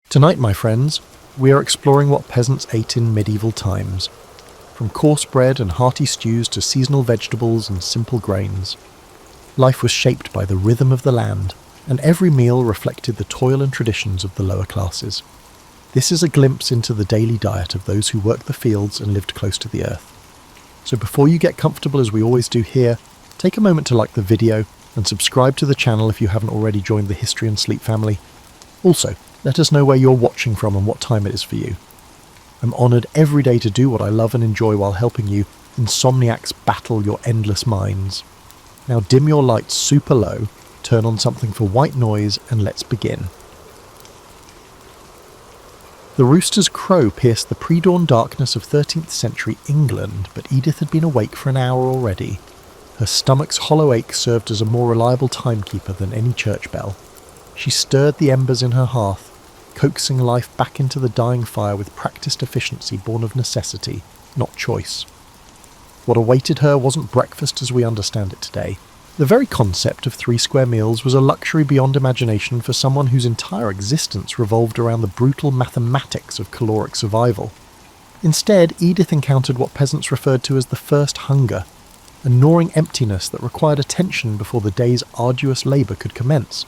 Tonight, my friends, we are exploring what peasants ate in medieval times, from coarse bread and hearty stews to seasonal vegetables and simple grains. Life was shaped by the rhythm of the land, and every meal reflected the toil and traditions of the lower classes. This is a glimpse into the daily diet of those who worked the fields and lived close to the earth. So before you get comfortable, as we always do here, take a moment to like the video and subscribe to the channel if you haven't already joined the History and Sleep family. Also, let us know where you're watching from and what time it is for you. I'm honoured every day to do what I love and enjoy while helping you insomniacs battle your endless minds. Now dim your lights super low, turn on something for white noise, and let's begin. The rooster's crow pierced the pre-dawn darkness of 13th century England, but Edith had been awake for an hour already. Her stomach's hollow ache served as a more reliable timekeeper than any church bell. She stirred the embers in her hearth, coaxing life back into the dying fire with practiced efficiency born of necessity, not choice. What awaited her wasn't breakfast as we understand it today. The very concept of 3 square meals was a luxury beyond imagination for someone whose entire existence revolved around the brutal mathematics of caloric survival. Instead, Edith encountered what peasants referred to as the first hunger, a gnawing emptiness that required attention before the day's arduous labour could commence.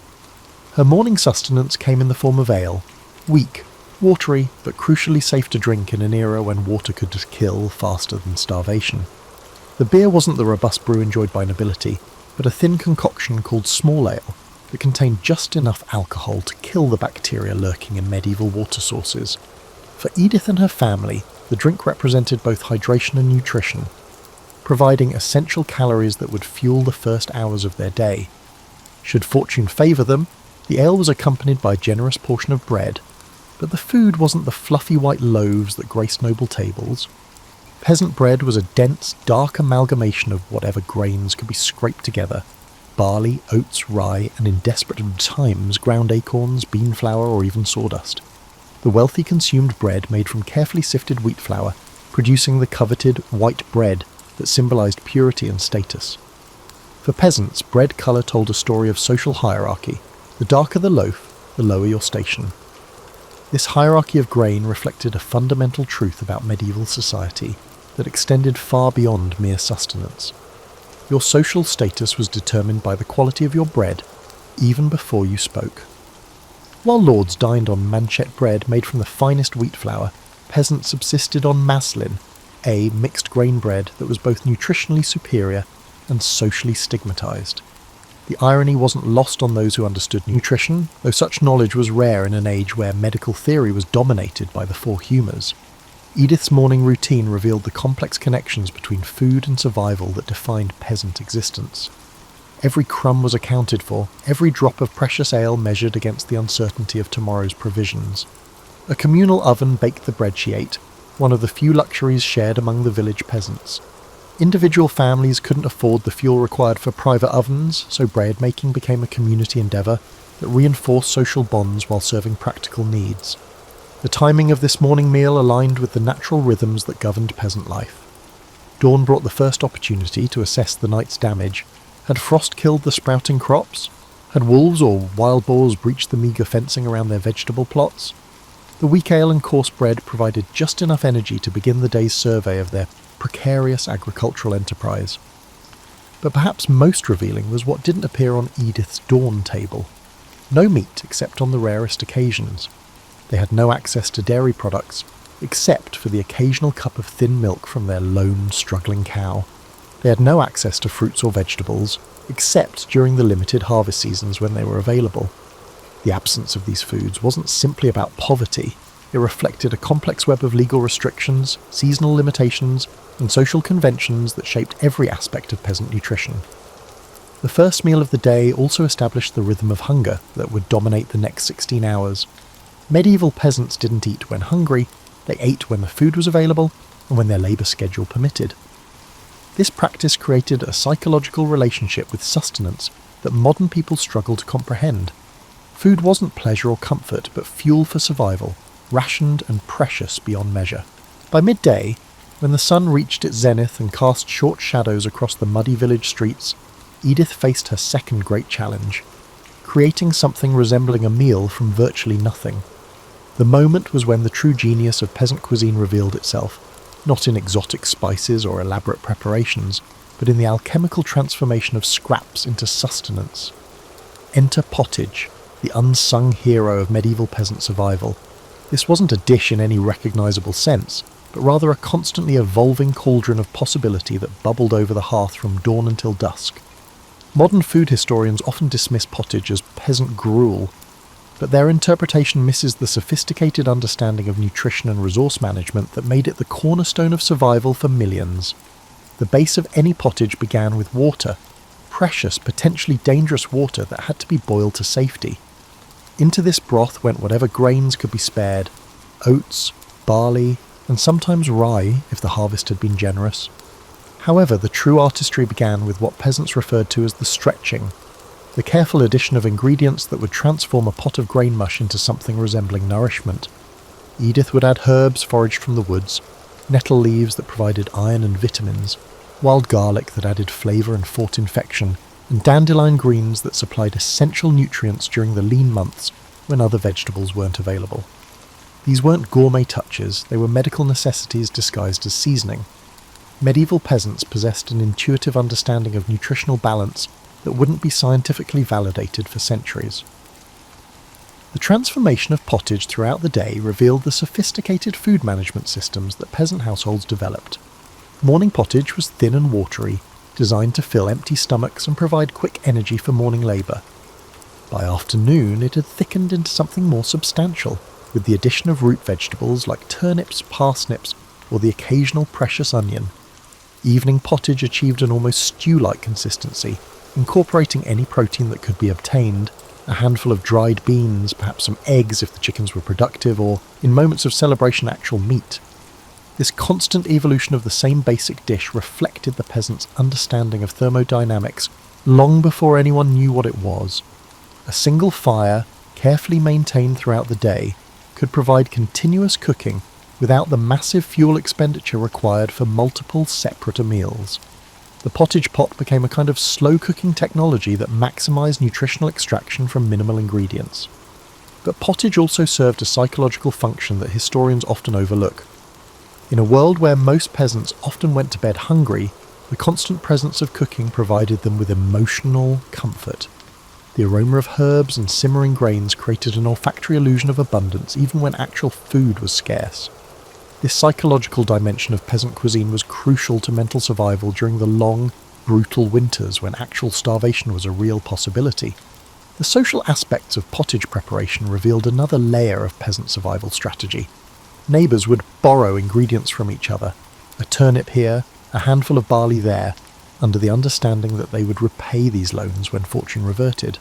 Her morning sustenance came in the form of ale, weak, watery, but crucially safe to drink in an era when water could kill faster than starvation. The beer wasn't the robust brew enjoyed by nobility, but a thin concoction called small ale that contained just enough alcohol to kill the bacteria lurking in medieval water sources. For Edith and her family, the drink represented both hydration and nutrition, providing essential calories that would fuel the first hours of their day. Should fortune favour them, the ale was accompanied by a generous portion of bread, but the food wasn't the fluffy white loaves that graced noble tables. Peasant bread was a dense, dark amalgamation of whatever grains could be scraped together: barley, oats, rye, and in desperate times ground acorns, bean flour, or even sawdust. The wealthy consumed bread made from carefully sifted wheat flour, producing the coveted white bread that symbolised purity and status. For peasants, bread colour told a story of social hierarchy. The darker the loaf, the lower your station. This hierarchy of grain reflected a fundamental truth about medieval society that extended far beyond mere sustenance. Your social status was determined by the quality of your bread, even before you spoke. While lords dined on manchet bread made from the finest wheat flour, peasants subsisted on maslin, a mixed grain bread that was both nutritionally superior and socially stigmatised. The irony wasn't lost on those who understood nutrition, though such knowledge was rare in an age where medical theory was dominated by the 4 humours. Edith's morning routine revealed the complex connections between food and survival that defined peasant existence. Every crumb was accounted for, every drop of precious ale measured against the uncertainty of tomorrow's provisions. A communal oven baked the bread she ate, one of the few luxuries shared among the village peasants. Individual families couldn't afford the fuel required for private ovens, so bread making became a community endeavour that reinforced social bonds while serving practical needs. The timing of this morning meal aligned with the natural rhythms that governed peasant life. Dawn brought the first opportunity to assess the night's damage. Had frost killed the sprouting crops? Had wolves or wild boars breached the meagre fencing around their vegetable plots? The weak ale and coarse bread provided just enough energy to begin the day's survey of their precarious agricultural enterprise. But perhaps most revealing was what didn't appear on Edith's dawn table. No meat except on the rarest occasions. They had no access to dairy products, except for the occasional cup of thin milk from their lone, struggling cow. They had no access to fruits or vegetables, except during the limited harvest seasons when they were available. The absence of these foods wasn't simply about poverty. It reflected a complex web of legal restrictions, seasonal limitations, and social conventions that shaped every aspect of peasant nutrition. The first meal of the day also established the rhythm of hunger that would dominate the next 16 hours. Medieval peasants didn't eat when hungry, they ate when the food was available and when their labour schedule permitted. This practice created a psychological relationship with sustenance that modern people struggle to comprehend. Food wasn't pleasure or comfort, but fuel for survival, rationed and precious beyond measure. By midday, when the sun reached its zenith and cast short shadows across the muddy village streets, Edith faced her second great challenge: creating something resembling a meal from virtually nothing. The moment was when the true genius of peasant cuisine revealed itself, not in exotic spices or elaborate preparations, but in the alchemical transformation of scraps into sustenance. Enter pottage, the unsung hero of medieval peasant survival. This wasn't a dish in any recognisable sense, but rather a constantly evolving cauldron of possibility that bubbled over the hearth from dawn until dusk. Modern food historians often dismiss pottage as peasant gruel, but their interpretation misses the sophisticated understanding of nutrition and resource management that made it the cornerstone of survival for millions. The base of any pottage began with water, precious, potentially dangerous water that had to be boiled to safety. Into this broth went whatever grains could be spared, oats, barley, and sometimes rye if the harvest had been generous. However, the true artistry began with what peasants referred to as the stretching, the careful addition of ingredients that would transform a pot of grain mush into something resembling nourishment. Edith would add herbs foraged from the woods, nettle leaves that provided iron and vitamins, wild garlic that added flavour and fought infection, and dandelion greens that supplied essential nutrients during the lean months when other vegetables weren't available. These weren't gourmet touches, they were medical necessities disguised as seasoning. Medieval peasants possessed an intuitive understanding of nutritional balance that wouldn't be scientifically validated for centuries. The transformation of pottage throughout the day revealed the sophisticated food management systems that peasant households developed. Morning pottage was thin and watery, designed to fill empty stomachs and provide quick energy for morning labour. By afternoon, it had thickened into something more substantial, with the addition of root vegetables like turnips, parsnips, or the occasional precious onion. Evening pottage achieved an almost stew-like consistency, incorporating any protein that could be obtained, a handful of dried beans, perhaps some eggs if the chickens were productive, or, in moments of celebration, actual meat. This constant evolution of the same basic dish reflected the peasant's understanding of thermodynamics long before anyone knew what it was. A single fire, carefully maintained throughout the day, could provide continuous cooking without the massive fuel expenditure required for multiple separate meals. The pottage pot became a kind of slow-cooking technology that maximised nutritional extraction from minimal ingredients. But pottage also served a psychological function that historians often overlook. In a world where most peasants often went to bed hungry, the constant presence of cooking provided them with emotional comfort. The aroma of herbs and simmering grains created an olfactory illusion of abundance even when actual food was scarce. This psychological dimension of peasant cuisine was crucial to mental survival during the long, brutal winters when actual starvation was a real possibility. The social aspects of pottage preparation revealed another layer of peasant survival strategy. Neighbours would borrow ingredients from each other, a turnip here, a handful of barley there, under the understanding that they would repay these loans when fortune reverted.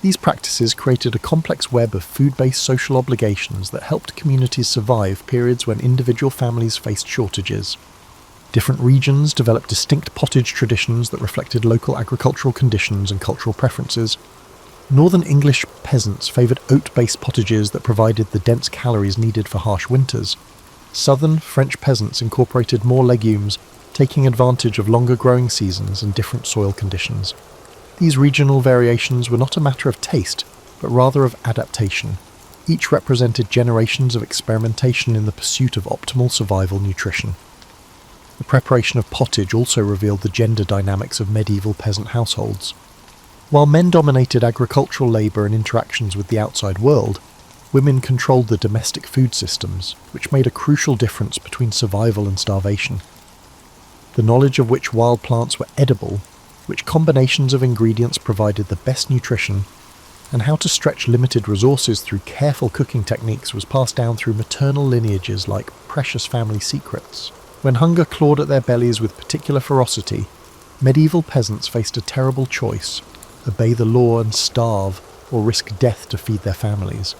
These practices created a complex web of food-based social obligations that helped communities survive periods when individual families faced shortages. Different regions developed distinct pottage traditions that reflected local agricultural conditions and cultural preferences. Northern English peasants favoured oat-based pottages that provided the dense calories needed for harsh winters. Southern French peasants incorporated more legumes, taking advantage of longer growing seasons and different soil conditions. These regional variations were not a matter of taste, but rather of adaptation. Each represented generations of experimentation in the pursuit of optimal survival nutrition. The preparation of pottage also revealed the gender dynamics of medieval peasant households. While men dominated agricultural labour and interactions with the outside world, women controlled the domestic food systems, which made a crucial difference between survival and starvation. The knowledge of which wild plants were edible, which combinations of ingredients provided the best nutrition, and how to stretch limited resources through careful cooking techniques was passed down through maternal lineages like precious family secrets. When hunger clawed at their bellies with particular ferocity, medieval peasants faced a terrible choice: obey the law and starve, or risk death to feed their families.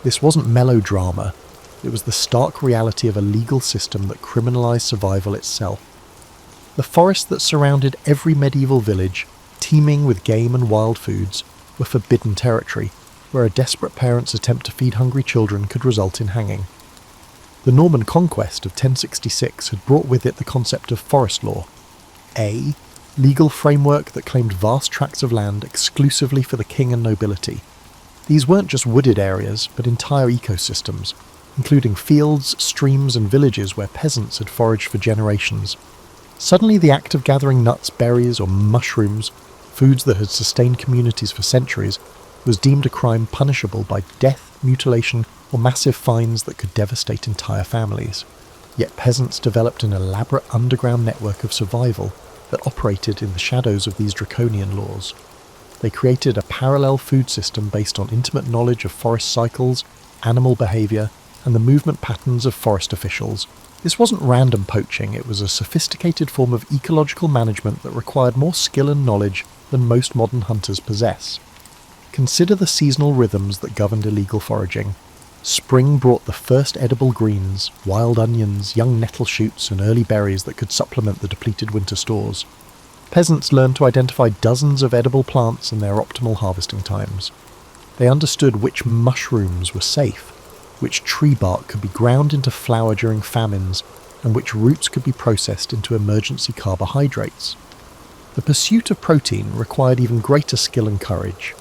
This wasn't melodrama, it was the stark reality of a legal system that criminalised survival itself. The forests that surrounded every medieval village, teeming with game and wild foods, were forbidden territory, where a desperate parent's attempt to feed hungry children could result in hanging. The Norman conquest of 1066 had brought with it the concept of forest law, a legal framework that claimed vast tracts of land exclusively for the king and nobility. These weren't just wooded areas, but entire ecosystems, including fields, streams and villages where peasants had foraged for generations. Suddenly the act of gathering nuts, berries or mushrooms, foods that had sustained communities for centuries, was deemed a crime punishable by death, mutilation or massive fines that could devastate entire families. Yet peasants developed an elaborate underground network of survival that operated in the shadows of these draconian laws. They created a parallel food system based on intimate knowledge of forest cycles, animal behaviour, and the movement patterns of forest officials. This wasn't random poaching, it was a sophisticated form of ecological management that required more skill and knowledge than most modern hunters possess. Consider the seasonal rhythms that governed illegal foraging. Spring brought the first edible greens, wild onions, young nettle shoots, and early berries that could supplement the depleted winter stores. Peasants learned to identify dozens of edible plants and their optimal harvesting times. They understood which mushrooms were safe, which tree bark could be ground into flour during famines, and which roots could be processed into emergency carbohydrates. The pursuit of protein required even greater skill and courage.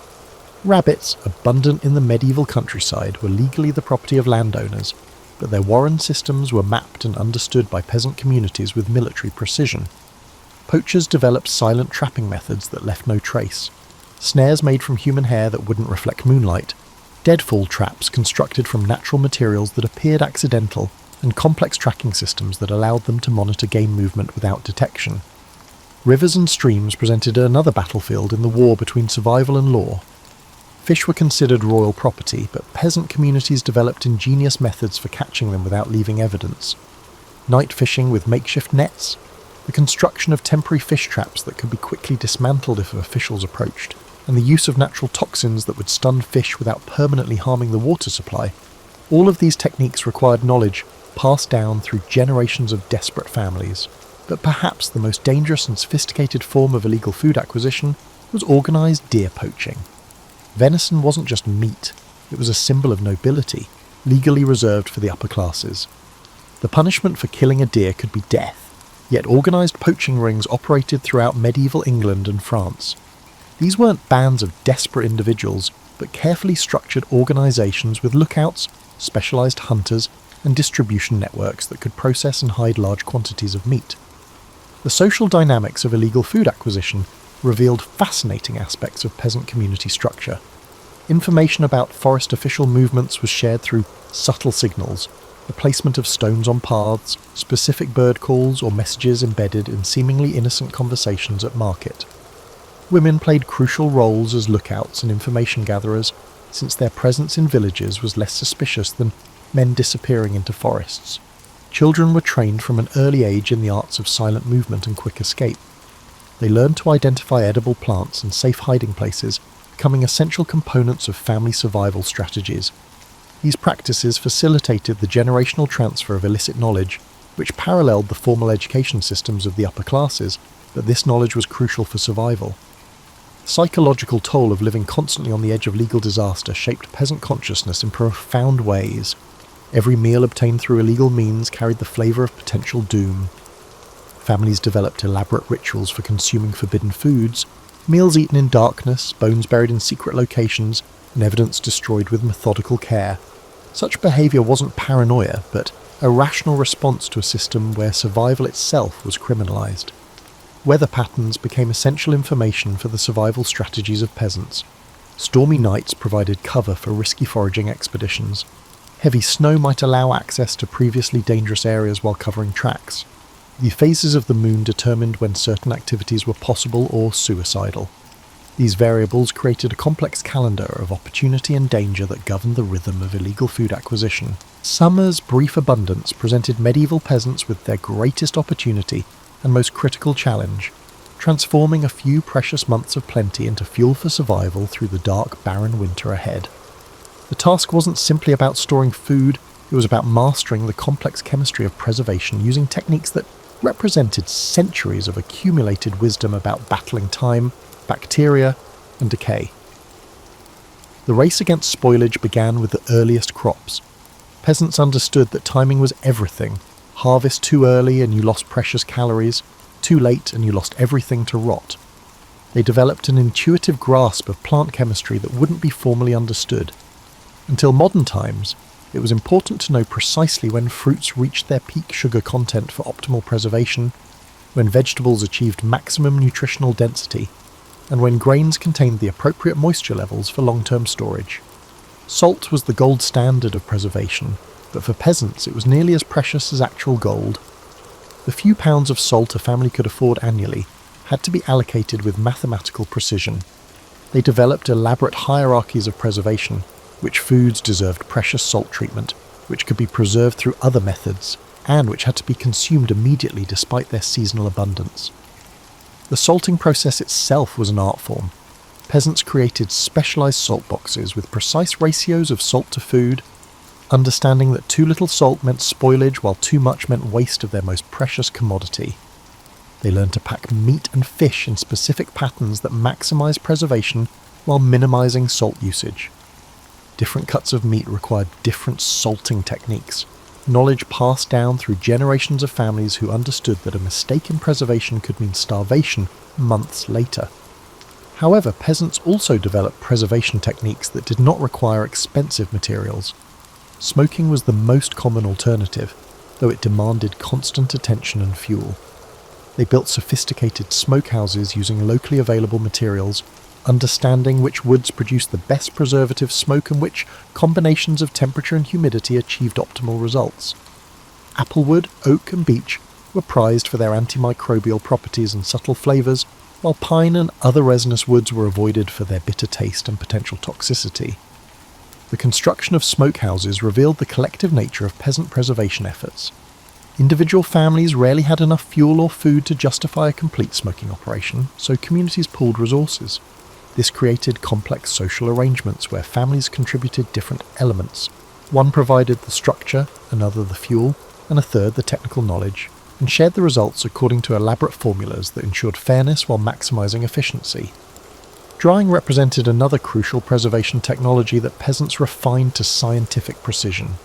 Rabbits, abundant in the medieval countryside, were legally the property of landowners, but their warren systems were mapped and understood by peasant communities with military precision. Poachers developed silent trapping methods that left no trace. Snares made from human hair that wouldn't reflect moonlight, deadfall traps constructed from natural materials that appeared accidental, and complex tracking systems that allowed them to monitor game movement without detection. Rivers and streams presented another battlefield in the war between survival and law. Fish were considered royal property, but peasant communities developed ingenious methods for catching them without leaving evidence. Night fishing with makeshift nets, the construction of temporary fish traps that could be quickly dismantled if officials approached, and the use of natural toxins that would stun fish without permanently harming the water supply. All of these techniques required knowledge passed down through generations of desperate families. But perhaps the most dangerous and sophisticated form of illegal food acquisition was organised deer poaching. Venison wasn't just meat, it was a symbol of nobility, legally reserved for the upper classes. The punishment for killing a deer could be death, yet organised poaching rings operated throughout medieval England and France. These weren't bands of desperate individuals, but carefully structured organisations with lookouts, specialised hunters, and distribution networks that could process and hide large quantities of meat. The social dynamics of illegal food acquisition revealed fascinating aspects of peasant community structure. Information about forest official movements was shared through subtle signals, the placement of stones on paths, specific bird calls, or messages embedded in seemingly innocent conversations at market. Women played crucial roles as lookouts and information gatherers, since their presence in villages was less suspicious than men disappearing into forests. Children were trained from an early age in the arts of silent movement and quick escape. They learned to identify edible plants and safe hiding places, becoming essential components of family survival strategies. These practices facilitated the generational transfer of illicit knowledge, which paralleled the formal education systems of the upper classes, but this knowledge was crucial for survival. The psychological toll of living constantly on the edge of legal disaster shaped peasant consciousness in profound ways. Every meal obtained through illegal means carried the flavour of potential doom. Families developed elaborate rituals for consuming forbidden foods, meals eaten in darkness, bones buried in secret locations, and evidence destroyed with methodical care. Such behaviour wasn't paranoia, but a rational response to a system where survival itself was criminalised. Weather patterns became essential information for the survival strategies of peasants. Stormy nights provided cover for risky foraging expeditions. Heavy snow might allow access to previously dangerous areas while covering tracks. The phases of the moon determined when certain activities were possible or suicidal. These variables created a complex calendar of opportunity and danger that governed the rhythm of illegal food acquisition. Summer's brief abundance presented medieval peasants with their greatest opportunity and most critical challenge, transforming a few precious months of plenty into fuel for survival through the dark, barren winter ahead. The task wasn't simply about storing food, it was about mastering the complex chemistry of preservation using techniques that represented centuries of accumulated wisdom about battling time, bacteria, and decay. The race against spoilage began with the earliest crops. Peasants understood that timing was everything. Harvest too early and you lost precious calories, too late and you lost everything to rot. They developed an intuitive grasp of plant chemistry that wouldn't be formally understood. Until modern times, it was important to know precisely when fruits reached their peak sugar content for optimal preservation, when vegetables achieved maximum nutritional density, and when grains contained the appropriate moisture levels for long-term storage. Salt was the gold standard of preservation, but for peasants it was nearly as precious as actual gold. The few pounds of salt a family could afford annually had to be allocated with mathematical precision. They developed elaborate hierarchies of preservation, which foods deserved precious salt treatment, which could be preserved through other methods, and which had to be consumed immediately despite their seasonal abundance. The salting process itself was an art form. Peasants created specialised salt boxes with precise ratios of salt to food, understanding that too little salt meant spoilage while too much meant waste of their most precious commodity. They learned to pack meat and fish in specific patterns that maximise preservation while minimising salt usage. Different cuts of meat required different salting techniques, knowledge passed down through generations of families who understood that a mistake in preservation could mean starvation months later. However, peasants also developed preservation techniques that did not require expensive materials. Smoking was the most common alternative, though it demanded constant attention and fuel. They built sophisticated smokehouses using locally available materials, understanding which woods produced the best preservative smoke and which combinations of temperature and humidity achieved optimal results. Applewood, oak and beech were prized for their antimicrobial properties and subtle flavours, while pine and other resinous woods were avoided for their bitter taste and potential toxicity. The construction of smokehouses revealed the collective nature of peasant preservation efforts. Individual families rarely had enough fuel or food to justify a complete smoking operation, so communities pooled resources. This created complex social arrangements where families contributed different elements. One provided the structure, another the fuel, and a third the technical knowledge, and shared the results according to elaborate formulas that ensured fairness while maximising efficiency. Drying represented another crucial preservation technology that peasants refined to scientific precision.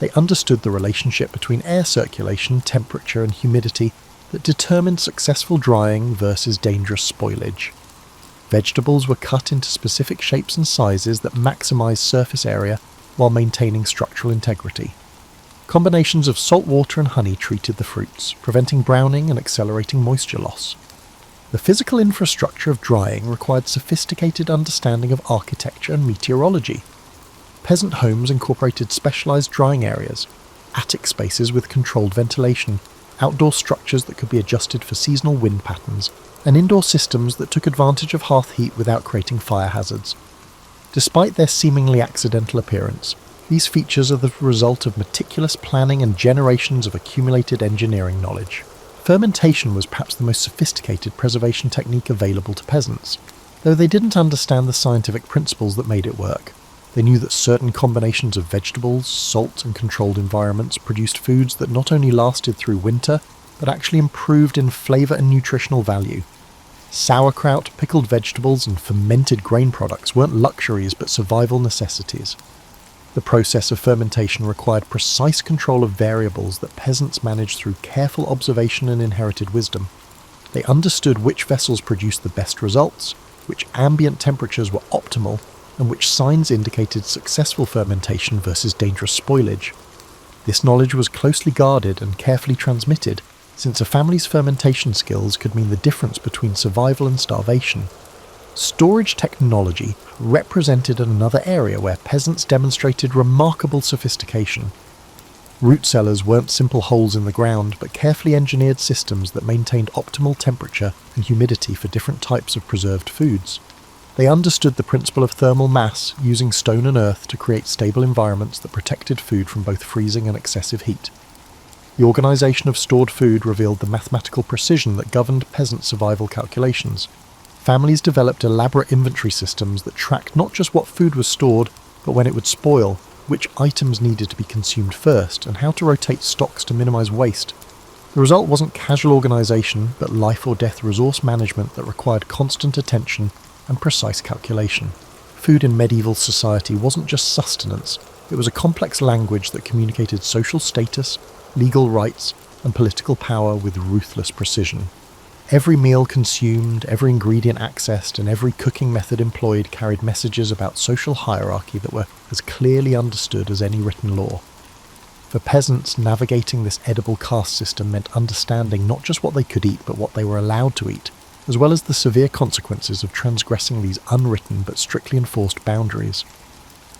They understood the relationship between air circulation, temperature, and humidity that determined successful drying versus dangerous spoilage. Vegetables were cut into specific shapes and sizes that maximised surface area while maintaining structural integrity. Combinations of salt water and honey treated the fruits, preventing browning and accelerating moisture loss. The physical infrastructure of drying required sophisticated understanding of architecture and meteorology. Peasant homes incorporated specialised drying areas, attic spaces with controlled ventilation, outdoor structures that could be adjusted for seasonal wind patterns, and indoor systems that took advantage of hearth heat without creating fire hazards. Despite their seemingly accidental appearance, these features are the result of meticulous planning and generations of accumulated engineering knowledge. Fermentation was perhaps the most sophisticated preservation technique available to peasants, though they didn't understand the scientific principles that made it work. They knew that certain combinations of vegetables, salt, and controlled environments produced foods that not only lasted through winter, but actually improved in flavour and nutritional value. Sauerkraut, pickled vegetables, and fermented grain products weren't luxuries but survival necessities. The process of fermentation required precise control of variables that peasants managed through careful observation and inherited wisdom. They understood which vessels produced the best results, which ambient temperatures were optimal, and which signs indicated successful fermentation versus dangerous spoilage. This knowledge was closely guarded and carefully transmitted, since a family's fermentation skills could mean the difference between survival and starvation. Storage technology represented another area where peasants demonstrated remarkable sophistication. Root cellars weren't simple holes in the ground, but carefully engineered systems that maintained optimal temperature and humidity for different types of preserved foods. They understood the principle of thermal mass, using stone and earth to create stable environments that protected food from both freezing and excessive heat. The organisation of stored food revealed the mathematical precision that governed peasant survival calculations. Families developed elaborate inventory systems that tracked not just what food was stored, but when it would spoil, which items needed to be consumed first, and how to rotate stocks to minimise waste. The result wasn't casual organisation, but life or death resource management that required constant attention and precise calculation. Food in medieval society wasn't just sustenance, it was a complex language that communicated social status, legal rights, and political power with ruthless precision. Every meal consumed, every ingredient accessed, and every cooking method employed carried messages about social hierarchy that were as clearly understood as any written law. For peasants, navigating this edible caste system meant understanding not just what they could eat, but what they were allowed to eat, as well as the severe consequences of transgressing these unwritten but strictly enforced boundaries.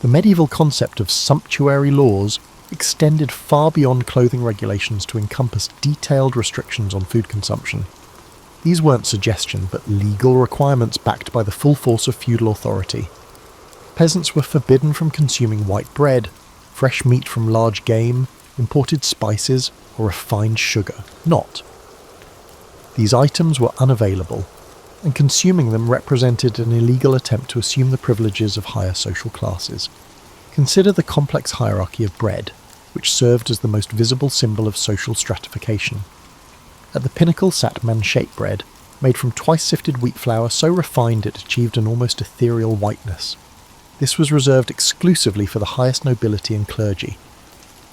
The medieval concept of sumptuary laws extended far beyond clothing regulations to encompass detailed restrictions on food consumption. These weren't suggestion, but legal requirements backed by the full force of feudal authority. Peasants were forbidden from consuming white bread, fresh meat from large game, imported spices, or refined sugar. Not. These items were unavailable, and consuming them represented an illegal attempt to assume the privileges of higher social classes. Consider the complex hierarchy of bread, which served as the most visible symbol of social stratification. At the pinnacle sat man-shaped bread, made from twice-sifted wheat flour so refined it achieved an almost ethereal whiteness. This was reserved exclusively for the highest nobility and clergy.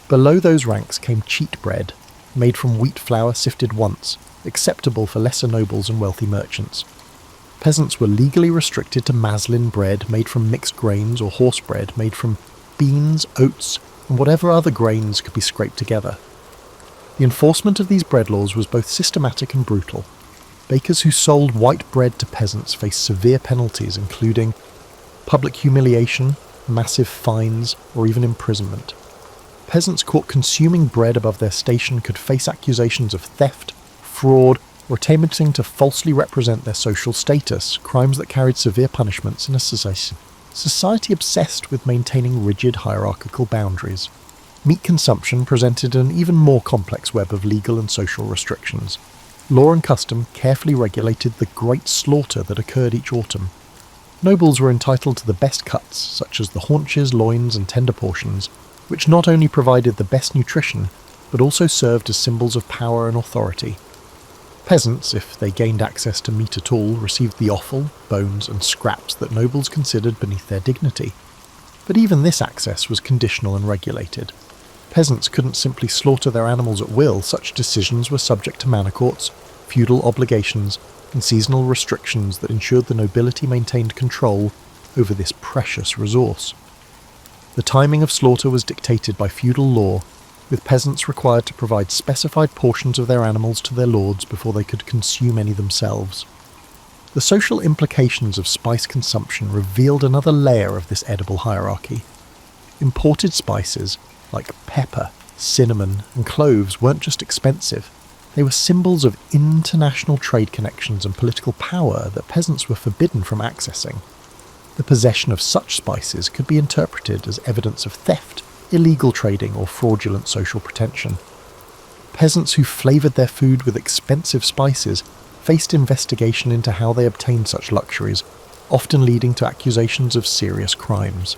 Below those ranks came cheat bread, made from wheat flour sifted once, acceptable for lesser nobles and wealthy merchants. Peasants were legally restricted to maslin bread made from mixed grains or horse bread made from beans, oats, and whatever other grains could be scraped together. The enforcement of these bread laws was both systematic and brutal. Bakers who sold white bread to peasants faced severe penalties, including public humiliation, massive fines, or even imprisonment. Peasants caught consuming bread above their station could face accusations of theft, fraud, or attempting to falsely represent their social status, crimes that carried severe punishments in a society obsessed with maintaining rigid hierarchical boundaries. Meat consumption presented an even more complex web of legal and social restrictions. Law and custom carefully regulated the great slaughter that occurred each autumn. Nobles were entitled to the best cuts, such as the haunches, loins, and tender portions, which not only provided the best nutrition, but also served as symbols of power and authority. Peasants, if they gained access to meat at all, received the offal, bones, and scraps that nobles considered beneath their dignity. But even this access was conditional and regulated. Peasants couldn't simply slaughter their animals at will. Such decisions were subject to manor courts, feudal obligations, and seasonal restrictions that ensured the nobility maintained control over this precious resource. The timing of slaughter was dictated by feudal law, with peasants required to provide specified portions of their animals to their lords before they could consume any themselves. The social implications of spice consumption revealed another layer of this edible hierarchy. Imported spices, like pepper, cinnamon, and cloves, weren't just expensive. They were symbols of international trade connections and political power that peasants were forbidden from accessing. The possession of such spices could be interpreted as evidence of theft, illegal trading, or fraudulent social pretension. Peasants who flavoured their food with expensive spices faced investigation into how they obtained such luxuries, often leading to accusations of serious crimes.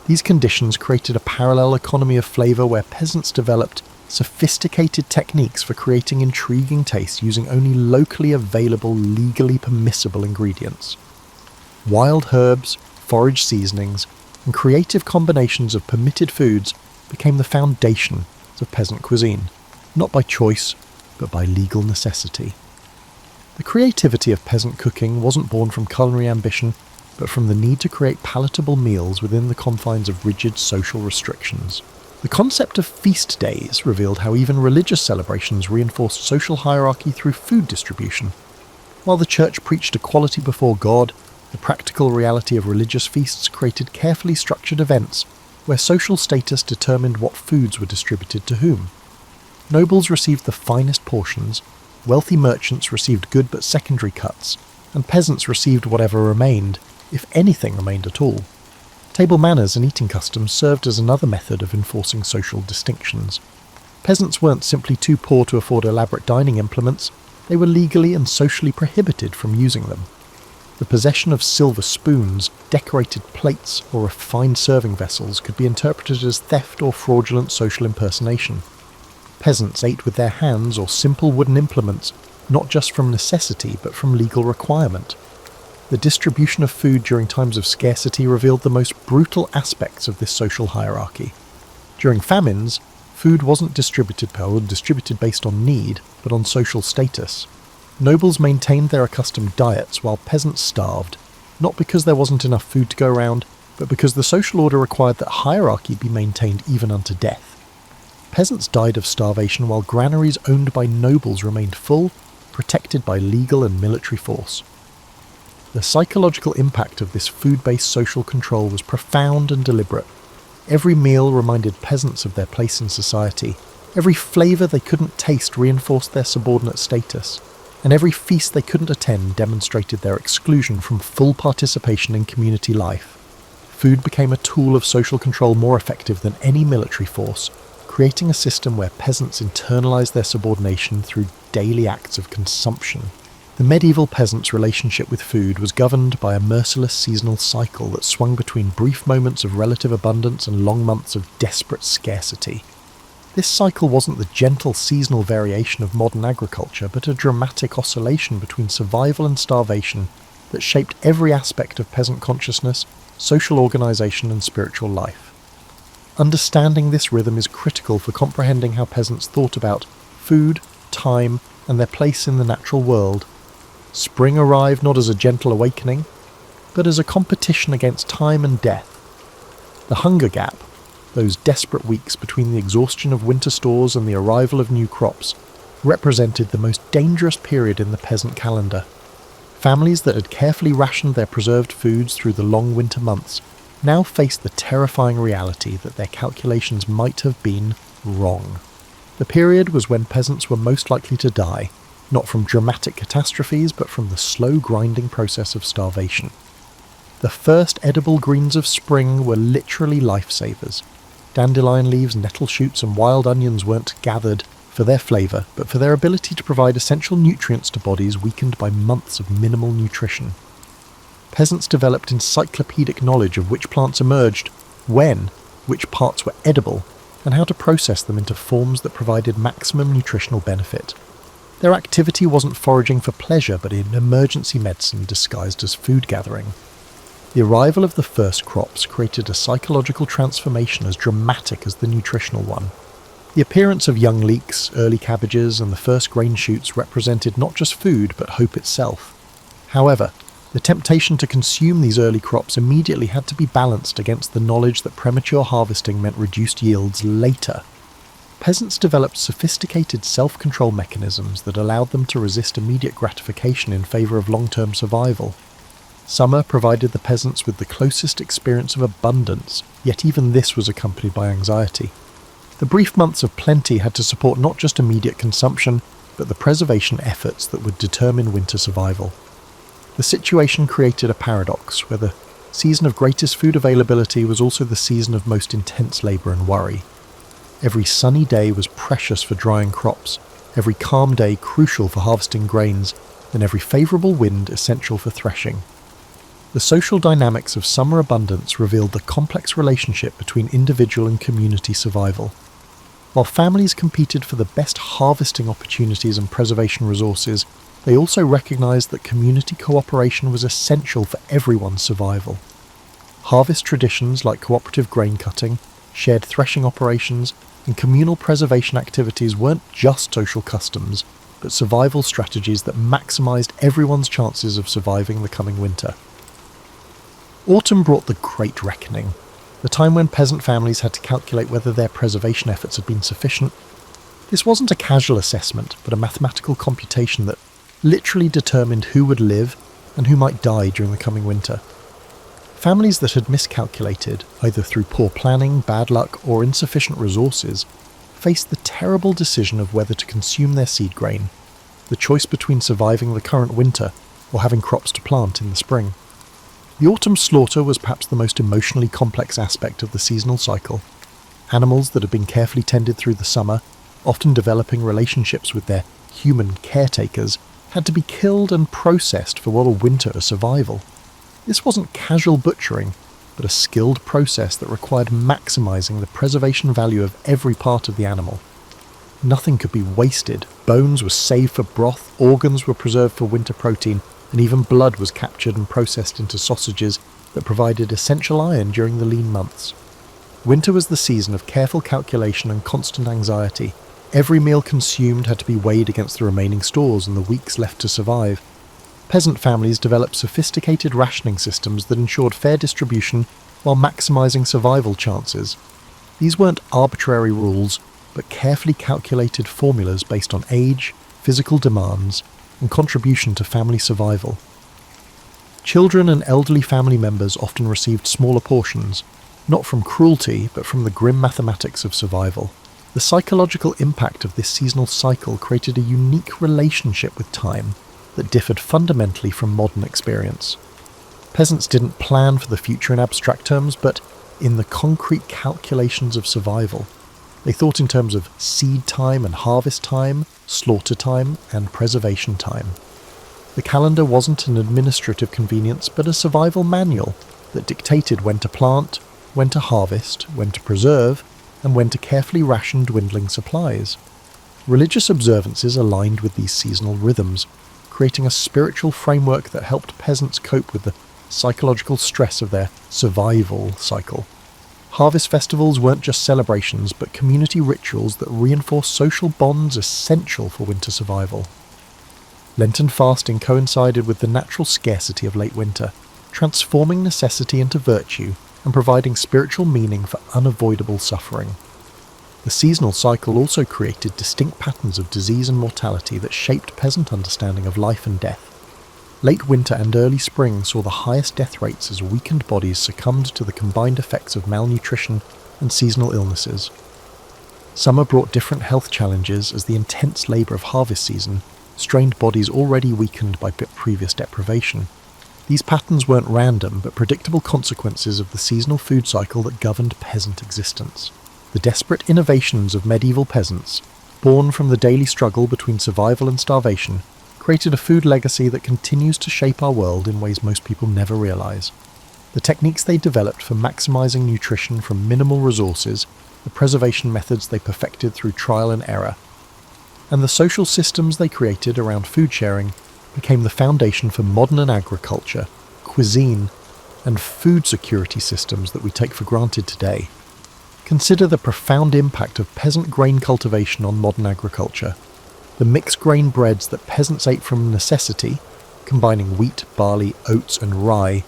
These conditions created a parallel economy of flavour where peasants developed sophisticated techniques for creating intriguing tastes using only locally available, legally permissible ingredients. Wild herbs, forage seasonings, and creative combinations of permitted foods became the foundation of peasant cuisine, not by choice, but by legal necessity. The creativity of peasant cooking wasn't born from culinary ambition, but from the need to create palatable meals within the confines of rigid social restrictions. The concept of feast days revealed how even religious celebrations reinforced social hierarchy through food distribution. While the church preached equality before God, the practical reality of religious feasts created carefully structured events where social status determined what foods were distributed to whom. Nobles received the finest portions, wealthy merchants received good but secondary cuts, and peasants received whatever remained, if anything remained at all. Table manners and eating customs served as another method of enforcing social distinctions. Peasants weren't simply too poor to afford elaborate dining implements, they were legally and socially prohibited from using them. The possession of silver spoons, decorated plates, or refined serving vessels could be interpreted as theft or fraudulent social impersonation. Peasants ate with their hands or simple wooden implements, not just from necessity but from legal requirement. The distribution of food during times of scarcity revealed the most brutal aspects of this social hierarchy. During famines, food wasn't distributed based on need, but on social status. Nobles maintained their accustomed diets while peasants starved, not because there wasn't enough food to go around, but because the social order required that hierarchy be maintained even unto death. Peasants died of starvation while granaries owned by nobles remained full, protected by legal and military force. The psychological impact of this food-based social control was profound and deliberate. Every meal reminded peasants of their place in society. Every flavour they couldn't taste reinforced their subordinate status. And every feast they couldn't attend demonstrated their exclusion from full participation in community life. Food became a tool of social control more effective than any military force, creating a system where peasants internalized their subordination through daily acts of consumption. The medieval peasant's relationship with food was governed by a merciless seasonal cycle that swung between brief moments of relative abundance and long months of desperate scarcity. This cycle wasn't the gentle seasonal variation of modern agriculture, but a dramatic oscillation between survival and starvation that shaped every aspect of peasant consciousness, social organisation and spiritual life. Understanding this rhythm is critical for comprehending how peasants thought about food, time, and their place in the natural world. Spring arrived not as a gentle awakening, but as a competition against time and death. The hunger gap, those desperate weeks between the exhaustion of winter stores and the arrival of new crops, represented the most dangerous period in the peasant calendar. Families that had carefully rationed their preserved foods through the long winter months now faced the terrifying reality that their calculations might have been wrong. The period was when peasants were most likely to die, not from dramatic catastrophes, but from the slow grinding process of starvation. The first edible greens of spring were literally lifesavers. Dandelion leaves, nettle shoots, and wild onions weren't gathered for their flavour, but for their ability to provide essential nutrients to bodies weakened by months of minimal nutrition. Peasants developed encyclopedic knowledge of which plants emerged, when, which parts were edible, and how to process them into forms that provided maximum nutritional benefit. Their activity wasn't foraging for pleasure, but in emergency medicine disguised as food gathering. The arrival of the first crops created a psychological transformation as dramatic as the nutritional one. The appearance of young leeks, early cabbages, and the first grain shoots represented not just food, but hope itself. However, the temptation to consume these early crops immediately had to be balanced against the knowledge that premature harvesting meant reduced yields later. Peasants developed sophisticated self-control mechanisms that allowed them to resist immediate gratification in favour of long-term survival. Summer provided the peasants with the closest experience of abundance, yet even this was accompanied by anxiety. The brief months of plenty had to support not just immediate consumption, but the preservation efforts that would determine winter survival. The situation created a paradox, where the season of greatest food availability was also the season of most intense labour and worry. Every sunny day was precious for drying crops, every calm day crucial for harvesting grains, and every favourable wind essential for threshing. The social dynamics of summer abundance revealed the complex relationship between individual and community survival. While families competed for the best harvesting opportunities and preservation resources, they also recognised that community cooperation was essential for everyone's survival. Harvest traditions like cooperative grain cutting, shared threshing operations, and communal preservation activities weren't just social customs, but survival strategies that maximised everyone's chances of surviving the coming winter. Autumn brought the Great Reckoning, the time when peasant families had to calculate whether their preservation efforts had been sufficient. This wasn't a casual assessment, but a mathematical computation that literally determined who would live and who might die during the coming winter. Families that had miscalculated, either through poor planning, bad luck, or insufficient resources, faced the terrible decision of whether to consume their seed grain, the choice between surviving the current winter or having crops to plant in the spring. The autumn slaughter was perhaps the most emotionally complex aspect of the seasonal cycle. Animals that had been carefully tended through the summer, often developing relationships with their human caretakers, had to be killed and processed for what a winter of survival. This wasn't casual butchering, but a skilled process that required maximising the preservation value of every part of the animal. Nothing could be wasted. Bones were saved for broth, organs were preserved for winter protein, and even blood was captured and processed into sausages that provided essential iron during the lean months. Winter was the season of careful calculation and constant anxiety, Every meal consumed had to be weighed against the remaining stores and the weeks left to survive. Peasant families developed sophisticated rationing systems that ensured fair distribution while maximising survival chances. These weren't arbitrary rules, but carefully calculated formulas based on age, physical demands, and contribution to family survival. Children and elderly family members often received smaller portions, not from cruelty, but from the grim mathematics of survival. The psychological impact of this seasonal cycle created a unique relationship with time that differed fundamentally from modern experience. Peasants didn't plan for the future in abstract terms, but in the concrete calculations of survival. They thought in terms of seed time and harvest time, slaughter time, and preservation time. The calendar wasn't an administrative convenience, but a survival manual that dictated when to plant, when to harvest, when to preserve, and when to carefully ration dwindling supplies. Religious observances aligned with these seasonal rhythms, creating a spiritual framework that helped peasants cope with the psychological stress of their survival cycle. Harvest festivals weren't just celebrations, but community rituals that reinforced social bonds essential for winter survival. Lenten fasting coincided with the natural scarcity of late winter, transforming necessity into virtue and providing spiritual meaning for unavoidable suffering. The seasonal cycle also created distinct patterns of disease and mortality that shaped peasant understanding of life and death. Late winter and early spring saw the highest death rates as weakened bodies succumbed to the combined effects of malnutrition and seasonal illnesses. Summer brought different health challenges as the intense labour of harvest season strained bodies already weakened by previous deprivation. These patterns weren't random, but predictable consequences of the seasonal food cycle that governed peasant existence. The desperate innovations of medieval peasants, born from the daily struggle between survival and starvation, created a food legacy that continues to shape our world in ways most people never realise. The techniques they developed for maximising nutrition from minimal resources, the preservation methods they perfected through trial and error, and the social systems they created around food sharing became the foundation for modern agriculture, cuisine, and food security systems that we take for granted today. Consider the profound impact of peasant grain cultivation on modern agriculture. The mixed grain breads that peasants ate from necessity, combining wheat, barley, oats, and rye,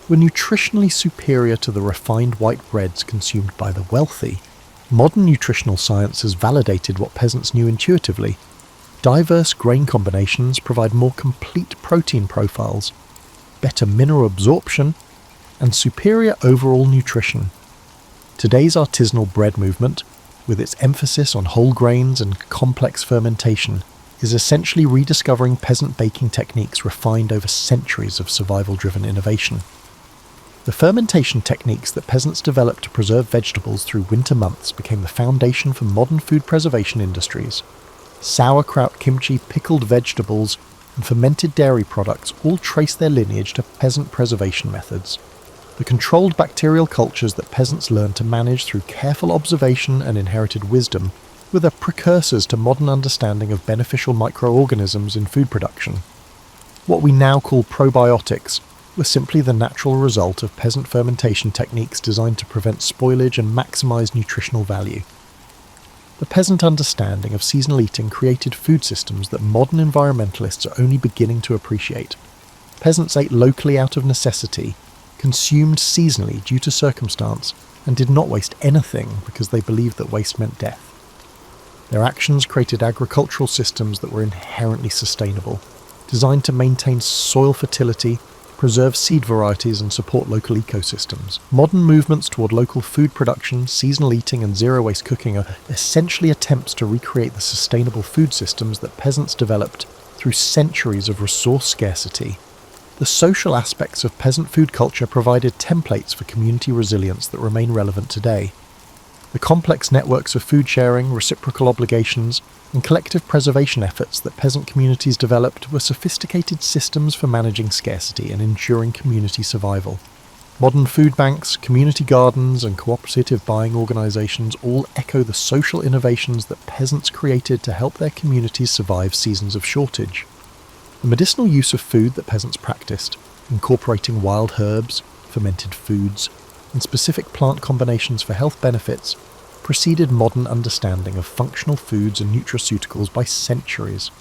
were nutritionally superior to the refined white breads consumed by the wealthy. Modern nutritional science has validated what peasants knew intuitively. Diverse grain combinations provide more complete protein profiles, better mineral absorption, and superior overall nutrition. Today's artisanal bread movement, with its emphasis on whole grains and complex fermentation, is essentially rediscovering peasant baking techniques refined over centuries of survival-driven innovation. The fermentation techniques that peasants developed to preserve vegetables through winter months became the foundation for modern food preservation industries. Sauerkraut, kimchi, pickled vegetables, and fermented dairy products all trace their lineage to peasant preservation methods. The controlled bacterial cultures that peasants learned to manage through careful observation and inherited wisdom were the precursors to modern understanding of beneficial microorganisms in food production. What we now call probiotics were simply the natural result of peasant fermentation techniques designed to prevent spoilage and maximise nutritional value. The peasant understanding of seasonal eating created food systems that modern environmentalists are only beginning to appreciate. Peasants ate locally out of necessity, consumed seasonally due to circumstance, and did not waste anything because they believed that waste meant death. Their actions created agricultural systems that were inherently sustainable, designed to maintain soil fertility, preserve seed varieties, and support local ecosystems. Modern movements toward local food production, seasonal eating, and zero-waste cooking are essentially attempts to recreate the sustainable food systems that peasants developed through centuries of resource scarcity. The social aspects of peasant food culture provided templates for community resilience that remain relevant today. The complex networks of food sharing, reciprocal obligations, and collective preservation efforts that peasant communities developed were sophisticated systems for managing scarcity and ensuring community survival. Modern food banks, community gardens, and cooperative buying organisations all echo the social innovations that peasants created to help their communities survive seasons of shortage. The medicinal use of food that peasants practiced, incorporating wild herbs, fermented foods, and specific plant combinations for health benefits, preceded modern understanding of functional foods and nutraceuticals by centuries.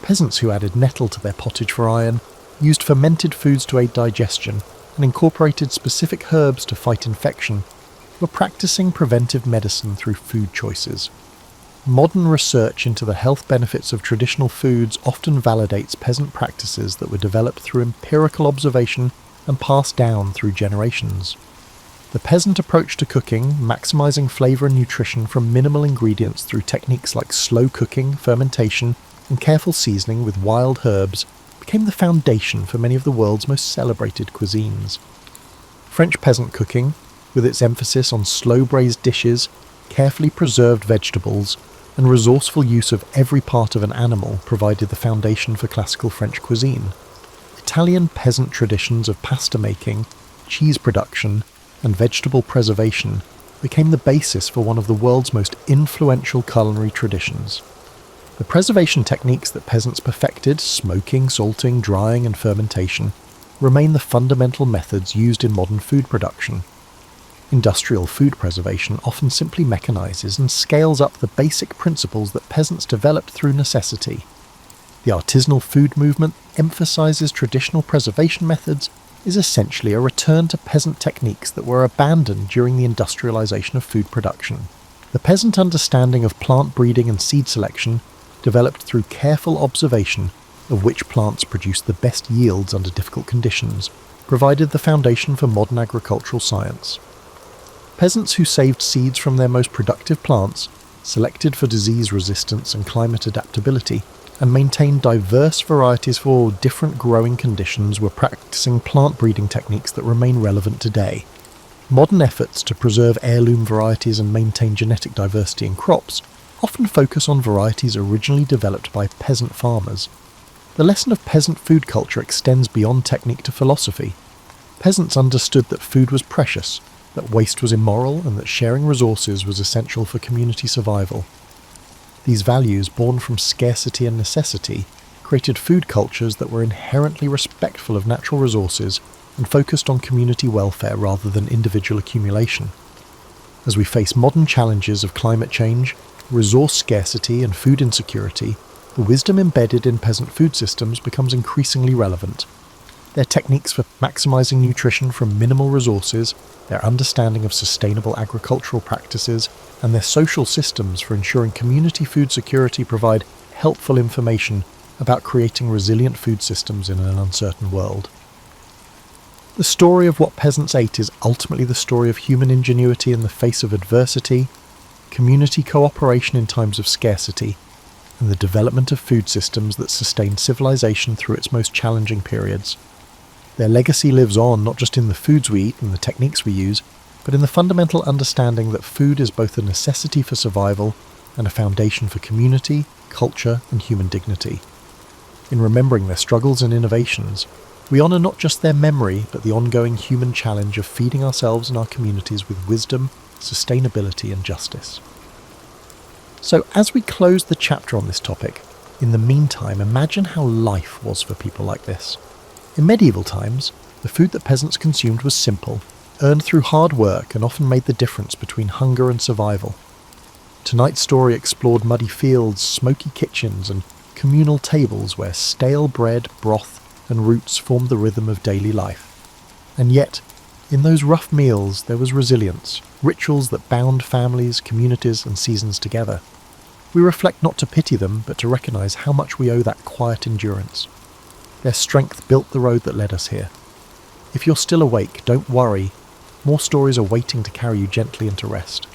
Peasants who added nettle to their pottage for iron, used fermented foods to aid digestion, and incorporated specific herbs to fight infection, were practicing preventive medicine through food choices. Modern research into the health benefits of traditional foods often validates peasant practices that were developed through empirical observation and passed down through generations. The peasant approach to cooking, maximising flavour and nutrition from minimal ingredients through techniques like slow cooking, fermentation, and careful seasoning with wild herbs, became the foundation for many of the world's most celebrated cuisines. French peasant cooking, with its emphasis on slow-braised dishes, carefully preserved vegetables, and resourceful use of every part of an animal, provided the foundation for classical French cuisine. Italian peasant traditions of pasta making, cheese production, and vegetable preservation became the basis for one of the world's most influential culinary traditions. The preservation techniques that peasants perfected, smoking, salting, drying, and fermentation, remain the fundamental methods used in modern food production. Industrial food preservation often simply mechanizes and scales up the basic principles that peasants developed through necessity. The artisanal food movement emphasizes traditional preservation methods is essentially a return to peasant techniques that were abandoned during the industrialization of food production. The peasant understanding of plant breeding and seed selection developed through careful observation of which plants produced the best yields under difficult conditions, provided the foundation for modern agricultural science. Peasants who saved seeds from their most productive plants, selected for disease resistance and climate adaptability, and maintained diverse varieties for different growing conditions were practicing plant breeding techniques that remain relevant today. Modern efforts to preserve heirloom varieties and maintain genetic diversity in crops often focus on varieties originally developed by peasant farmers. The lesson of peasant food culture extends beyond technique to philosophy. Peasants understood that food was precious, that waste was immoral, and that sharing resources was essential for community survival. These values, born from scarcity and necessity, created food cultures that were inherently respectful of natural resources and focused on community welfare rather than individual accumulation. As we face modern challenges of climate change, resource scarcity and food insecurity, the wisdom embedded in peasant food systems becomes increasingly relevant. Their techniques for maximizing nutrition from minimal resources, their understanding of sustainable agricultural practices, and their social systems for ensuring community food security provide helpful information about creating resilient food systems in an uncertain world. The story of what peasants ate is ultimately the story of human ingenuity in the face of adversity, community cooperation in times of scarcity, and the development of food systems that sustain civilization through its most challenging periods. Their legacy lives on not just in the foods we eat and the techniques we use, but in the fundamental understanding that food is both a necessity for survival and a foundation for community, culture, and human dignity. In remembering their struggles and innovations, we honour not just their memory, but the ongoing human challenge of feeding ourselves and our communities with wisdom, sustainability, and justice. So, as we close the chapter on this topic, in the meantime, imagine how life was for people like this. In medieval times, the food that peasants consumed was simple, earned through hard work, and often made the difference between hunger and survival. Tonight's story explored muddy fields, smoky kitchens, and communal tables where stale bread, broth, and roots formed the rhythm of daily life. And yet, in those rough meals, there was resilience, rituals that bound families, communities, and seasons together. We reflect not to pity them, but to recognise how much we owe that quiet endurance. Their strength built the road that led us here. If you're still awake, don't worry. More stories are waiting to carry you gently into rest.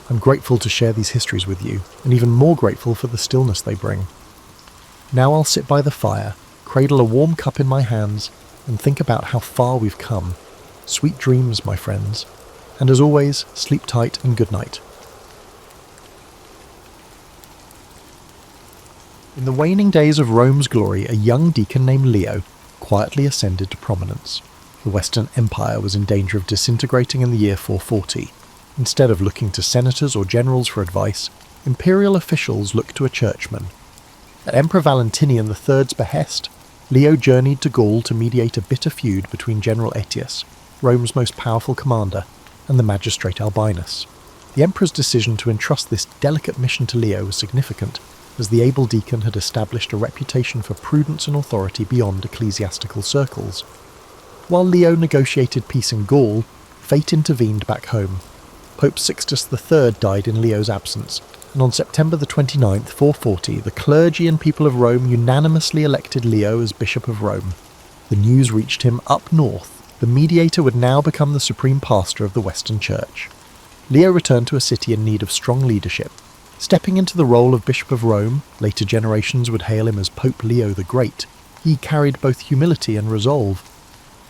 I'm grateful to share these histories with you, and even more grateful for the stillness they bring. Now I'll sit by the fire, cradle a warm cup in my hands, and think about how far we've come. Sweet dreams, my friends. And as always, sleep tight and good night. In the waning days of Rome's glory, a young deacon named Leo quietly ascended to prominence. The Western Empire was in danger of disintegrating in the year 440. Instead of looking to senators or generals for advice, imperial officials looked to a churchman. At Emperor Valentinian III's behest, Leo journeyed to Gaul to mediate a bitter feud between General Aetius, Rome's most powerful commander, and the magistrate Albinus. The emperor's decision to entrust this delicate mission to Leo was significant, as the able deacon had established a reputation for prudence and authority beyond ecclesiastical circles. While Leo negotiated peace in Gaul, fate intervened back home. Pope Sixtus III died in Leo's absence, and on September the 29th, 440, the clergy and people of Rome unanimously elected Leo as Bishop of Rome. The news reached him up north. The mediator would now become the supreme pastor of the Western Church. Leo returned to a city in need of strong leadership. Stepping into the role of Bishop of Rome, later generations would hail him as Pope Leo the Great, he carried both humility and resolve.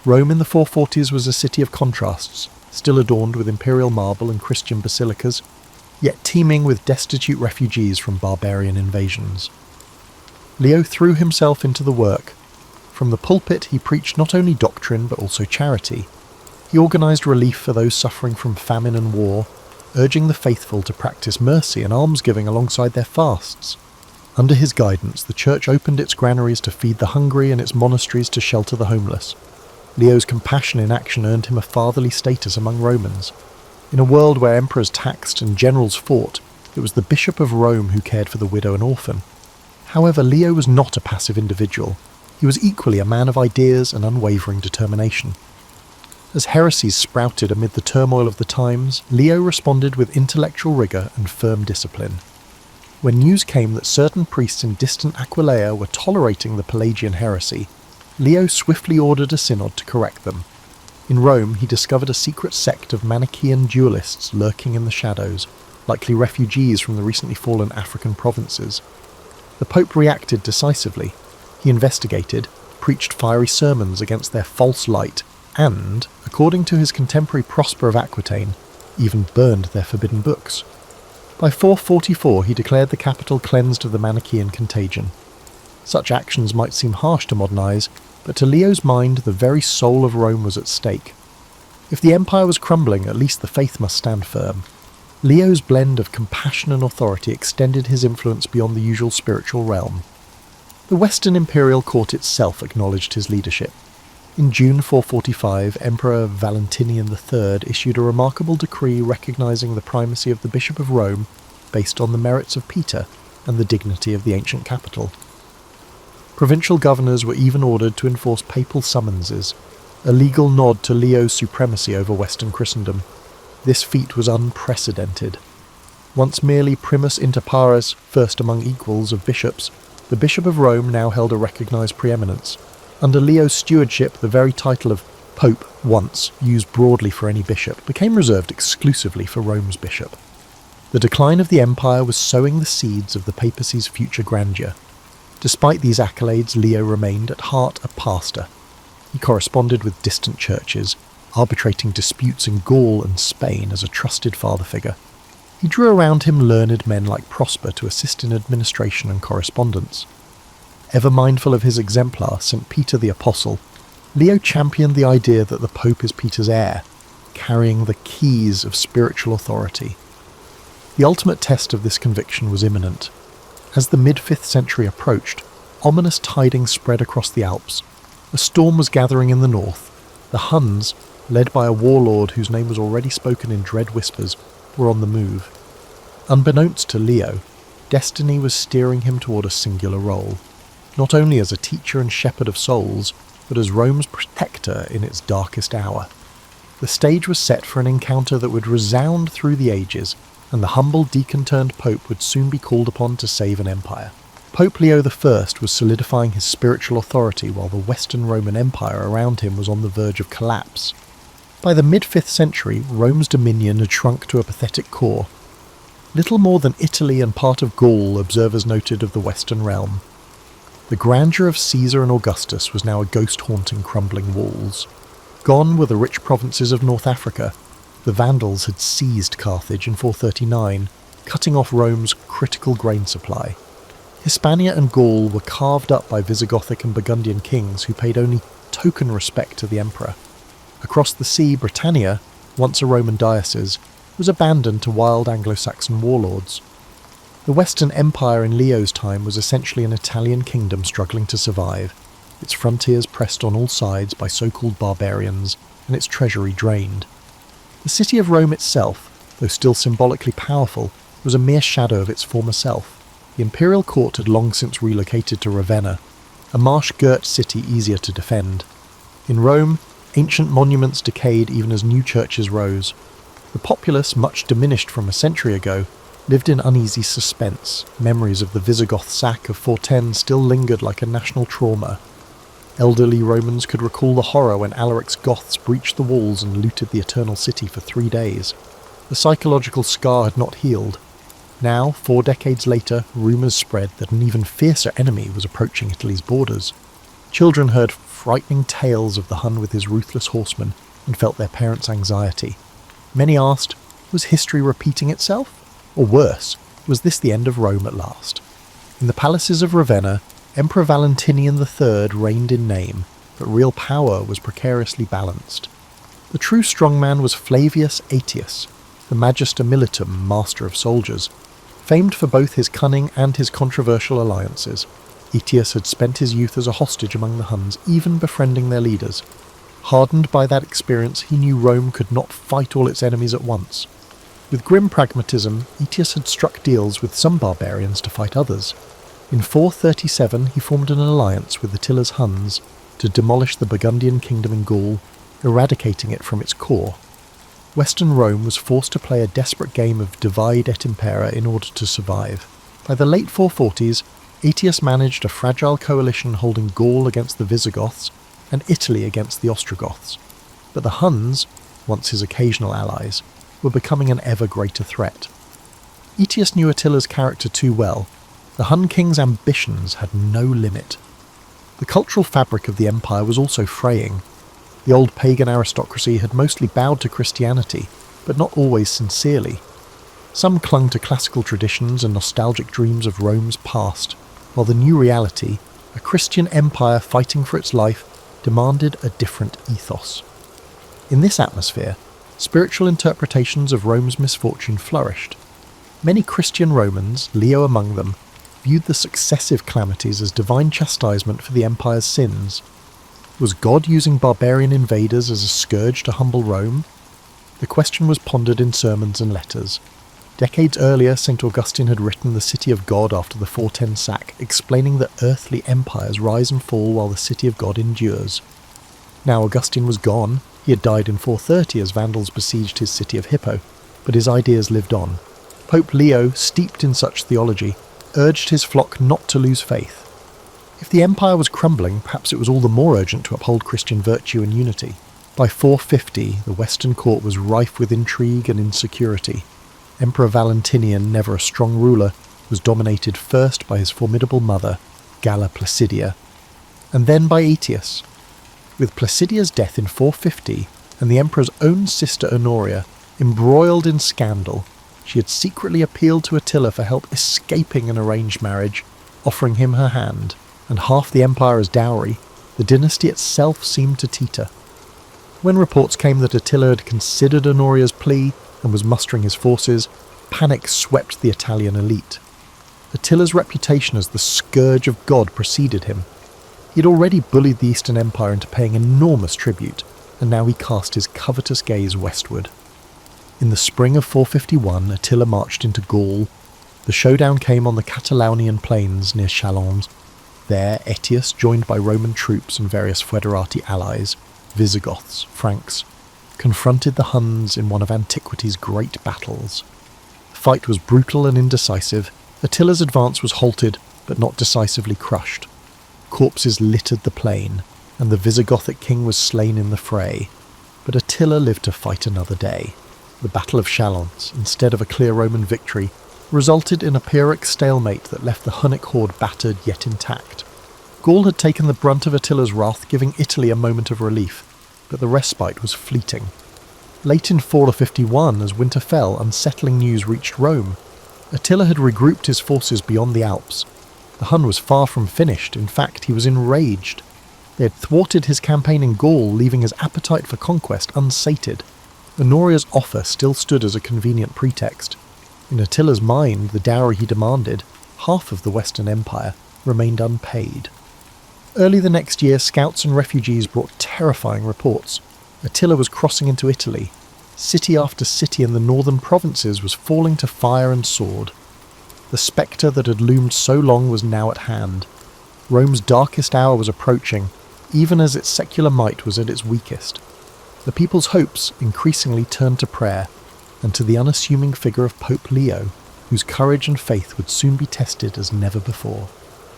Rome in the 440s was a city of contrasts, still adorned with imperial marble and Christian basilicas, yet teeming with destitute refugees from barbarian invasions. Leo threw himself into the work. From the pulpit he preached not only doctrine but also charity. He organised relief for those suffering from famine and war, urging the faithful to practice mercy and almsgiving alongside their fasts. Under his guidance, the church opened its granaries to feed the hungry and its monasteries to shelter the homeless. Leo's compassion in action earned him a fatherly status among Romans. In a world where emperors taxed and generals fought, it was the Bishop of Rome who cared for the widow and orphan. However, Leo was not a passive individual. He was equally a man of ideas and unwavering determination. As heresies sprouted amid the turmoil of the times, Leo responded with intellectual rigour and firm discipline. When news came that certain priests in distant Aquileia were tolerating the Pelagian heresy, Leo swiftly ordered a synod to correct them. In Rome, he discovered a secret sect of Manichaean dualists lurking in the shadows, likely refugees from the recently fallen African provinces. The Pope reacted decisively. He investigated, preached fiery sermons against their false light, and, according to his contemporary Prosper of Aquitaine, even burned their forbidden books. By 444 he declared the capital cleansed of the Manichaean contagion. Such actions might seem harsh to modern eyes, but to Leo's mind the very soul of Rome was at stake. If the empire was crumbling, at least the faith must stand firm. Leo's blend of compassion and authority extended his influence beyond the usual spiritual realm. The Western imperial court itself acknowledged his leadership. In June 445, Emperor Valentinian III issued a remarkable decree recognizing the primacy of the Bishop of Rome based on the merits of Peter and the dignity of the ancient capital. Provincial governors were even ordered to enforce papal summonses, a legal nod to Leo's supremacy over Western Christendom. This feat was unprecedented. Once merely primus inter pares, first among equals of bishops, the Bishop of Rome now held a recognised preeminence. Under Leo's stewardship, the very title of Pope, once used broadly for any bishop, became reserved exclusively for Rome's bishop. The decline of the empire was sowing the seeds of the papacy's future grandeur. Despite these accolades, Leo remained at heart a pastor. He corresponded with distant churches, arbitrating disputes in Gaul and Spain as a trusted father figure. He drew around him learned men like Prosper to assist in administration and correspondence. Ever mindful of his exemplar, St. Peter the Apostle, Leo championed the idea that the Pope is Peter's heir, carrying the keys of spiritual authority. The ultimate test of this conviction was imminent. As the mid-5th century approached, ominous tidings spread across the Alps. A storm was gathering in the north. The Huns, led by a warlord whose name was already spoken in dread whispers, were on the move. Unbeknownst to Leo, destiny was steering him toward a singular role, not only as a teacher and shepherd of souls, but as Rome's protector in its darkest hour. The stage was set for an encounter that would resound through the ages, and the humble deacon-turned-pope would soon be called upon to save an empire. Pope Leo I was solidifying his spiritual authority while the Western Roman Empire around him was on the verge of collapse. By the mid-5th century, Rome's dominion had shrunk to a pathetic core. Little more than Italy and part of Gaul, observers noted, of the Western realm. The grandeur of Caesar and Augustus was now a ghost haunting crumbling walls. Gone were the rich provinces of North Africa. The Vandals had seized Carthage in 439, cutting off Rome's critical grain supply. Hispania and Gaul were carved up by Visigothic and Burgundian kings who paid only token respect to the emperor. Across the sea, Britannia, once a Roman diocese, was abandoned to wild Anglo-Saxon warlords. The Western Empire in Leo's time was essentially an Italian kingdom struggling to survive, its frontiers pressed on all sides by so-called barbarians, and its treasury drained. The city of Rome itself, though still symbolically powerful, was a mere shadow of its former self. The imperial court had long since relocated to Ravenna, a marsh-girt city easier to defend. In Rome, ancient monuments decayed even as new churches rose. The populace, much diminished from a century ago, lived in uneasy suspense. Memories of the Visigoth sack of 410 still lingered like a national trauma. Elderly Romans could recall the horror when Alaric's Goths breached the walls and looted the Eternal City for 3 days. The psychological scar had not healed. Now, 4 decades later, rumours spread that an even fiercer enemy was approaching Italy's borders. Children heard frightening tales of the Hun with his ruthless horsemen and felt their parents' anxiety. Many asked, was history repeating itself? Or worse, was this the end of Rome at last? In the palaces of Ravenna, Emperor Valentinian III reigned in name, but real power was precariously balanced. The true strongman was Flavius Aetius, the Magister Militum, master of soldiers. Famed for both his cunning and his controversial alliances, Aetius had spent his youth as a hostage among the Huns, even befriending their leaders. Hardened by that experience, he knew Rome could not fight all its enemies at once. With grim pragmatism, Aetius had struck deals with some barbarians to fight others. In 437 he formed an alliance with Attila's Huns to demolish the Burgundian kingdom in Gaul, eradicating it from its core. Western Rome was forced to play a desperate game of divide et impera in order to survive. By the late 440s, Aetius managed a fragile coalition holding Gaul against the Visigoths and Italy against the Ostrogoths. But the Huns, once his occasional allies, were becoming an ever greater threat. Aetius knew Attila's character too well. The Hun king's ambitions had no limit. The cultural fabric of the empire was also fraying. The old pagan aristocracy had mostly bowed to Christianity, but not always sincerely. Some clung to classical traditions and nostalgic dreams of Rome's past, while the new reality, a Christian empire fighting for its life, demanded a different ethos. In this atmosphere, spiritual interpretations of Rome's misfortune flourished. Many Christian Romans, Leo among them, viewed the successive calamities as divine chastisement for the empire's sins. Was God using barbarian invaders as a scourge to humble Rome? The question was pondered in sermons and letters. Decades earlier, St. Augustine had written The City of God after the 410 sack, explaining that earthly empires rise and fall while the City of God endures. Now Augustine was gone. He had died in 430 as Vandals besieged his city of Hippo, but his ideas lived on. Pope Leo, steeped in such theology, urged his flock not to lose faith. If the empire was crumbling, perhaps it was all the more urgent to uphold Christian virtue and unity. By 450, the Western court was rife with intrigue and insecurity. Emperor Valentinian, never a strong ruler, was dominated first by his formidable mother, Galla Placidia, and then by Aetius. With Placidia's death in 450 and the emperor's own sister Honoria embroiled in scandal, she had secretly appealed to Attila for help escaping an arranged marriage, offering him her hand, and half the empire as dowry. The dynasty itself seemed to teeter. When reports came that Attila had considered Honoria's plea and was mustering his forces, panic swept the Italian elite. Attila's reputation as the scourge of God preceded him. He had already bullied the Eastern Empire into paying enormous tribute, and now he cast his covetous gaze westward. In the spring of 451, Attila marched into Gaul. The showdown came on the Catalaunian plains near Chalons. There, Aetius, joined by Roman troops and various foederati allies, Visigoths, Franks, confronted the Huns in one of antiquity's great battles. The fight was brutal and indecisive. Attila's advance was halted, but not decisively crushed. Corpses littered the plain, and the Visigothic king was slain in the fray. But Attila lived to fight another day. The Battle of Chalons, instead of a clear Roman victory, resulted in a Pyrrhic stalemate that left the Hunnic horde battered yet intact. Gaul had taken the brunt of Attila's wrath, giving Italy a moment of relief, but the respite was fleeting. Late in 451, as winter fell, unsettling news reached Rome. Attila had regrouped his forces beyond the Alps. The Hun was far from finished. In fact, he was enraged. They had thwarted his campaign in Gaul, leaving his appetite for conquest unsated. Honoria's offer still stood as a convenient pretext. In Attila's mind, the dowry he demanded, half of the Western Empire, remained unpaid. Early the next year, scouts and refugees brought terrifying reports. Attila was crossing into Italy. City after city in the northern provinces was falling to fire and sword. The spectre that had loomed so long was now at hand. Rome's darkest hour was approaching, even as its secular might was at its weakest. The people's hopes increasingly turned to prayer, and to the unassuming figure of Pope Leo, whose courage and faith would soon be tested as never before.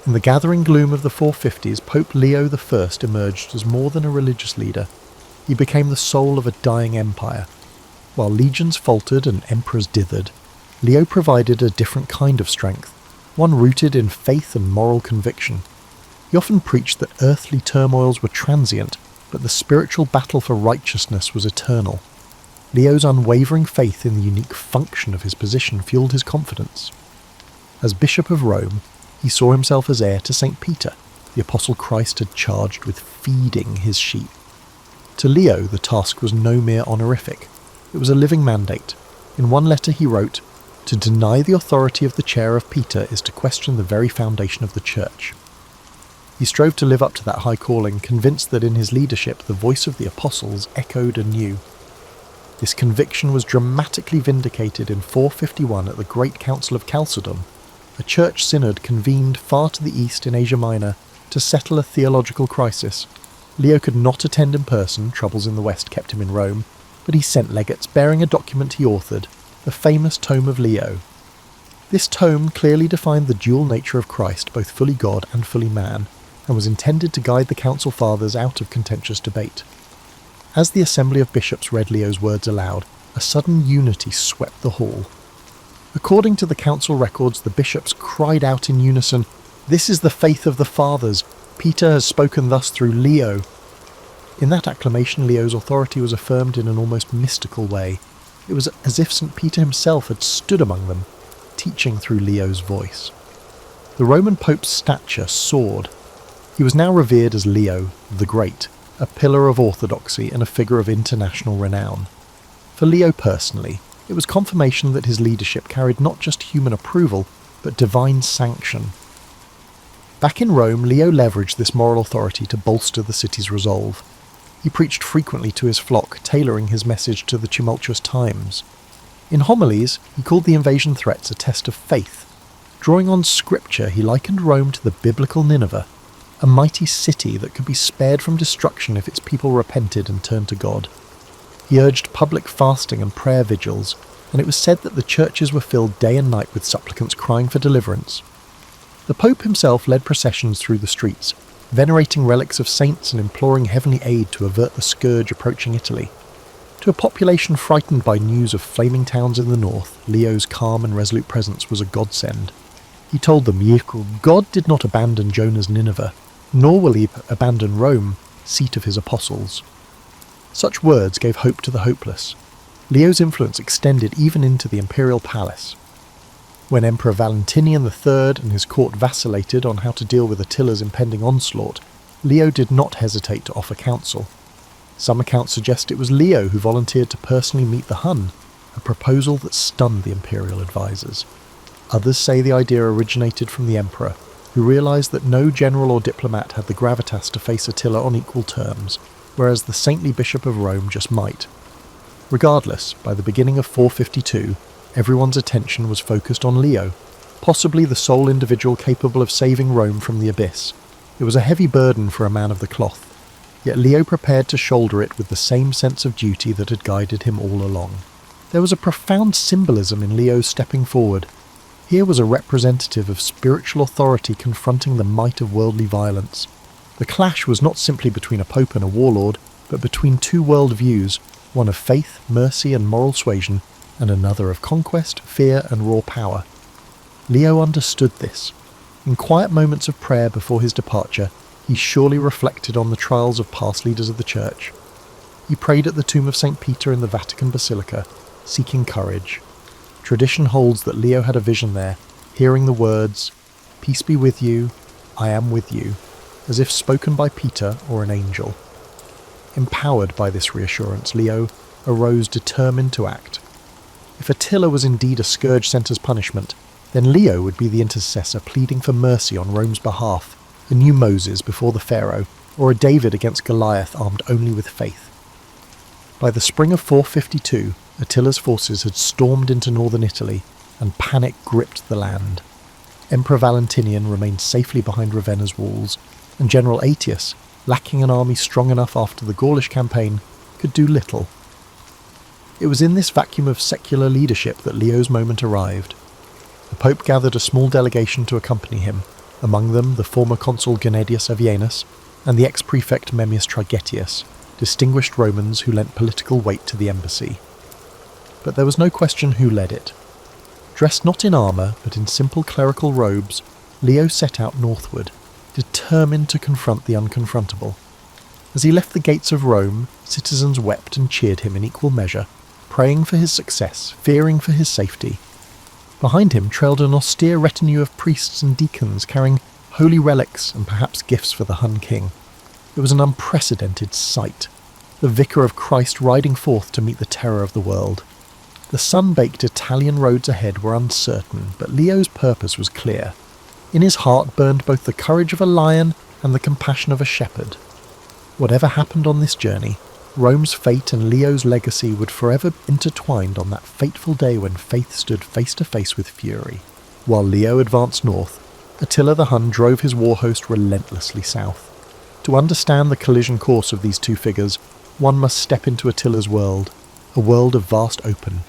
In the gathering gloom of the 450s, Pope Leo I emerged as more than a religious leader. He became the soul of a dying empire. While legions faltered and emperors dithered, Leo provided a different kind of strength, one rooted in faith and moral conviction. He often preached that earthly turmoils were transient, but the spiritual battle for righteousness was eternal. Leo's unwavering faith in the unique function of his position fueled his confidence. As Bishop of Rome, he saw himself as heir to St. Peter, the Apostle Christ had charged with feeding his sheep. To Leo, the task was no mere honorific. It was a living mandate. In one letter he wrote, "To deny the authority of the chair of Peter is to question the very foundation of the Church." He strove to live up to that high calling, convinced that in his leadership the voice of the apostles echoed anew. This conviction was dramatically vindicated in 451 at the Great Council of Chalcedon, a church synod convened far to the east in Asia Minor to settle a theological crisis. Leo could not attend in person, troubles in the west kept him in Rome, but he sent legates bearing a document he authored, the famous Tome of Leo. This tome clearly defined the dual nature of Christ, both fully God and fully man, and was intended to guide the council fathers out of contentious debate. As the assembly of bishops read Leo's words aloud, a sudden unity swept the hall. According to the council records, the bishops cried out in unison, "This is the faith of the fathers. Peter has spoken thus through Leo." In that acclamation, Leo's authority was affirmed in an almost mystical way. It was as if St. Peter himself had stood among them, teaching through Leo's voice. The Roman Pope's stature soared. He was now revered as Leo the Great, a pillar of orthodoxy and a figure of international renown. For Leo personally, it was confirmation that his leadership carried not just human approval, but divine sanction. Back in Rome, Leo leveraged this moral authority to bolster the city's resolve. He preached frequently to his flock, tailoring his message to the tumultuous times. In homilies, he called the invasion threats a test of faith. Drawing on scripture, he likened Rome to the biblical Nineveh, a mighty city that could be spared from destruction if its people repented and turned to God. He urged public fasting and prayer vigils, and it was said that the churches were filled day and night with supplicants crying for deliverance. The Pope himself led processions through the streets, venerating relics of saints and imploring heavenly aid to avert the scourge approaching Italy. To a population frightened by news of flaming towns in the north, Leo's calm and resolute presence was a godsend. He told them, "God did not abandon Jonah's Nineveh, nor will he abandon Rome, seat of his apostles." Such words gave hope to the hopeless. Leo's influence extended even into the imperial palace. When Emperor Valentinian III and his court vacillated on how to deal with Attila's impending onslaught, Leo did not hesitate to offer counsel. Some accounts suggest it was Leo who volunteered to personally meet the Hun, a proposal that stunned the imperial advisors. Others say the idea originated from the emperor, who realised that no general or diplomat had the gravitas to face Attila on equal terms, whereas the saintly Bishop of Rome just might. Regardless, by the beginning of 452, everyone's attention was focused on Leo, possibly the sole individual capable of saving Rome from the abyss. It was a heavy burden for a man of the cloth, yet Leo prepared to shoulder it with the same sense of duty that had guided him all along. There was a profound symbolism in Leo's stepping forward. Here was a representative of spiritual authority confronting the might of worldly violence. The clash was not simply between a pope and a warlord, but between two world views, one of faith, mercy and moral suasion, and another of conquest, fear and raw power. Leo understood this. In quiet moments of prayer before his departure, he surely reflected on the trials of past leaders of the Church. He prayed at the tomb of St. Peter in the Vatican Basilica, seeking courage. Tradition holds that Leo had a vision there, hearing the words, "Peace be with you, I am with you," as if spoken by Peter or an angel. Empowered by this reassurance, Leo arose determined to act. If Attila was indeed a scourge sent as punishment, then Leo would be the intercessor pleading for mercy on Rome's behalf, a new Moses before the Pharaoh, or a David against Goliath armed only with faith. By the spring of 452, Attila's forces had stormed into northern Italy, and panic gripped the land. Emperor Valentinian remained safely behind Ravenna's walls, and General Aetius, lacking an army strong enough after the Gaulish campaign, could do little. It was in this vacuum of secular leadership that Leo's moment arrived. The Pope gathered a small delegation to accompany him, among them the former consul Gennadius Avienus and the ex-prefect Memmius Trigetius, distinguished Romans who lent political weight to the embassy. But there was no question who led it. Dressed not in armour, but in simple clerical robes, Leo set out northward, determined to confront the unconfrontable. As he left the gates of Rome, citizens wept and cheered him in equal measure, praying for his success, fearing for his safety. Behind him trailed an austere retinue of priests and deacons carrying holy relics and perhaps gifts for the Hun king. It was an unprecedented sight, the vicar of Christ riding forth to meet the terror of the world. The sun-baked Italian roads ahead were uncertain, but Leo's purpose was clear. In his heart burned both the courage of a lion and the compassion of a shepherd. Whatever happened on this journey, Rome's fate and Leo's legacy would forever be intertwined on that fateful day when faith stood face to face with fury. While Leo advanced north, Attila the Hun drove his war host relentlessly south. To understand the collision course of these two figures, one must step into Attila's world, a world of vast open.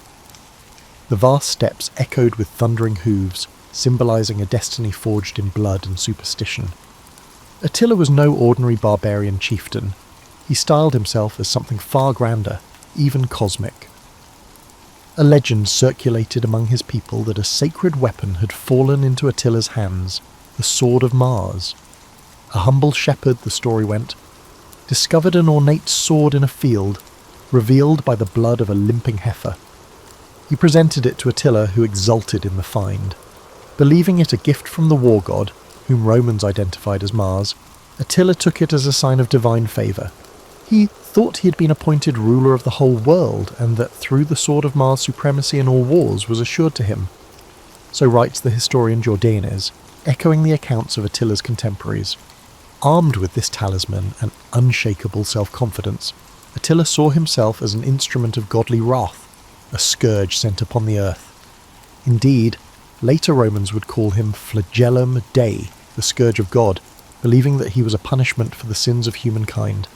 The vast steppes echoed with thundering hooves, symbolising a destiny forged in blood and superstition. Attila was no ordinary barbarian chieftain. He styled himself as something far grander, even cosmic. A legend circulated among his people that a sacred weapon had fallen into Attila's hands, the sword of Mars. A humble shepherd, the story went, discovered an ornate sword in a field, revealed by the blood of a limping heifer. He presented it to Attila, who exulted in the find. Believing it a gift from the war god, whom Romans identified as Mars, Attila took it as a sign of divine favour. He thought he had been appointed ruler of the whole world, and that through the sword of Mars supremacy in all wars was assured to him. So writes the historian Jordanes, echoing the accounts of Attila's contemporaries. Armed with this talisman and unshakable self-confidence, Attila saw himself as an instrument of godly wrath, a scourge sent upon the earth. Indeed, later Romans would call him flagellum Dei, the scourge of God, believing that he was a punishment for the sins of humankind.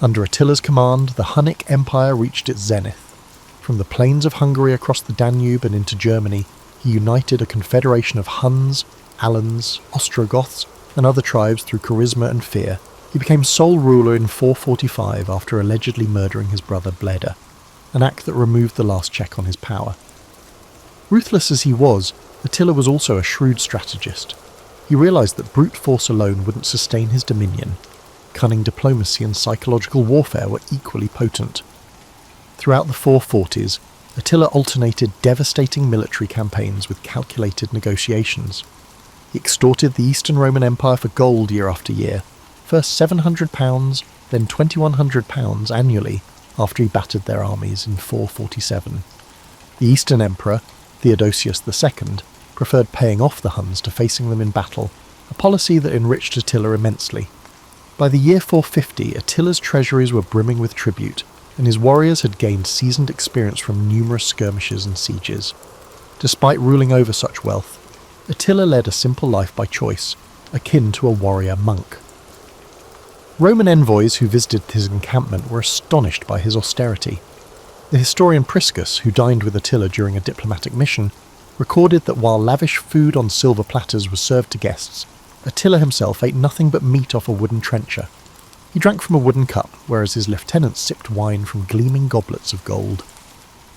Under Attila's command, the Hunnic Empire reached its zenith. From the plains of Hungary across the Danube and into Germany, he united a confederation of Huns, Alans, Ostrogoths, and other tribes through charisma and fear. He became sole ruler in 445 after allegedly murdering his brother Bleda, an act that removed the last check on his power. Ruthless as he was, Attila was also a shrewd strategist. He realised that brute force alone wouldn't sustain his dominion. Cunning diplomacy and psychological warfare were equally potent. Throughout the 440s, Attila alternated devastating military campaigns with calculated negotiations. He extorted the Eastern Roman Empire for gold year after year, first £700, then £2,100 annually after he battered their armies in 447. The Eastern Emperor, Theodosius II, preferred paying off the Huns to facing them in battle, a policy that enriched Attila immensely. By the year 450, Attila's treasuries were brimming with tribute, and his warriors had gained seasoned experience from numerous skirmishes and sieges. Despite ruling over such wealth, Attila led a simple life by choice, akin to a warrior monk. Roman envoys who visited his encampment were astonished by his austerity. The historian Priscus, who dined with Attila during a diplomatic mission, recorded that while lavish food on silver platters was served to guests, Attila himself ate nothing but meat off a wooden trencher. He drank from a wooden cup, whereas his lieutenants sipped wine from gleaming goblets of gold.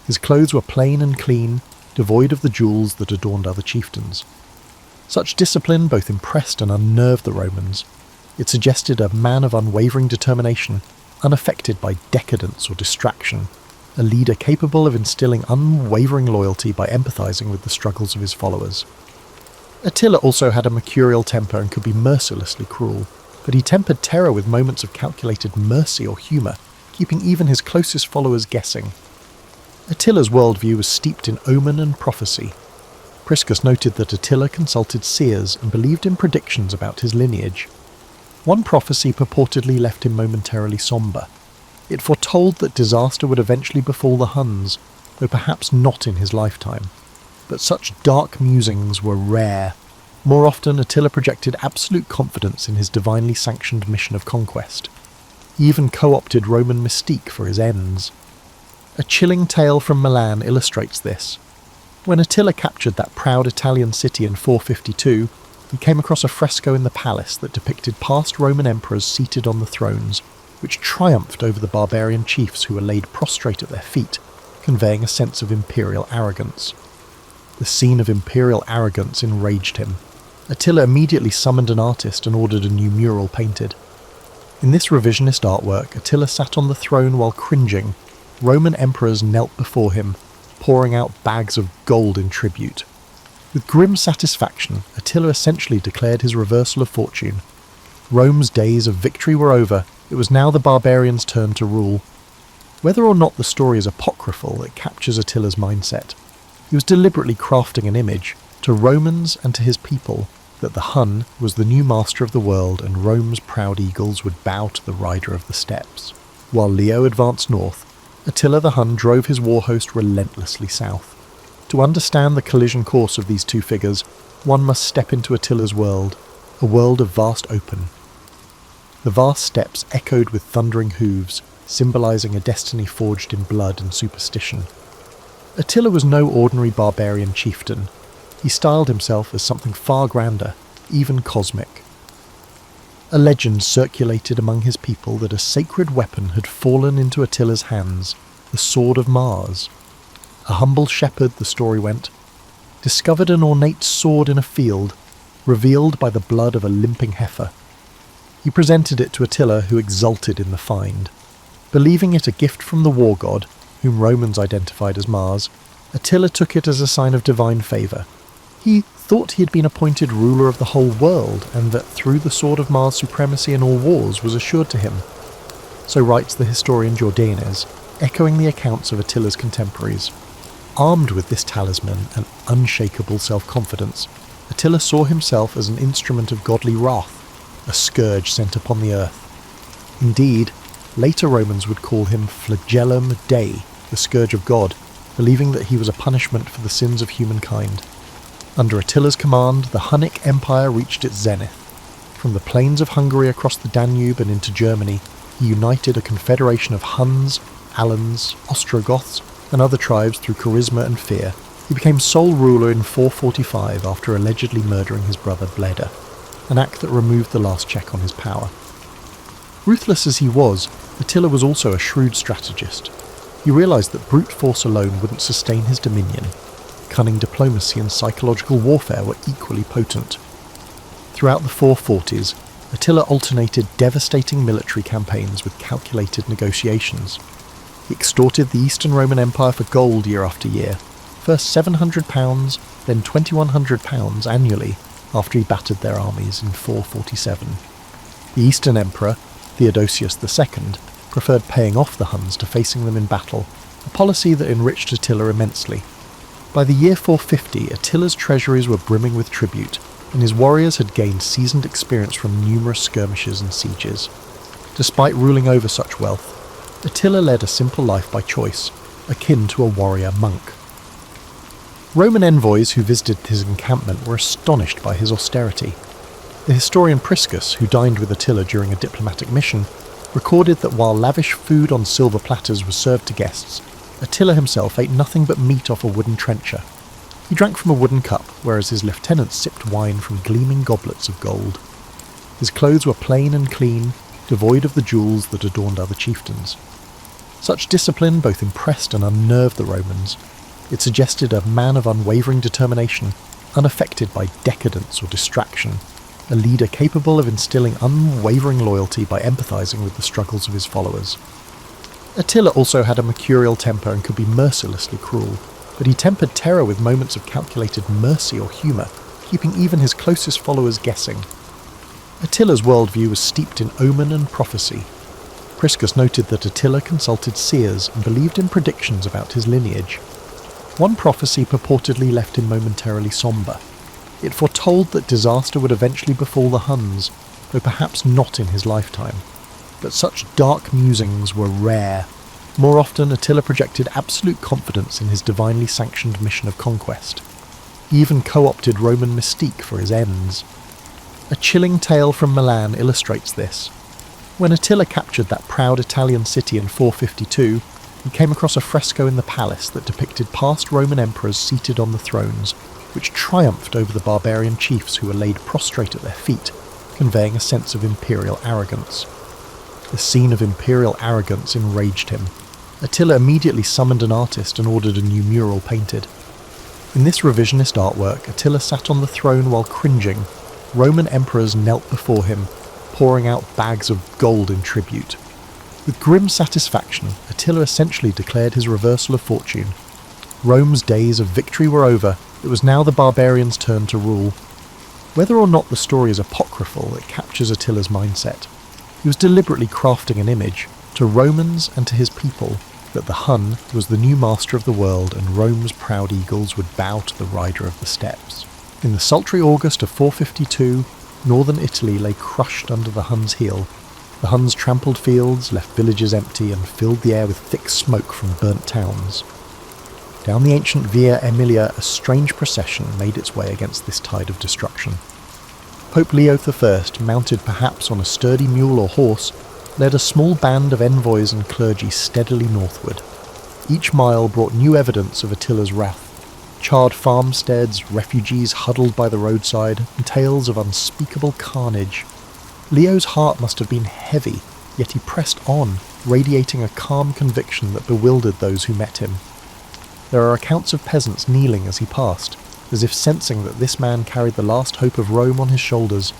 His clothes were plain and clean, devoid of the jewels that adorned other chieftains. Such discipline both impressed and unnerved the Romans. It suggested a man of unwavering determination, unaffected by decadence or distraction, a leader capable of instilling unwavering loyalty by empathising with the struggles of his followers. Attila also had a mercurial temper and could be mercilessly cruel, but he tempered terror with moments of calculated mercy or humour, keeping even his closest followers guessing. Attila's worldview was steeped in omen and prophecy. Priscus noted that Attila consulted seers and believed in predictions about his lineage. One prophecy purportedly left him momentarily sombre. It foretold that disaster would eventually befall the Huns, though perhaps not in his lifetime. But such dark musings were rare. More often, Attila projected absolute confidence in his divinely sanctioned mission of conquest. He even co-opted Roman mystique for his ends. A chilling tale from Milan illustrates this. When Attila captured that proud Italian city in 452, he came across a fresco in the palace that depicted past Roman emperors seated on the thrones, which triumphed over the barbarian chiefs who were laid prostrate at their feet, conveying a sense of imperial arrogance. The scene of imperial arrogance enraged him. Attila immediately summoned an artist and ordered a new mural painted. In this revisionist artwork, Attila sat on the throne while cringing. Roman emperors knelt before him, pouring out bags of gold in tribute. With grim satisfaction, Attila essentially declared his reversal of fortune. Rome's days of victory were over. It was now the barbarians' turn to rule. Whether or not the story is apocryphal, it captures Attila's mindset. He was deliberately crafting an image, to Romans and to his people, that the Hun was the new master of the world and Rome's proud eagles would bow to the rider of the steppes. While Leo advanced north, Attila the Hun drove his war host relentlessly south. To understand the collision course of these two figures, one must step into Attila's world, a world of vast open. The vast steppes echoed with thundering hooves, symbolising a destiny forged in blood and superstition. Attila was no ordinary barbarian chieftain. He styled himself as something far grander, even cosmic. A legend circulated among his people that a sacred weapon had fallen into Attila's hands, the sword of Mars. A humble shepherd, the story went, discovered an ornate sword in a field, revealed by the blood of a limping heifer. He presented it to Attila, who exulted in the find. Believing it a gift from the war god, whom Romans identified as Mars, Attila took it as a sign of divine favour. He thought he had been appointed ruler of the whole world, and that through the sword of Mars supremacy in all wars was assured to him. So writes the historian Jordanes, echoing the accounts of Attila's contemporaries. Armed with this talisman and unshakable self-confidence, Attila saw himself as an instrument of godly wrath, a scourge sent upon the earth. Indeed, later Romans would call him flagellum Dei, the scourge of God, believing that he was a punishment for the sins of humankind. Under Attila's command, the Hunnic Empire reached its zenith. From the plains of Hungary across the Danube and into Germany, he united a confederation of Huns, Alans, Ostrogoths, and other tribes through charisma and fear. He became sole ruler in 445 after allegedly murdering his brother Bleda, an act that removed the last check on his power. Ruthless as he was, Attila was also a shrewd strategist. He realised that brute force alone wouldn't sustain his dominion. Cunning diplomacy and psychological warfare were equally potent. Throughout the 440s, Attila alternated devastating military campaigns with calculated negotiations. He extorted the Eastern Roman Empire for gold year after year, first £700, then £2,100 annually after he battered their armies in 447. The Eastern Emperor, Theodosius II, preferred paying off the Huns to facing them in battle, a policy that enriched Attila immensely. By the year 450, Attila's treasuries were brimming with tribute, and his warriors had gained seasoned experience from numerous skirmishes and sieges. Despite ruling over such wealth, Attila led a simple life by choice, akin to a warrior monk. Roman envoys who visited his encampment were astonished by his austerity. The historian Priscus, who dined with Attila during a diplomatic mission, recorded that while lavish food on silver platters was served to guests, Attila himself ate nothing but meat off a wooden trencher. He drank from a wooden cup, whereas his lieutenants sipped wine from gleaming goblets of gold. His clothes were plain and clean, devoid of the jewels that adorned other chieftains. Such discipline both impressed and unnerved the Romans. It suggested a man of unwavering determination, unaffected by decadence or distraction, a leader capable of instilling unwavering loyalty by empathising with the struggles of his followers. Attila also had a mercurial temper and could be mercilessly cruel, but he tempered terror with moments of calculated mercy or humour, keeping even his closest followers guessing. Attila's worldview was steeped in omen and prophecy. Priscus noted that Attila consulted seers and believed in predictions about his lineage. One prophecy purportedly left him momentarily sombre. It foretold that disaster would eventually befall the Huns, though perhaps not in his lifetime. but such dark musings were rare. More often, Attila projected absolute confidence in his divinely sanctioned mission of conquest. He even co-opted Roman mystique for his ends. A chilling tale from Milan illustrates this. When Attila captured that proud Italian city in 452, he came across a fresco in the palace that depicted past Roman emperors seated on the thrones, which triumphed over the barbarian chiefs who were laid prostrate at their feet, conveying a sense of imperial arrogance. The scene of imperial arrogance enraged him. Attila immediately summoned an artist and ordered a new mural painted. In this revisionist artwork, Attila sat on the throne while cringing. Roman emperors knelt before him, pouring out bags of gold in tribute. With grim satisfaction, Attila essentially declared his reversal of fortune. Rome's days of victory were over. It was now the barbarians' turn to rule. Whether or not the story is apocryphal, it captures Attila's mindset. He was deliberately crafting an image, to Romans and to his people, that the Hun was the new master of the world and Rome's proud eagles would bow to the rider of the steppes. In the sultry August of 452, northern Italy lay crushed under the Huns' heel. The Huns trampled fields, left villages empty, and filled the air with thick smoke from burnt towns. Down the ancient Via Aemilia, a strange procession made its way against this tide of destruction. Pope Leo I, mounted perhaps on a sturdy mule or horse, led a small band of envoys and clergy steadily northward. Each mile brought new evidence of Attila's wrath. Charred farmsteads, refugees huddled by the roadside, and tales of unspeakable carnage. Leo's heart must have been heavy, yet he pressed on, radiating a calm conviction that bewildered those who met him. There are accounts of peasants kneeling as he passed, as if sensing that this man carried the last hope of Rome on his shoulders.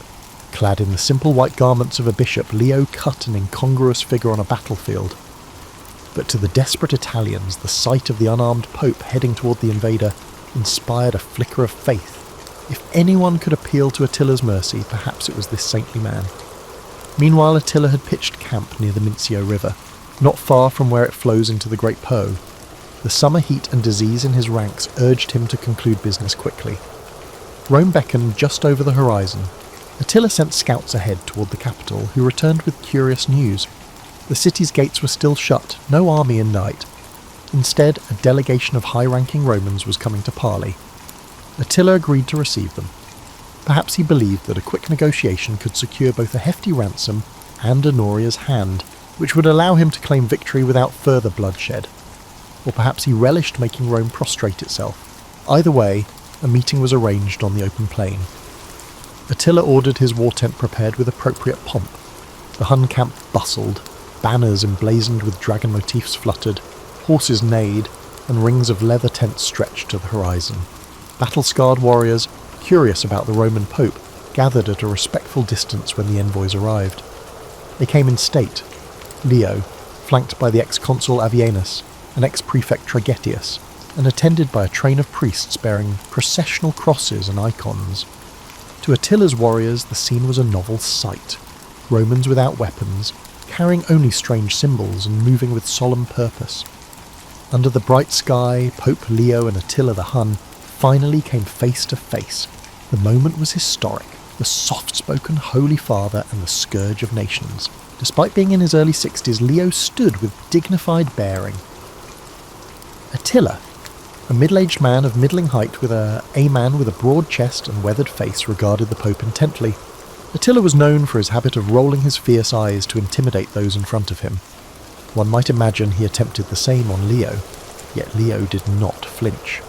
Clad in the simple white garments of a bishop, Leo cut an incongruous figure on a battlefield. But to the desperate Italians, the sight of the unarmed pope heading toward the invader inspired a flicker of faith. If anyone could appeal to Attila's mercy, perhaps it was this saintly man. Meanwhile, Attila had pitched camp near the Mincio River, not far from where it flows into the Great Po. The summer heat and disease in his ranks urged him to conclude business quickly. Rome beckoned just over the horizon. Attila sent scouts ahead toward the capital, who returned with curious news. The city's gates were still shut, no army in sight. Instead, a delegation of high-ranking Romans was coming to parley. Attila agreed to receive them. Perhaps he believed that a quick negotiation could secure both a hefty ransom and Honoria's hand, which would allow him to claim victory without further bloodshed. Or perhaps he relished making Rome prostrate itself. Either way, a meeting was arranged on the open plain. Attila ordered his war tent prepared with appropriate pomp. The Hun camp bustled, banners emblazoned with dragon motifs fluttered, horses neighed, and rings of leather tents stretched to the horizon. Battle-scarred warriors, curious about the Roman Pope, gathered at a respectful distance when the envoys arrived. They came in state. Leo, flanked by the ex-consul Avienus, and ex-prefect Tragetius, and attended by a train of priests bearing processional crosses and icons. To Attila's warriors, the scene was a novel sight. Romans without weapons, carrying only strange symbols and moving with solemn purpose. Under the bright sky, Pope Leo and Attila the Hun finally came face to face. The moment was historic. The soft-spoken Holy Father and the scourge of nations. Despite being in his early 60s, Leo stood with dignified bearing. Attila, a middle-aged man of middling height with a man with a broad chest and weathered face, regarded the Pope intently. Attila was known for his habit of rolling his fierce eyes to intimidate those in front of him. One might imagine he attempted the same on Leo, yet Leo did not flinch.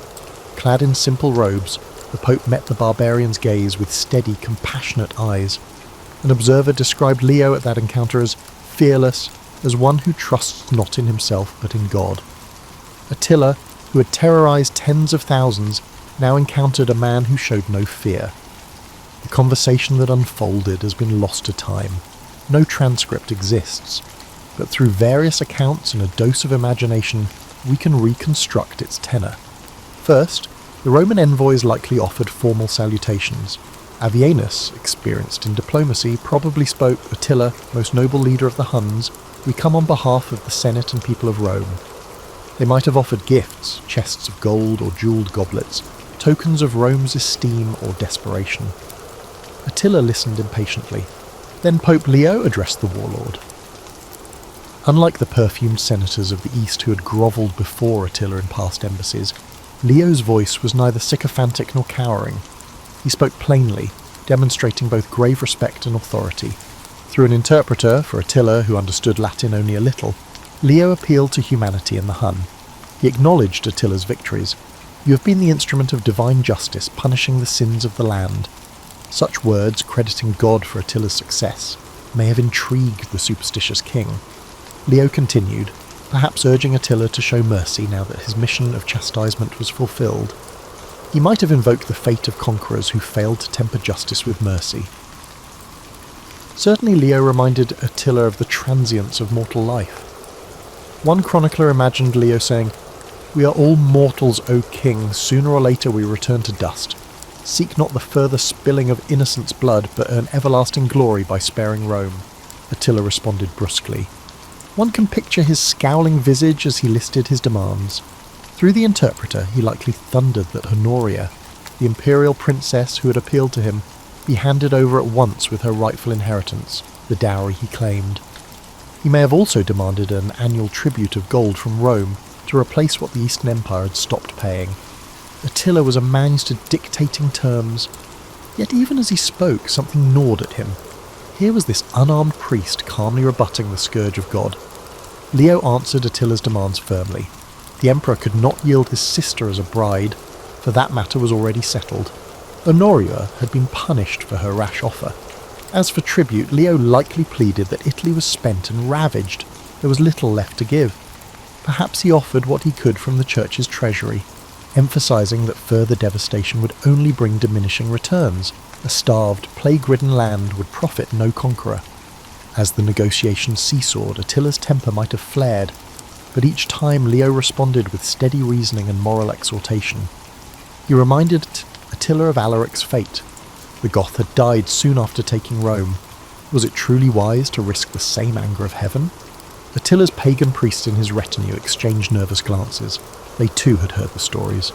Clad in simple robes, the Pope met the barbarian's gaze with steady, compassionate eyes. An observer described Leo at that encounter as fearless, as one who trusts not in himself but in God. Attila, who had terrorized tens of thousands, now encountered a man who showed no fear. The conversation that unfolded has been lost to time. No transcript exists, but through various accounts and a dose of imagination, we can reconstruct its tenor. First, the Roman envoys likely offered formal salutations. Avienus, experienced in diplomacy, probably spoke, "Attila, most noble leader of the Huns, we come on behalf of the Senate and people of Rome." They might have offered gifts, chests of gold or jewelled goblets, tokens of Rome's esteem or desperation. Attila listened impatiently. Then Pope Leo addressed the warlord. Unlike the perfumed senators of the East who had grovelled before Attila in past embassies, Leo's voice was neither sycophantic nor cowering. He spoke plainly, demonstrating both grave respect and authority. Through an interpreter, for Attila, who understood Latin only a little, Leo appealed to humanity in the Hun. He acknowledged Attila's victories. "You have been the instrument of divine justice, punishing the sins of the land." Such words, crediting God for Attila's success, may have intrigued the superstitious king. Leo continued, perhaps urging Attila to show mercy now that his mission of chastisement was fulfilled. He might have invoked the fate of conquerors who failed to temper justice with mercy. Certainly Leo reminded Attila of the transience of mortal life. One chronicler imagined Leo saying, "We are all mortals, O king, sooner or later we return to dust. Seek not the further spilling of innocents' blood, but earn everlasting glory by sparing Rome." Attila responded brusquely. One can picture his scowling visage as he listed his demands. Through the interpreter, he likely thundered that Honoria, the imperial princess who had appealed to him, be handed over at once with her rightful inheritance, the dowry he claimed. He may have also demanded an annual tribute of gold from Rome to replace what the Eastern Empire had stopped paying. Attila was a man used to dictating terms, yet even as he spoke, something gnawed at him. Here was this unarmed priest calmly rebutting the scourge of God. Leo answered Attila's demands firmly. The emperor could not yield his sister as a bride, for that matter was already settled. Honoria had been punished for her rash offer. As for tribute, Leo likely pleaded that Italy was spent and ravaged. There was little left to give. Perhaps he offered what he could from the church's treasury, emphasizing that further devastation would only bring diminishing returns. A starved, plague-ridden land would profit no conqueror. As the negotiations seesawed, Attila's temper might have flared, but each time Leo responded with steady reasoning and moral exhortation. He reminded Attila of Alaric's fate. The Goth had died soon after taking Rome. Was it truly wise to risk the same anger of heaven? Attila's pagan priests in his retinue exchanged nervous glances. They too had heard the stories.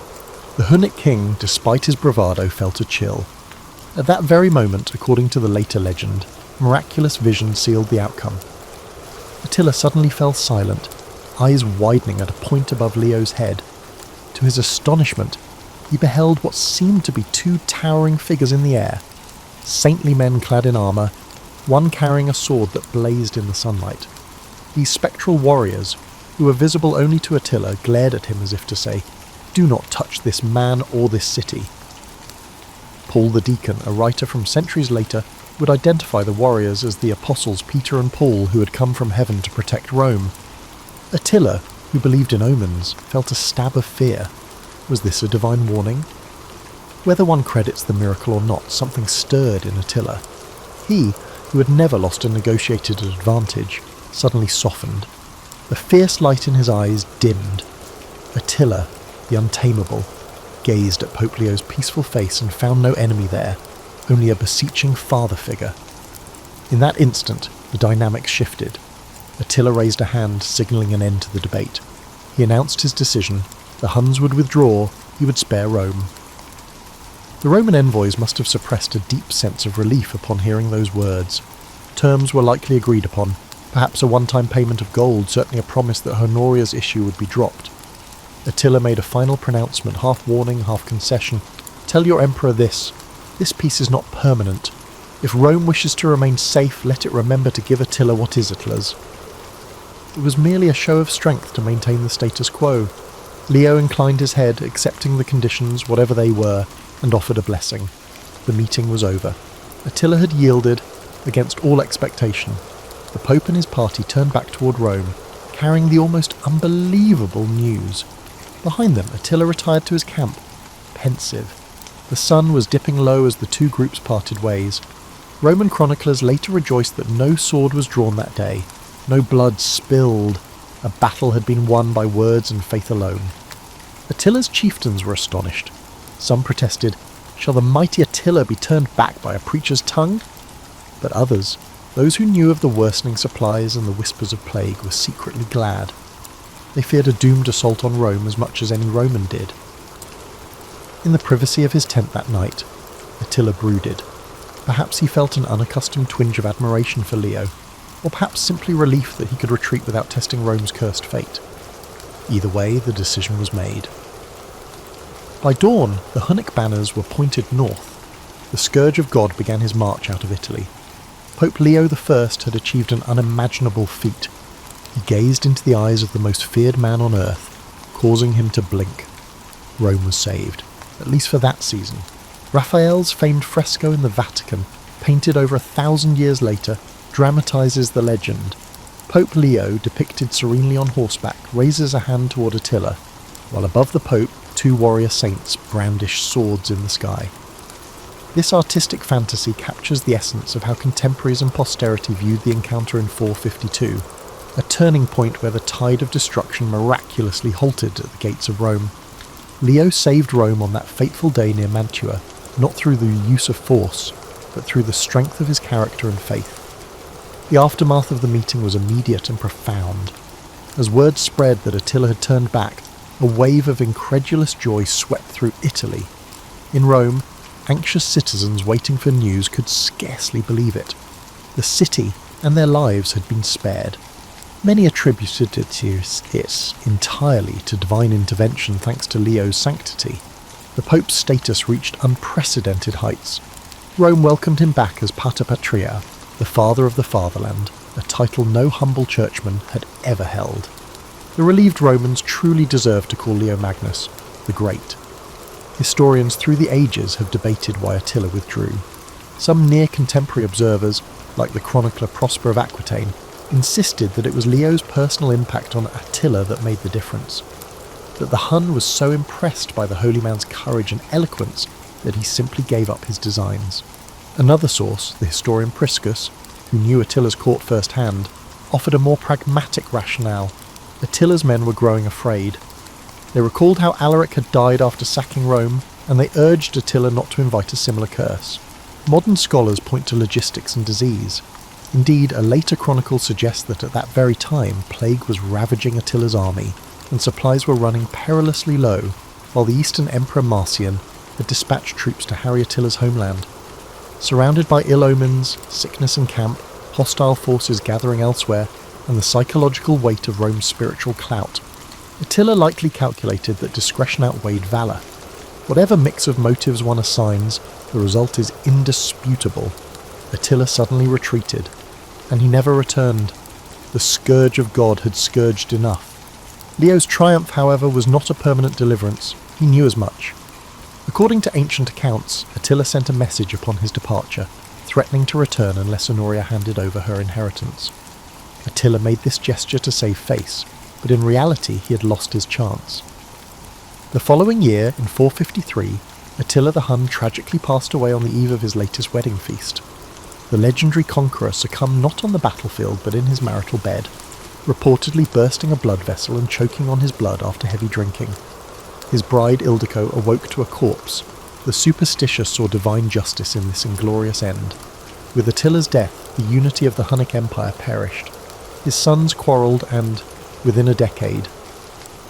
The Hunnic king, despite his bravado, felt a chill. At that very moment, according to the later legend, miraculous vision sealed the outcome. Attila suddenly fell silent, eyes widening at a point above Leo's head. To his astonishment, he beheld what seemed to be two towering figures in the air, saintly men clad in armour, one carrying a sword that blazed in the sunlight. These spectral warriors, who were visible only to Attila, glared at him as if to say, "Do not touch this man or this city." Paul the Deacon, a writer from centuries later, would identify the warriors as the apostles Peter and Paul who had come from heaven to protect Rome. Attila, who believed in omens, felt a stab of fear. Was this a divine warning? Whether one credits the miracle or not, something stirred in Attila. He, who had never lost a negotiated advantage, suddenly softened. The fierce light in his eyes dimmed. Attila, the untamable, gazed at Pope Leo's peaceful face and found no enemy there, only a beseeching father figure. In that instant, the dynamics shifted. Attila raised a hand, signalling an end to the debate. He announced his decision. The Huns would withdraw, he would spare Rome. The Roman envoys must have suppressed a deep sense of relief upon hearing those words. Terms were likely agreed upon, perhaps a one-time payment of gold, certainly a promise that Honoria's issue would be dropped. Attila made a final pronouncement, half warning, half concession. "Tell your emperor this. This peace is not permanent. If Rome wishes to remain safe, let it remember to give Attila what is Attila's." It was merely a show of strength to maintain the status quo. Leo inclined his head, accepting the conditions, whatever they were, and offered a blessing. The meeting was over. Attila had yielded, against all expectation. The Pope and his party turned back toward Rome, carrying the almost unbelievable news. Behind them, Attila retired to his camp, pensive. The sun was dipping low as the two groups parted ways. Roman chroniclers later rejoiced that no sword was drawn that day, no blood spilled. A battle had been won by words and faith alone. Attila's chieftains were astonished. Some protested, "Shall the mighty Attila be turned back by a preacher's tongue?" But others, those who knew of the worsening supplies and the whispers of plague, were secretly glad. They feared a doomed assault on Rome as much as any Roman did. In the privacy of his tent that night, Attila brooded. Perhaps he felt an unaccustomed twinge of admiration for Leo. or perhaps simply relief that he could retreat without testing Rome's cursed fate. Either way, the decision was made. By dawn, the Hunnic banners were pointed north. The scourge of God began his march out of Italy. Pope Leo I had achieved an unimaginable feat. He gazed into the eyes of the most feared man on earth, causing him to blink. Rome was saved, at least for that season. Raphael's famed fresco in the Vatican, painted over 1,000 years later, dramatises the legend. Pope Leo, depicted serenely on horseback, raises a hand toward Attila, while above the Pope, 2 warrior saints brandish swords in the sky. This artistic fantasy captures the essence of how contemporaries and posterity viewed the encounter in 452, a turning point where the tide of destruction miraculously halted at the gates of Rome. Leo saved Rome on that fateful day near Mantua, not through the use of force, but through the strength of his character and faith. The aftermath of the meeting was immediate and profound. As word spread that Attila had turned back, a wave of incredulous joy swept through Italy. In Rome, anxious citizens waiting for news could scarcely believe it. The city and their lives had been spared. Many attributed it entirely to divine intervention thanks to Leo's sanctity. The Pope's status reached unprecedented heights. Rome welcomed him back as Pater Patria, the father of the fatherland, a title no humble churchman had ever held. The relieved Romans truly deserved to call Leo Magnus the Great. Historians through the ages have debated why Attila withdrew. Some near-contemporary observers, like the chronicler Prosper of Aquitaine, insisted that it was Leo's personal impact on Attila that made the difference, that the Hun was so impressed by the holy man's courage and eloquence that he simply gave up his designs. Another source, the historian Priscus, who knew Attila's court firsthand, offered a more pragmatic rationale. Attila's men were growing afraid. They recalled how Alaric had died after sacking Rome, and they urged Attila not to invite a similar curse. Modern scholars point to logistics and disease. Indeed, a later chronicle suggests that at that very time, plague was ravaging Attila's army, and supplies were running perilously low, while the Eastern Emperor Marcian had dispatched troops to harry Attila's homeland. Surrounded by ill omens, sickness in camp, hostile forces gathering elsewhere, and the psychological weight of Rome's spiritual clout, Attila likely calculated that discretion outweighed valour. Whatever mix of motives one assigns, the result is indisputable. Attila suddenly retreated, and he never returned. The scourge of God had scourged enough. Leo's triumph, however, was not a permanent deliverance. He knew as much. According to ancient accounts, Attila sent a message upon his departure, threatening to return unless Honoria handed over her inheritance. Attila made this gesture to save face, but in reality he had lost his chance. The following year, in 453, Attila the Hun tragically passed away on the eve of his latest wedding feast. The legendary conqueror succumbed not on the battlefield but in his marital bed, reportedly bursting a blood vessel and choking on his blood after heavy drinking. His bride Ildiko awoke to a corpse. The superstitious saw divine justice in this inglorious end. With Attila's death, the unity of the Hunnic Empire perished. His sons quarrelled and, within a decade,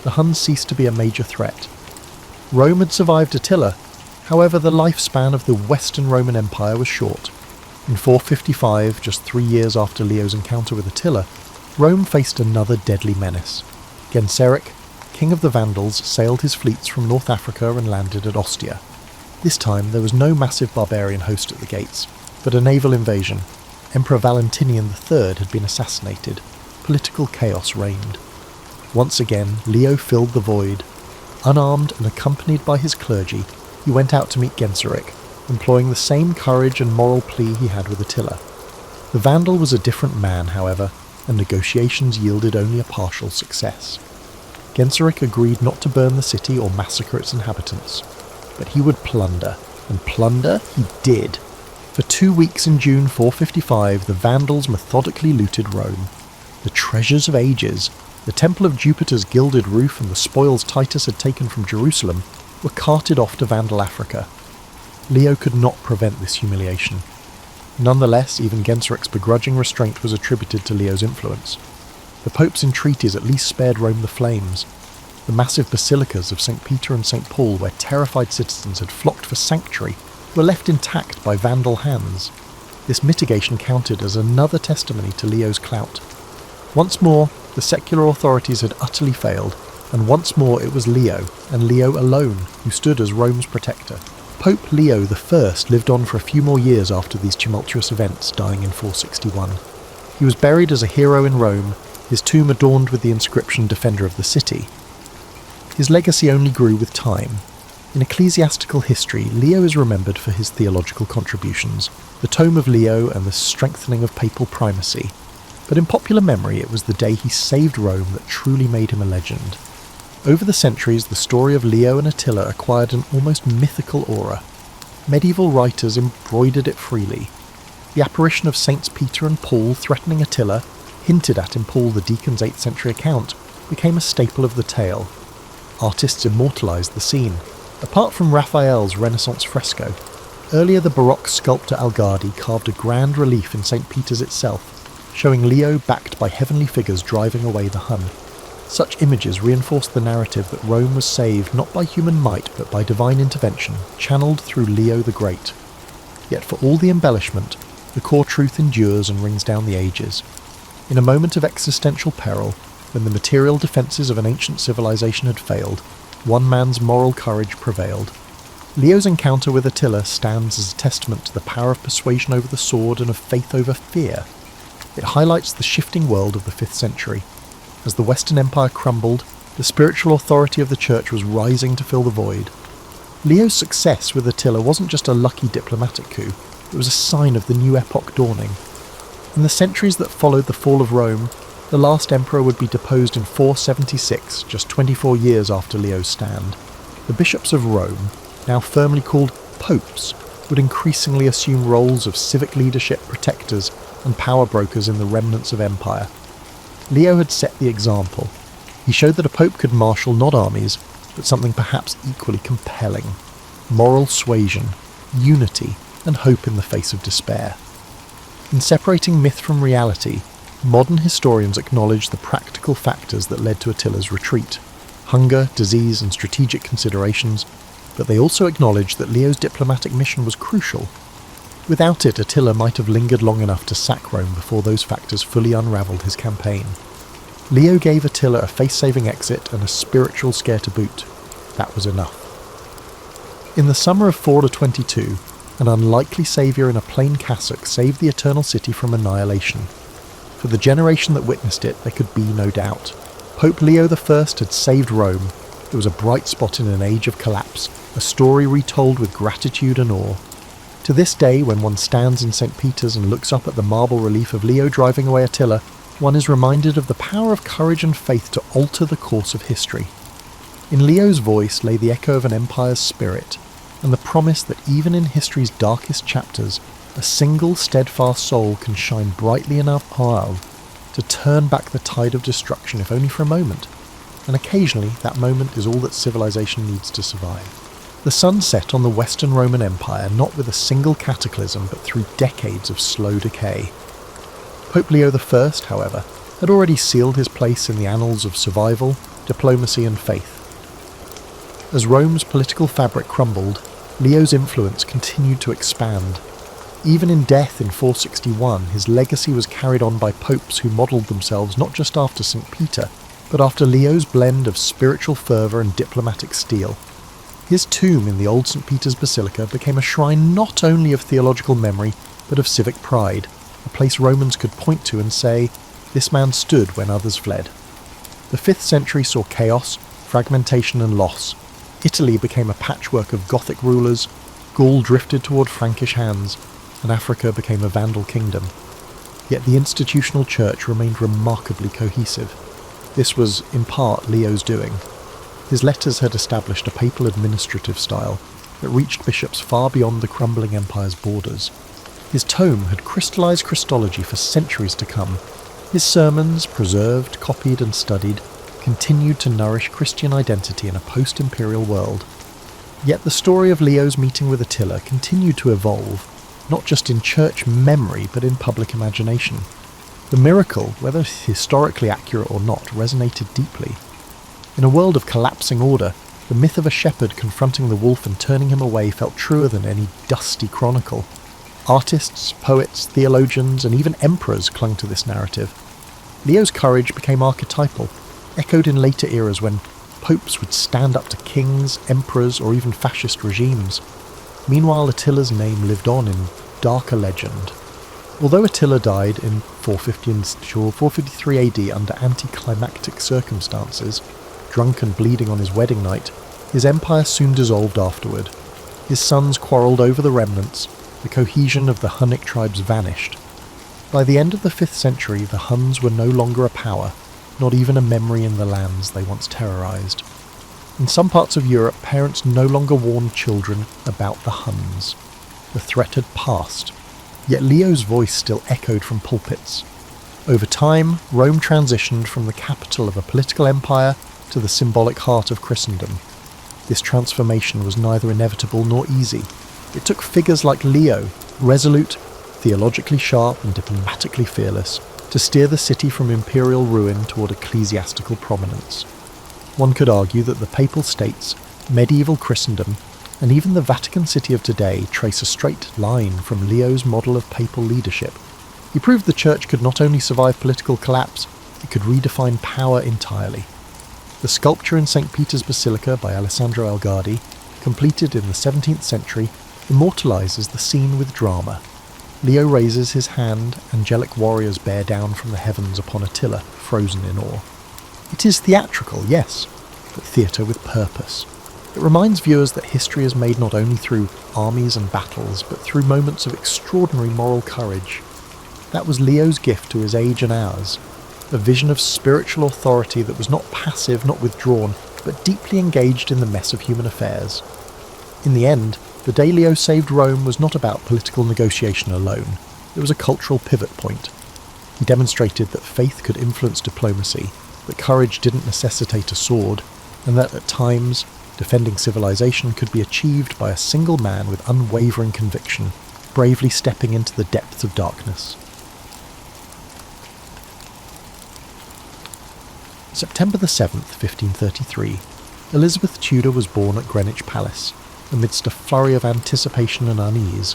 the Huns ceased to be a major threat. Rome had survived Attila, however the lifespan of the Western Roman Empire was short. In 455, just 3 years after Leo's encounter with Attila, Rome faced another deadly menace. Genseric, king of the Vandals, sailed his fleets from North Africa and landed at Ostia. This time there was no massive barbarian host at the gates, but a naval invasion. Emperor Valentinian III had been assassinated. Political chaos reigned. Once again, Leo filled the void. Unarmed and accompanied by his clergy, he went out to meet Genseric, employing the same courage and moral plea he had with Attila. The Vandal was a different man, however, and negotiations yielded only a partial success. Genseric agreed not to burn the city or massacre its inhabitants, but he would plunder, and plunder he did. For 2 weeks in June 455, the Vandals methodically looted Rome. The treasures of ages, the Temple of Jupiter's gilded roof and the spoils Titus had taken from Jerusalem, were carted off to Vandal Africa. Leo could not prevent this humiliation. Nonetheless, even Genseric's begrudging restraint was attributed to Leo's influence. The Pope's entreaties at least spared Rome the flames. The massive basilicas of St. Peter and St. Paul, where terrified citizens had flocked for sanctuary, were left intact by Vandal hands. This mitigation counted as another testimony to Leo's clout. Once more, the secular authorities had utterly failed, and once more it was Leo, and Leo alone, who stood as Rome's protector. Pope Leo I lived on for a few more years after these tumultuous events, dying in 461. He was buried as a hero in Rome, his tomb adorned with the inscription Defender of the City. His legacy only grew with time. In ecclesiastical history, Leo is remembered for his theological contributions, the Tome of Leo and the strengthening of papal primacy. But in popular memory, it was the day he saved Rome that truly made him a legend. Over the centuries, the story of Leo and Attila acquired an almost mythical aura. Medieval writers embroidered it freely. The apparition of Saints Peter and Paul threatening Attila, hinted at in Paul the Deacon's 8th century account, became a staple of the tale. Artists immortalised the scene. Apart from Raphael's Renaissance fresco, earlier the Baroque sculptor Algardi carved a grand relief in St. Peter's itself, showing Leo backed by heavenly figures driving away the Hun. Such images reinforced the narrative that Rome was saved not by human might but by divine intervention, channeled through Leo the Great. Yet for all the embellishment, the core truth endures and rings down the ages. In a moment of existential peril, when the material defences of an ancient civilization had failed, one man's moral courage prevailed. Leo's encounter with Attila stands as a testament to the power of persuasion over the sword and of faith over fear. It highlights the shifting world of the 5th century. As the Western Empire crumbled, the spiritual authority of the Church was rising to fill the void. Leo's success with Attila wasn't just a lucky diplomatic coup, it was a sign of the new epoch dawning. In the centuries that followed the fall of Rome, the last emperor would be deposed in 476, just 24 years after Leo's stand. The bishops of Rome, now firmly called popes, would increasingly assume roles of civic leadership, protectors, and power brokers in the remnants of empire. Leo had set the example. He showed that a pope could marshal not armies, but something perhaps equally compelling: moral suasion, unity, and hope in the face of despair. In separating myth from reality, modern historians acknowledge the practical factors that led to Attila's retreat: hunger, disease, and strategic considerations, but they also acknowledge that Leo's diplomatic mission was crucial. Without it, Attila might have lingered long enough to sack Rome before those factors fully unravelled his campaign. Leo gave Attila a face-saving exit and a spiritual scare to boot. That was enough. In the summer of 422, an unlikely saviour in a plain cassock saved the Eternal City from annihilation. For the generation that witnessed it, there could be no doubt. Pope Leo I had saved Rome. It was a bright spot in an age of collapse, a story retold with gratitude and awe. To this day, when one stands in St. Peter's and looks up at the marble relief of Leo driving away Attila, one is reminded of the power of courage and faith to alter the course of history. In Leo's voice lay the echo of an empire's spirit, and the promise that even in history's darkest chapters, a single steadfast soul can shine brightly enough to turn back the tide of destruction, if only for a moment. And occasionally, that moment is all that civilization needs to survive. The sun set on the Western Roman Empire not with a single cataclysm, but through decades of slow decay. Pope Leo I, however, had already sealed his place in the annals of survival, diplomacy, and faith. As Rome's political fabric crumbled, Leo's influence continued to expand. Even in death in 461, his legacy was carried on by popes who modelled themselves not just after St. Peter, but after Leo's blend of spiritual fervour and diplomatic steel. His tomb in the old St. Peter's Basilica became a shrine not only of theological memory, but of civic pride, a place Romans could point to and say, "This man stood when others fled." The 5th century saw chaos, fragmentation and loss. Italy became a patchwork of Gothic rulers, Gaul drifted toward Frankish hands, and Africa became a Vandal kingdom. Yet the institutional church remained remarkably cohesive. This was, in part, Leo's doing. His letters had established a papal administrative style that reached bishops far beyond the crumbling empire's borders. His tome had crystallised Christology for centuries to come. His sermons, preserved, copied and studied, continued to nourish Christian identity in a post-imperial world. Yet the story of Leo's meeting with Attila continued to evolve, not just in church memory but in public imagination. The miracle, whether historically accurate or not, resonated deeply. In a world of collapsing order, the myth of a shepherd confronting the wolf and turning him away felt truer than any dusty chronicle. Artists, poets, theologians, and even emperors clung to this narrative. Leo's courage became archetypal, echoed in later eras when popes would stand up to kings, emperors, or even fascist regimes. Meanwhile, Attila's name lived on in darker legend. Although Attila died in 453 AD under anticlimactic circumstances, drunk and bleeding on his wedding night, his empire soon dissolved afterward. His sons quarrelled over the remnants, the cohesion of the Hunnic tribes vanished. By the end of the 5th century, the Huns were no longer a power, not even a memory in the lands they once terrorised. In some parts of Europe, parents no longer warned children about the Huns. The threat had passed, yet Leo's voice still echoed from pulpits. Over time, Rome transitioned from the capital of a political empire to the symbolic heart of Christendom. This transformation was neither inevitable nor easy. It took figures like Leo, resolute, theologically sharp and diplomatically fearless, to steer the city from imperial ruin toward ecclesiastical prominence. One could argue that the Papal States, medieval Christendom, and even the Vatican City of today trace a straight line from Leo's model of papal leadership. He proved the Church could not only survive political collapse, it could redefine power entirely. The sculpture in St. Peter's Basilica by Alessandro Algardi, completed in the 17th century, immortalises the scene with drama. Leo raises his hand, angelic warriors bear down from the heavens upon Attila, frozen in awe. It is theatrical, yes, but theatre with purpose. It reminds viewers that history is made not only through armies and battles, but through moments of extraordinary moral courage. That was Leo's gift to his age and ours, a vision of spiritual authority that was not passive, not withdrawn, but deeply engaged in the mess of human affairs. In the end, the day Leo saved Rome was not about political negotiation alone. It was a cultural pivot point. He demonstrated that faith could influence diplomacy, that courage didn't necessitate a sword, and that at times, defending civilization could be achieved by a single man with unwavering conviction, bravely stepping into the depths of darkness. September the 7th, 1533, Elizabeth Tudor was born at Greenwich Palace, amidst a flurry of anticipation and unease.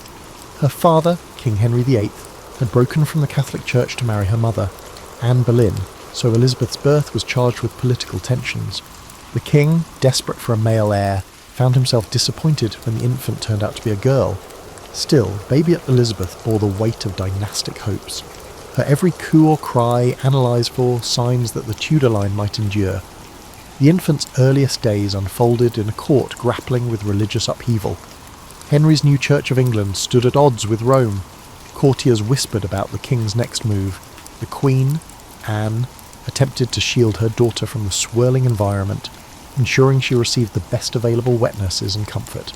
Her father, King Henry VIII, had broken from the Catholic Church to marry her mother, Anne Boleyn, so Elizabeth's birth was charged with political tensions. The king, desperate for a male heir, found himself disappointed when the infant turned out to be a girl. Still, baby Elizabeth bore the weight of dynastic hopes. Her every coo or cry analysed for signs that the Tudor line might endure. The infant's earliest days unfolded in a court grappling with religious upheaval. Henry's new Church of England stood at odds with Rome. Courtiers whispered about the king's next move. The Queen, Anne, attempted to shield her daughter from the swirling environment, ensuring she received the best available wet nurses and comfort.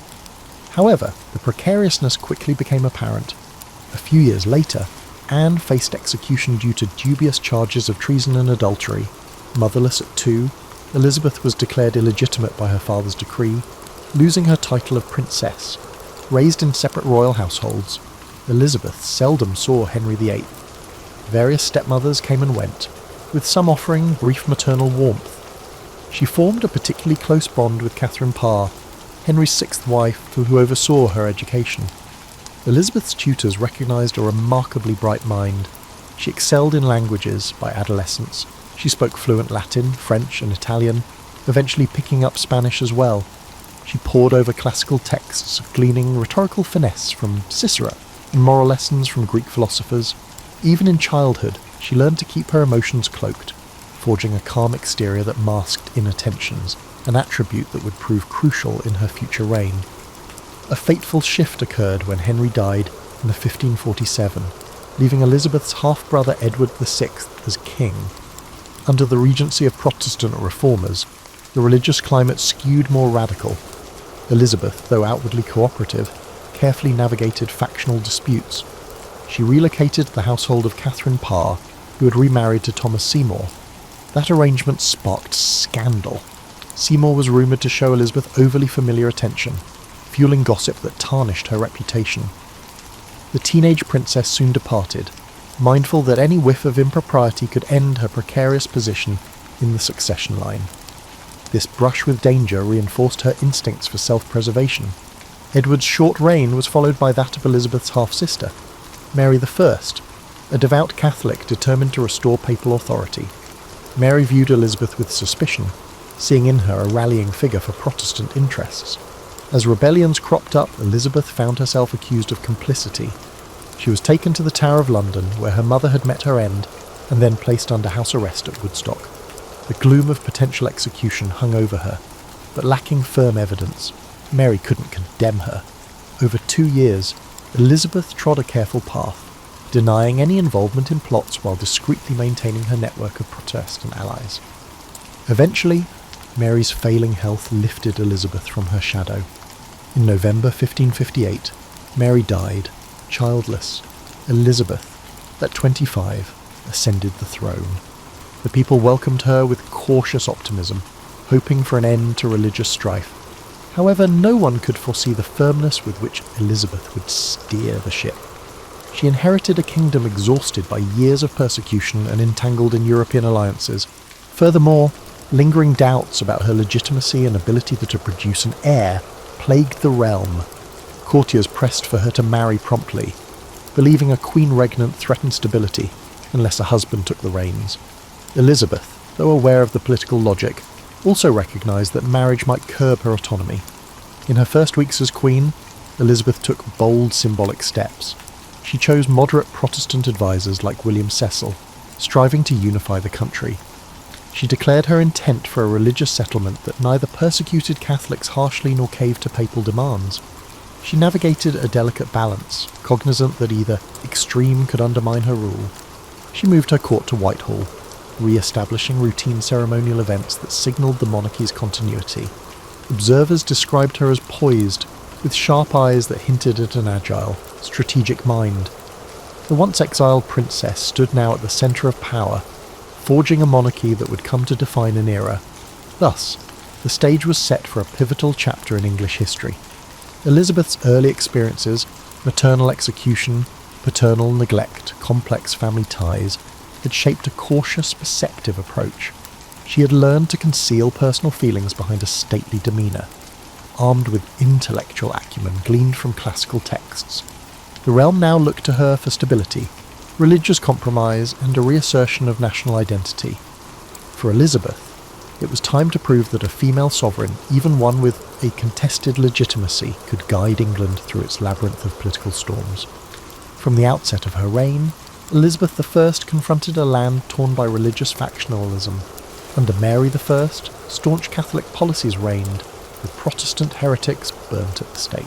However, the precariousness quickly became apparent. A few years later, Anne faced execution due to dubious charges of treason and adultery. Motherless at 2, Elizabeth was declared illegitimate by her father's decree, losing her title of princess. Raised in separate royal households, Elizabeth seldom saw Henry VIII. Various stepmothers came and went, with some offering brief maternal warmth. She formed a particularly close bond with Catherine Parr, Henry's 6th wife, who oversaw her education. Elizabeth's tutors recognised a remarkably bright mind. She excelled in languages by adolescence. She spoke fluent Latin, French and Italian, eventually picking up Spanish as well. She pored over classical texts, gleaning rhetorical finesse from Cicero and moral lessons from Greek philosophers. Even in childhood, she learned to keep her emotions cloaked, forging a calm exterior that masked inner tensions, an attribute that would prove crucial in her future reign. A fateful shift occurred when Henry died in 1547, leaving Elizabeth's half-brother Edward VI as king. Under the regency of Protestant reformers, the religious climate skewed more radical. Elizabeth, though outwardly cooperative, carefully navigated factional disputes. She relocated the household of Catherine Parr, who had remarried to Thomas Seymour. That arrangement sparked scandal. Seymour was rumoured to show Elizabeth overly familiar attention, fueling gossip that tarnished her reputation. The teenage princess soon departed, mindful that any whiff of impropriety could end her precarious position in the succession line. This brush with danger reinforced her instincts for self-preservation. Edward's short reign was followed by that of Elizabeth's half-sister, Mary I, a devout Catholic determined to restore papal authority. Mary viewed Elizabeth with suspicion, seeing in her a rallying figure for Protestant interests. As rebellions cropped up, Elizabeth found herself accused of complicity. She was taken to the Tower of London, where her mother had met her end, and then placed under house arrest at Woodstock. The gloom of potential execution hung over her, but lacking firm evidence, Mary couldn't condemn her. Over 2 years, Elizabeth trod a careful path, denying any involvement in plots while discreetly maintaining her network of Protestant allies. Eventually, Mary's failing health lifted Elizabeth from her shadow. In November 1558, Mary died, childless. Elizabeth, at 25, ascended the throne. The people welcomed her with cautious optimism, hoping for an end to religious strife. However, no one could foresee the firmness with which Elizabeth would steer the ship. She inherited a kingdom exhausted by years of persecution and entangled in European alliances. Furthermore, lingering doubts about her legitimacy and ability to produce an heir plagued the realm. Courtiers pressed for her to marry promptly, believing a queen regnant threatened stability unless a husband took the reins. Elizabeth, though aware of the political logic, also recognised that marriage might curb her autonomy. In her first weeks as queen, Elizabeth took bold symbolic steps. She chose moderate Protestant advisers like William Cecil, striving to unify the country. She declared her intent for a religious settlement that neither persecuted Catholics harshly nor caved to papal demands. She navigated a delicate balance, cognizant that either extreme could undermine her rule. She moved her court to Whitehall, re-establishing routine ceremonial events that signalled the monarchy's continuity. Observers described her as poised, with sharp eyes that hinted at an agile, strategic mind. The once exiled princess stood now at the centre of power, forging a monarchy that would come to define an era. Thus, the stage was set for a pivotal chapter in English history. Elizabeth's early experiences, maternal execution, paternal neglect, complex family ties, had shaped a cautious, perceptive approach. She had learned to conceal personal feelings behind a stately demeanour, armed with intellectual acumen gleaned from classical texts. The realm now looked to her for stability, religious compromise, and a reassertion of national identity. For Elizabeth, it was time to prove that a female sovereign, even one with a contested legitimacy, could guide England through its labyrinth of political storms. From the outset of her reign, Elizabeth I confronted a land torn by religious factionalism. Under Mary I, staunch Catholic policies reigned, with Protestant heretics burnt at the stake.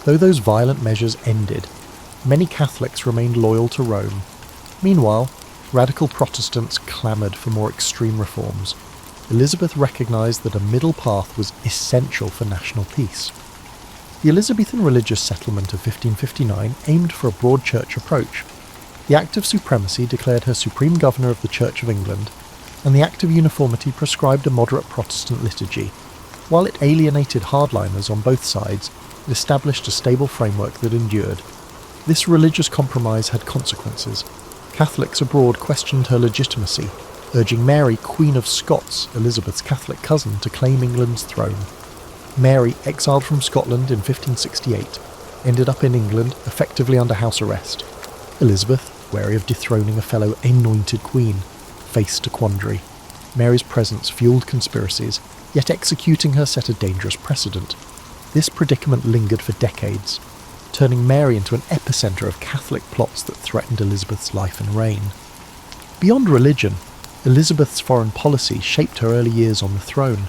Though those violent measures ended, many Catholics remained loyal to Rome. Meanwhile, radical Protestants clamoured for more extreme reforms. Elizabeth recognised that a middle path was essential for national peace. The Elizabethan religious settlement of 1559 aimed for a broad church approach. The Act of Supremacy declared her supreme governor of the Church of England, and the Act of Uniformity prescribed a moderate Protestant liturgy. While it alienated hardliners on both sides, it established a stable framework that endured. This religious compromise had consequences. Catholics abroad questioned her legitimacy, urging Mary, Queen of Scots, Elizabeth's Catholic cousin, to claim England's throne. Mary, exiled from Scotland in 1568, ended up in England, effectively under house arrest. Elizabeth, wary of dethroning a fellow anointed queen, faced a quandary. Mary's presence fueled conspiracies, yet executing her set a dangerous precedent. This predicament lingered for decades, turning Mary into an epicentre of Catholic plots that threatened Elizabeth's life and reign. Beyond religion, Elizabeth's foreign policy shaped her early years on the throne.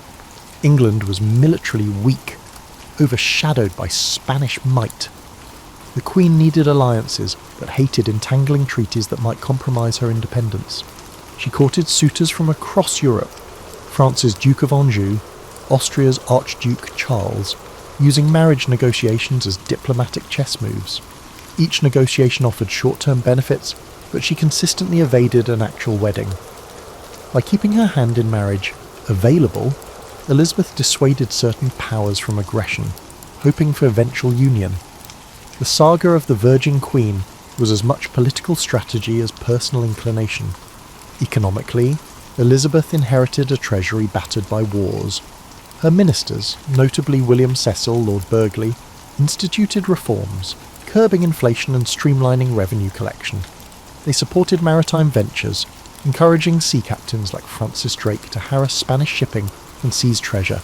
England was militarily weak, overshadowed by Spanish might. The Queen needed alliances, but hated entangling treaties that might compromise her independence. She courted suitors from across Europe, France's Duke of Anjou, Austria's Archduke Charles, using marriage negotiations as diplomatic chess moves. Each negotiation offered short-term benefits, but she consistently evaded an actual wedding. By keeping her hand in marriage available, Elizabeth dissuaded certain powers from aggression, hoping for eventual union. The saga of the Virgin Queen was as much political strategy as personal inclination. Economically, Elizabeth inherited a treasury battered by wars. Her ministers, notably William Cecil, Lord Burghley, instituted reforms, curbing inflation and streamlining revenue collection. They supported maritime ventures, encouraging sea captains like Francis Drake to harass Spanish shipping and seize treasure.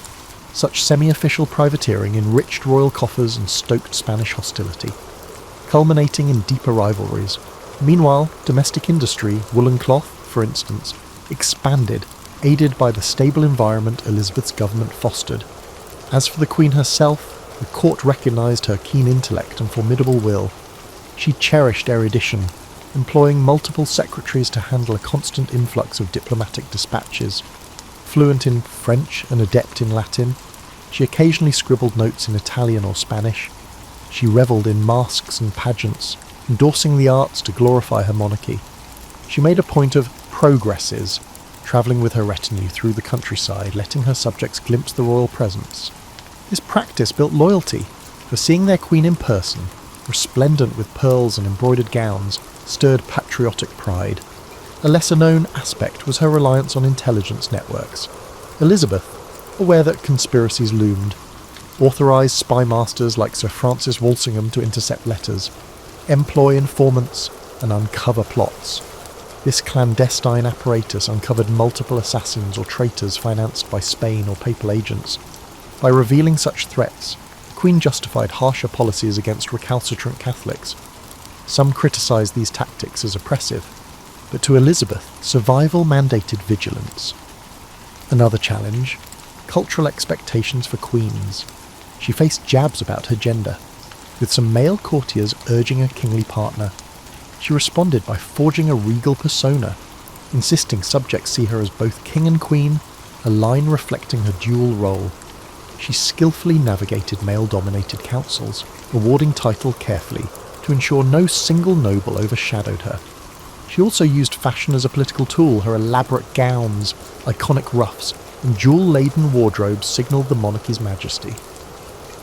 Such semi-official privateering enriched royal coffers and stoked Spanish hostility, culminating in deeper rivalries. Meanwhile, domestic industry, woolen cloth, for instance, expanded, aided by the stable environment Elizabeth's government fostered. As for the Queen herself, the court recognised her keen intellect and formidable will. She cherished erudition, employing multiple secretaries to handle a constant influx of diplomatic dispatches. Fluent in French and adept in Latin, she occasionally scribbled notes in Italian or Spanish. She revelled in masques and pageants, endorsing the arts to glorify her monarchy. She made a point of progresses, travelling with her retinue through the countryside, letting her subjects glimpse the royal presence. This practice built loyalty, for seeing their queen in person, resplendent with pearls and embroidered gowns, stirred patriotic pride. A lesser-known aspect was her reliance on intelligence networks. Elizabeth, aware that conspiracies loomed, authorised spy masters like Sir Francis Walsingham to intercept letters, employ informants, and uncover plots. This clandestine apparatus uncovered multiple assassins or traitors financed by Spain or papal agents. By revealing such threats, the Queen justified harsher policies against recalcitrant Catholics. Some criticised these tactics as oppressive, but to Elizabeth, survival mandated vigilance. Another challenge: cultural expectations for queens. She faced jabs about her gender, with some male courtiers urging a kingly partner. She responded by forging a regal persona, insisting subjects see her as both king and queen, a line reflecting her dual role. She skillfully navigated male-dominated councils, awarding title carefully to ensure no single noble overshadowed her. She also used fashion as a political tool. Her elaborate gowns, iconic ruffs, and jewel-laden wardrobes signalled the monarchy's majesty.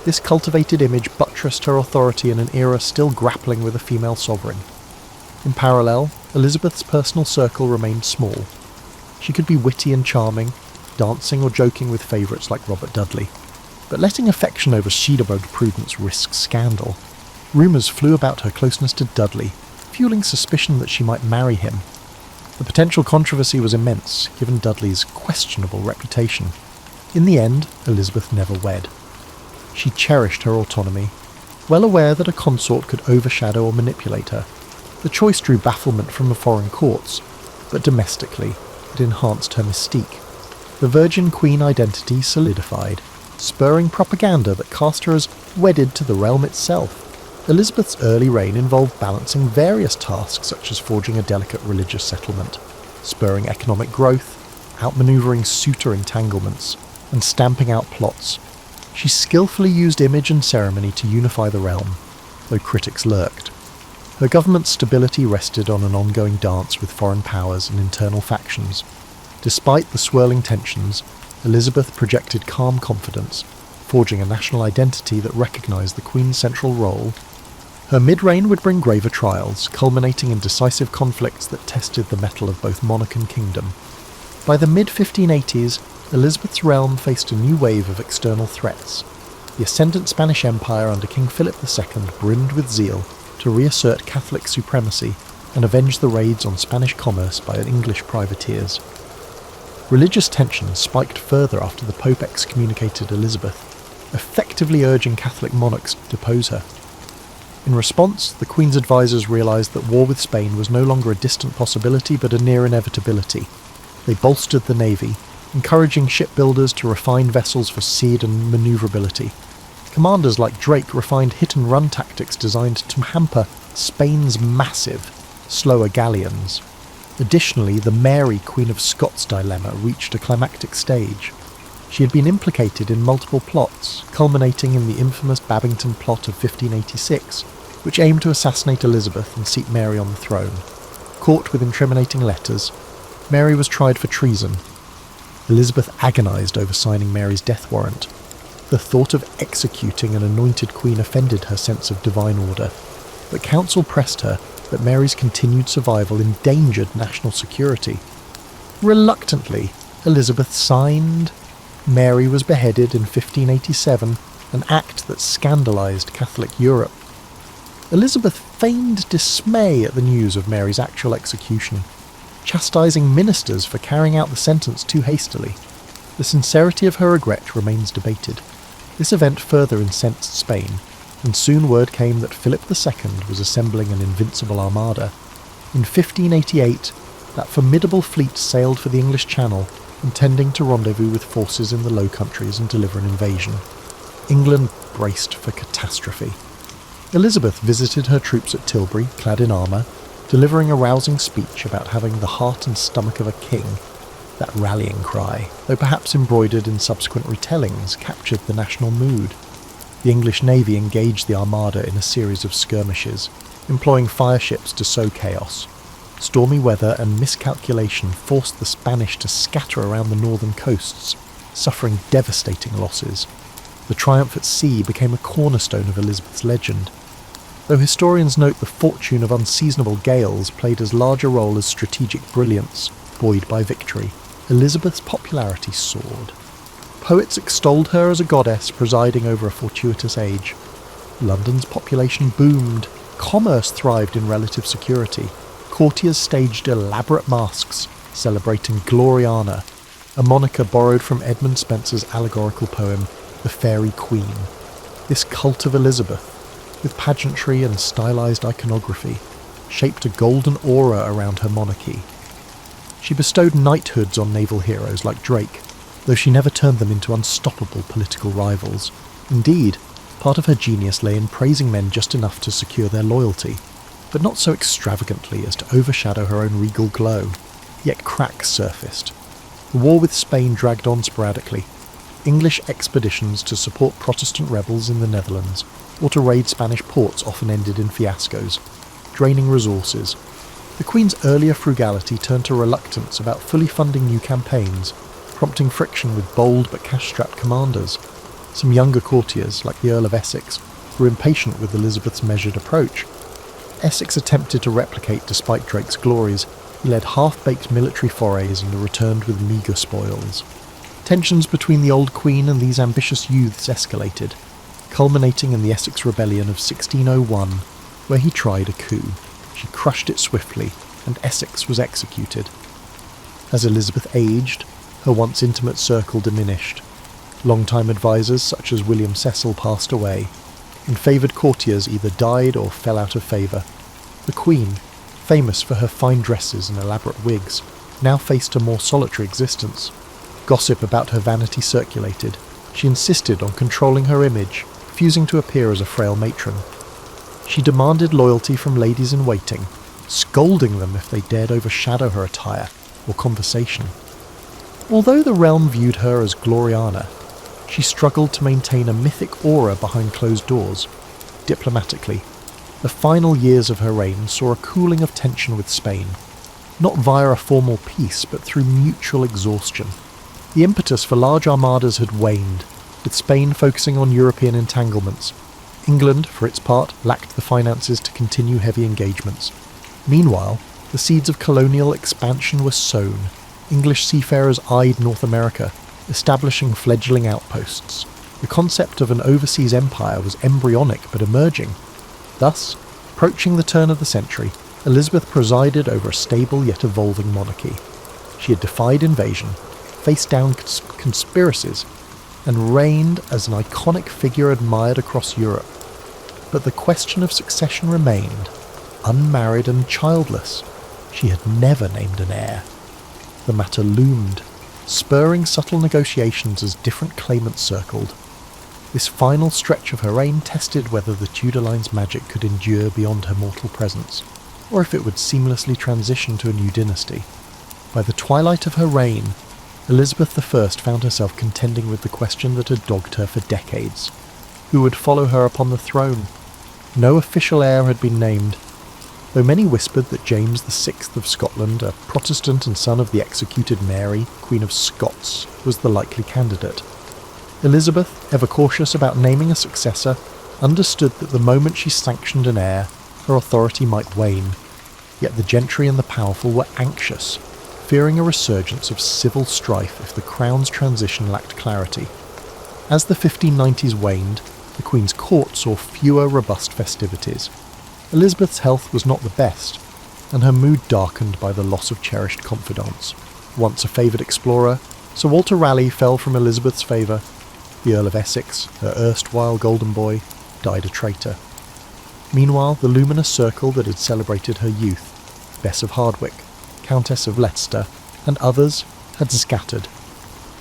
This cultivated image buttressed her authority in an era still grappling with a female sovereign. In parallel, Elizabeth's personal circle remained small. She could be witty and charming, dancing or joking with favourites like Robert Dudley. But letting affection overshadow prudence risks scandal. Rumours flew about her closeness to Dudley, fueling suspicion that she might marry him. The potential controversy was immense, given Dudley's questionable reputation. In the end, Elizabeth never wed. She cherished her autonomy, well aware that a consort could overshadow or manipulate her. The choice drew bafflement from the foreign courts, but domestically, it enhanced her mystique. The Virgin Queen identity solidified, spurring propaganda that cast her as wedded to the realm itself. Elizabeth's early reign involved balancing various tasks such as forging a delicate religious settlement, spurring economic growth, outmanoeuvring suitor entanglements, and stamping out plots. She skillfully used image and ceremony to unify the realm, though critics lurked. Her government's stability rested on an ongoing dance with foreign powers and internal factions. Despite the swirling tensions, Elizabeth projected calm confidence, forging a national identity that recognised the Queen's central role. Her mid-reign would bring graver trials, culminating in decisive conflicts that tested the mettle of both monarch and kingdom. By the mid-1580s, Elizabeth's realm faced a new wave of external threats. The ascendant Spanish Empire under King Philip II brimmed with zeal to reassert Catholic supremacy and avenge the raids on Spanish commerce by English privateers. Religious tensions spiked further after the Pope excommunicated Elizabeth, effectively urging Catholic monarchs to depose her. In response, the Queen's advisors realised that war with Spain was no longer a distant possibility but a near inevitability. They bolstered the navy, encouraging shipbuilders to refine vessels for speed and manoeuvrability. Commanders like Drake refined hit-and-run tactics designed to hamper Spain's massive, slower galleons. Additionally, the Mary, Queen of Scots dilemma reached a climactic stage. She had been implicated in multiple plots, culminating in the infamous Babington plot of 1586, which aimed to assassinate Elizabeth and seat Mary on the throne. Caught with incriminating letters, Mary was tried for treason. Elizabeth agonised over signing Mary's death warrant. The thought of executing an anointed queen offended her sense of divine order, but counsel pressed her that Mary's continued survival endangered national security. Reluctantly, Elizabeth signed Mary was beheaded in 1587, an act that scandalised Catholic Europe. Elizabeth feigned dismay at the news of Mary's actual execution, chastising ministers for carrying out the sentence too hastily. The sincerity of her regret remains debated. This event further incensed Spain, and soon word came that Philip II was assembling an invincible armada. In 1588, that formidable fleet sailed for the English Channel, intending to rendezvous with forces in the Low Countries and deliver an invasion. England braced for catastrophe. Elizabeth visited her troops at Tilbury, clad in armour, delivering a rousing speech about having the heart and stomach of a king. That rallying cry, though perhaps embroidered in subsequent retellings, captured the national mood. The English Navy engaged the Armada in a series of skirmishes, employing fireships to sow chaos. Stormy weather and miscalculation forced the Spanish to scatter around the northern coasts, suffering devastating losses. The triumph at sea became a cornerstone of Elizabeth's legend, though historians note the fortune of unseasonable gales played as large a role as strategic brilliance, buoyed by victory. Elizabeth's popularity soared. Poets extolled her as a goddess presiding over a fortuitous age. London's population boomed, commerce thrived in relative security, courtiers staged elaborate masques celebrating Gloriana, a moniker borrowed from Edmund Spenser's allegorical poem The Fairy Queen. This cult of Elizabeth, with pageantry and stylized iconography, shaped a golden aura around her monarchy. She bestowed knighthoods on naval heroes like Drake, though she never turned them into unstoppable political rivals. Indeed, part of her genius lay in praising men just enough to secure their loyalty, but not so extravagantly as to overshadow her own regal glow. Yet cracks surfaced. The war with Spain dragged on sporadically. English expeditions to support Protestant rebels in the Netherlands or to raid Spanish ports often ended in fiascos, draining resources. The Queen's earlier frugality turned to reluctance about fully funding new campaigns, prompting friction with bold but cash-strapped commanders. Some younger courtiers, like the Earl of Essex, were impatient with Elizabeth's measured approach. Essex attempted to replicate despite Drake's glories. He led half-baked military forays and returned with meagre spoils. Tensions between the old Queen and these ambitious youths escalated, culminating in the Essex Rebellion of 1601, where he tried a coup. She crushed it swiftly, and Essex was executed. As Elizabeth aged, her once intimate circle diminished. Long-time advisers such as William Cecil passed away, and favoured courtiers either died or fell out of favour. The Queen, famous for her fine dresses and elaborate wigs, now faced a more solitary existence. Gossip about her vanity circulated. She insisted on controlling her image, refusing to appear as a frail matron. She demanded loyalty from ladies-in-waiting, scolding them if they dared overshadow her attire or conversation. Although the realm viewed her as Gloriana, she struggled to maintain a mythic aura behind closed doors. Diplomatically, the final years of her reign saw a cooling of tension with Spain, not via a formal peace but through mutual exhaustion. The impetus for large armadas had waned, with Spain focusing on European entanglements. England, for its part, lacked the finances to continue heavy engagements. Meanwhile, the seeds of colonial expansion were sown. English seafarers eyed North America, establishing fledgling outposts. The concept of an overseas empire was embryonic but emerging. Thus, approaching the turn of the century, Elizabeth presided over a stable yet evolving monarchy. She had defied invasion, faced down conspiracies, and reigned as an iconic figure admired across Europe. But the question of succession remained, unmarried and childless. She had never named an heir. The matter loomed, spurring subtle negotiations as different claimants circled. This final stretch of her reign tested whether the Tudor line's magic could endure beyond her mortal presence, or if it would seamlessly transition to a new dynasty. By the twilight of her reign, Elizabeth I found herself contending with the question that had dogged her for decades. Who would follow her upon the throne? No official heir had been named, though many whispered that James VI of Scotland, a Protestant and son of the executed Mary, Queen of Scots, was the likely candidate. Elizabeth, ever cautious about naming a successor, understood that the moment she sanctioned an heir, her authority might wane. Yet the gentry and the powerful were anxious, fearing a resurgence of civil strife if the crown's transition lacked clarity. As the 1590s waned, the Queen's court saw fewer robust festivities. Elizabeth's health was not the best, and her mood darkened by the loss of cherished confidants. Once a favoured explorer, Sir Walter Raleigh fell from Elizabeth's favour. The Earl of Essex, her erstwhile golden boy, died a traitor. Meanwhile, the luminous circle that had celebrated her youth, Bess of Hardwicke, Countess of Leicester, and others, had scattered.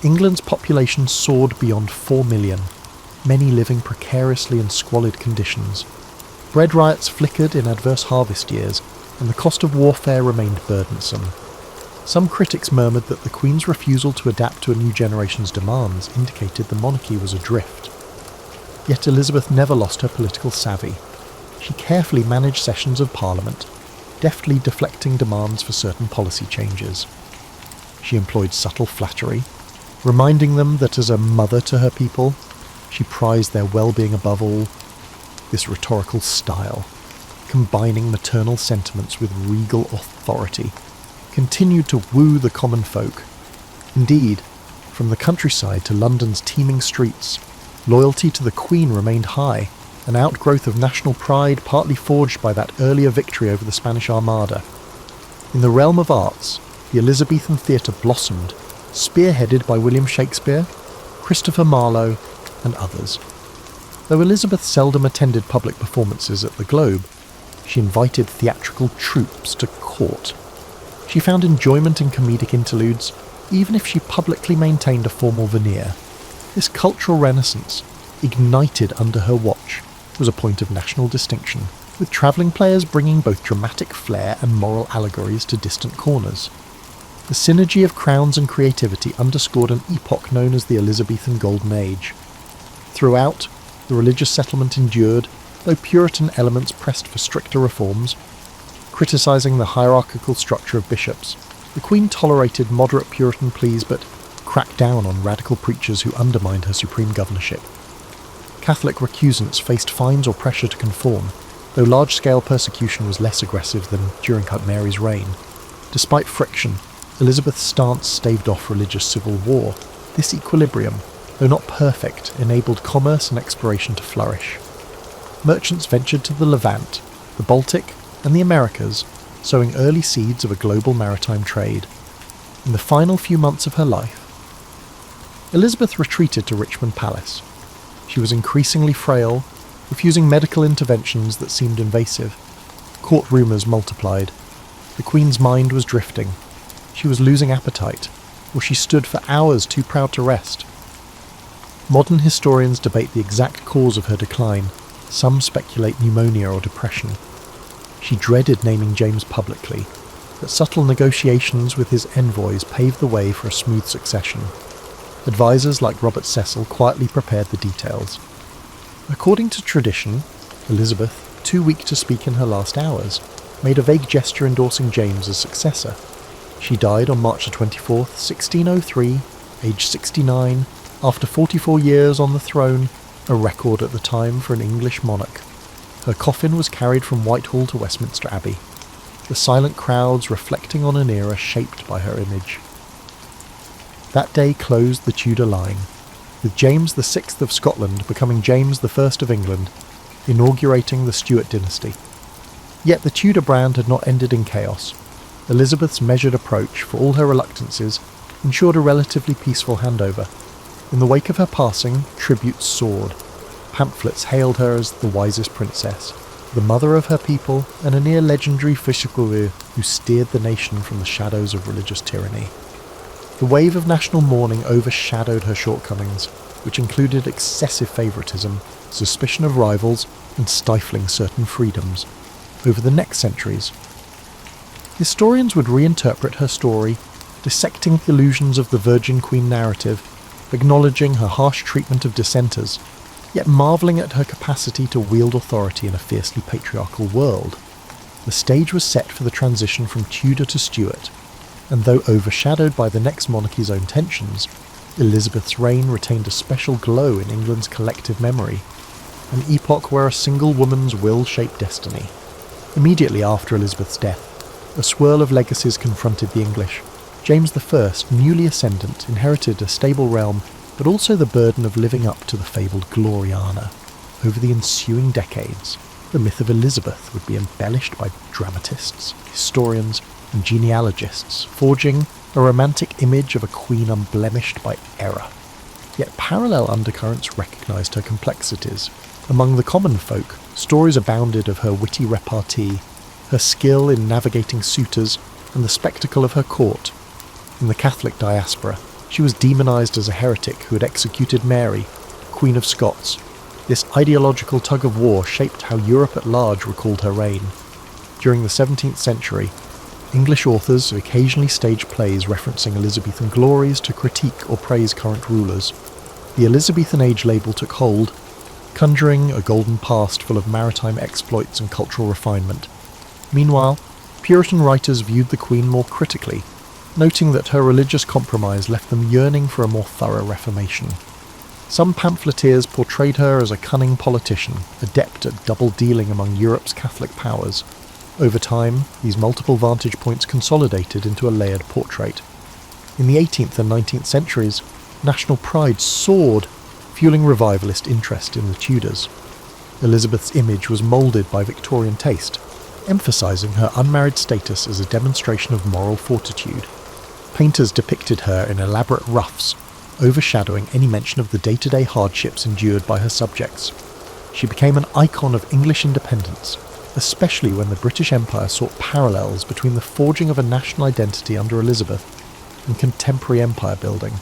England's population soared beyond 4 million, many living precariously in squalid conditions. Bread riots flickered in adverse harvest years, and the cost of warfare remained burdensome. Some critics murmured that the Queen's refusal to adapt to a new generation's demands indicated the monarchy was adrift. Yet Elizabeth never lost her political savvy. She carefully managed sessions of Parliament, deftly deflecting demands for certain policy changes. She employed subtle flattery, reminding them that as a mother to her people, she prized their well-being above all. This rhetorical style, combining maternal sentiments with regal authority, continued to woo the common folk. Indeed, from the countryside to London's teeming streets, loyalty to the Queen remained high, an outgrowth of national pride partly forged by that earlier victory over the Spanish Armada. In the realm of arts, the Elizabethan theatre blossomed, spearheaded by William Shakespeare, Christopher Marlowe, and others. Though Elizabeth seldom attended public performances at the Globe, she invited theatrical troupes to court. She found enjoyment in comedic interludes, even if she publicly maintained a formal veneer. This cultural renaissance, ignited under her watch, was a point of national distinction, with travelling players bringing both dramatic flair and moral allegories to distant corners. The synergy of crowns and creativity underscored an epoch known as the Elizabethan Golden Age. Throughout, the religious settlement endured, though Puritan elements pressed for stricter reforms. Criticising the hierarchical structure of bishops, the Queen tolerated moderate Puritan pleas but cracked down on radical preachers who undermined her supreme governorship. Catholic recusants faced fines or pressure to conform, though large-scale persecution was less aggressive than during Mary's reign. Despite friction, Elizabeth's stance staved off religious civil war. This equilibrium, though not perfect, enabled commerce and exploration to flourish. Merchants ventured to the Levant, the Baltic, and the Americas, sowing early seeds of a global maritime trade. In the final few months of her life, Elizabeth retreated to Richmond Palace. She was increasingly frail, refusing medical interventions that seemed invasive. Court rumours multiplied. The Queen's mind was drifting. She was losing appetite, or she stood for hours too proud to rest. Modern historians debate the exact cause of her decline. Some speculate pneumonia or depression. She dreaded naming James publicly, but subtle negotiations with his envoys paved the way for a smooth succession. Advisors like Robert Cecil quietly prepared the details. According to tradition, Elizabeth, too weak to speak in her last hours, made a vague gesture endorsing James as successor. She died on March 24, 1603, aged 69, after 44 years on the throne, a record at the time for an English monarch. Her coffin was carried from Whitehall to Westminster Abbey, the silent crowds reflecting on an era shaped by her image. That day closed the Tudor line, with James VI of Scotland becoming James I of England, inaugurating the Stuart dynasty. Yet the Tudor brand had not ended in chaos. Elizabeth's measured approach, for all her reluctances, ensured a relatively peaceful handover. In the wake of her passing, tributes soared. Pamphlets hailed her as the wisest princess, the mother of her people, and a near-legendary Fischelguru who steered the nation from the shadows of religious tyranny. The wave of national mourning overshadowed her shortcomings, which included excessive favouritism, suspicion of rivals, and stifling certain freedoms. Over the next centuries, historians would reinterpret her story, dissecting the illusions of the Virgin Queen narrative, acknowledging her harsh treatment of dissenters, yet marvelling at her capacity to wield authority in a fiercely patriarchal world. The stage was set for the transition from Tudor to Stuart, and though overshadowed by the next monarchy's own tensions, Elizabeth's reign retained a special glow in England's collective memory, an epoch where a single woman's will shaped destiny. Immediately after Elizabeth's death, a swirl of legacies confronted the English. James I, newly ascendant, inherited a stable realm, but also the burden of living up to the fabled Gloriana. Over the ensuing decades, the myth of Elizabeth would be embellished by dramatists, historians, and genealogists, forging a romantic image of a queen unblemished by error. Yet parallel undercurrents recognised her complexities. Among the common folk, stories abounded of her witty repartee, her skill in navigating suitors, and the spectacle of her court. In the Catholic diaspora, she was demonised as a heretic who had executed Mary, Queen of Scots. This ideological tug-of-war shaped how Europe at large recalled her reign. During the 17th century, English authors occasionally staged plays referencing Elizabethan glories to critique or praise current rulers. The Elizabethan age label took hold, conjuring a golden past full of maritime exploits and cultural refinement. Meanwhile, Puritan writers viewed the Queen more critically, noting that her religious compromise left them yearning for a more thorough reformation. Some pamphleteers portrayed her as a cunning politician, adept at double-dealing among Europe's Catholic powers. Over time, these multiple vantage points consolidated into a layered portrait. In the 18th and 19th centuries, national pride soared, fueling revivalist interest in the Tudors. Elizabeth's image was moulded by Victorian taste, emphasising her unmarried status as a demonstration of moral fortitude. Painters depicted her in elaborate ruffs, overshadowing any mention of the day-to-day hardships endured by her subjects. She became an icon of English independence, especially when the British Empire sought parallels between the forging of a national identity under Elizabeth and contemporary empire building.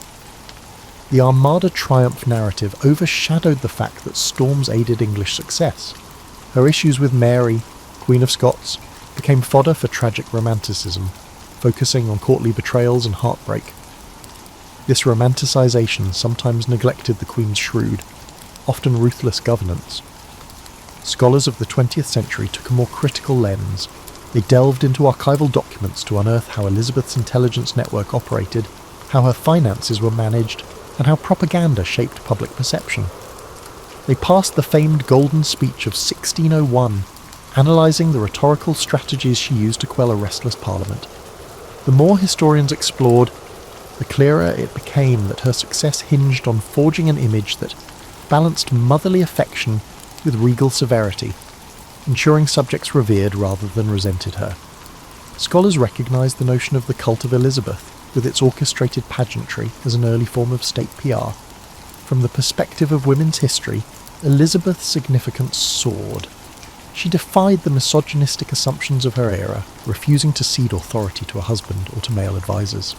The Armada triumph narrative overshadowed the fact that storms aided English success. Her issues with Mary, Queen of Scots, became fodder for tragic romanticism, focusing on courtly betrayals and heartbreak. This romanticisation sometimes neglected the Queen's shrewd, often ruthless governance. Scholars of the 20th century took a more critical lens. They delved into archival documents to unearth how Elizabeth's intelligence network operated, how her finances were managed, and how propaganda shaped public perception. They passed the famed Golden Speech of 1601, analysing the rhetorical strategies she used to quell a restless parliament. The more historians explored, the clearer it became that her success hinged on forging an image that balanced motherly affection with regal severity, ensuring subjects revered rather than resented her. Scholars recognised the notion of the cult of Elizabeth, with its orchestrated pageantry, as an early form of state PR. From the perspective of women's history, Elizabeth's significance soared. She defied the misogynistic assumptions of her era, refusing to cede authority to a husband or to male advisors.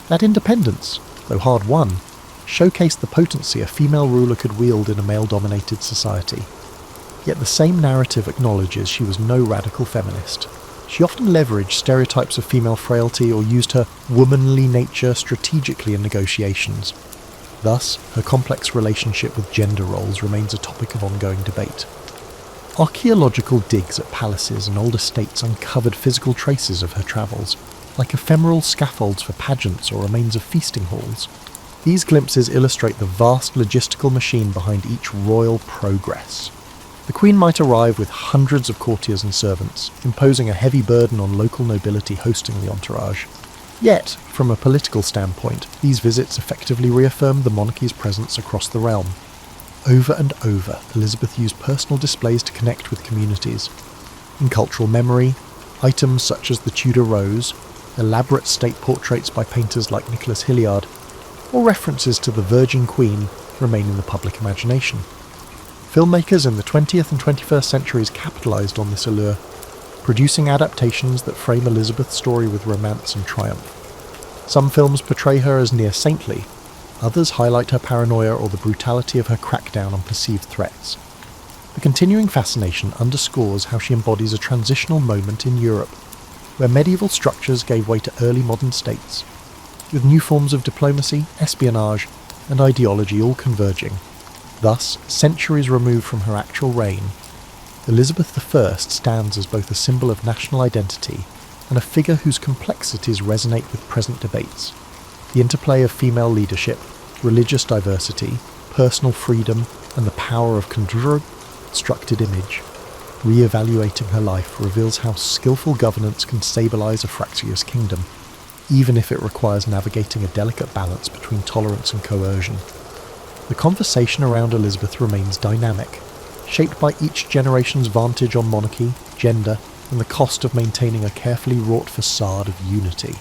That independence, though hard-won, showcased the potency a female ruler could wield in a male-dominated society. Yet the same narrative acknowledges she was no radical feminist. She often leveraged stereotypes of female frailty or used her womanly nature strategically in negotiations. Thus, her complex relationship with gender roles remains a topic of ongoing debate. Archaeological digs at palaces and old estates uncovered physical traces of her travels, like ephemeral scaffolds for pageants or remains of feasting halls. These glimpses illustrate the vast logistical machine behind each royal progress. The Queen might arrive with hundreds of courtiers and servants, imposing a heavy burden on local nobility hosting the entourage. Yet, from a political standpoint, these visits effectively reaffirmed the monarchy's presence across the realm. Over and over, Elizabeth used personal displays to connect with communities. In cultural memory, items such as the Tudor Rose, elaborate state portraits by painters like Nicholas Hilliard, or references to the Virgin Queen remain in the public imagination. Filmmakers in the 20th and 21st centuries capitalised on this allure, producing adaptations that frame Elizabeth's story with romance and triumph. Some films portray her as near saintly, others highlight her paranoia or the brutality of her crackdown on perceived threats. The continuing fascination underscores how she embodies a transitional moment in Europe, where medieval structures gave way to early modern states, with new forms of diplomacy, espionage, and ideology all converging. Thus, centuries removed from her actual reign, Elizabeth I stands as both a symbol of national identity and a figure whose complexities resonate with present debates. The interplay of female leadership, religious diversity, personal freedom, and the power of constructed image. Re-evaluating her life reveals how skillful governance can stabilise a fractious kingdom. even if it requires navigating a delicate balance between tolerance and coercion. The conversation around Elizabeth remains dynamic, shaped by each generation's vantage on monarchy, gender, and the cost of maintaining a carefully wrought facade of unity.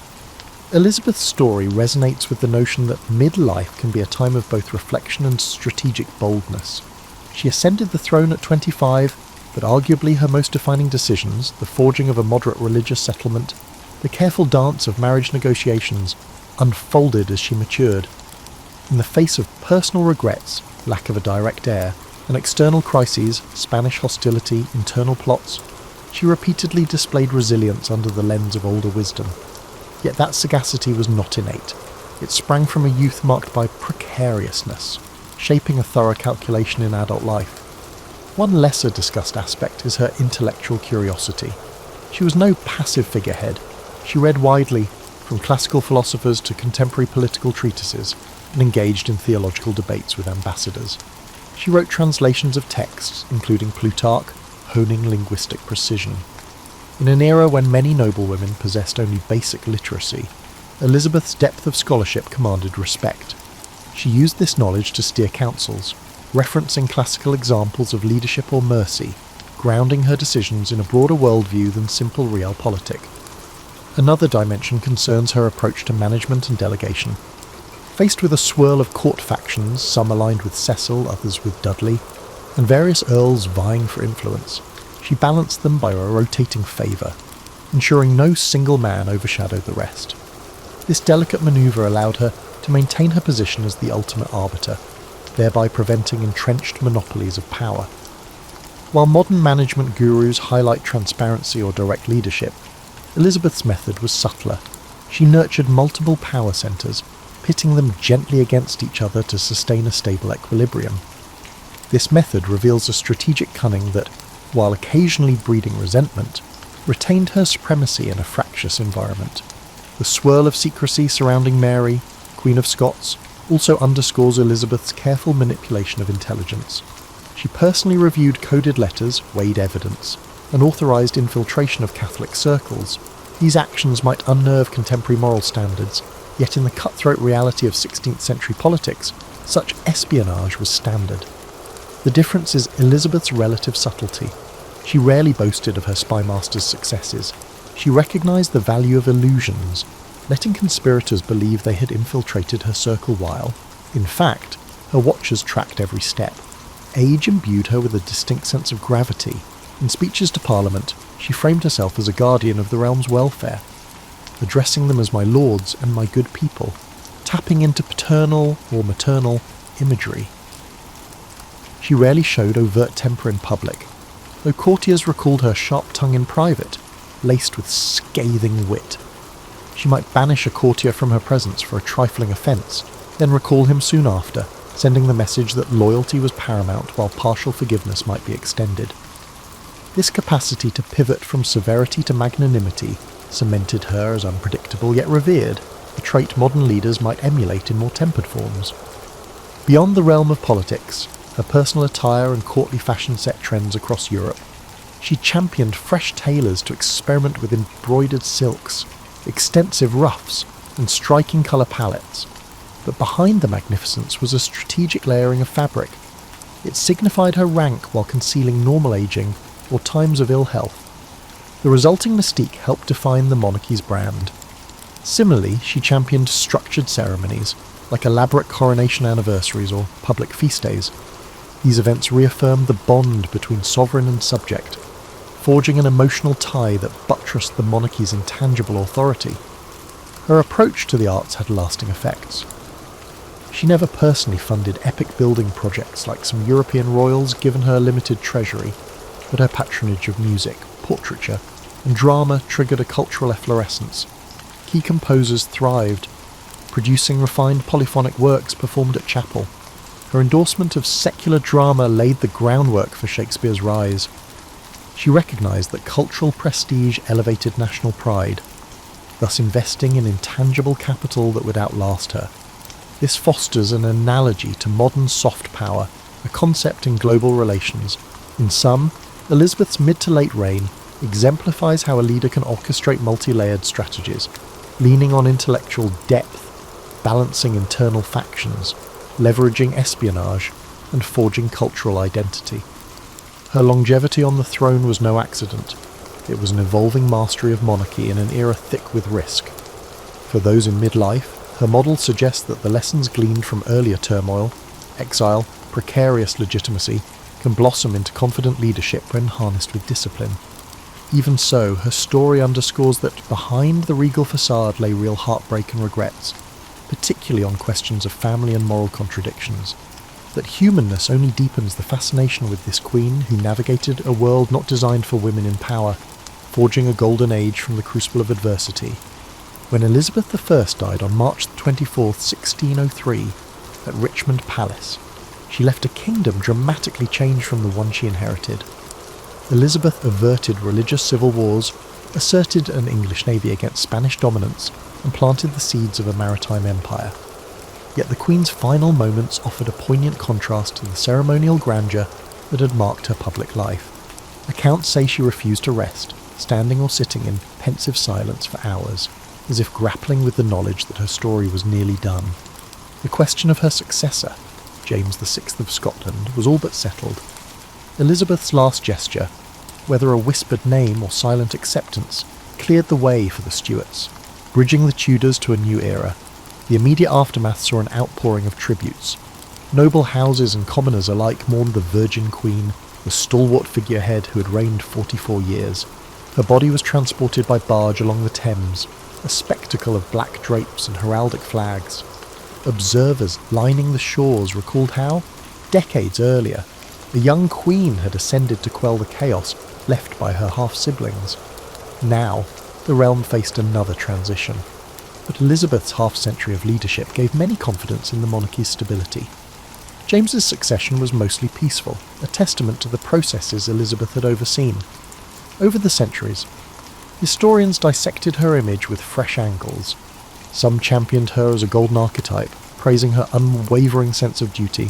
Elizabeth's story resonates with the notion that midlife can be a time of both reflection and strategic boldness. She ascended the throne at 25, but arguably her most defining decisions, the forging of a moderate religious settlement, the careful dance of marriage negotiations, unfolded as she matured. In the face of personal regrets, lack of a direct heir, and external crises, Spanish hostility, internal plots, she repeatedly displayed resilience under the lens of older wisdom. Yet that sagacity was not innate. It sprang from a youth marked by precariousness, shaping a thorough calculation in adult life. One lesser discussed aspect is her intellectual curiosity. She was no passive figurehead. She read widely, from classical philosophers to contemporary political treatises, and engaged in theological debates with ambassadors. She wrote translations of texts, including Plutarch, honing linguistic precision. In an era when many noblewomen possessed only basic literacy, Elizabeth's depth of scholarship commanded respect. She used this knowledge to steer councils, referencing classical examples of leadership or mercy, grounding her decisions in a broader worldview than simple realpolitik. Another dimension concerns her approach to management and delegation. Faced with a swirl of court factions, some aligned with Cecil, others with Dudley, and various earls vying for influence, she balanced them by a rotating favour, ensuring no single man overshadowed the rest. This delicate manoeuvre allowed her to maintain her position as the ultimate arbiter, thereby preventing entrenched monopolies of power. While modern management gurus highlight transparency or direct leadership, Elizabeth's method was subtler. She nurtured multiple power centres, pitting them gently against each other to sustain a stable equilibrium. This method reveals a strategic cunning that, while occasionally breeding resentment, retained her supremacy in a fractious environment. The swirl of secrecy surrounding Mary, Queen of Scots, also underscores Elizabeth's careful manipulation of intelligence. She personally reviewed coded letters, weighed evidence, and authorised infiltration of Catholic circles. These actions might unnerve contemporary moral standards, yet in the cutthroat reality of 16th century politics, such espionage was standard. The difference is Elizabeth's relative subtlety. She rarely boasted of her spymaster's successes. She recognised the value of illusions, letting conspirators believe they had infiltrated her circle while, in fact, her watchers tracked every step. Age imbued her with a distinct sense of gravity. In speeches to Parliament, she framed herself as a guardian of the realm's welfare, addressing them as my lords and my good people, tapping into paternal or maternal imagery. She rarely showed overt temper in public, though courtiers recalled her sharp tongue in private, laced with scathing wit. She might banish a courtier from her presence for a trifling offence, then recall him soon after, sending the message that loyalty was paramount while partial forgiveness might be extended. This capacity to pivot from severity to magnanimity cemented her as unpredictable yet revered, a trait modern leaders might emulate in more tempered forms. Beyond the realm of politics, her personal attire and courtly fashion set trends across Europe. She championed fresh tailors to experiment with embroidered silks, extensive ruffs, and striking colour palettes. But behind the magnificence was a strategic layering of fabric. It signified her rank while concealing normal ageing or times of ill health. The resulting mystique helped define the monarchy's brand. Similarly, she championed structured ceremonies, like elaborate coronation anniversaries or public feast days. These events reaffirmed the bond between sovereign and subject, forging an emotional tie that buttressed the monarchy's intangible authority. Her approach to the arts had lasting effects. She never personally funded epic building projects like some European royals given her limited treasury, but her patronage of music, portraiture, and drama triggered a cultural efflorescence. Key composers thrived, producing refined polyphonic works performed at chapel. Her endorsement of secular drama laid the groundwork for Shakespeare's rise. She recognised that cultural prestige elevated national pride, thus investing in intangible capital that would outlast her. This fosters an analogy to modern soft power, a concept in global relations. In sum, Elizabeth's mid to late reign exemplifies how a leader can orchestrate multi-layered strategies. leaning on intellectual depth, balancing internal factions, leveraging espionage, and forging cultural identity. Her longevity on the throne was no accident. It was an evolving mastery of monarchy in an era thick with risk. For those in midlife, her model suggests that the lessons gleaned from earlier turmoil, exile, precarious legitimacy, can blossom into confident leadership when harnessed with discipline. Even so, her story underscores that behind the regal facade lay real heartbreak and regrets, particularly on questions of family and moral contradictions. That humanness only deepens the fascination with this queen who navigated a world not designed for women in power, forging a golden age from the crucible of adversity. When Elizabeth I died on March 24, 1603, at Richmond Palace, she left a kingdom dramatically changed from the one she inherited. Elizabeth averted religious civil wars, asserted an English navy against Spanish dominance, and planted the seeds of a maritime empire. Yet the Queen's final moments offered a poignant contrast to the ceremonial grandeur that had marked her public life. Accounts say she refused to rest, standing or sitting in pensive silence for hours, as if grappling with the knowledge that her story was nearly done. The question of her successor, James VI of Scotland, was all but settled. Elizabeth's last gesture, whether a whispered name or silent acceptance, cleared the way for the Stuarts, bridging the Tudors to a new era. The immediate aftermath saw an outpouring of tributes. Noble houses and commoners alike mourned the Virgin Queen, the stalwart figurehead who had reigned 44 years. Her body was transported by barge along the Thames, a spectacle of black drapes and heraldic flags. Observers lining the shores recalled how, decades earlier, a young queen had ascended to quell the chaos left by her half-siblings. Now, the realm faced another transition. But Elizabeth's half-century of leadership gave many confidence in the monarchy's stability. James's succession was mostly peaceful, a testament to the processes Elizabeth had overseen. Over the centuries, historians dissected her image with fresh angles. Some championed her as a golden archetype, praising her unwavering sense of duty.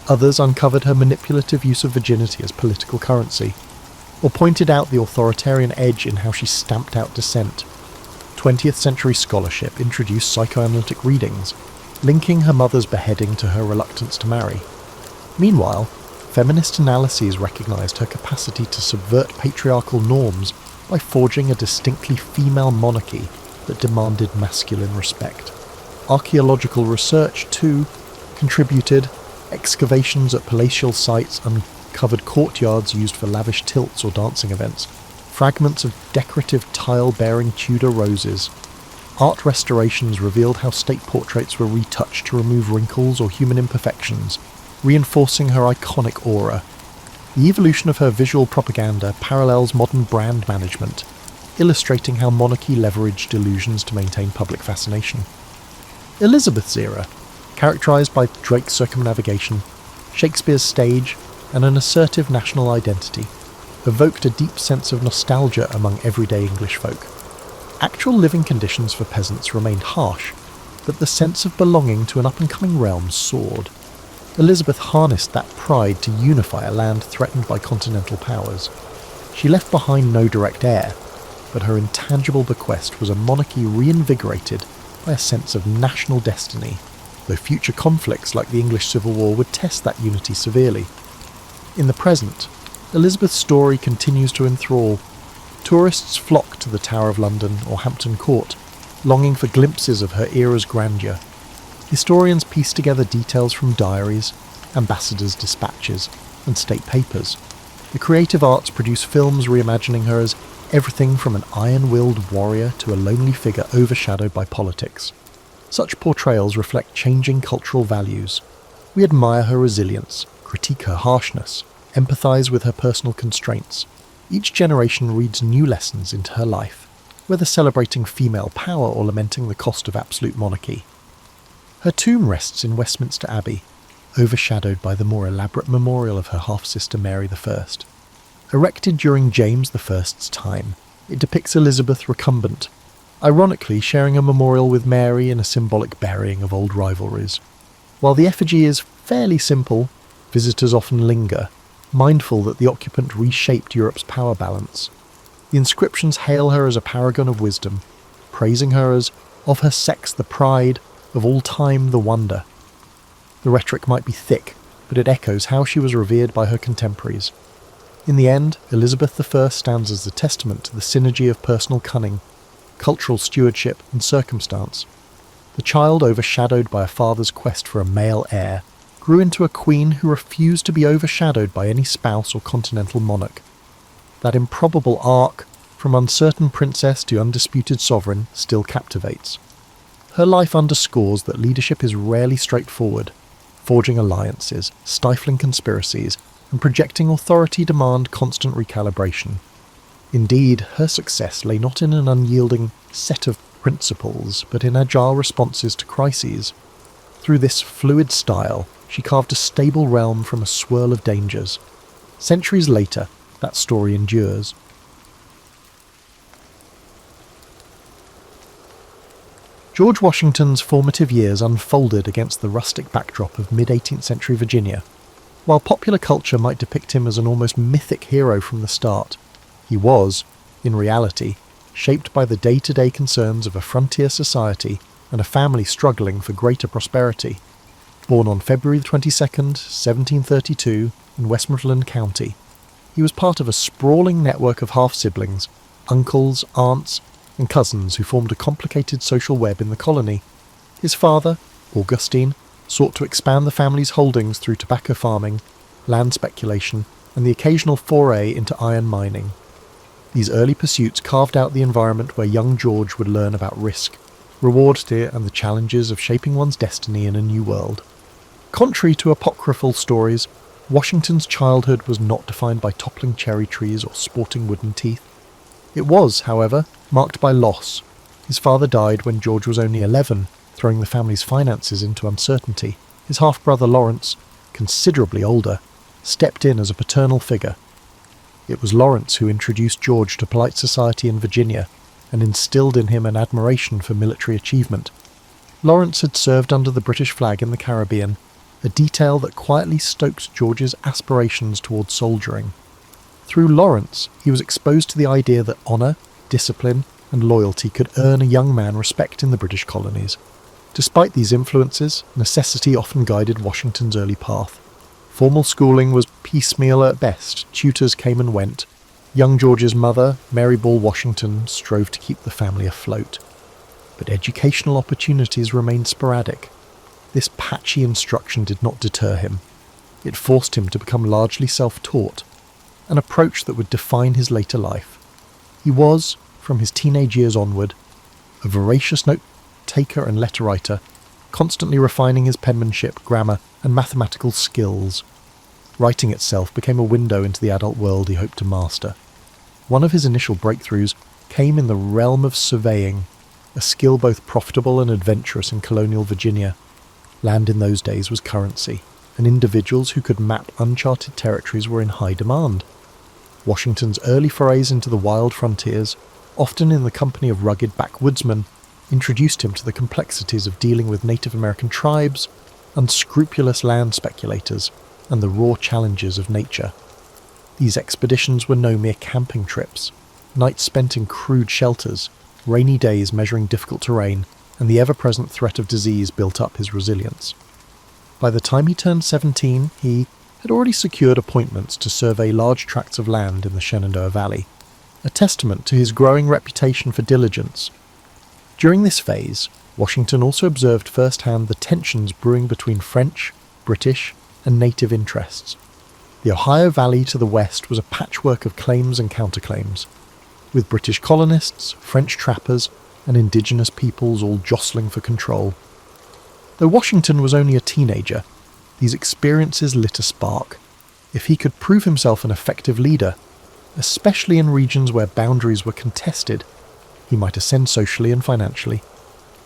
Others uncovered her manipulative use of virginity as political currency, or pointed out the authoritarian edge in how she stamped out dissent. 20th century scholarship introduced psychoanalytic readings, linking her mother's beheading to her reluctance to marry. Meanwhile, feminist analyses recognised her capacity to subvert patriarchal norms by forging a distinctly female monarchy that demanded masculine respect. Archaeological research, too, contributed. Excavations at palatial sites uncovered courtyards used for lavish tilts or dancing events, fragments of decorative tile-bearing Tudor roses. Art restorations revealed how state portraits were retouched to remove wrinkles or human imperfections, reinforcing her iconic aura. The evolution of her visual propaganda parallels modern brand management, illustrating how monarchy leveraged illusions to maintain public fascination. Elizabeth's era, characterised by Drake's circumnavigation, Shakespeare's stage, and an assertive national identity, evoked a deep sense of nostalgia among everyday English folk. Actual living conditions for peasants remained harsh, but the sense of belonging to an up-and-coming realm soared. Elizabeth harnessed that pride to unify a land threatened by continental powers. She left behind no direct heir, but her intangible bequest was a monarchy reinvigorated by a sense of national destiny, though future conflicts like the English Civil War would test that unity severely. In the present, Elizabeth's story continues to enthrall. Tourists flock to the Tower of London or Hampton Court, longing for glimpses of her era's grandeur. Historians piece together details from diaries, ambassadors' dispatches, and state papers. The creative arts produce films reimagining her as everything from an iron-willed warrior to a lonely figure overshadowed by politics. Such portrayals reflect changing cultural values. We admire her resilience, critique her harshness, empathise with her personal constraints. Each generation reads new lessons into her life, whether celebrating female power or lamenting the cost of absolute monarchy. Her tomb rests in Westminster Abbey, overshadowed by the more elaborate memorial of her half-sister Mary I. Erected during James I's time, it depicts Elizabeth recumbent, ironically sharing a memorial with Mary in a symbolic burying of old rivalries. While the effigy is fairly simple, visitors often linger, mindful that the occupant reshaped Europe's power balance. The inscriptions hail her as a paragon of wisdom, praising her as "of her sex the pride, of all time the wonder." The rhetoric might be thick, but it echoes how she was revered by her contemporaries. In the end, Elizabeth I stands as a testament to the synergy of personal cunning, cultural stewardship, and circumstance. The child, overshadowed by a father's quest for a male heir, grew into a queen who refused to be overshadowed by any spouse or continental monarch. That improbable arc, from uncertain princess to undisputed sovereign, still captivates. Her life underscores that leadership is rarely straightforward. Forging alliances, stifling conspiracies, and projecting authority demand constant recalibration. Indeed, her success lay not in an unyielding set of principles, but in agile responses to crises. Through this fluid style, she carved a stable realm from a swirl of dangers. Centuries later, that story endures. George Washington's formative years unfolded against the rustic backdrop of mid-18th century Virginia. While popular culture might depict him as an almost mythic hero from the start, he was, in reality, shaped by the day-to-day concerns of a frontier society and a family struggling for greater prosperity. Born on February 22nd, 1732, in Westmoreland County, he was part of a sprawling network of half-siblings, uncles, aunts, and cousins who formed a complicated social web in the colony. His father, Augustine, sought to expand the family's holdings through tobacco farming, land speculation, and the occasional foray into iron mining. These early pursuits carved out the environment where young George would learn about risk, reward and the challenges of shaping one's destiny in a new world. Contrary to apocryphal stories, Washington's childhood was not defined by toppling cherry trees or sporting wooden teeth. It was, however, marked by loss. His father died when George was only 11, throwing the family's finances into uncertainty. His half-brother Lawrence, considerably older, stepped in as a paternal figure. It was Lawrence who introduced George to polite society in Virginia and instilled in him an admiration for military achievement. Lawrence had served under the British flag in the Caribbean, a detail that quietly stoked George's aspirations towards soldiering. Through Lawrence, he was exposed to the idea that honour, discipline, and loyalty could earn a young man respect in the British colonies. Despite these influences, necessity often guided Washington's early path. Formal schooling was piecemeal at best, tutors came and went. Young George's mother, Mary Ball Washington, strove to keep the family afloat. But educational opportunities remained sporadic. This patchy instruction did not deter him. It forced him to become largely self-taught, an approach that would define his later life. He was, from his teenage years onward, a voracious note-taker and letter-writer, constantly refining his penmanship, grammar, and mathematical skills. Writing itself became a window into the adult world he hoped to master. One of his initial breakthroughs came in the realm of surveying, a skill both profitable and adventurous in colonial Virginia. Land in those days was currency, and individuals who could map uncharted territories were in high demand. Washington's early forays into the wild frontiers, often in the company of rugged backwoodsmen, introduced him to the complexities of dealing with Native American tribes, unscrupulous land speculators, and the raw challenges of nature. These expeditions were no mere camping trips. Nights spent in crude shelters, rainy days measuring difficult terrain, and the ever-present threat of disease built up his resilience. By the time he turned 17, he had already secured appointments to survey large tracts of land in the Shenandoah Valley, a testament to his growing reputation for diligence. During this phase, Washington also observed firsthand the tensions brewing between French, British, and native interests. The Ohio Valley to the west was a patchwork of claims and counterclaims, with British colonists, French trappers, and indigenous peoples all jostling for control. Though Washington was only a teenager, these experiences lit a spark. If he could prove himself an effective leader, especially in regions where boundaries were contested, he might ascend socially and financially.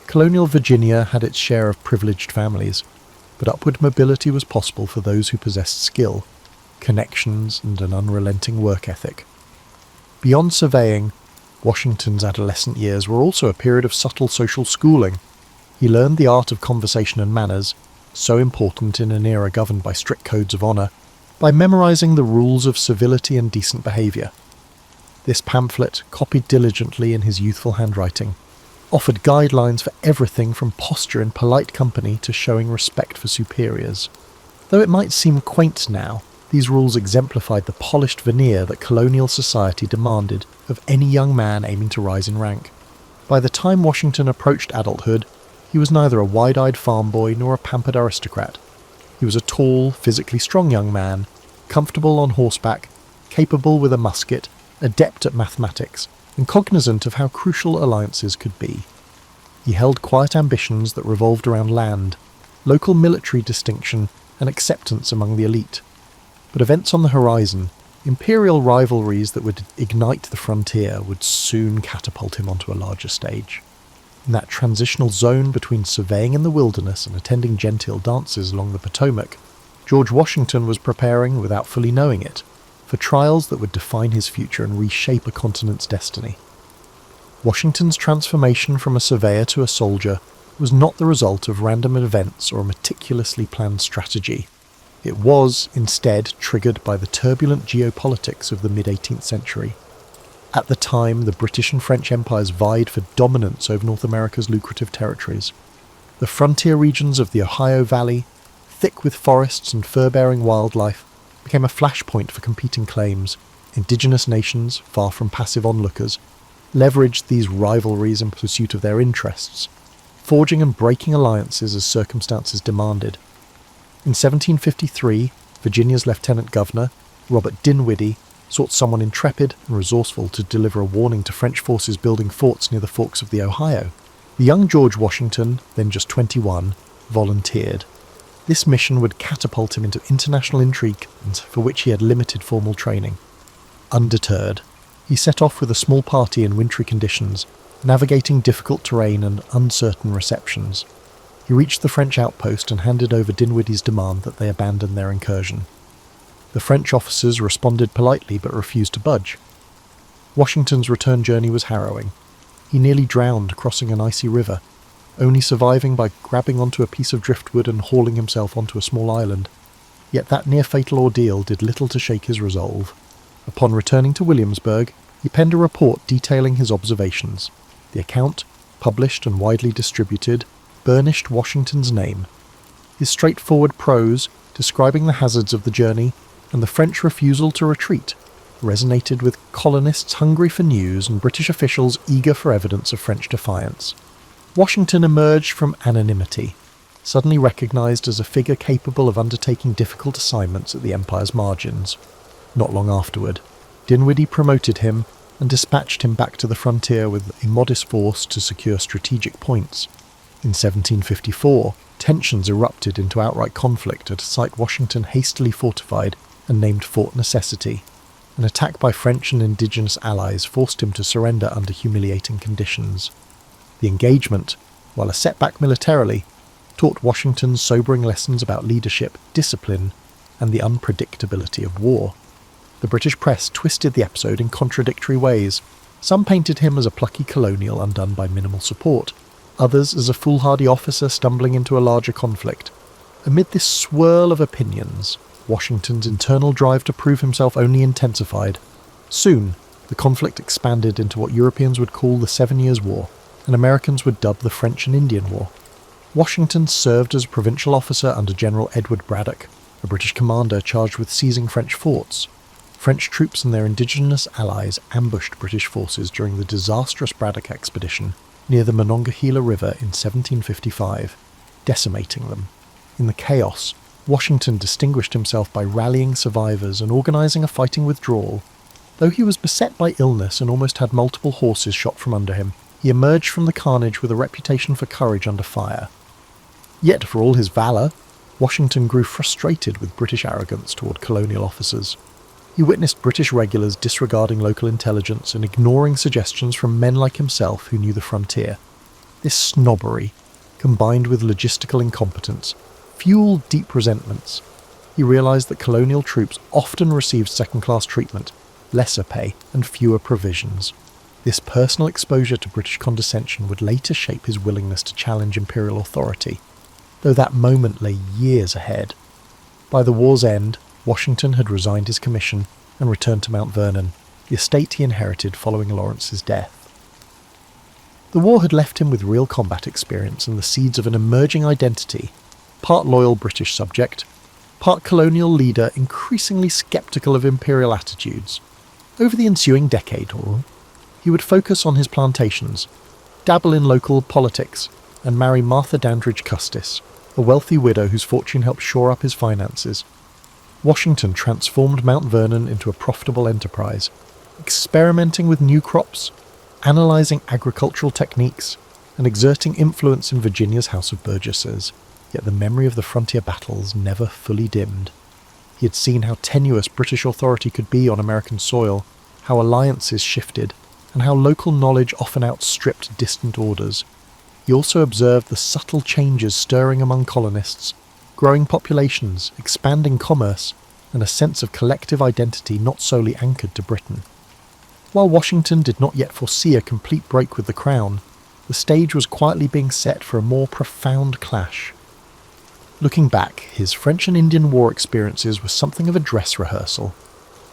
Colonial Virginia had its share of privileged families, but upward mobility was possible for those who possessed skill, connections, and an unrelenting work ethic. Beyond surveying, Washington's adolescent years were also a period of subtle social schooling. He learned the art of conversation and manners, so important in an era governed by strict codes of honour, by memorising the rules of civility and decent behaviour. This pamphlet, copied diligently in his youthful handwriting, offered guidelines for everything from posture in polite company to showing respect for superiors. Though it might seem quaint now, these rules exemplified the polished veneer that colonial society demanded of any young man aiming to rise in rank. By the time Washington approached adulthood, he was neither a wide-eyed farm boy nor a pampered aristocrat. He was a tall, physically strong young man, comfortable on horseback, capable with a musket, adept at mathematics, and cognizant of how crucial alliances could be. He held quiet ambitions that revolved around land, local military distinction, and acceptance among the elite. But events on the horizon, imperial rivalries that would ignite the frontier, would soon catapult him onto a larger stage. In that transitional zone between surveying in the wilderness and attending genteel dances along the Potomac, George Washington was preparing, without fully knowing it, for trials that would define his future and reshape a continent's destiny. Washington's transformation from a surveyor to a soldier was not the result of random events or a meticulously planned strategy. It was, instead, triggered by the turbulent geopolitics of the mid-18th century. At the time, the British and French empires vied for dominance over North America's lucrative territories. The frontier regions of the Ohio Valley, thick with forests and fur-bearing wildlife, became a flashpoint for competing claims. Indigenous nations, far from passive onlookers, leveraged these rivalries in pursuit of their interests, forging and breaking alliances as circumstances demanded. In 1753, Virginia's Lieutenant Governor, Robert Dinwiddie, sought someone intrepid and resourceful to deliver a warning to French forces building forts near the forks of the Ohio. The young George Washington, then just 21, volunteered. This mission would catapult him into international intrigue, for which he had limited formal training. Undeterred, he set off with a small party in wintry conditions, navigating difficult terrain and uncertain receptions. He reached the French outpost and handed over Dinwiddie's demand that they abandon their incursion. The French officers responded politely but refused to budge. Washington's return journey was harrowing. He nearly drowned crossing an icy river, only surviving by grabbing onto a piece of driftwood and hauling himself onto a small island. Yet that near-fatal ordeal did little to shake his resolve. Upon returning to Williamsburg, he penned a report detailing his observations. The account, published and widely distributed, burnished Washington's name. His straightforward prose, describing the hazards of the journey, and the French refusal to retreat, resonated with colonists hungry for news and British officials eager for evidence of French defiance. Washington emerged from anonymity, suddenly recognised as a figure capable of undertaking difficult assignments at the Empire's margins. Not long afterward, Dinwiddie promoted him and dispatched him back to the frontier with a modest force to secure strategic points. In 1754, tensions erupted into outright conflict at a site Washington hastily fortified and named Fort Necessity. An attack by French and indigenous allies forced him to surrender under humiliating conditions. The engagement, while a setback militarily, taught Washington sobering lessons about leadership, discipline, and the unpredictability of war. The British press twisted the episode in contradictory ways. Some painted him as a plucky colonial undone by minimal support, others as a foolhardy officer stumbling into a larger conflict. Amid this swirl of opinions, Washington's internal drive to prove himself only intensified. Soon, the conflict expanded into what Europeans would call the 7 Years' War, and Americans would dub the French and Indian War. Washington served as a provincial officer under General Edward Braddock, a British commander charged with seizing French forts. French troops and their indigenous allies ambushed British forces during the disastrous Braddock expedition near the Monongahela River in 1755, decimating them. In the chaos, Washington distinguished himself by rallying survivors and organising a fighting withdrawal. Though he was beset by illness and almost had multiple horses shot from under him, he emerged from the carnage with a reputation for courage under fire. Yet, for all his valour, Washington grew frustrated with British arrogance toward colonial officers. He witnessed British regulars disregarding local intelligence and ignoring suggestions from men like himself who knew the frontier. This snobbery, combined with logistical incompetence, fueled deep resentments. He realised that colonial troops often received second-class treatment, lesser pay, and fewer provisions. This personal exposure to British condescension would later shape his willingness to challenge imperial authority, though that moment lay years ahead. By the war's end, Washington had resigned his commission and returned to Mount Vernon, the estate he inherited following Lawrence's death. The war had left him with real combat experience and the seeds of an emerging identity, part loyal British subject, part colonial leader increasingly sceptical of imperial attitudes. Over the ensuing decade, he would focus on his plantations, dabble in local politics, and marry Martha Dandridge Custis, a wealthy widow whose fortune helped shore up his finances. Washington transformed Mount Vernon into a profitable enterprise, experimenting with new crops, analysing agricultural techniques, and exerting influence in Virginia's House of Burgesses, yet the memory of the frontier battles never fully dimmed. He had seen how tenuous British authority could be on American soil, how alliances shifted, and how local knowledge often outstripped distant orders. He also observed the subtle changes stirring among colonists, growing populations, expanding commerce, and a sense of collective identity not solely anchored to Britain. While Washington did not yet foresee a complete break with the Crown, the stage was quietly being set for a more profound clash. Looking back, his French and Indian War experiences were something of a dress rehearsal,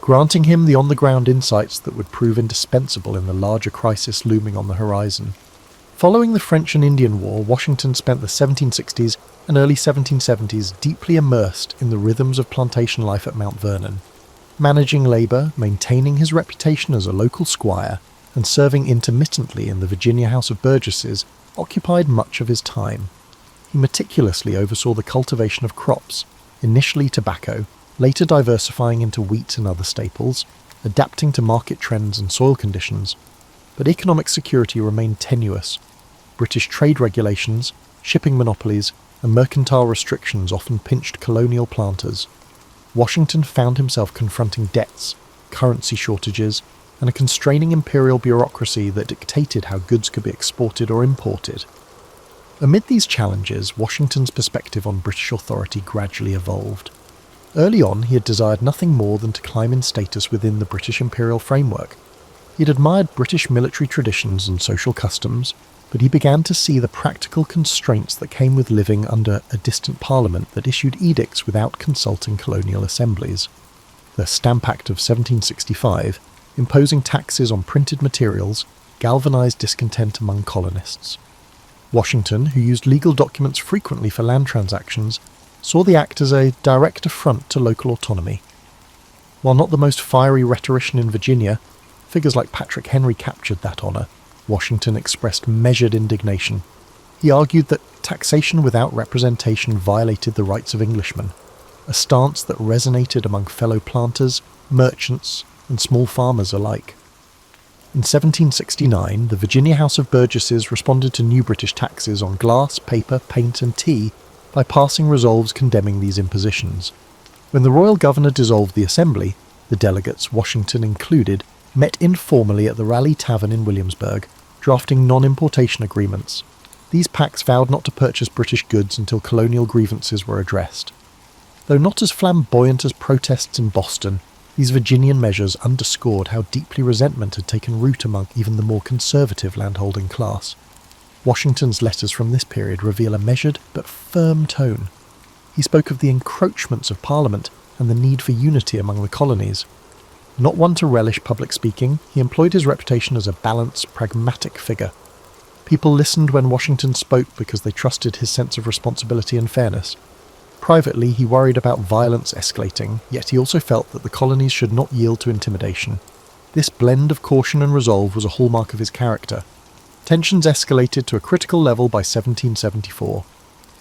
granting him the on-the-ground insights that would prove indispensable in the larger crisis looming on the horizon. Following the French and Indian War, Washington spent the 1760s and early 1770s deeply immersed in the rhythms of plantation life at Mount Vernon. Managing labour, maintaining his reputation as a local squire, and serving intermittently in the Virginia House of Burgesses occupied much of his time. He meticulously oversaw the cultivation of crops, initially tobacco, later diversifying into wheat and other staples, adapting to market trends and soil conditions. But economic security remained tenuous. British trade regulations, shipping monopolies, and mercantile restrictions often pinched colonial planters. Washington found himself confronting debts, currency shortages, and a constraining imperial bureaucracy that dictated how goods could be exported or imported. Amid these challenges, Washington's perspective on British authority gradually evolved. Early on, he had desired nothing more than to climb in status within the British imperial framework. He had admired British military traditions and social customs, but he began to see the practical constraints that came with living under a distant parliament that issued edicts without consulting colonial assemblies. The Stamp Act of 1765, imposing taxes on printed materials, galvanised discontent among colonists. Washington, who used legal documents frequently for land transactions, saw the act as a direct affront to local autonomy. While not the most fiery rhetorician in Virginia, figures like Patrick Henry captured that honour. Washington expressed measured indignation. He argued that taxation without representation violated the rights of Englishmen, a stance that resonated among fellow planters, merchants, and small farmers alike. In 1769, the Virginia House of Burgesses responded to new British taxes on glass, paper, paint and tea by passing resolves condemning these impositions. When the royal governor dissolved the assembly, the delegates, Washington included, met informally at the Raleigh Tavern in Williamsburg, drafting non-importation agreements. These pacts vowed not to purchase British goods until colonial grievances were addressed. Though not as flamboyant as protests in Boston, these Virginian measures underscored how deeply resentment had taken root among even the more conservative landholding class. Washington's letters from this period reveal a measured but firm tone. He spoke of the encroachments of Parliament and the need for unity among the colonies. Not one to relish public speaking, he employed his reputation as a balanced, pragmatic figure. People listened when Washington spoke because they trusted his sense of responsibility and fairness. Privately, he worried about violence escalating, yet he also felt that the colonies should not yield to intimidation. This blend of caution and resolve was a hallmark of his character. Tensions escalated to a critical level by 1774.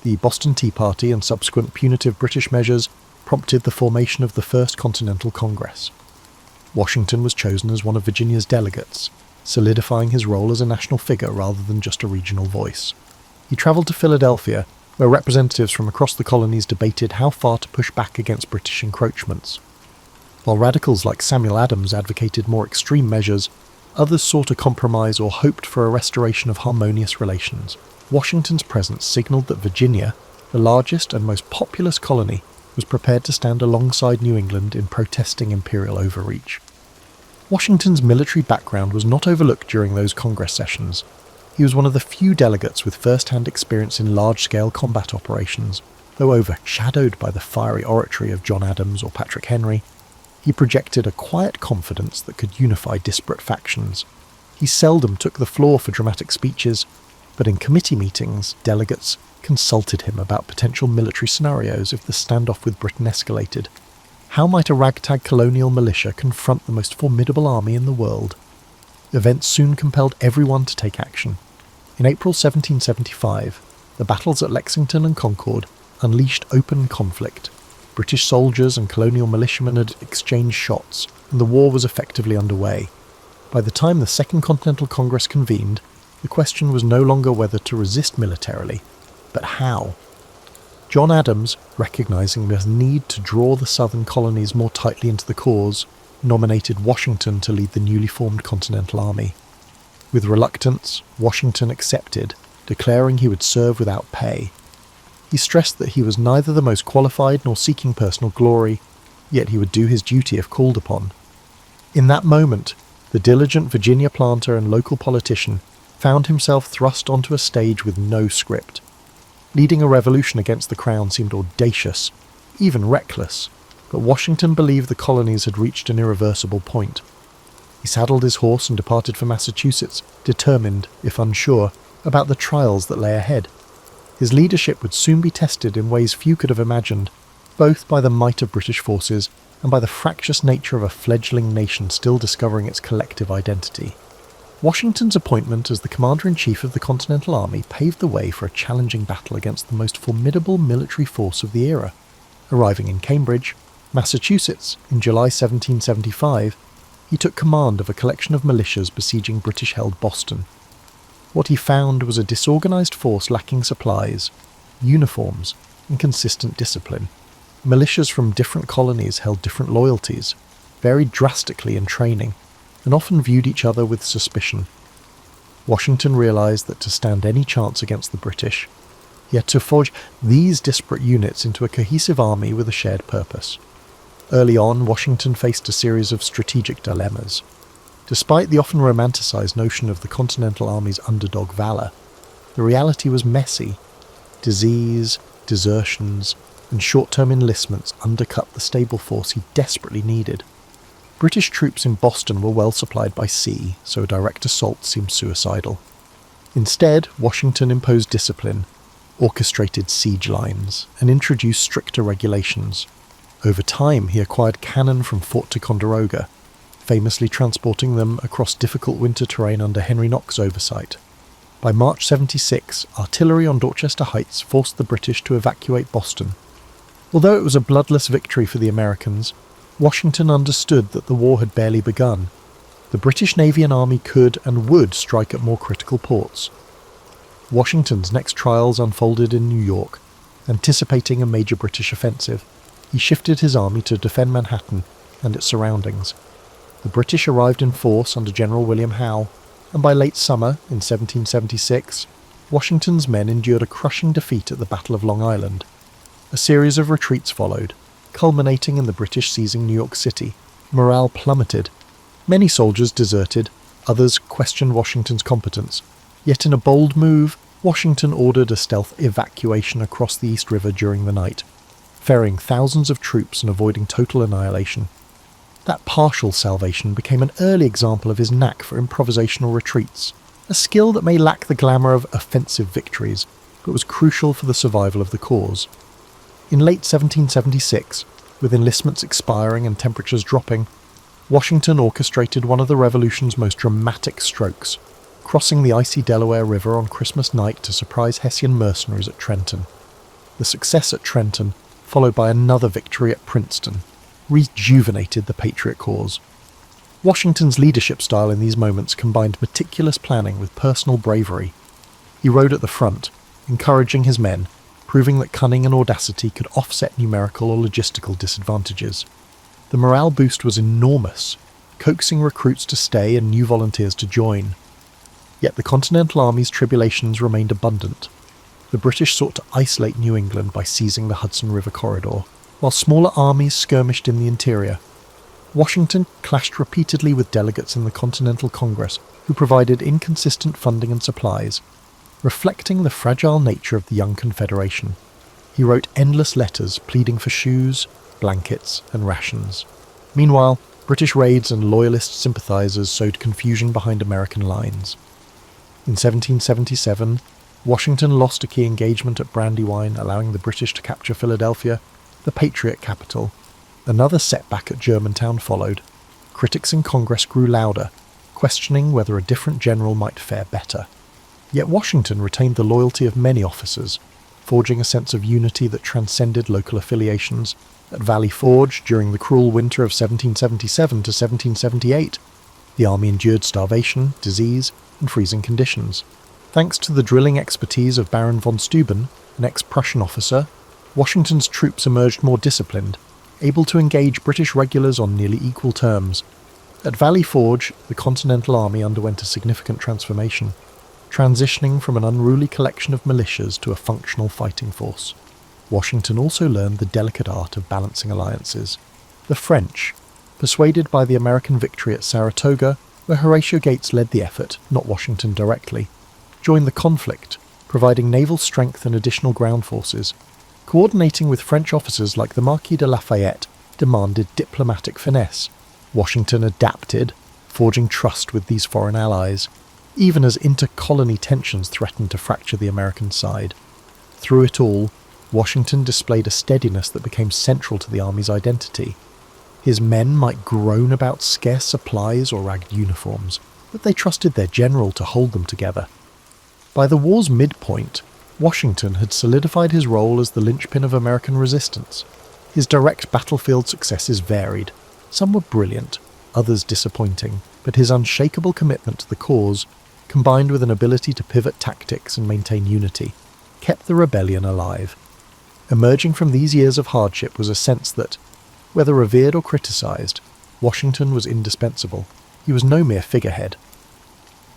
The Boston Tea Party and subsequent punitive British measures prompted the formation of the First Continental Congress. Washington was chosen as one of Virginia's delegates, solidifying his role as a national figure rather than just a regional voice. He travelled to Philadelphia, where representatives from across the colonies debated how far to push back against British encroachments. While radicals like Samuel Adams advocated more extreme measures, others sought a compromise or hoped for a restoration of harmonious relations. Washington's presence signalled that Virginia, the largest and most populous colony, was prepared to stand alongside New England in protesting imperial overreach. Washington's military background was not overlooked during those Congress sessions. He was one of the few delegates with first-hand experience in large-scale combat operations. Though overshadowed by the fiery oratory of John Adams or Patrick Henry, he projected a quiet confidence that could unify disparate factions. He seldom took the floor for dramatic speeches, but in committee meetings, delegates consulted him about potential military scenarios if the standoff with Britain escalated. How might a ragtag colonial militia confront the most formidable army in the world? Events soon compelled everyone to take action. In April 1775, the battles at Lexington and Concord unleashed open conflict. British soldiers and colonial militiamen had exchanged shots, and the war was effectively underway. By the time the Second Continental Congress convened, the question was no longer whether to resist militarily, but how. John Adams, recognising the need to draw the southern colonies more tightly into the cause, nominated Washington to lead the newly formed Continental Army. With reluctance, Washington accepted, declaring he would serve without pay. He stressed that he was neither the most qualified nor seeking personal glory, yet he would do his duty if called upon. In that moment, the diligent Virginia planter and local politician found himself thrust onto a stage with no script. Leading a revolution against the crown seemed audacious, even reckless, but Washington believed the colonies had reached an irreversible point. He saddled his horse and departed for Massachusetts, determined, if unsure, about the trials that lay ahead. His leadership would soon be tested in ways few could have imagined, both by the might of British forces and by the fractious nature of a fledgling nation still discovering its collective identity. Washington's appointment as the Commander-in-Chief of the Continental Army paved the way for a challenging battle against the most formidable military force of the era. Arriving in Cambridge, Massachusetts, in July 1775, he took command of a collection of militias besieging British-held Boston. What he found was a disorganised force lacking supplies, uniforms, and consistent discipline. Militias from different colonies held different loyalties, varied drastically in training, and often viewed each other with suspicion. Washington realised that to stand any chance against the British, he had to forge these disparate units into a cohesive army with a shared purpose. Early on, Washington faced a series of strategic dilemmas. Despite the often romanticised notion of the Continental Army's underdog valour, the reality was messy. Disease, desertions, and short-term enlistments undercut the stable force he desperately needed. British troops in Boston were well supplied by sea, so a direct assault seemed suicidal. Instead, Washington imposed discipline, orchestrated siege lines, and introduced stricter regulations. Over time, he acquired cannon from Fort Ticonderoga, famously transporting them across difficult winter terrain under Henry Knox's oversight. By March 76, artillery on Dorchester Heights forced the British to evacuate Boston. Although it was a bloodless victory for the Americans, Washington understood that the war had barely begun. The British Navy and Army could and would strike at more critical ports. Washington's next trials unfolded in New York. Anticipating a major British offensive, he shifted his army to defend Manhattan and its surroundings. The British arrived in force under General William Howe, and by late summer, in 1776, Washington's men endured a crushing defeat at the Battle of Long Island. A series of retreats followed, culminating in the British seizing New York City. Morale plummeted. Many soldiers deserted, others questioned Washington's competence. Yet in a bold move, Washington ordered a stealth evacuation across the East River during the night, ferrying thousands of troops and avoiding total annihilation. That partial salvation became an early example of his knack for improvisational retreats, a skill that may lack the glamour of offensive victories, but was crucial for the survival of the cause. In late 1776, with enlistments expiring and temperatures dropping, Washington orchestrated one of the Revolution's most dramatic strokes, crossing the icy Delaware River on Christmas night to surprise Hessian mercenaries at Trenton. The success at Trenton, followed by another victory at Princeton, rejuvenated the Patriot cause. Washington's leadership style in these moments combined meticulous planning with personal bravery. He rode at the front, encouraging his men, proving that cunning and audacity could offset numerical or logistical disadvantages. The morale boost was enormous, coaxing recruits to stay and new volunteers to join. Yet the Continental Army's tribulations remained abundant. The British sought to isolate New England by seizing the Hudson River corridor, while smaller armies skirmished in the interior. Washington clashed repeatedly with delegates in the Continental Congress, who provided inconsistent funding and supplies, reflecting the fragile nature of the young Confederation. He wrote endless letters pleading for shoes, blankets, and rations. Meanwhile, British raids and Loyalist sympathisers sowed confusion behind American lines. In 1777, Washington lost a key engagement at Brandywine, allowing the British to capture Philadelphia, the Patriot capital. Another setback at Germantown followed. Critics in Congress grew louder, questioning whether a different general might fare better. Yet Washington retained the loyalty of many officers, forging a sense of unity that transcended local affiliations. At Valley Forge, during the cruel winter of 1777 to 1778, the army endured starvation, disease, and freezing conditions. Thanks to the drilling expertise of Baron von Steuben, an ex-Prussian officer, Washington's troops emerged more disciplined, able to engage British regulars on nearly equal terms. At Valley Forge, the Continental Army underwent a significant transformation, transitioning from an unruly collection of militias to a functional fighting force. Washington also learned the delicate art of balancing alliances. The French, persuaded by the American victory at Saratoga, where Horatio Gates led the effort, not Washington directly, joined the conflict, providing naval strength and additional ground forces. Coordinating with French officers like the Marquis de Lafayette demanded diplomatic finesse. Washington adapted, forging trust with these foreign allies, even as inter-colony tensions threatened to fracture the American side. Through it all, Washington displayed a steadiness that became central to the army's identity. His men might groan about scarce supplies or ragged uniforms, but they trusted their general to hold them together. By the war's midpoint, Washington had solidified his role as the linchpin of American resistance. His direct battlefield successes varied. Some were brilliant, others disappointing, but his unshakable commitment to the cause, combined with an ability to pivot tactics and maintain unity, kept the rebellion alive. Emerging from these years of hardship was a sense that, whether revered or criticised, Washington was indispensable. He was no mere figurehead.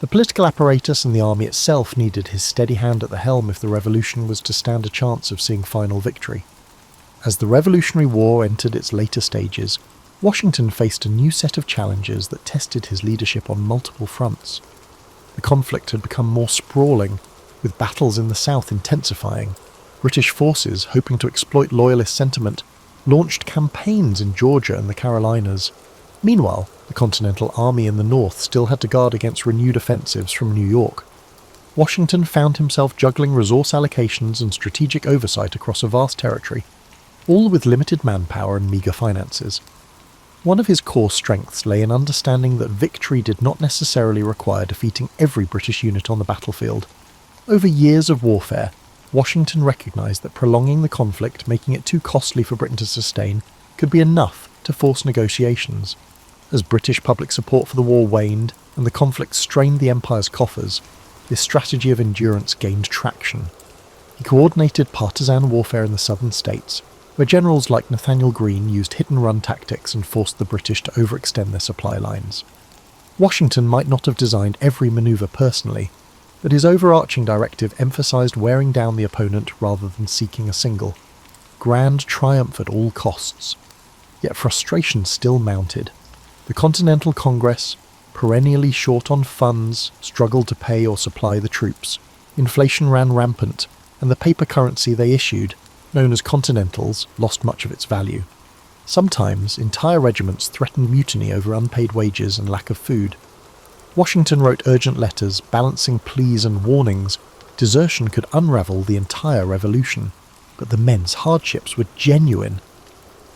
The political apparatus and the army itself needed his steady hand at the helm if the revolution was to stand a chance of seeing final victory. As the Revolutionary War entered its later stages, Washington faced a new set of challenges that tested his leadership on multiple fronts. The conflict had become more sprawling, with battles in the south intensifying. British forces, hoping to exploit Loyalist sentiment, launched campaigns in Georgia and the Carolinas. Meanwhile, the Continental Army in the north still had to guard against renewed offensives from New York. Washington found himself juggling resource allocations and strategic oversight across a vast territory, all with limited manpower and meagre finances. One of his core strengths lay in understanding that victory did not necessarily require defeating every British unit on the battlefield. Over years of warfare, Washington recognised that prolonging the conflict, making it too costly for Britain to sustain, could be enough to force negotiations. As British public support for the war waned and the conflict strained the Empire's coffers, this strategy of endurance gained traction. He coordinated partisan warfare in the southern states, where generals like Nathaniel Greene used hit-and-run tactics and forced the British to overextend their supply lines. Washington might not have designed every manoeuvre personally, but his overarching directive emphasised wearing down the opponent rather than seeking a single. Grand triumph at all costs. Yet frustration still mounted. The Continental Congress, perennially short on funds, struggled to pay or supply the troops. Inflation ran rampant, and the paper currency they issued, known as Continentals, lost much of its value. Sometimes, entire regiments threatened mutiny over unpaid wages and lack of food. Washington wrote urgent letters, balancing pleas and warnings. Desertion could unravel the entire revolution, but the men's hardships were genuine.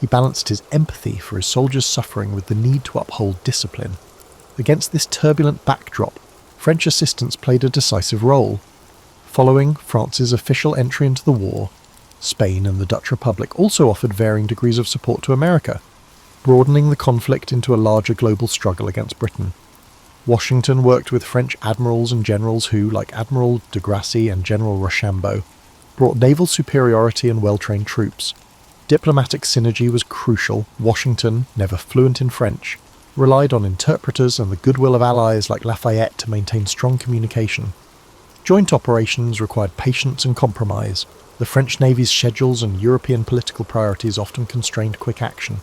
He balanced his empathy for his soldiers' suffering with the need to uphold discipline. Against this turbulent backdrop, French assistance played a decisive role. Following France's official entry into the war, Spain and the Dutch Republic also offered varying degrees of support to America, broadening the conflict into a larger global struggle against Britain. Washington worked with French admirals and generals who, like Admiral de Grasse and General Rochambeau, brought naval superiority and well-trained troops. Diplomatic synergy was crucial. Washington, never fluent in French, relied on interpreters and the goodwill of allies like Lafayette to maintain strong communication. Joint operations required patience and compromise. The French Navy's schedules and European political priorities often constrained quick action.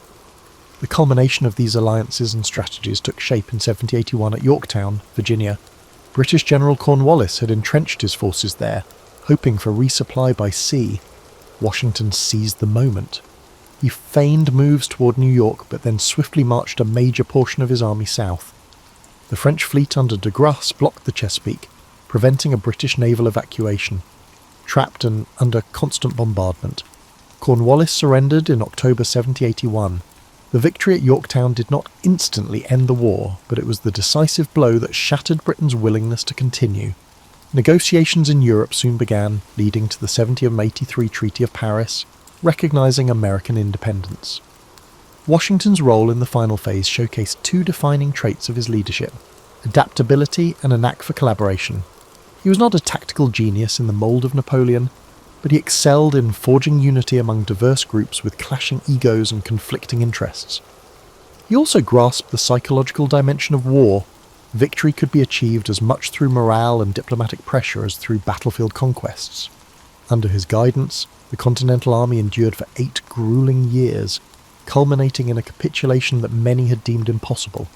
The culmination of these alliances and strategies took shape in 1781 at Yorktown, Virginia. British General Cornwallis had entrenched his forces there, hoping for resupply by sea. Washington seized the moment. He feigned moves toward New York, but then swiftly marched a major portion of his army south. The French fleet under de Grasse blocked the Chesapeake, preventing a British naval evacuation. Trapped and under constant bombardment, Cornwallis surrendered in October 1781. The victory at Yorktown did not instantly end the war, but it was the decisive blow that shattered Britain's willingness to continue. Negotiations in Europe soon began, leading to the 1783 Treaty of Paris, recognising American independence. Washington's role in the final phase showcased two defining traits of his leadership: adaptability and a knack for collaboration. He was not a tactical genius in the mould of Napoleon, but he excelled in forging unity among diverse groups with clashing egos and conflicting interests. He also grasped the psychological dimension of war. Victory could be achieved as much through morale and diplomatic pressure as through battlefield conquests. Under his guidance, the Continental Army endured for 8 grueling years, culminating in a capitulation that many had deemed impossible.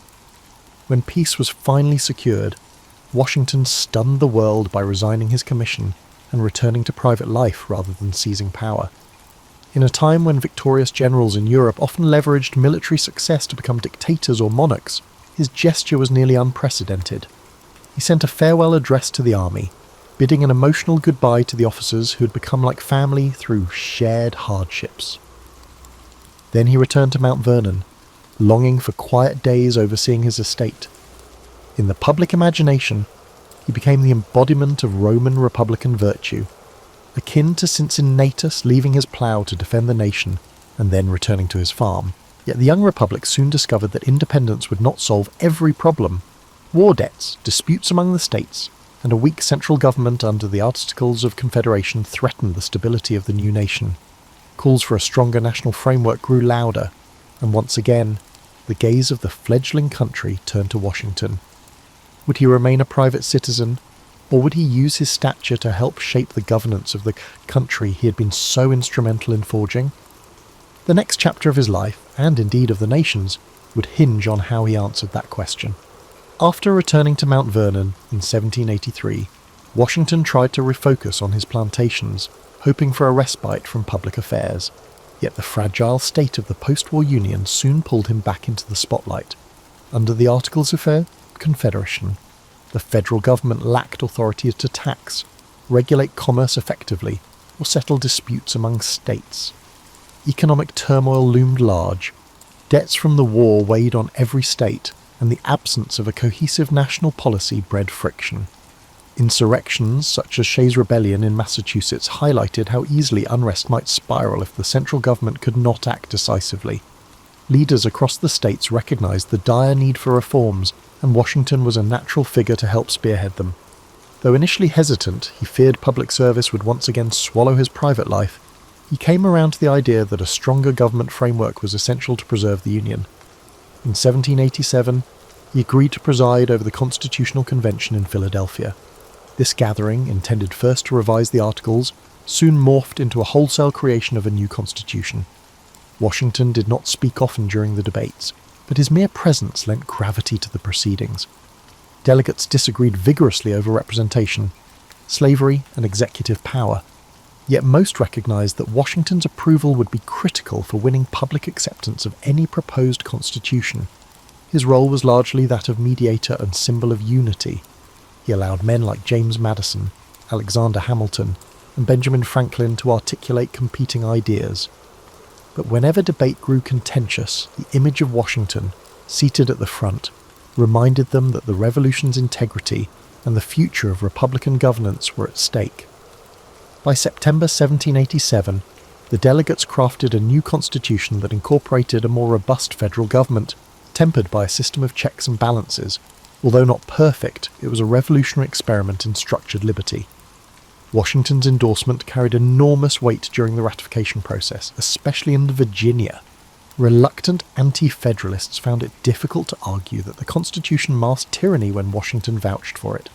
When peace was finally secured, Washington stunned the world by resigning his commission and returning to private life rather than seizing power. In a time when victorious generals in Europe often leveraged military success to become dictators or monarchs, his gesture was nearly unprecedented. He sent a farewell address to the army, bidding an emotional goodbye to the officers who had become like family through shared hardships. Then he returned to Mount Vernon, longing for quiet days overseeing his estate. In the public imagination, he became the embodiment of Roman republican virtue, akin to Cincinnatus leaving his plough to defend the nation and then returning to his farm. Yet the young republic soon discovered that independence would not solve every problem. War debts, disputes among the states, and a weak central government under the Articles of Confederation threatened the stability of the new nation. Calls for a stronger national framework grew louder, and once again, the gaze of the fledgling country turned to Washington. Would he remain a private citizen, or would he use his stature to help shape the governance of the country he had been so instrumental in forging? The next chapter of his life, and indeed of the nation's, would hinge on how he answered that question. After returning to Mount Vernon in 1783, Washington tried to refocus on his plantations, hoping for a respite from public affairs. Yet the fragile state of the post-war Union soon pulled him back into the spotlight. Under the Articles of Confederation, the federal government lacked authority to tax, regulate commerce effectively, or settle disputes among states. Economic turmoil loomed large. Debts from the war weighed on every state, and the absence of a cohesive national policy bred friction. Insurrections such as Shays' Rebellion in Massachusetts highlighted how easily unrest might spiral if the central government could not act decisively. Leaders across the states recognized the dire need for reforms, and Washington was a natural figure to help spearhead them. Though initially hesitant, he feared public service would once again swallow his private life. He came around to the idea that a stronger government framework was essential to preserve the Union. In 1787, he agreed to preside over the Constitutional Convention in Philadelphia. This gathering, intended first to revise the Articles, soon morphed into a wholesale creation of a new constitution. Washington did not speak often during the debates, but his mere presence lent gravity to the proceedings. Delegates disagreed vigorously over representation, slavery, and executive power. Yet most recognized that Washington's approval would be critical for winning public acceptance of any proposed constitution. His role was largely that of mediator and symbol of unity. He allowed men like James Madison, Alexander Hamilton, and Benjamin Franklin to articulate competing ideas. But whenever debate grew contentious, the image of Washington, seated at the front, reminded them that the Revolution's integrity and the future of Republican governance were at stake. By September 1787, the delegates crafted a new constitution that incorporated a more robust federal government, tempered by a system of checks and balances. Although not perfect, it was a revolutionary experiment in structured liberty. Washington's endorsement carried enormous weight during the ratification process, especially in Virginia. Reluctant anti-federalists found it difficult to argue that the Constitution masked tyranny when Washington vouched for it.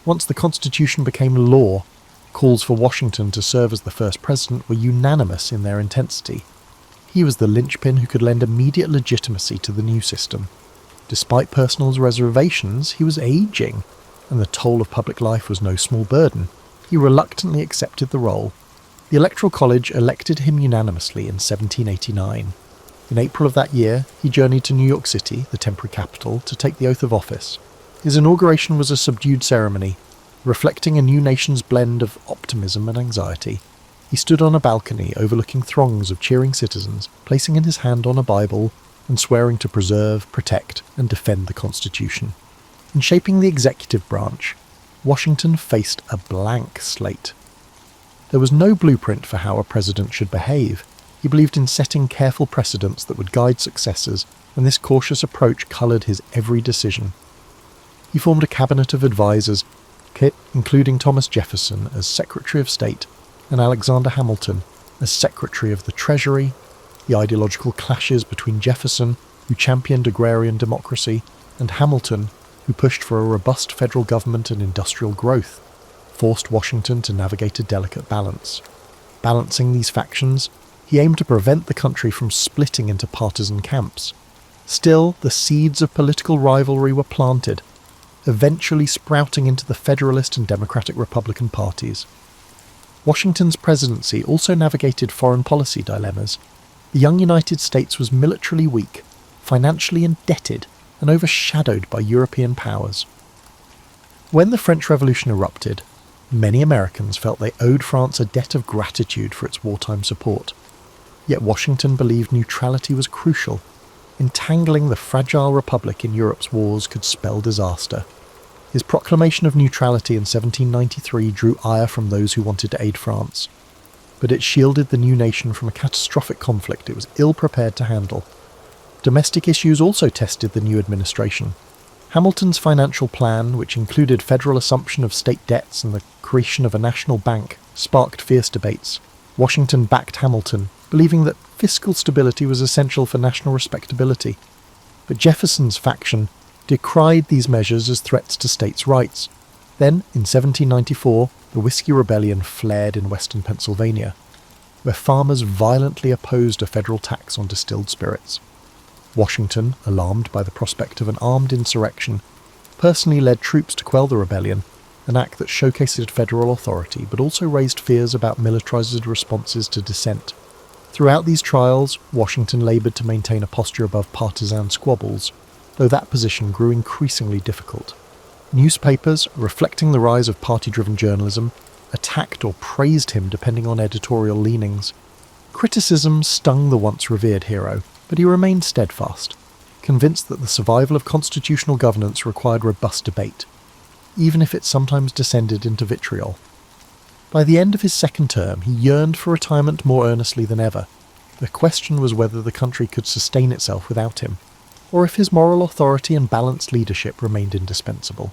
Once the Constitution became law, calls for Washington to serve as the first president were unanimous in their intensity. He was the linchpin who could lend immediate legitimacy to the new system. Despite personal reservations, he was aging, and the toll of public life was no small burden. He reluctantly accepted the role. The Electoral College elected him unanimously in 1789. In April of that year, he journeyed to New York City, the temporary capital, to take the oath of office. His inauguration was a subdued ceremony, reflecting a new nation's blend of optimism and anxiety. He stood on a balcony overlooking throngs of cheering citizens, placing in his hand on a Bible and swearing to preserve, protect, and defend the Constitution. In shaping the executive branch, Washington faced a blank slate. There was no blueprint for how a president should behave. He believed in setting careful precedents that would guide successors, and this cautious approach coloured his every decision. He formed a cabinet of advisers, including Thomas Jefferson as Secretary of State and Alexander Hamilton as Secretary of the Treasury. The ideological clashes between Jefferson, who championed agrarian democracy, and Hamilton, who pushed for a robust federal government and industrial growth, forced Washington to navigate a delicate balance. Balancing these factions, he aimed to prevent the country from splitting into partisan camps. Still, the seeds of political rivalry were planted, eventually sprouting into the Federalist and Democratic Republican parties. Washington's presidency also navigated foreign policy dilemmas. The young United States was militarily weak, financially indebted, and overshadowed by European powers. When the French Revolution erupted, many Americans felt they owed France a debt of gratitude for its wartime support. Yet Washington believed neutrality was crucial. Entangling the fragile republic in Europe's wars could spell disaster. His proclamation of neutrality in 1793 drew ire from those who wanted to aid France, but it shielded the new nation from a catastrophic conflict it was ill-prepared to handle. Domestic issues also tested the new administration. Hamilton's financial plan, which included federal assumption of state debts and the creation of a national bank, sparked fierce debates. Washington backed Hamilton, believing that fiscal stability was essential for national respectability. But Jefferson's faction decried these measures as threats to states' rights. Then, in 1794, the Whiskey Rebellion flared in western Pennsylvania, where farmers violently opposed a federal tax on distilled spirits. Washington, alarmed by the prospect of an armed insurrection, personally led troops to quell the rebellion, an act that showcased federal authority but also raised fears about militarized responses to dissent. Throughout these trials, Washington laboured to maintain a posture above partisan squabbles, though that position grew increasingly difficult. Newspapers, reflecting the rise of party-driven journalism, attacked or praised him depending on editorial leanings. Criticism stung the once revered hero, but he remained steadfast, convinced that the survival of constitutional governance required robust debate, even if it sometimes descended into vitriol. By the end of his second term, he yearned for retirement more earnestly than ever. The question was whether the country could sustain itself without him, or if his moral authority and balanced leadership remained indispensable.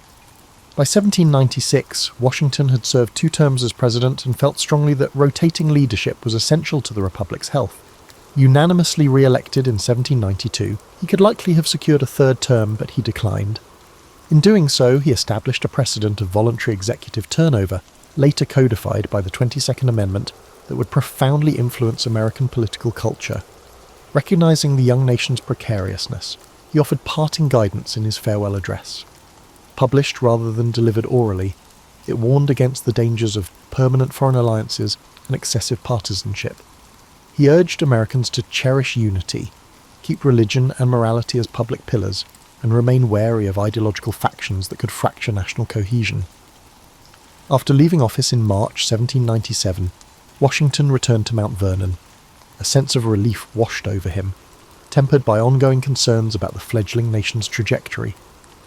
By 1796, Washington had served 2 terms as president and felt strongly that rotating leadership was essential to the Republic's health. Unanimously re-elected in 1792, he could likely have secured a 3rd term, but he declined. In doing so, he established a precedent of voluntary executive turnover, later codified by the 22nd Amendment, that would profoundly influence American political culture. Recognizing the young nation's precariousness, he offered parting guidance in his farewell address. Published rather than delivered orally, it warned against the dangers of permanent foreign alliances and excessive partisanship. He urged Americans to cherish unity, keep religion and morality as public pillars, and remain wary of ideological factions that could fracture national cohesion. After leaving office in March 1797, Washington returned to Mount Vernon. A sense of relief washed over him, tempered by ongoing concerns about the fledgling nation's trajectory.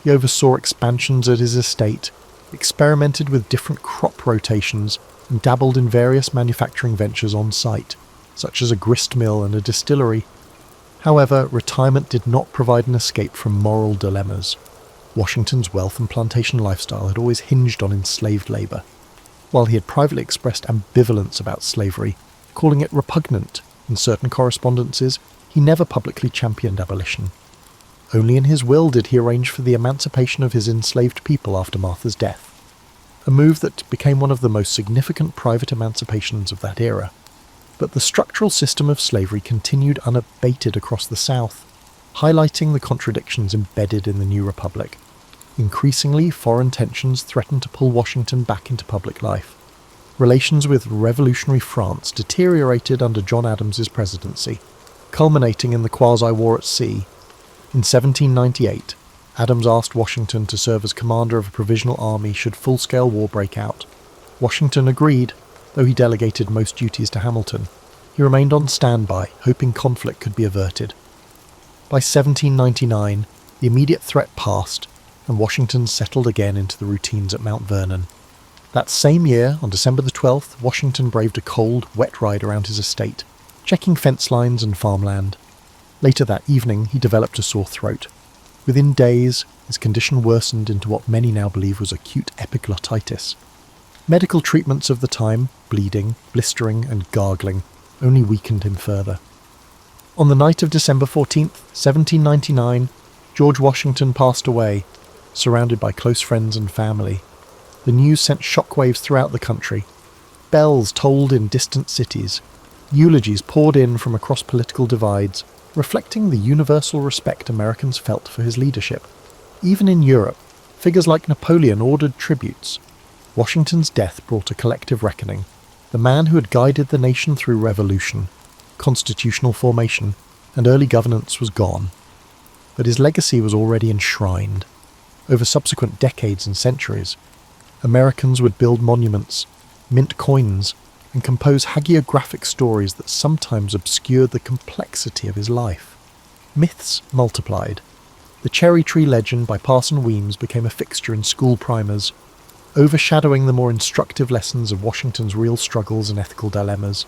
He oversaw expansions at his estate, experimented with different crop rotations, and dabbled in various manufacturing ventures on site, such as a grist mill and a distillery. However, retirement did not provide an escape from moral dilemmas. Washington's wealth and plantation lifestyle had always hinged on enslaved labour. While he had privately expressed ambivalence about slavery, calling it repugnant in certain correspondences, he never publicly championed abolition. Only in his will did he arrange for the emancipation of his enslaved people after Martha's death, a move that became one of the most significant private emancipations of that era. But the structural system of slavery continued unabated across the South, highlighting the contradictions embedded in the new republic. Increasingly, foreign tensions threatened to pull Washington back into public life. Relations with revolutionary France deteriorated under John Adams's presidency, culminating in the Quasi-War at Sea. In 1798, Adams asked Washington to serve as commander of a provisional army should full-scale war break out. Washington agreed, though he delegated most duties to Hamilton. He remained on standby, hoping conflict could be averted. By 1799, the immediate threat passed, and Washington settled again into the routines at Mount Vernon. That same year, on December the 12th, Washington braved a cold, wet ride around his estate, checking fence lines and farmland. Later that evening, he developed a sore throat. Within days, his condition worsened into what many now believe was acute epiglottitis. Medical treatments of the time, bleeding, blistering, and gargling, only weakened him further. On the night of December 14th, 1799, George Washington passed away, surrounded by close friends and family. The news sent shockwaves throughout the country. Bells tolled in distant cities. Eulogies poured in from across political divides, reflecting the universal respect Americans felt for his leadership. Even in Europe, figures like Napoleon ordered tributes. Washington's death brought a collective reckoning. The man who had guided the nation through revolution, constitutional formation, and early governance was gone. But his legacy was already enshrined. Over subsequent decades and centuries, Americans would build monuments, mint coins, and compose hagiographic stories that sometimes obscured the complexity of his life. Myths multiplied. The cherry tree legend by Parson Weems became a fixture in school primers, overshadowing the more instructive lessons of Washington's real struggles and ethical dilemmas.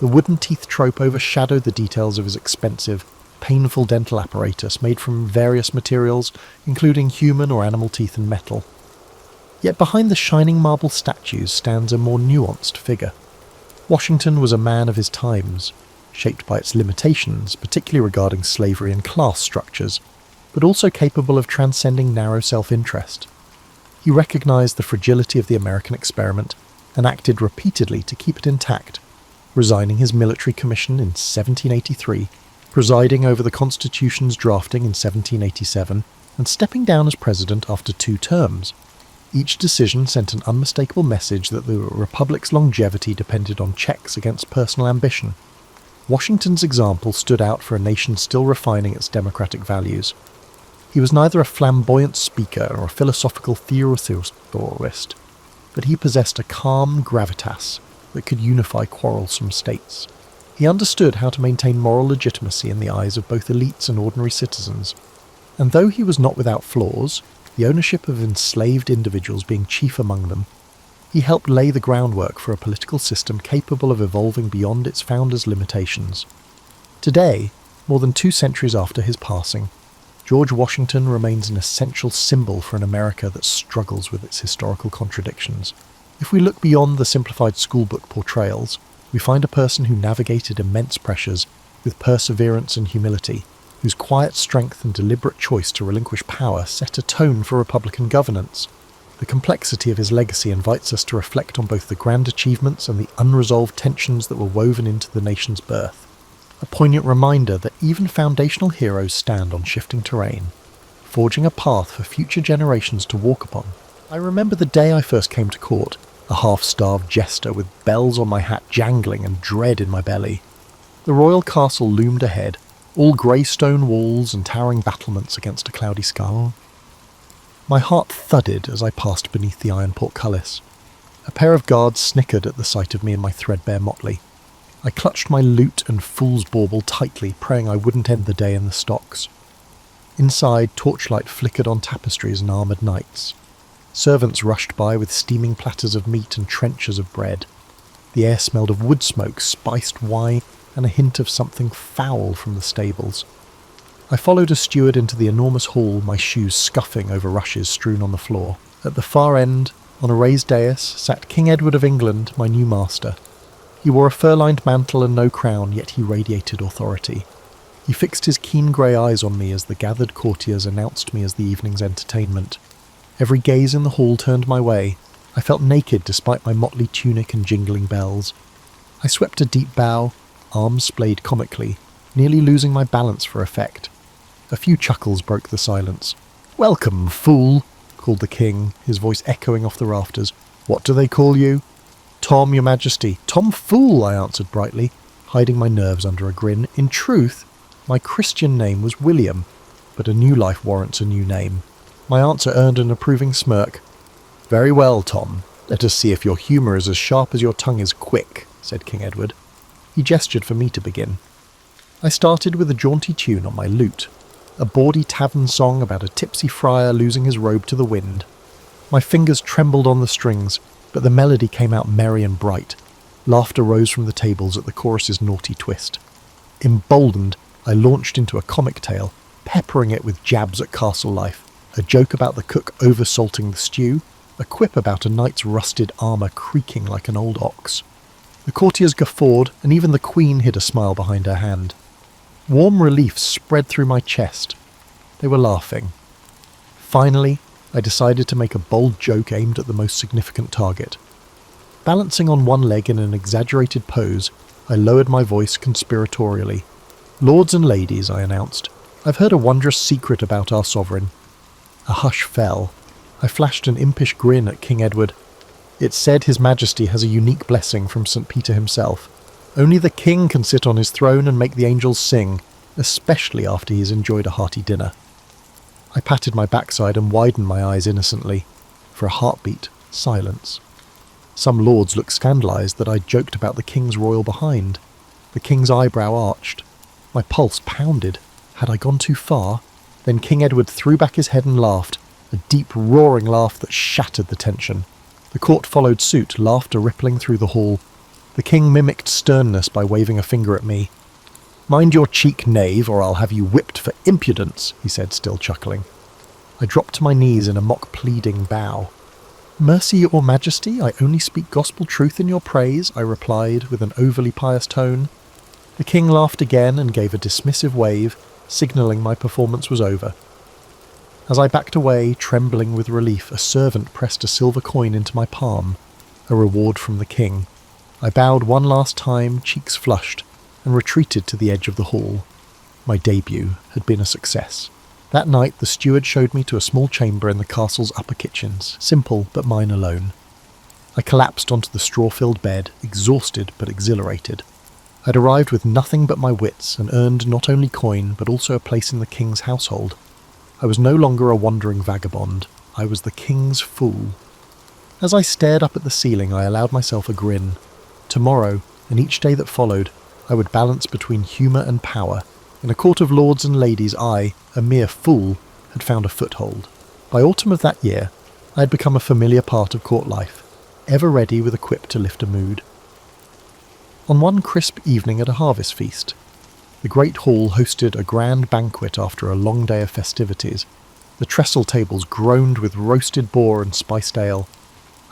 The wooden teeth trope overshadowed the details of his expensive, painful dental apparatus made from various materials, including human or animal teeth and metal. Yet behind the shining marble statues stands a more nuanced figure. Washington was a man of his times, shaped by its limitations, particularly regarding slavery and class structures, but also capable of transcending narrow self-interest. He recognized the fragility of the American experiment and acted repeatedly to keep it intact, resigning his military commission in 1783, presiding over the Constitution's drafting in 1787, and stepping down as president after 2 terms. Each decision sent an unmistakable message that the Republic's longevity depended on checks against personal ambition. Washington's example stood out for a nation still refining its democratic values. He was neither a flamboyant speaker or a philosophical theorist, but he possessed a calm gravitas that could unify quarrelsome states. He understood how to maintain moral legitimacy in the eyes of both elites and ordinary citizens. And though he was not without flaws, the ownership of enslaved individuals being chief among them, he helped lay the groundwork for a political system capable of evolving beyond its founders' limitations. Today, more than 2 centuries after his passing, George Washington remains an essential symbol for an America that struggles with its historical contradictions. If we look beyond the simplified schoolbook portrayals, we find a person who navigated immense pressures with perseverance and humility, whose quiet strength and deliberate choice to relinquish power set a tone for Republican governance. The complexity of his legacy invites us to reflect on both the grand achievements and the unresolved tensions that were woven into the nation's birth. A poignant reminder that even foundational heroes stand on shifting terrain, forging a path for future generations to walk upon. I remember the day I first came to court, a half-starved jester with bells on my hat jangling and dread in my belly. The royal castle loomed ahead, all grey stone walls and towering battlements against a cloudy sky. My heart thudded as I passed beneath the iron portcullis. A pair of guards snickered at the sight of me in my threadbare motley. I clutched my lute and fool's bauble tightly, praying I wouldn't end the day in the stocks. Inside, torchlight flickered on tapestries and armoured knights. Servants rushed by with steaming platters of meat and trenchers of bread. The air smelled of wood smoke, spiced wine, and a hint of something foul from the stables. I followed a steward into the enormous hall, my shoes scuffing over rushes strewn on the floor. At the far end, on a raised dais, sat King Edward of England, my new master. He wore a fur-lined mantle and no crown, yet he radiated authority. He fixed his keen grey eyes on me as the gathered courtiers announced me as the evening's entertainment. Every gaze in the hall turned my way. I felt naked despite my motley tunic and jingling bells. I swept a deep bow, arms splayed comically, nearly losing my balance for effect. A few chuckles broke the silence. "Welcome, fool," called the king, his voice echoing off the rafters. "What do they call you?" "Tom, your majesty." "Tom Fool," I answered brightly, hiding my nerves under a grin. In truth, my Christian name was William, but a new life warrants a new name. My answer earned an approving smirk. "Very well, Tom. Let us see if your humour is as sharp as your tongue is quick," said King Edward. He gestured for me to begin. I started with a jaunty tune on my lute, a bawdy tavern song about a tipsy friar losing his robe to the wind. My fingers trembled on the strings, but the melody came out merry and bright. Laughter rose from the tables at the chorus's naughty twist. Emboldened, I launched into a comic tale, peppering it with jabs at castle life, a joke about the cook over-salting the stew, a quip about a knight's rusted armour creaking like an old ox. The courtiers guffawed, and even the queen hid a smile behind her hand. Warm relief spread through my chest. They were laughing. Finally, I decided to make a bold joke aimed at the most significant target. Balancing on one leg in an exaggerated pose, I lowered my voice conspiratorially. "Lords and ladies," I announced, "I've heard a wondrous secret about our sovereign." A hush fell. I flashed an impish grin at King Edward. "It's said His Majesty has a unique blessing from St. Peter himself. Only the king can sit on his throne and make the angels sing, especially after he's enjoyed a hearty dinner." I patted my backside and widened my eyes innocently. For a heartbeat, silence. Some lords looked scandalised that I'd joked about the king's royal behind. The king's eyebrow arched. My pulse pounded. Had I gone too far? Then King Edward threw back his head and laughed, a deep roaring laugh that shattered the tension. The court followed suit, laughter rippling through the hall. The king mimicked sternness by waving a finger at me. "Mind your cheek, knave, or I'll have you whipped for impudence," he said, still chuckling. I dropped to my knees in a mock pleading bow. "Mercy, your majesty, I only speak gospel truth in your praise," I replied with an overly pious tone. The king laughed again and gave a dismissive wave, signalling my performance was over. As I backed away, trembling with relief, a servant pressed a silver coin into my palm, a reward from the king. I bowed one last time, cheeks flushed, and retreated to the edge of the hall. My debut had been a success. That night the steward showed me to a small chamber in the castle's upper kitchens, simple but mine alone. I collapsed onto the straw-filled bed, exhausted but exhilarated. I'd arrived with nothing but my wits and earned not only coin but also a place in the king's household. I was no longer a wandering vagabond. I was the king's fool. As I stared up at the ceiling, I allowed myself a grin. Tomorrow, and each day that followed, I would balance between humour and power. In a court of lords and ladies, I, a mere fool, had found a foothold. By autumn of that year, I had become a familiar part of court life, ever ready with a quip to lift a mood. On one crisp evening at a harvest feast, the great hall hosted a grand banquet after a long day of festivities. The trestle tables groaned with roasted boar and spiced ale.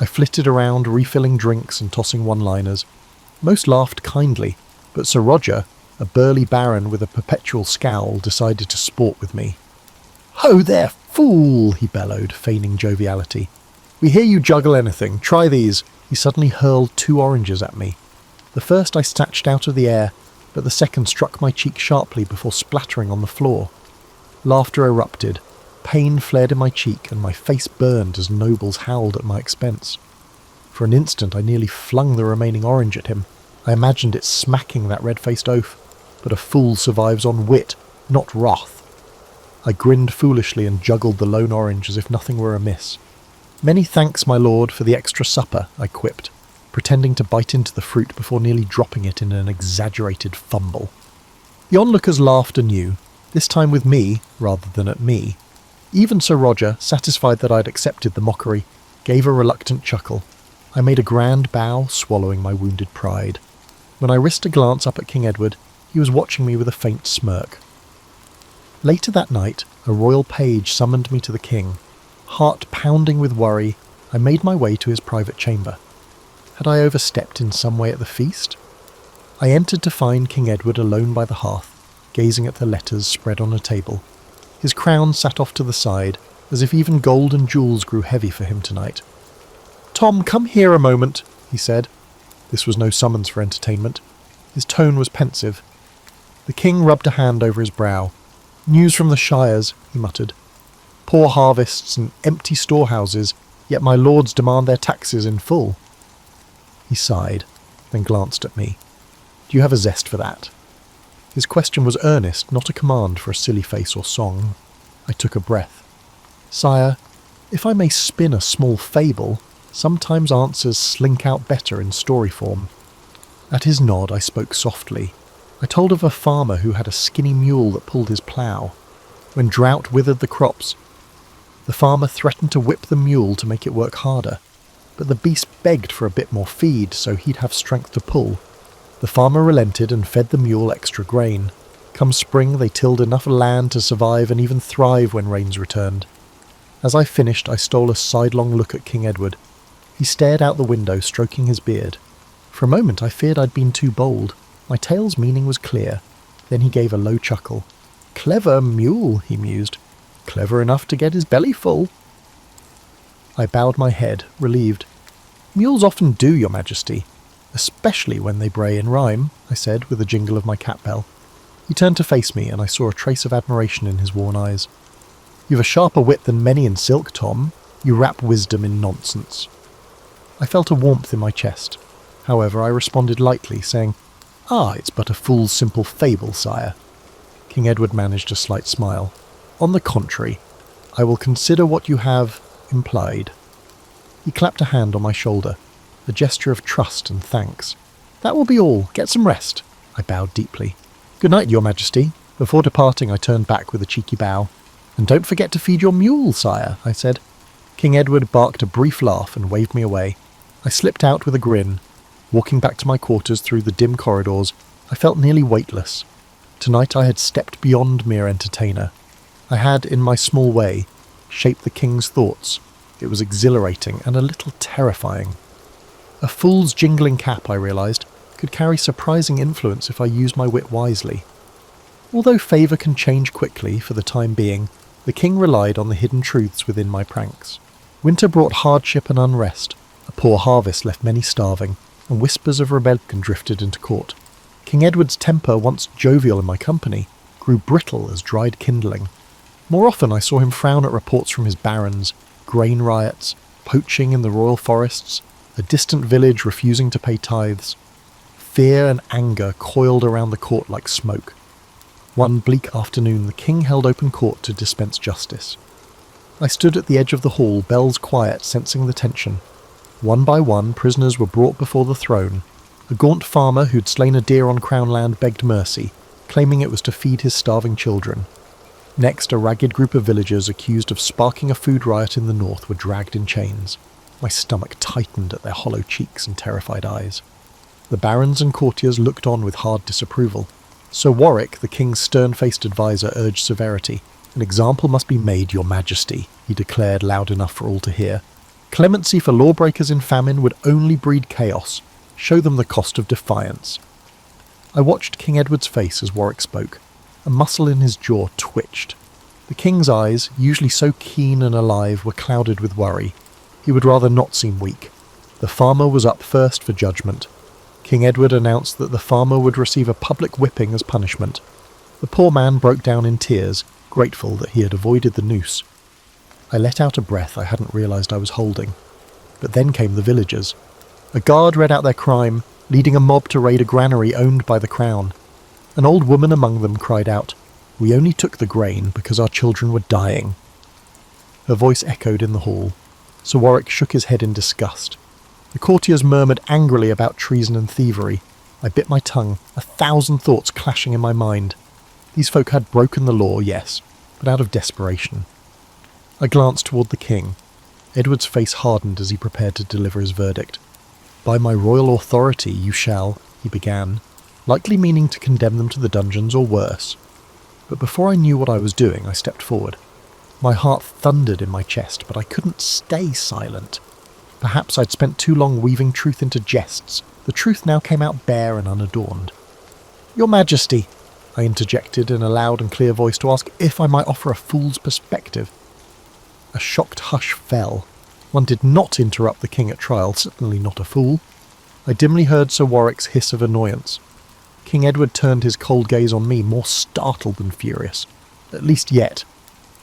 I flitted around, refilling drinks and tossing one-liners. Most laughed kindly, but Sir Roger, a burly baron with a perpetual scowl, decided to sport with me. "Ho there, fool!" he bellowed, feigning joviality. "We hear you juggle anything. Try these." He suddenly hurled 2 oranges at me. The first I snatched out of the air, but the second struck my cheek sharply before splattering on the floor. Laughter erupted. Pain flared in my cheek, and my face burned as nobles howled at my expense. For an instant I nearly flung the remaining orange at him. I imagined it smacking that red-faced oaf, but a fool survives on wit, not wrath. I grinned foolishly and juggled the lone orange as if nothing were amiss. "Many thanks, my lord, for the extra supper," I quipped, pretending to bite into the fruit before nearly dropping it in an exaggerated fumble. The onlookers laughed anew, this time with me rather than at me. Even Sir Roger, satisfied that I'd accepted the mockery, gave a reluctant chuckle. I made a grand bow, swallowing my wounded pride. When I risked a glance up at King Edward, he was watching me with a faint smirk. Later that night, a royal page summoned me to the king. Heart pounding with worry, I made my way to his private chamber. Had I overstepped in some way at the feast? I entered to find King Edward alone by the hearth, gazing at the letters spread on a table. His crown sat off to the side, as if even gold and jewels grew heavy for him tonight. "Tom, come here a moment," he said. This was no summons for entertainment. His tone was pensive. The king rubbed a hand over his brow. "News from the shires," he muttered. "Poor harvests and empty storehouses, yet my lords demand their taxes in full." He sighed, then glanced at me. Do you have a zest for that? His question was earnest, not a command for a silly face or song. I took a breath. Sire, if I may spin a small fable, sometimes answers slink out better in story form. At his nod, I spoke softly. I told of a farmer who had a skinny mule that pulled his plough. When drought withered the crops, the farmer threatened to whip the mule to make it work harder, but the beast begged for a bit more feed so he'd have strength to pull. The farmer relented and fed the mule extra grain. Come spring, they tilled enough land to survive and even thrive when rains returned. As I finished, I stole a sidelong look at King Edward. He stared out the window, stroking his beard. For a moment I feared I'd been too bold. My tale's meaning was clear. Then he gave a low chuckle. Clever mule, he mused. Clever enough to get his belly full. I bowed my head, relieved. Mules often do, Your Majesty. Especially when they bray in rhyme, I said with a jingle of my cat bell. He turned to face me, and I saw a trace of admiration in his worn eyes. You've a sharper wit than many in silk, Tom. You wrap wisdom in nonsense. I felt a warmth in my chest. However, I responded lightly, saying, it's but a fool's simple fable, sire. King Edward managed a slight smile. On the contrary, I will consider what you have implied. He clapped a hand on my shoulder, a gesture of trust and thanks. That will be all. Get some rest. I bowed deeply. Good night, Your Majesty. Before departing, I turned back with a cheeky bow. And don't forget to feed your mule, sire, I said. King Edward barked a brief laugh and waved me away. I slipped out with a grin. Walking back to my quarters through the dim corridors, I felt nearly weightless. Tonight I had stepped beyond mere entertainer. I had, in my small way, shaped the king's thoughts. It was exhilarating and a little terrifying. A fool's jingling cap, I realised, could carry surprising influence if I used my wit wisely. Although favour can change quickly for the time being, the king relied on the hidden truths within my pranks. Winter brought hardship and unrest. A poor harvest left many starving, and whispers of rebellion drifted into court. King Edward's temper, once jovial in my company, grew brittle as dried kindling. More often I saw him frown at reports from his barons, grain riots, poaching in the royal forests, a distant village refusing to pay tithes. Fear and anger coiled around the court like smoke. One bleak afternoon the king held open court to dispense justice. I stood at the edge of the hall, bells quiet, sensing the tension. One by one, prisoners were brought before the throne. A gaunt farmer who'd slain a deer on Crown land begged mercy, claiming it was to feed his starving children. Next, a ragged group of villagers accused of sparking a food riot in the north were dragged in chains. My stomach tightened at their hollow cheeks and terrified eyes. The barons and courtiers looked on with hard disapproval. Sir Warwick, the king's stern-faced adviser, urged severity. An example must be made, Your Majesty, he declared loud enough for all to hear. Clemency for lawbreakers in famine would only breed chaos. Show them the cost of defiance. I watched King Edward's face as Warwick spoke. A muscle in his jaw twitched. The king's eyes, usually so keen and alive, were clouded with worry. He would rather not seem weak. The farmer was up first for judgment. King Edward announced that the farmer would receive a public whipping as punishment. The poor man broke down in tears, grateful that he had avoided the noose. I let out a breath I hadn't realised I was holding. But then came the villagers. A guard read out their crime, leading a mob to raid a granary owned by the crown. An old woman among them cried out, "We only took the grain because our children were dying." Her voice echoed in the hall. Sir Warwick shook his head in disgust. The courtiers murmured angrily about treason and thievery. I bit my tongue, 1,000 thoughts clashing in my mind. These folk had broken the law, yes, but out of desperation. I glanced toward the king. Edward's face hardened as he prepared to deliver his verdict. "By my royal authority you shall," he began, likely meaning to condemn them to the dungeons or worse. But before I knew what I was doing, I stepped forward. My heart thundered in my chest, but I couldn't stay silent. Perhaps I'd spent too long weaving truth into jests. The truth now came out bare and unadorned. "Your Majesty," I interjected in a loud and clear voice to ask if I might offer a fool's perspective. A shocked hush fell. One did not interrupt the king at trial, certainly not a fool. I dimly heard Sir Warwick's hiss of annoyance. King Edward turned his cold gaze on me, more startled than furious. At least yet.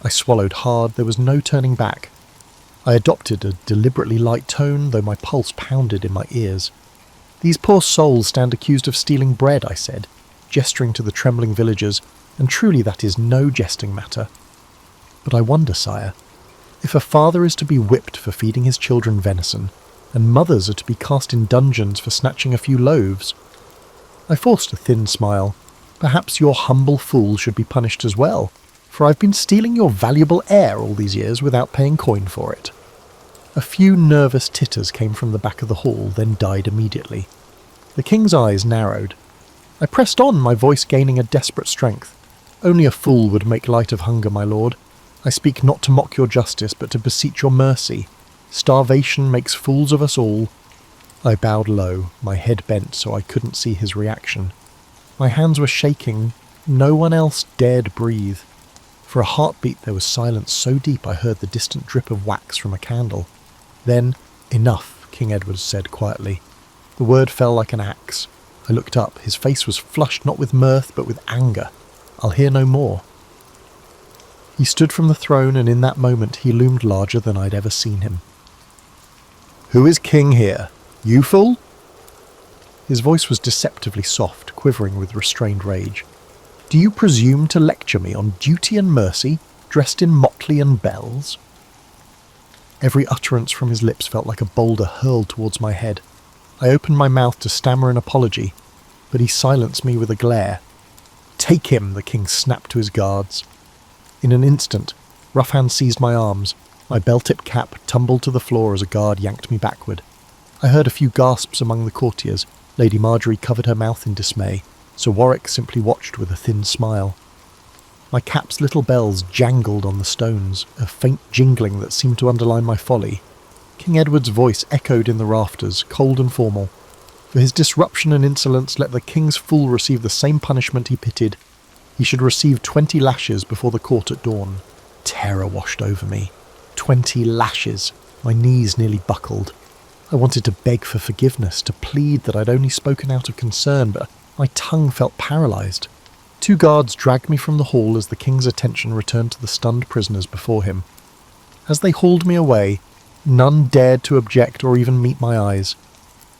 I swallowed hard. There was no turning back. I adopted a deliberately light tone, though my pulse pounded in my ears. "These poor souls stand accused of stealing bread," I said, gesturing to the trembling villagers, "and truly that is no jesting matter. But I wonder, sire, if a father is to be whipped for feeding his children venison, and mothers are to be cast in dungeons for snatching a few loaves." I forced a thin smile. "Perhaps your humble fool should be punished as well, for I've been stealing your valuable air all these years without paying coin for it." A few nervous titters came from the back of the hall, then died immediately. The king's eyes narrowed. I pressed on, my voice gaining a desperate strength. "Only a fool would make light of hunger, my lord. I speak not to mock your justice, but to beseech your mercy. Starvation makes fools of us all." I bowed low, my head bent so I couldn't see his reaction. My hands were shaking. No one else dared breathe. For a heartbeat there was silence so deep I heard the distant drip of wax from a candle. Then, "Enough," King Edward said quietly. The word fell like an axe. I looked up. His face was flushed not with mirth but with anger. "I'll hear no more." He stood from the throne, and in that moment he loomed larger than I'd ever seen him. "Who is king here? You fool?" His voice was deceptively soft, quivering with restrained rage. "Do you presume to lecture me on duty and mercy, dressed in motley and bells?" Every utterance from his lips felt like a boulder hurled towards my head. I opened my mouth to stammer an apology, but he silenced me with a glare. "Take him!" the king snapped to his guards. In an instant, rough hands seized my arms. My bell-tip cap tumbled to the floor as a guard yanked me backward. I heard a few gasps among the courtiers. Lady Marjorie covered her mouth in dismay. Sir Warwick simply watched with a thin smile. My cap's little bells jangled on the stones, a faint jingling that seemed to underline my folly. King Edward's voice echoed in the rafters, cold and formal. For his disruption and insolence, let the king's fool receive the same punishment he pitied. He should receive 20 lashes before the court at dawn. Terror washed over me. 20 lashes. My knees nearly buckled. I wanted to beg for forgiveness, to plead that I'd only spoken out of concern, but my tongue felt paralysed. 2 guards dragged me from the hall as the king's attention returned to the stunned prisoners before him. As they hauled me away, none dared to object or even meet my eyes.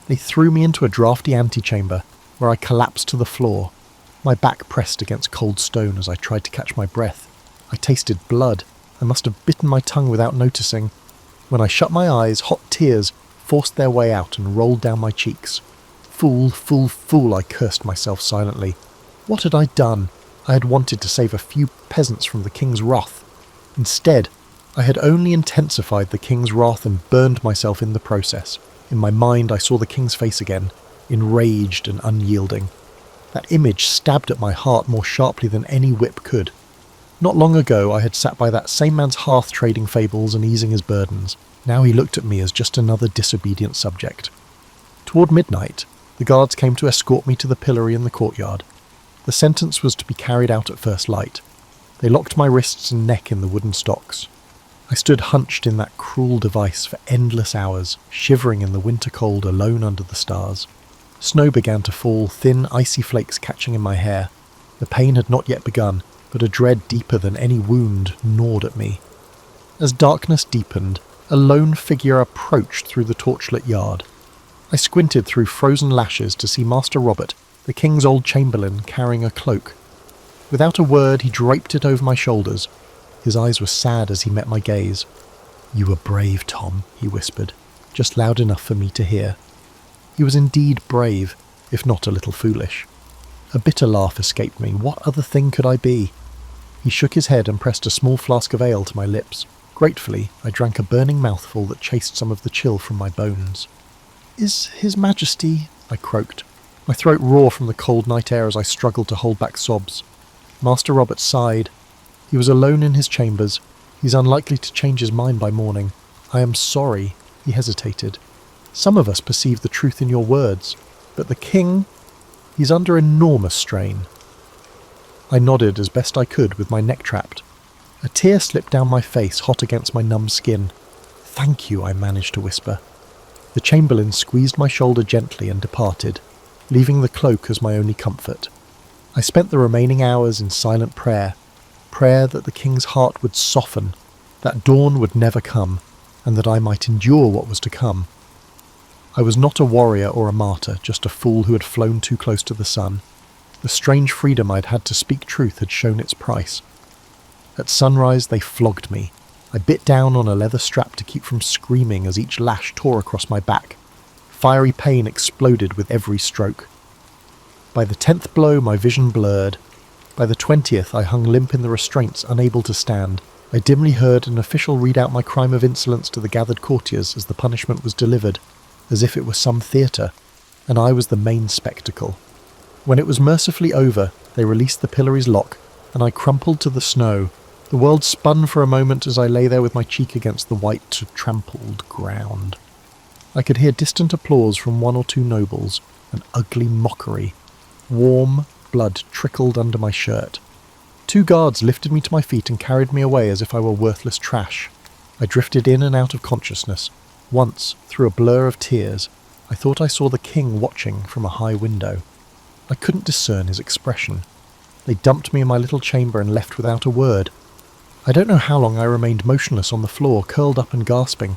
They threw me into a draughty antechamber, where I collapsed to the floor, my back pressed against cold stone as I tried to catch my breath. I tasted blood. I must have bitten my tongue without noticing. When I shut my eyes, hot tears forced their way out and rolled down my cheeks. "Fool, fool, fool," I cursed myself silently. What had I done? I had wanted to save a few peasants from the king's wrath. Instead, I had only intensified the king's wrath and burned myself in the process. In my mind I saw the king's face again, enraged and unyielding. That image stabbed at my heart more sharply than any whip could. Not long ago I had sat by that same man's hearth trading fables and easing his burdens. Now he looked at me as just another disobedient subject. Toward midnight, the guards came to escort me to the pillory in the courtyard. The sentence was to be carried out at first light. They locked my wrists and neck in the wooden stocks. I stood hunched in that cruel device for endless hours, shivering in the winter cold alone under the stars. Snow began to fall, thin icy flakes catching in my hair. The pain had not yet begun, but a dread deeper than any wound gnawed at me. As darkness deepened, a lone figure approached through the torchlit yard. I squinted through frozen lashes to see Master Robert, the king's old chamberlain, carrying a cloak. Without a word he draped it over my shoulders. His eyes were sad as he met my gaze. "You were brave, Tom," he whispered, just loud enough for me to hear. He was indeed brave, if not a little foolish. A bitter laugh escaped me. What other thing could I be? He shook his head and pressed a small flask of ale to my lips. Gratefully, I drank a burning mouthful that chased some of the chill from my bones. "Is His Majesty—" I croaked. My throat raw from the cold night air as I struggled to hold back sobs. Master Robert sighed. He was alone in his chambers. He's unlikely to change his mind by morning. "I am sorry," he hesitated. "Some of us perceive the truth in your words, but the king, he's under enormous strain." I nodded as best I could with my neck trapped. A tear slipped down my face, hot against my numb skin. "Thank you," I managed to whisper. The chamberlain squeezed my shoulder gently and departed, leaving the cloak as my only comfort. I spent the remaining hours in silent prayer that the king's heart would soften, that dawn would never come, and that I might endure what was to come. I was not a warrior or a martyr, just a fool who had flown too close to the sun. The strange freedom I'd had to speak truth had shown its price. At sunrise they flogged me. I bit down on a leather strap to keep from screaming as each lash tore across my back. Fiery pain exploded with every stroke. By the 10th blow my vision blurred. By the 20th I hung limp in the restraints, unable to stand. I dimly heard an official read out my crime of insolence to the gathered courtiers as the punishment was delivered, as if it were some theatre, and I was the main spectacle. When it was mercifully over, they released the pillory's lock, and I crumpled to the snow. The world spun for a moment as I lay there with my cheek against the white, trampled ground. I could hear distant applause from one or two nobles, an ugly mockery. Warm blood trickled under my shirt. 2 guards lifted me to my feet and carried me away as if I were worthless trash. I drifted in and out of consciousness. Once, through a blur of tears, I thought I saw the king watching from a high window. I couldn't discern his expression. They dumped me in my little chamber and left without a word. I don't know how long I remained motionless on the floor, curled up and gasping.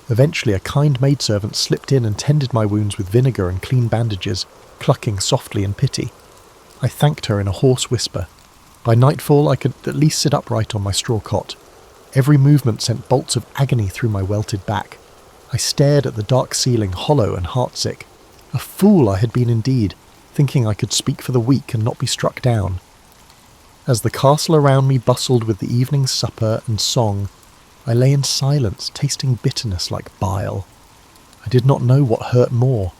Eventually a kind maidservant slipped in and tended my wounds with vinegar and clean bandages, clucking softly in pity. I thanked her in a hoarse whisper. By nightfall I could at least sit upright on my straw cot. Every movement sent bolts of agony through my welted back. I stared at the dark ceiling, hollow and heartsick. A fool I had been indeed, thinking I could speak for the weak and not be struck down. As the castle around me bustled with the evening supper and song, I lay in silence, tasting bitterness like bile. I did not know what hurt more,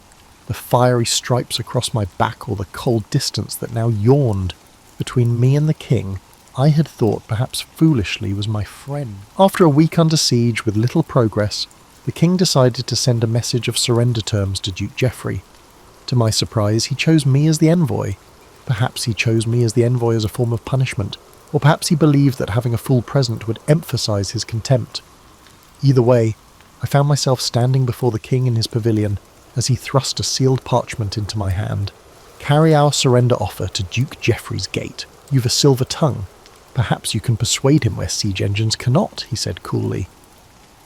the fiery stripes across my back or the cold distance that now yawned between me and the king I had thought perhaps foolishly was my friend. After a week under siege with little progress, the king decided to send a message of surrender terms to Duke Geoffrey. To my surprise, he chose me as the envoy. Perhaps he chose me as the envoy as a form of punishment, or perhaps he believed that having a fool present would emphasise his contempt. Either way, I found myself standing before the king in his pavilion as he thrust a sealed parchment into my hand. "Carry our surrender offer to Duke Geoffrey's gate. You've a silver tongue. Perhaps you can persuade him where siege engines cannot," he said coolly.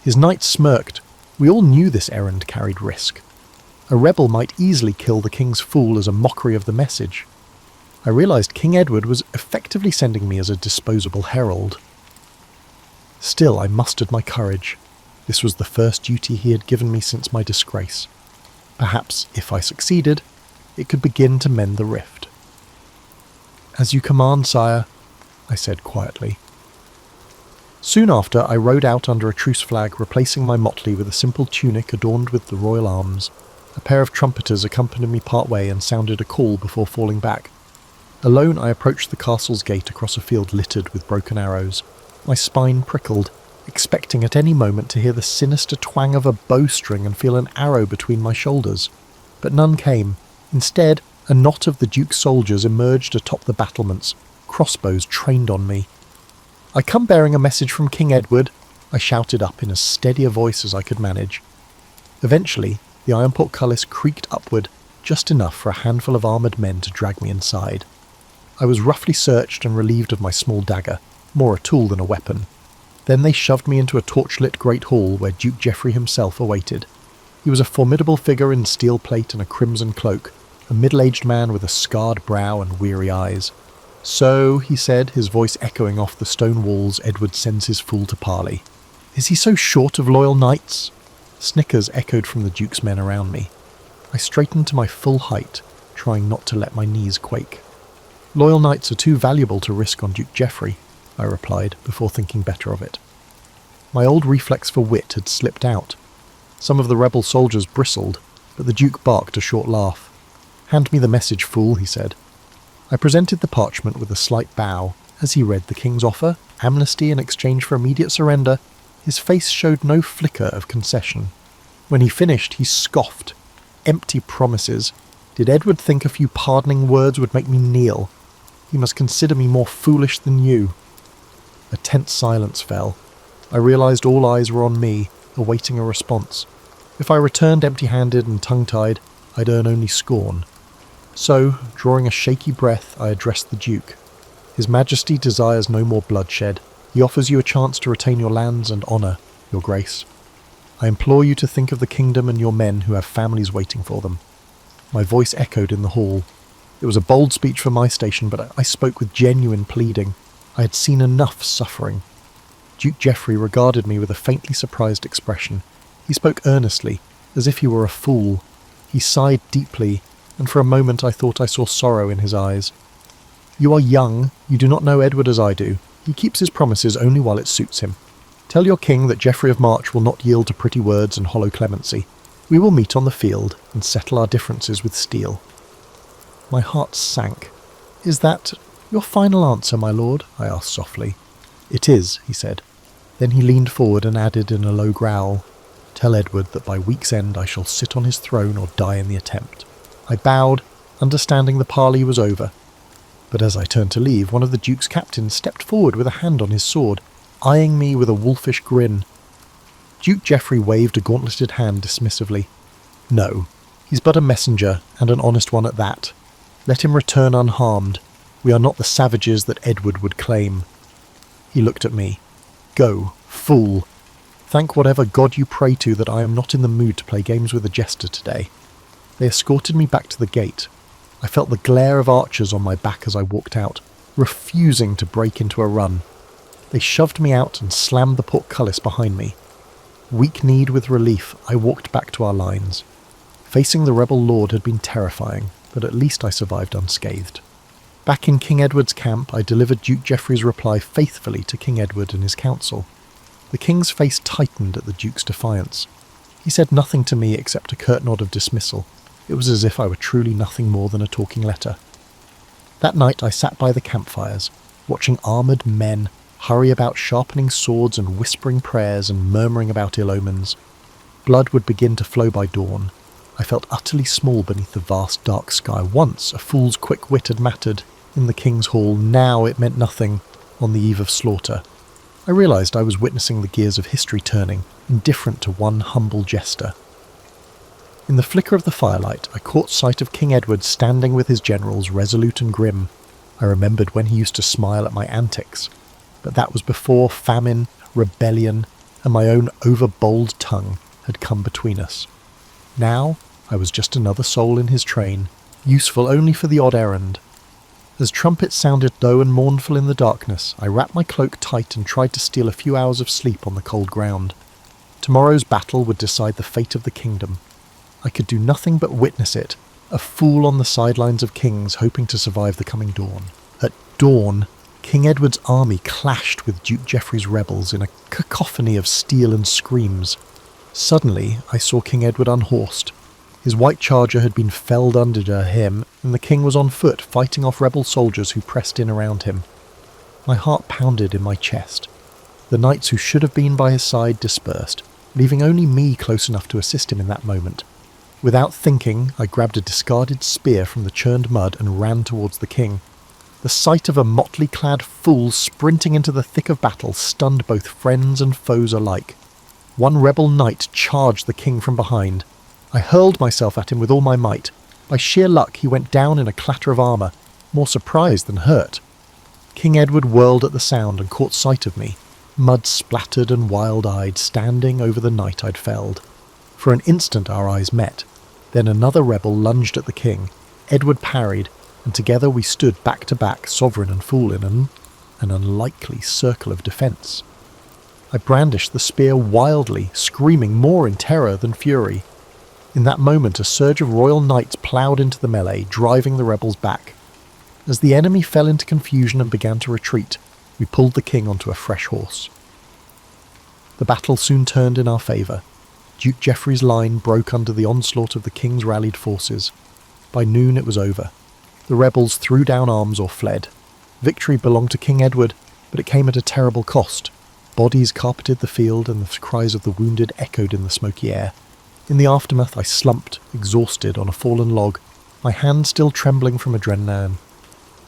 His knights smirked. We all knew this errand carried risk. A rebel might easily kill the king's fool as a mockery of the message. I realised King Edward was effectively sending me as a disposable herald. Still, I mustered my courage. This was the first duty he had given me since my disgrace. Perhaps, if I succeeded, it could begin to mend the rift. "As you command, sire," I said quietly. Soon after, I rode out under a truce flag, replacing my motley with a simple tunic adorned with the royal arms. A pair of trumpeters accompanied me part way and sounded a call before falling back. Alone, I approached the castle's gate across a field littered with broken arrows. My spine prickled, expecting at any moment to hear the sinister twang of a bowstring and feel an arrow between my shoulders. But none came. Instead, a knot of the Duke's soldiers emerged atop the battlements, crossbows trained on me. "I come bearing a message from King Edward," I shouted up in as steady a voice as I could manage. Eventually, the iron portcullis creaked upward, just enough for a handful of armoured men to drag me inside. I was roughly searched and relieved of my small dagger, more a tool than a weapon. Then they shoved me into a torchlit great hall where Duke Geoffrey himself awaited. He was a formidable figure in steel plate and a crimson cloak, a middle-aged man with a scarred brow and weary eyes. "So," he said, his voice echoing off the stone walls, "Edward sends his fool to parley. Is he so short of loyal knights?" Snickers echoed from the Duke's men around me. I straightened to my full height, trying not to let my knees quake. "Loyal knights are too valuable to risk on Duke Geoffrey," I replied, before thinking better of it. My old reflex for wit had slipped out. Some of the rebel soldiers bristled, but the Duke barked a short laugh. "Hand me the message, fool," he said. I presented the parchment with a slight bow. As he read the king's offer, amnesty in exchange for immediate surrender, his face showed no flicker of concession. When he finished, he scoffed. "Empty promises. Did Edward think a few pardoning words would make me kneel? He must consider me more foolish than you." A tense silence fell. I realised all eyes were on me, awaiting a response. If I returned empty-handed and tongue-tied, I'd earn only scorn. So, drawing a shaky breath, I addressed the Duke. "His Majesty desires no more bloodshed. He offers you a chance to retain your lands and honour, your grace." I implore you to think of the kingdom and your men who have families waiting for them." My voice echoed in the hall. It was a bold speech for my station, but I spoke with genuine pleading. I had seen enough suffering. Duke Geoffrey regarded me with a faintly surprised expression. He spoke earnestly, as if he were a fool. He sighed deeply, and for a moment I thought I saw sorrow in his eyes. "You are young. You do not know Edward as I do. He keeps his promises only while it suits him. Tell your king that Geoffrey of March will not yield to pretty words and hollow clemency. We will meet on the field and settle our differences with steel." My heart sank. "Is that your final answer, my lord?" I asked softly. "It is," he said. Then he leaned forward and added in a low growl, "Tell Edward that by week's end I shall sit on his throne or die in the attempt." I bowed, understanding the parley was over. But as I turned to leave, one of the Duke's captains stepped forward with a hand on his sword, eyeing me with a wolfish grin. Duke Geoffrey waved a gauntleted hand dismissively. "No, he's but a messenger, and an honest one at that. Let him return unharmed. We are not the savages that Edward would claim." He looked at me. "Go, fool. Thank whatever god you pray to that I am not in the mood to play games with a jester today." They escorted me back to the gate. I felt the glare of archers on my back as I walked out, refusing to break into a run. They shoved me out and slammed the portcullis behind me. Weak-kneed with relief, I walked back to our lines. Facing the rebel lord had been terrifying, but at least I survived unscathed. Back in King Edward's camp, I delivered Duke Geoffrey's reply faithfully to King Edward and his council. The king's face tightened at the Duke's defiance. He said nothing to me except a curt nod of dismissal. It was as if I were truly nothing more than a talking letter. That night I sat by the campfires, watching armoured men hurry about sharpening swords and whispering prayers and murmuring about ill omens. Blood would begin to flow by dawn. I felt utterly small beneath the vast dark sky. Once a fool's quick wit had mattered in the king's hall, now it meant nothing on the eve of slaughter. I realised I was witnessing the gears of history turning, indifferent to one humble jester. In the flicker of the firelight, I caught sight of King Edward standing with his generals, resolute and grim. I remembered when he used to smile at my antics. But that was before famine, rebellion, and my own over-bold tongue had come between us. Now I was just another soul in his train, useful only for the odd errand. As trumpets sounded low and mournful in the darkness, I wrapped my cloak tight and tried to steal a few hours of sleep on the cold ground. Tomorrow's battle would decide the fate of the kingdom. I could do nothing but witness it, a fool on the sidelines of kings hoping to survive the coming dawn. At dawn, King Edward's army clashed with Duke Geoffrey's rebels in a cacophony of steel and screams. Suddenly, I saw King Edward unhorsed. His white charger had been felled under him, and the king was on foot, fighting off rebel soldiers who pressed in around him. My heart pounded in my chest. The knights who should have been by his side dispersed, leaving only me close enough to assist him in that moment. Without thinking, I grabbed a discarded spear from the churned mud and ran towards the king. The sight of a motley-clad fool sprinting into the thick of battle stunned both friends and foes alike. One rebel knight charged the king from behind. I hurled myself at him with all my might. By sheer luck, he went down in a clatter of armour, more surprised than hurt. King Edward whirled at the sound and caught sight of me, mud-splattered and wild-eyed, standing over the knight I'd felled. For an instant our eyes met. Then another rebel lunged at the king. Edward parried, and together we stood back to back, sovereign and fool, in an unlikely circle of defence. I brandished the spear wildly, screaming more in terror than fury. In that moment a surge of royal knights ploughed into the melee, driving the rebels back. As the enemy fell into confusion and began to retreat, we pulled the king onto a fresh horse. The battle soon turned in our favour. Duke Geoffrey's line broke under the onslaught of the king's rallied forces. By noon it was over. The rebels threw down arms or fled. Victory belonged to King Edward, but it came at a terrible cost. Bodies carpeted the field, and the cries of the wounded echoed in the smoky air. In the aftermath I slumped, exhausted, on a fallen log, my hand still trembling from adrenaline.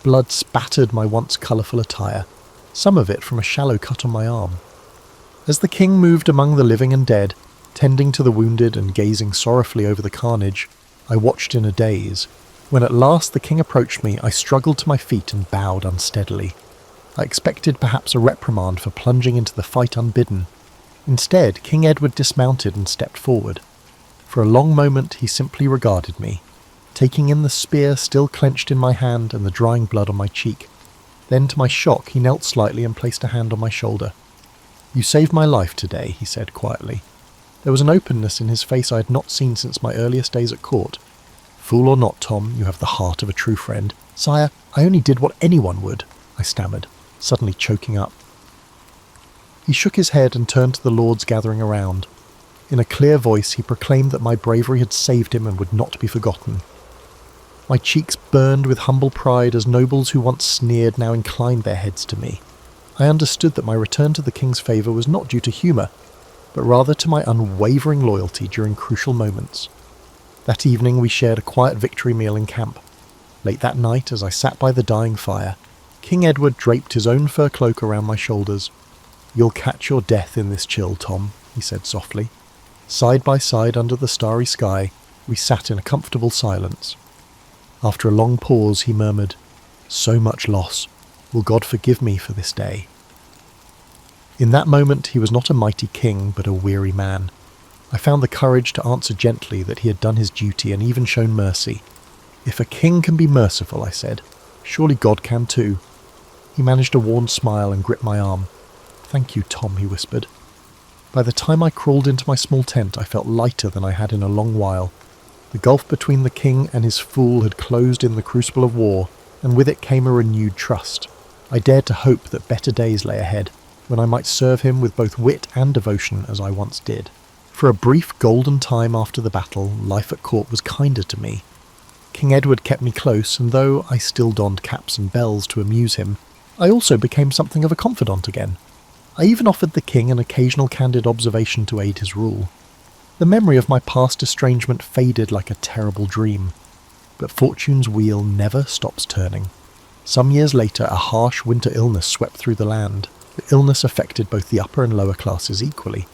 Blood spattered my once colourful attire, some of it from a shallow cut on my arm. As the king moved among the living and dead, tending to the wounded and gazing sorrowfully over the carnage, I watched in a daze. When at last the king approached me, I struggled to my feet and bowed unsteadily. I expected perhaps a reprimand for plunging into the fight unbidden. Instead, King Edward dismounted and stepped forward. For a long moment he simply regarded me, taking in the spear still clenched in my hand and the drying blood on my cheek. Then, to my shock, he knelt slightly and placed a hand on my shoulder. "You saved my life today," he said quietly. There was an openness in his face I had not seen since my earliest days at court. "Fool or not, Tom, you have the heart of a true friend." "Sire, I only did what anyone would," I stammered, suddenly choking up. He shook his head and turned to the lords gathering around. In a clear voice he proclaimed that my bravery had saved him and would not be forgotten. My cheeks burned with humble pride as nobles who once sneered now inclined their heads to me. I understood that my return to the king's favour was not due to humour, but rather to my unwavering loyalty during crucial moments. That evening we shared a quiet victory meal in camp. Late that night, as I sat by the dying fire, King Edward draped his own fur cloak around my shoulders. "You'll catch your death in this chill, Tom," he said softly. Side by side under the starry sky, we sat in a comfortable silence. After a long pause, he murmured, "So much loss. Will God forgive me for this day?" In that moment, he was not a mighty king, but a weary man. I found the courage to answer gently that he had done his duty and even shown mercy. "If a king can be merciful," I said, "surely God can too." He managed a worn smile and gripped my arm. "Thank you, Tom," he whispered. By the time I crawled into my small tent, I felt lighter than I had in a long while. The gulf between the king and his fool had closed in the crucible of war, and with it came a renewed trust. I dared to hope that better days lay ahead, when I might serve him with both wit and devotion as I once did. For a brief golden time after the battle, life at court was kinder to me. King Edward kept me close, and though I still donned caps and bells to amuse him, I also became something of a confidant again. I even offered the king an occasional candid observation to aid his rule. The memory of my past estrangement faded like a terrible dream. But fortune's wheel never stops turning. Some years later, a harsh winter illness swept through the land. The illness affected both the upper and lower classes equally.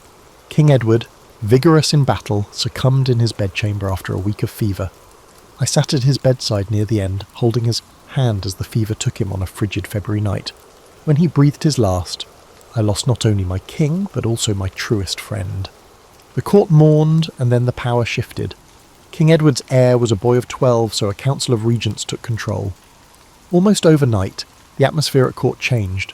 King Edward, vigorous in battle, succumbed in his bedchamber after a week of fever. I sat at his bedside near the end, holding his hand as the fever took him on a frigid February night. When he breathed his last, I lost not only my king, but also my truest friend. The court mourned, and then the power shifted. King Edward's heir was a boy of 12, so a council of regents took control. Almost overnight, the atmosphere at court changed.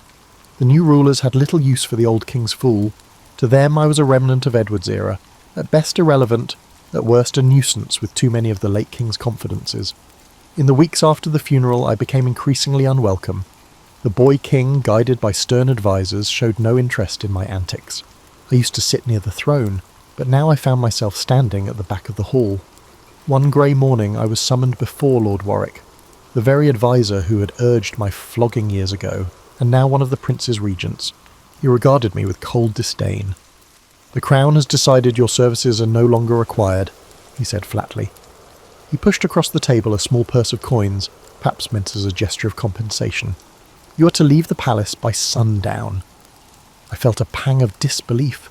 The new rulers had little use for the old king's fool. To them I was a remnant of Edward's era, at best irrelevant, at worst a nuisance with too many of the late king's confidences. In the weeks after the funeral I became increasingly unwelcome. The boy king, guided by stern advisers, showed no interest in my antics. I used to sit near the throne, but now I found myself standing at the back of the hall. One grey morning I was summoned before Lord Warwick, the very adviser who had urged my flogging years ago, and now one of the prince's regents. He regarded me with cold disdain. "The Crown has decided your services are no longer required," he said flatly. He pushed across the table a small purse of coins, perhaps meant as a gesture of compensation. "You are to leave the palace by sundown." I felt a pang of disbelief.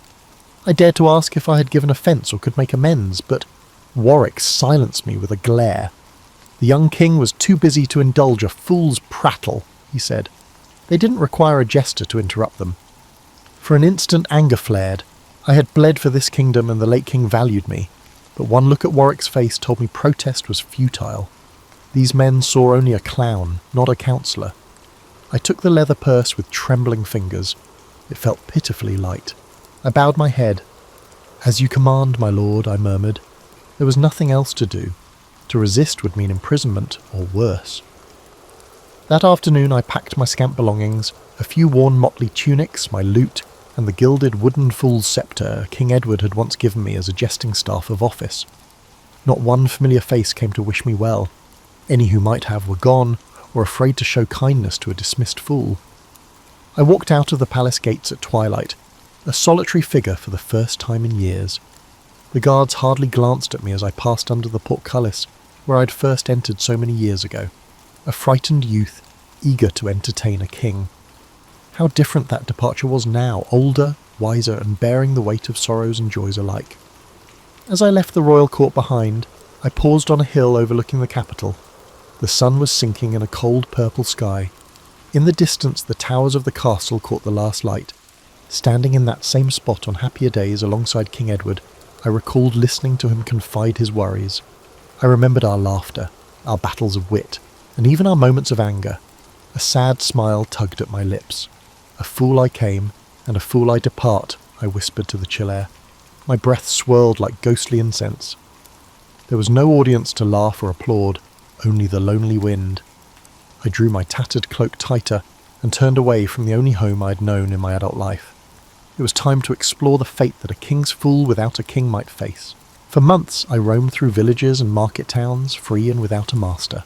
I dared to ask if I had given offence or could make amends, but Warwick silenced me with a glare. "The young king was too busy to indulge a fool's prattle," he said. They didn't require a jester to interrupt them. For an instant anger flared. I had bled for this kingdom and the late king valued me, but one look at Warwick's face told me protest was futile. These men saw only a clown, not a counsellor. I took the leather purse with trembling fingers. It felt pitifully light. I bowed my head. "As you command, my lord," I murmured. There was nothing else to do. To resist would mean imprisonment, or worse. That afternoon I packed my scant belongings, a few worn motley tunics, my lute, and the gilded wooden fool's sceptre King Edward had once given me as a jesting staff of office. Not one familiar face came to wish me well. Any who might have were gone, or afraid to show kindness to a dismissed fool. I walked out of the palace gates at twilight, a solitary figure for the first time in years. The guards hardly glanced at me as I passed under the portcullis, where I'd first entered so many years ago, a frightened youth, eager to entertain a king. How different that departure was now, older, wiser, and bearing the weight of sorrows and joys alike. As I left the royal court behind, I paused on a hill overlooking the capital. The sun was sinking in a cold purple sky. In the distance the towers of the castle caught the last light. Standing in that same spot on happier days alongside King Edward, I recalled listening to him confide his worries. I remembered our laughter, our battles of wit, and even our moments of anger. A sad smile tugged at my lips. A fool I came, and a fool I depart, I whispered to the chill air. My breath swirled like ghostly incense. There was no audience to laugh or applaud, only the lonely wind. I drew my tattered cloak tighter and turned away from the only home I'd known in my adult life. It was time to explore the fate that a king's fool without a king might face. For months I roamed through villages and market towns, free and without a master.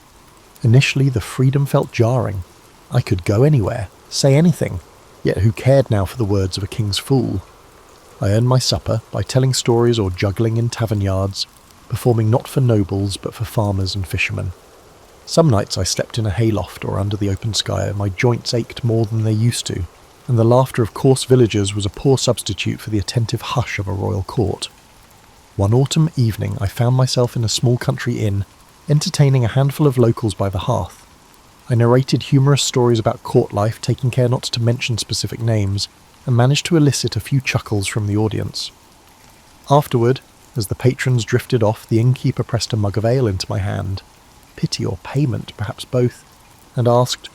Initially the freedom felt jarring. I could go anywhere, say anything, yet who cared now for the words of a king's fool? I earned my supper by telling stories or juggling in tavern yards, performing not for nobles but for farmers and fishermen. Some nights I slept in a hayloft or under the open sky, and my joints ached more than they used to, and the laughter of coarse villagers was a poor substitute for the attentive hush of a royal court. One autumn evening I found myself in a small country inn, entertaining a handful of locals by the hearth. I narrated humorous stories about court life, taking care not to mention specific names, and managed to elicit a few chuckles from the audience. Afterward, as the patrons drifted off, the innkeeper pressed a mug of ale into my hand, pity or payment, perhaps both, and asked,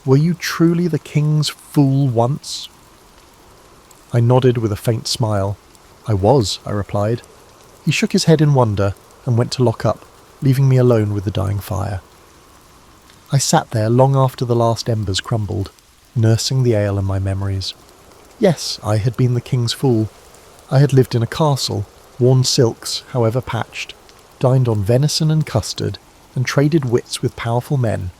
"Were you truly the king's fool once?" I nodded with a faint smile. "I was," I replied. He shook his head in wonder and went to lock up, leaving me alone with the dying fire. I sat there long after the last embers crumbled, nursing the ale and my memories. Yes, I had been the king's fool. I had lived in a castle, worn silks, however patched, dined on venison and custard, and traded wits with powerful men.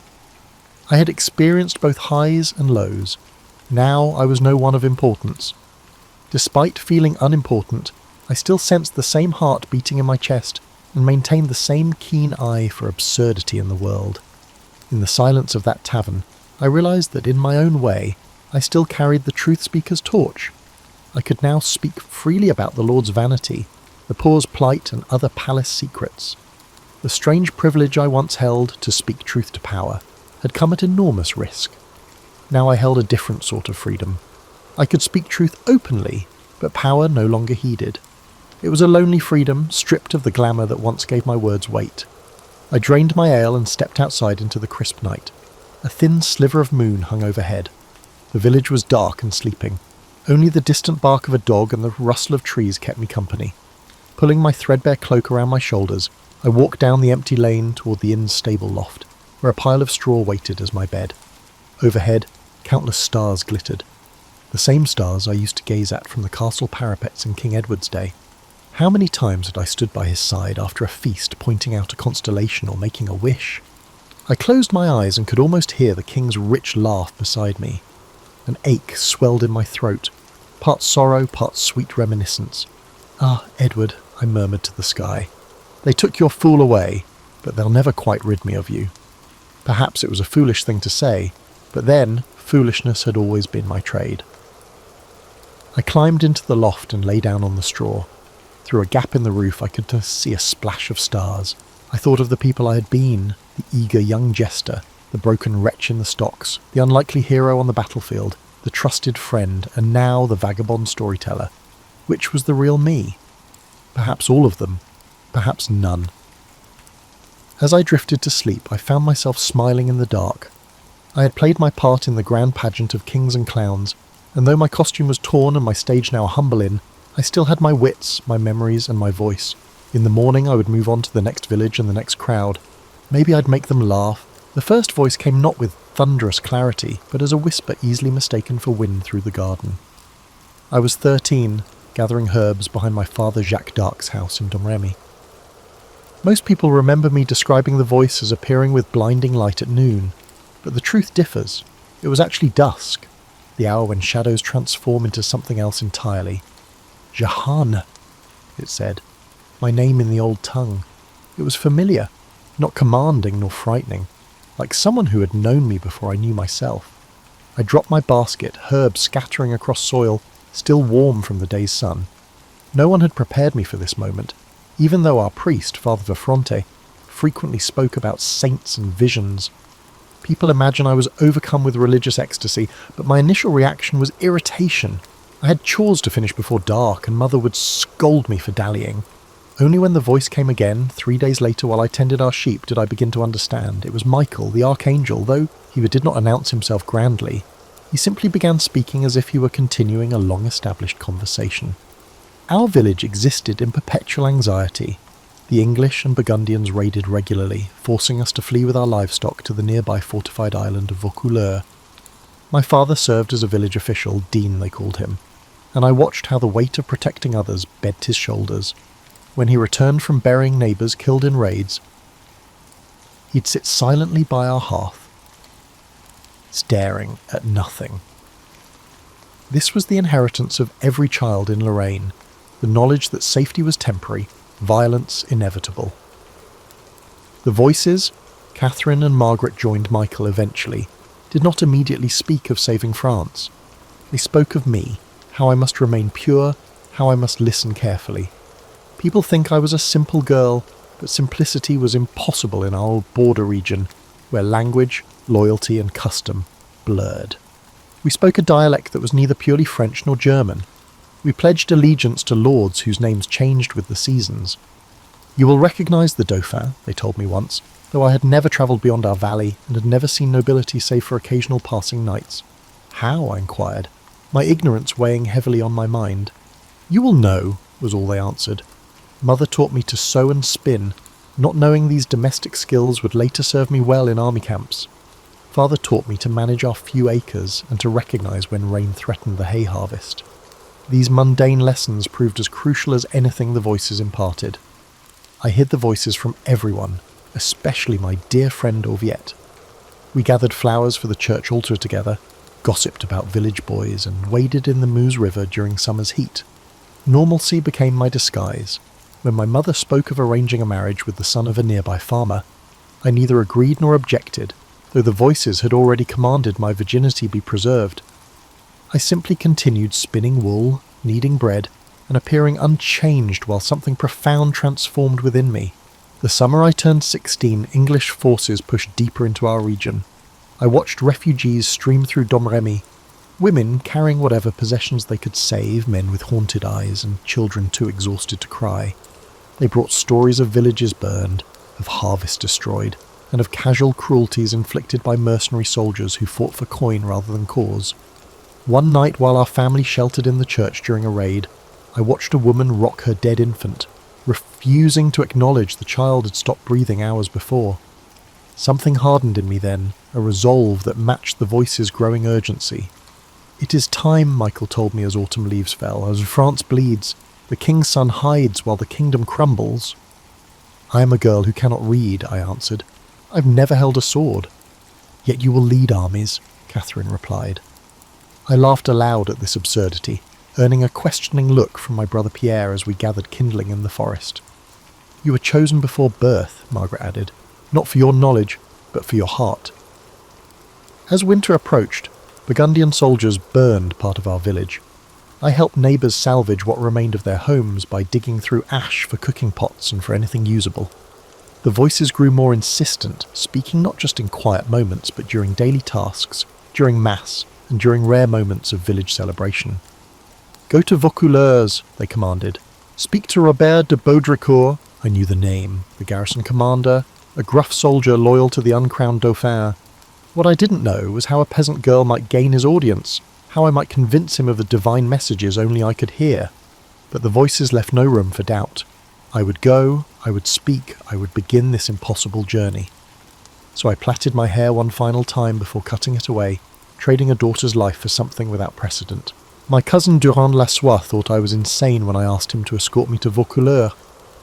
I had experienced both highs and lows. Now I was no one of importance. Despite feeling unimportant, I still sensed the same heart beating in my chest and maintained the same keen eye for absurdity in the world. In the silence of that tavern, I realized that in my own way, I still carried the truth speaker's torch. I could now speak freely about the Lord's vanity, the poor's plight, and other palace secrets. The strange privilege I once held to speak truth to power had come at enormous risk. Now I held a different sort of freedom. I could speak truth openly, but power no longer heeded. It was a lonely freedom, stripped of the glamour that once gave my words weight. I drained my ale and stepped outside into the crisp night. A thin sliver of moon hung overhead. The village was dark and sleeping. Only the distant bark of a dog and the rustle of trees kept me company. Pulling my threadbare cloak around my shoulders, I walked down the empty lane toward the inn's stable loft, where a pile of straw waited as my bed. Overhead, countless stars glittered. The same stars I used to gaze at from the castle parapets in King Edward's day. How many times had I stood by his side after a feast, pointing out a constellation or making a wish? I closed my eyes and could almost hear the king's rich laugh beside me. An ache swelled in my throat, part sorrow, part sweet reminiscence. "Ah, Edward," I murmured to the sky. "They took your fool away, but they'll never quite rid me of you." Perhaps it was a foolish thing to say, but then foolishness had always been my trade. I climbed into the loft and lay down on the straw. Through a gap in the roof I could just see a splash of stars. I thought of the people I had been, the eager young jester, the broken wretch in the stocks, the unlikely hero on the battlefield, the trusted friend, and now the vagabond storyteller. Which was the real me? Perhaps all of them, perhaps none. As I drifted to sleep, I found myself smiling in the dark. I had played my part in the grand pageant of kings and clowns, and though my costume was torn and my stage now a humble inn, I still had my wits, my memories, and my voice. In the morning I would move on to the next village and the next crowd. Maybe I'd make them laugh. The first voice came not with thunderous clarity, but as a whisper easily mistaken for wind through the garden. I was 13, gathering herbs behind my father Jacques d'Arc's house in Domremy. Most people remember me describing the voice as appearing with blinding light at noon, but the truth differs. It was actually dusk, the hour when shadows transform into something else entirely. "Jahan," it said, my name in the old tongue. It was familiar, not commanding nor frightening, like someone who had known me before I knew myself. I dropped my basket, herbs scattering across soil, still warm from the day's sun. No one had prepared me for this moment, even though our priest, Father Verfronte, frequently spoke about saints and visions. People imagine I was overcome with religious ecstasy, but my initial reaction was irritation. I had chores to finish before dark, and Mother would scold me for dallying. Only when the voice came again, 3 days later while I tended our sheep, did I begin to understand. It was Michael, the archangel, though he did not announce himself grandly. He simply began speaking as if he were continuing a long-established conversation. Our village existed in perpetual anxiety. The English and Burgundians raided regularly, forcing us to flee with our livestock to the nearby fortified island of Vaucouleurs. My father served as a village official, Dean they called him, and I watched how the weight of protecting others bent his shoulders. When he returned from burying neighbours killed in raids, he'd sit silently by our hearth, staring at nothing. This was the inheritance of every child in Lorraine, the knowledge that safety was temporary, violence inevitable. The voices, Catherine and Margaret joined Michael eventually, did not immediately speak of saving France. They spoke of me, how I must remain pure, how I must listen carefully. People think I was a simple girl, but simplicity was impossible in our old border region, where language, loyalty and custom blurred. We spoke a dialect that was neither purely French nor German. We pledged allegiance to lords whose names changed with the seasons. You will recognise the Dauphin, they told me once, though I had never travelled beyond our valley and had never seen nobility save for occasional passing knights. How? I inquired, my ignorance weighing heavily on my mind. You will know, was all they answered. Mother taught me to sew and spin, not knowing these domestic skills would later serve me well in army camps. Father taught me to manage our few acres and to recognise when rain threatened the hay harvest. These mundane lessons proved as crucial as anything the voices imparted. I hid the voices from everyone, especially my dear friend Orviette. We gathered flowers for the church altar together, gossiped about village boys, and waded in the Meuse River during summer's heat. Normalcy became my disguise. When my mother spoke of arranging a marriage with the son of a nearby farmer, I neither agreed nor objected, though the voices had already commanded my virginity be preserved. I simply continued spinning wool, kneading bread, and appearing unchanged while something profound transformed within me. The summer I turned 16, English forces pushed deeper into our region. I watched refugees stream through Domremy, women carrying whatever possessions they could save, men with haunted eyes and children too exhausted to cry. They brought stories of villages burned, of harvests destroyed, and of casual cruelties inflicted by mercenary soldiers who fought for coin rather than cause. One night while our family sheltered in the church during a raid, I watched a woman rock her dead infant, refusing to acknowledge the child had stopped breathing hours before. Something hardened in me then, a resolve that matched the voice's growing urgency. It is time, Michael told me as autumn leaves fell, as France bleeds. The king's son hides while the kingdom crumbles. I am a girl who cannot read, I answered. I've never held a sword. Yet you will lead armies, Catherine replied. I laughed aloud at this absurdity, earning a questioning look from my brother Pierre as we gathered kindling in the forest. You were chosen before birth, Margaret added, not for your knowledge, but for your heart. As winter approached, Burgundian soldiers burned part of our village. I helped neighbours salvage what remained of their homes by digging through ash for cooking pots and for anything usable. The voices grew more insistent, speaking not just in quiet moments, but during daily tasks, during mass, and during rare moments of village celebration. Go to Vaucouleurs, they commanded. Speak to Robert de Baudricourt, I knew the name, the garrison commander, a gruff soldier loyal to the uncrowned Dauphin. What I didn't know was how a peasant girl might gain his audience, how I might convince him of the divine messages only I could hear. But the voices left no room for doubt. I would go, I would speak, I would begin this impossible journey. So I plaited my hair one final time before cutting it away, trading a daughter's life for something without precedent. My cousin Durand Lassois thought I was insane when I asked him to escort me to Vaucouleurs.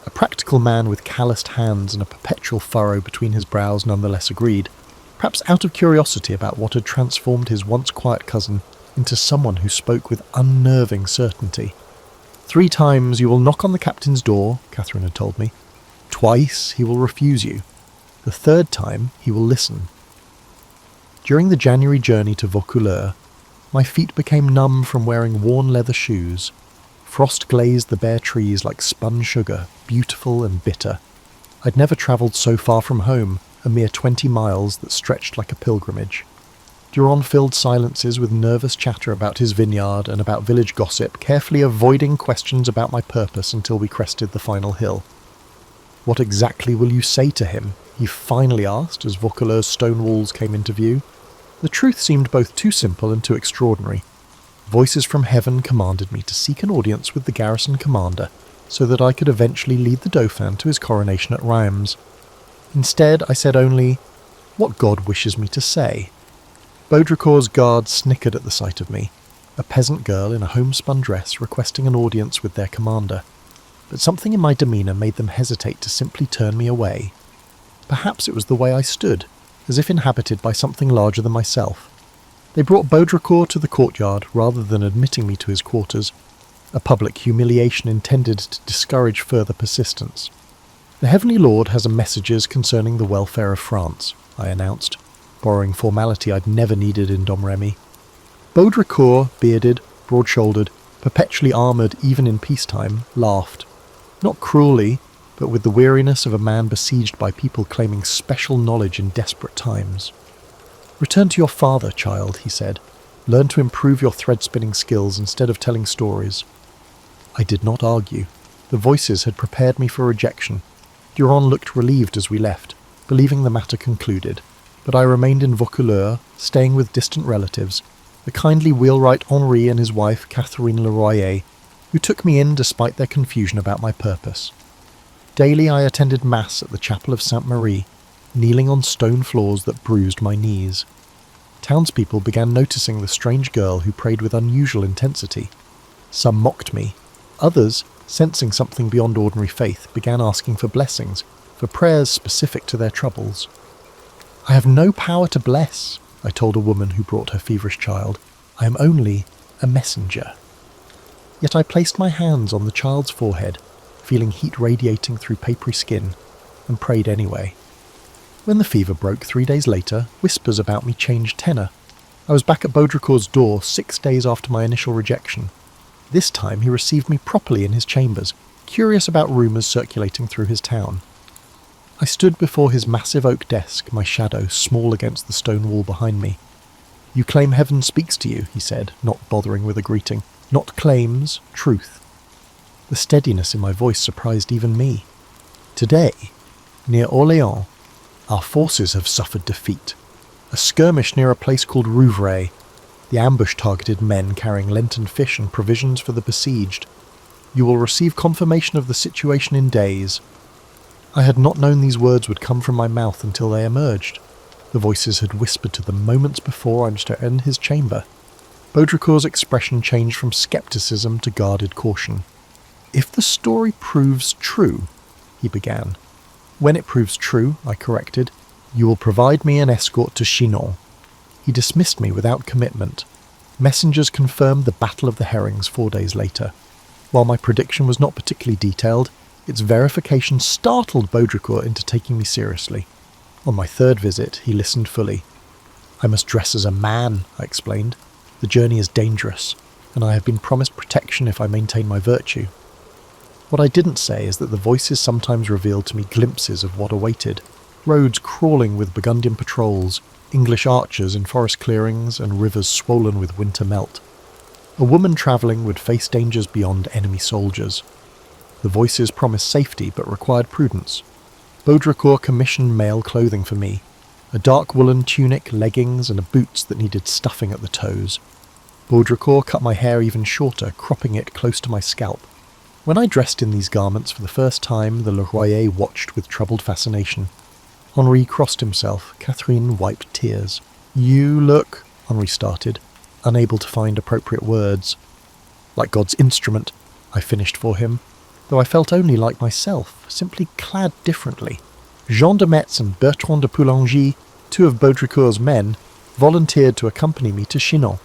A practical man with calloused hands and a perpetual furrow between his brows nonetheless agreed, perhaps out of curiosity about what had transformed his once quiet cousin into someone who spoke with unnerving certainty. 3 times you will knock on the captain's door, Catherine had told me. Twice he will refuse you. The 3rd time he will listen. During the January journey to Vaucouleurs, my feet became numb from wearing worn leather shoes. Frost glazed the bare trees like spun sugar, beautiful and bitter. I'd never travelled so far from home, a mere 20 miles that stretched like a pilgrimage. Durand filled silences with nervous chatter about his vineyard and about village gossip, carefully avoiding questions about my purpose until we crested the final hill. "What exactly will you say to him?" he finally asked as Vaucouleurs' stone walls came into view. The truth seemed both too simple and too extraordinary. Voices from heaven commanded me to seek an audience with the garrison commander so that I could eventually lead the Dauphin to his coronation at Reims. Instead, I said only, "What God wishes me to say." Baudricourt's guards snickered at the sight of me, a peasant girl in a homespun dress requesting an audience with their commander. But something in my demeanour made them hesitate to simply turn me away. Perhaps it was the way I stood, as if inhabited by something larger than myself. They brought Baudricourt to the courtyard rather than admitting me to his quarters, a public humiliation intended to discourage further persistence. "The Heavenly Lord has a messages concerning the welfare of France," I announced, borrowing formality I'd never needed in Domremy. Baudricourt, bearded, broad-shouldered, perpetually armoured even in peacetime, laughed. Not cruelly, but with the weariness of a man besieged by people claiming special knowledge in desperate times. "Return to your father, child," he said. "Learn to improve your thread-spinning skills instead of telling stories." I did not argue. The voices had prepared me for rejection. Durand looked relieved as we left, believing the matter concluded, but I remained in Vaucouleurs, staying with distant relatives, the kindly wheelwright Henri and his wife Catherine Leroyer, who took me in despite their confusion about my purpose. Daily I attended Mass at the chapel of Sainte Marie, kneeling on stone floors that bruised my knees. Townspeople began noticing the strange girl who prayed with unusual intensity. Some mocked me. Others, sensing something beyond ordinary faith, began asking for blessings, for prayers specific to their troubles. "I have no power to bless," I told a woman who brought her feverish child. "I am only a messenger." Yet I placed my hands on the child's forehead, feeling heat radiating through papery skin, and prayed anyway. When the fever broke 3 days later, whispers about me changed tenor. I was back at Baudricourt's door 6 days after my initial rejection. This time he received me properly in his chambers, curious about rumours circulating through his town. I stood before his massive oak desk, my shadow small against the stone wall behind me. "You claim heaven speaks to you," he said, not bothering with a greeting. "Not claims, truth." The steadiness in my voice surprised even me. "Today, near Orléans, our forces have suffered defeat. A skirmish near a place called Rouvray. The ambush targeted men carrying Lenten fish and provisions for the besieged. You will receive confirmation of the situation in days." I had not known these words would come from my mouth until they emerged. The voices had whispered to them moments before I was to enter his chamber. Baudricourt's expression changed from scepticism to guarded caution. "If the story proves true," he began. "When it proves true," I corrected, "you will provide me an escort to Chinon." He dismissed me without commitment. Messengers confirmed the Battle of the Herrings 4 days later. While my prediction was not particularly detailed, its verification startled Baudricourt into taking me seriously. On my third visit, he listened fully. "I must dress as a man," I explained. "The journey is dangerous, and I have been promised protection if I maintain my virtue." What I didn't say is that the voices sometimes revealed to me glimpses of what awaited. Roads crawling with Burgundian patrols, English archers in forest clearings, and rivers swollen with winter melt. A woman travelling would face dangers beyond enemy soldiers. The voices promised safety but required prudence. Baudricourt commissioned male clothing for me, a dark woolen tunic, leggings, and boots that needed stuffing at the toes. Baudricourt cut my hair even shorter, cropping it close to my scalp. When I dressed in these garments for the first time, the Leroyer watched with troubled fascination. Henri crossed himself. Catherine wiped tears. "You look," Henri started, unable to find appropriate words. "Like God's instrument," I finished for him, though I felt only like myself, simply clad differently. Jean de Metz and Bertrand de Poulengy, 2 of Baudricourt's men, volunteered to accompany me to Chinon.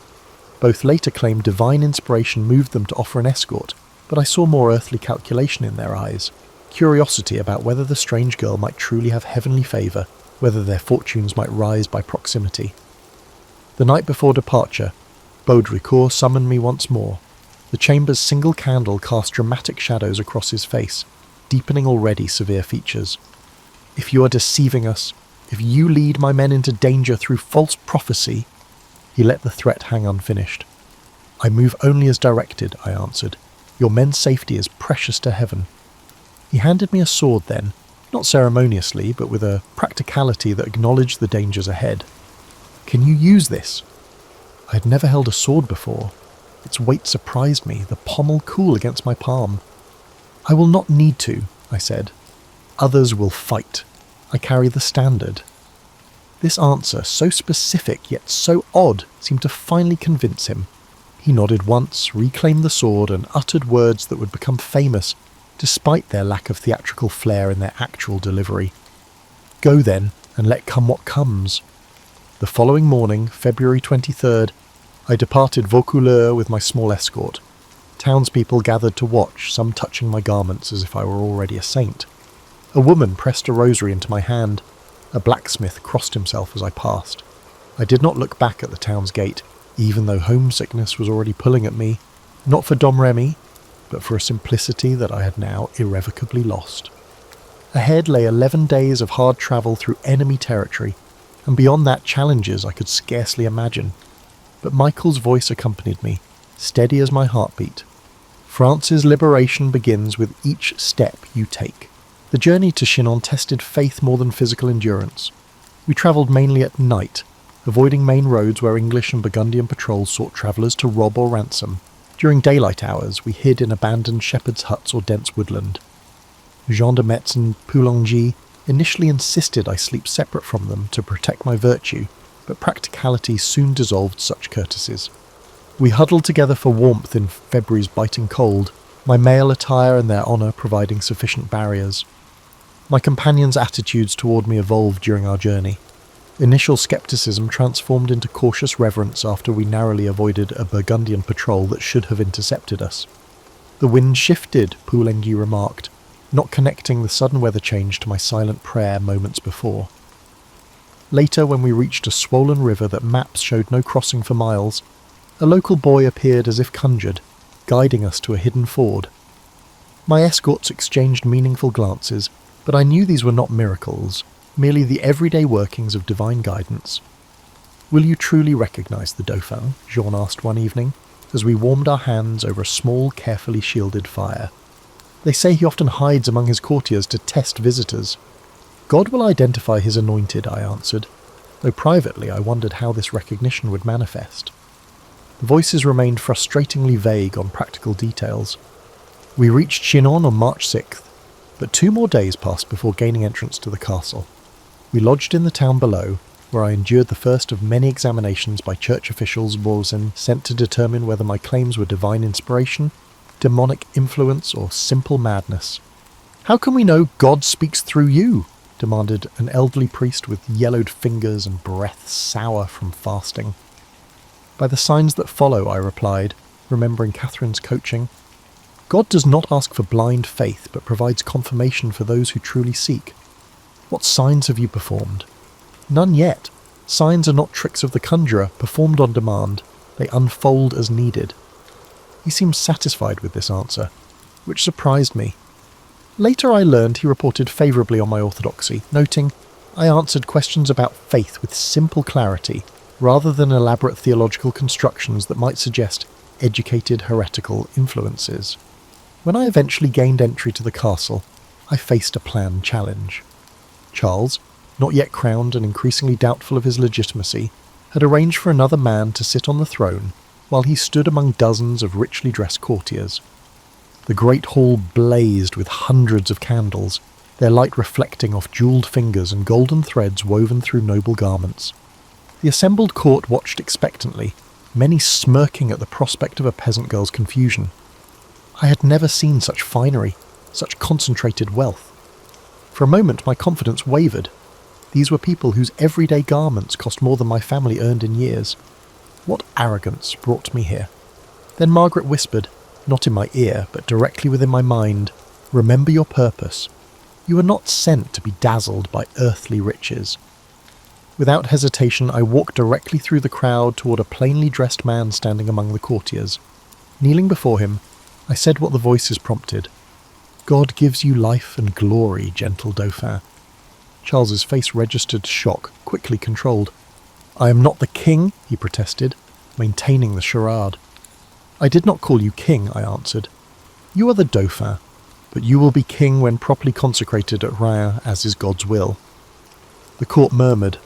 Both later claimed divine inspiration moved them to offer an escort, but I saw more earthly calculation in their eyes, curiosity about whether the strange girl might truly have heavenly favour, whether their fortunes might rise by proximity. The night before departure, Baudricourt summoned me once more. The chamber's single candle cast dramatic shadows across his face, deepening already severe features. "If you are deceiving us, if you lead my men into danger through false prophecy," He let the threat hang unfinished. "I move only as directed," I answered. "Your men's safety is precious to heaven." He handed me a sword then, not ceremoniously, but with a practicality that acknowledged the dangers ahead. "Can you use this?" I had never held a sword before. Its weight surprised me, the pommel cool against my palm. "I will not need to," I said. "Others will fight. I carry the standard." This answer, so specific yet so odd, seemed to finally convince him. He nodded once, reclaimed the sword, and uttered words that would become famous, despite their lack of theatrical flair in their actual delivery. "Go then, and let come what comes." The following morning, February 23rd, I departed Vaucouleurs with my small escort. Townspeople gathered to watch, some touching my garments as if I were already a saint. A woman pressed a rosary into my hand. A blacksmith crossed himself as I passed. I did not look back at the town's gate, even though homesickness was already pulling at me, not for Domremy, but for a simplicity that I had now irrevocably lost. Ahead lay 11 days of hard travel through enemy territory, and beyond that challenges I could scarcely imagine. But Michael's voice accompanied me, steady as my heartbeat. "France's liberation begins with each step you take." The journey to Chinon tested faith more than physical endurance. We travelled mainly at night, avoiding main roads where English and Burgundian patrols sought travellers to rob or ransom. During daylight hours, we hid in abandoned shepherds' huts or dense woodland. Jean de Metz and Poulengy initially insisted I sleep separate from them to protect my virtue, but practicality soon dissolved such courtesies. We huddled together for warmth in February's biting cold, my male attire and their honour providing sufficient barriers. My companions' attitudes toward me evolved during our journey. Initial scepticism transformed into cautious reverence after we narrowly avoided a Burgundian patrol that should have intercepted us. "The wind shifted," Poulengy remarked, not connecting the sudden weather change to my silent prayer moments before. Later, when we reached a swollen river that maps showed no crossing for miles, a local boy appeared as if conjured, guiding us to a hidden ford. My escorts exchanged meaningful glances, but I knew these were not miracles, merely the everyday workings of divine guidance. "Will you truly recognise the Dauphin?" Jean asked one evening, as we warmed our hands over a small, carefully shielded fire. "They say he often hides among his courtiers to test visitors." "God will identify his anointed," I answered, though privately I wondered how this recognition would manifest. The voices remained frustratingly vague on practical details. We reached Chinon on March 6th, but 2 more days passed before gaining entrance to the castle. We lodged in the town below, where I endured the first of many examinations by church officials sent to determine whether my claims were divine inspiration, demonic influence, or simple madness. "How can we know God speaks through you?" demanded an elderly priest with yellowed fingers and breath sour from fasting. "By the signs that follow," I replied, remembering Catherine's coaching. "God does not ask for blind faith, but provides confirmation for those who truly seek." "What signs have you performed?" "None yet. Signs are not tricks of the conjurer, performed on demand. They unfold as needed." He seemed satisfied with this answer, which surprised me. Later I learned he reported favourably on my orthodoxy, noting, "I answered questions about faith with simple clarity, rather than elaborate theological constructions that might suggest educated heretical influences." When I eventually gained entry to the castle, I faced a planned challenge. Charles, not yet crowned and increasingly doubtful of his legitimacy, had arranged for another man to sit on the throne while he stood among dozens of richly dressed courtiers. The great hall blazed with hundreds of candles, their light reflecting off jewelled fingers and golden threads woven through noble garments. The assembled court watched expectantly, many smirking at the prospect of a peasant girl's confusion. I had never seen such finery, such concentrated wealth. For a moment my confidence wavered. These were people whose everyday garments cost more than my family earned in years. What arrogance brought me here? Then Margaret whispered, not in my ear, but directly within my mind, "Remember your purpose. You are not sent to be dazzled by earthly riches." Without hesitation, I walked directly through the crowd toward a plainly dressed man standing among the courtiers. Kneeling before him, I said what the voices prompted. "God gives you life and glory, gentle Dauphin." Charles's face registered shock, quickly controlled. "I am not the king," he protested, maintaining the charade. "I did not call you king," I answered. "You are the Dauphin, but you will be king when properly consecrated at Reims, as is God's will." The court murmured.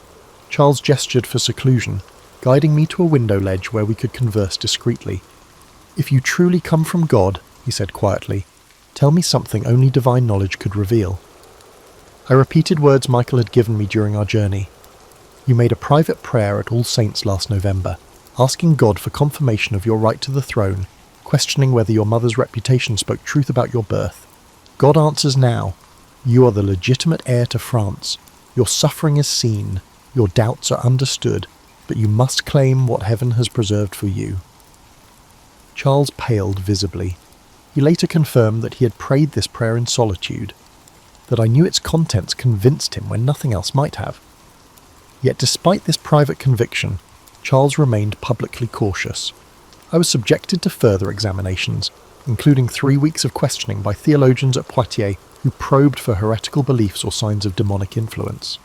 Charles gestured for seclusion, guiding me to a window ledge where we could converse discreetly. "If you truly come from God," he said quietly, "tell me something only divine knowledge could reveal." I repeated words Michael had given me during our journey. "You made a private prayer at All Saints last November, asking God for confirmation of your right to the throne, questioning whether your mother's reputation spoke truth about your birth. God answers now. You are the legitimate heir to France. Your suffering is seen, your doubts are understood, but you must claim what heaven has preserved for you." Charles paled visibly. He later confirmed that he had prayed this prayer in solitude. That I knew its contents convinced him when nothing else might have. Yet despite this private conviction, Charles remained publicly cautious. I was subjected to further examinations, including 3 weeks of questioning by theologians at Poitiers who probed for heretical beliefs or signs of demonic influence.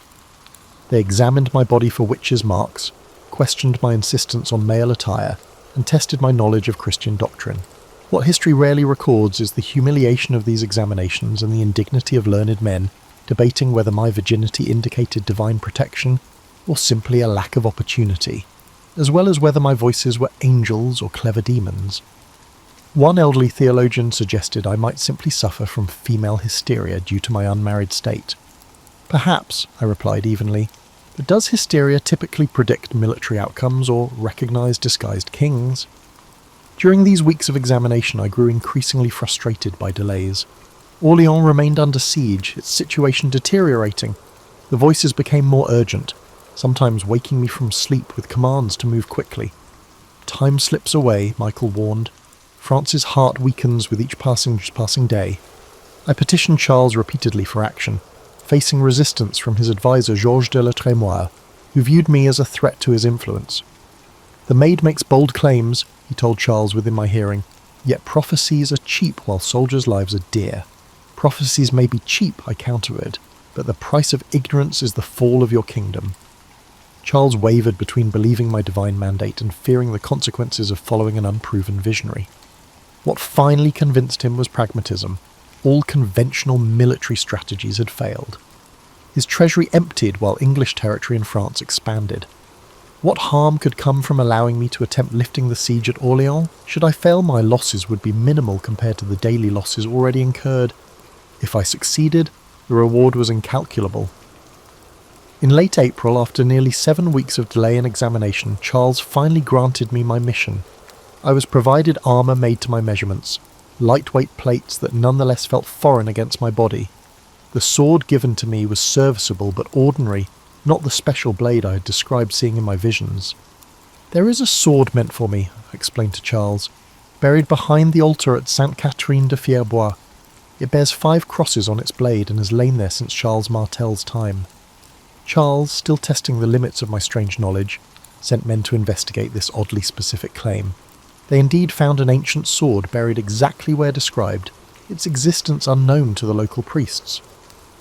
They examined my body for witches' marks, questioned my insistence on male attire, and tested my knowledge of Christian doctrine. What history rarely records is the humiliation of these examinations and the indignity of learned men debating whether my virginity indicated divine protection or simply a lack of opportunity, as well as whether my voices were angels or clever demons. One elderly theologian suggested I might simply suffer from female hysteria due to my unmarried state. "Perhaps," I replied evenly, "but does hysteria typically predict military outcomes or recognize disguised kings?" During these weeks of examination, I grew increasingly frustrated by delays. Orléans remained under siege, its situation deteriorating. The voices became more urgent, sometimes waking me from sleep with commands to move quickly. "Time slips away," Michael warned. "France's heart weakens with each passing day." I petitioned Charles repeatedly for action, facing resistance from his advisor Georges de la Trémoille, who viewed me as a threat to his influence. "The maid makes bold claims," he told Charles within my hearing, "yet prophecies are cheap while soldiers' lives are dear." "Prophecies may be cheap," I countered, "but the price of ignorance is the fall of your kingdom." Charles wavered between believing my divine mandate and fearing the consequences of following an unproven visionary. What finally convinced him was pragmatism. All conventional military strategies had failed. His treasury emptied while English territory in France expanded. What harm could come from allowing me to attempt lifting the siege at Orléans? Should I fail, my losses would be minimal compared to the daily losses already incurred. If I succeeded, the reward was incalculable. In late April, after nearly 7 weeks of delay and examination, Charles finally granted me my mission. I was provided armour made to my measurements, lightweight plates that nonetheless felt foreign against my body. The sword given to me was serviceable but ordinary, not the special blade I had described seeing in my visions. "There is a sword meant for me," I explained to Charles, "buried behind the altar at Sainte Catherine de Fierbois. It bears 5 crosses on its blade and has lain there since Charles Martel's time." Charles, still testing the limits of my strange knowledge, sent men to investigate this oddly specific claim. They indeed found an ancient sword buried exactly where described, its existence unknown to the local priests.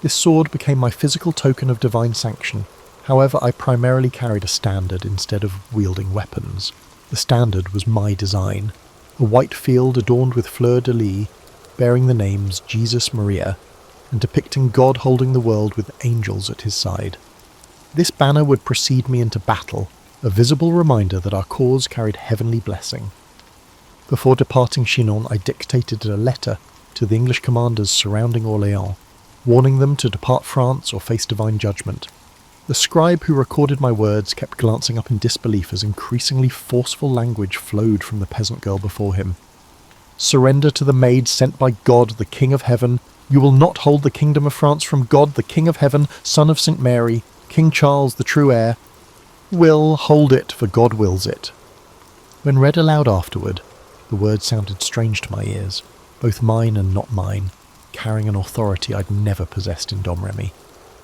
This sword became my physical token of divine sanction. However, I primarily carried a standard instead of wielding weapons. The standard was my design, a white field adorned with fleur-de-lis, bearing the names Jesus Maria, and depicting God holding the world with angels at his side. This banner would precede me into battle, a visible reminder that our cause carried heavenly blessing. Before departing Chinon, I dictated a letter to the English commanders surrounding Orléans, warning them to depart France or face divine judgment. The scribe who recorded my words kept glancing up in disbelief as increasingly forceful language flowed from the peasant girl before him. "Surrender to the maid sent by God, the King of Heaven. You will not hold the kingdom of France from God, the King of Heaven, Son of St. Mary, King Charles, the true heir. Will hold it, for God wills it." When read aloud afterward, the words sounded strange to my ears, both mine and not mine, carrying an authority I'd never possessed in Domremy.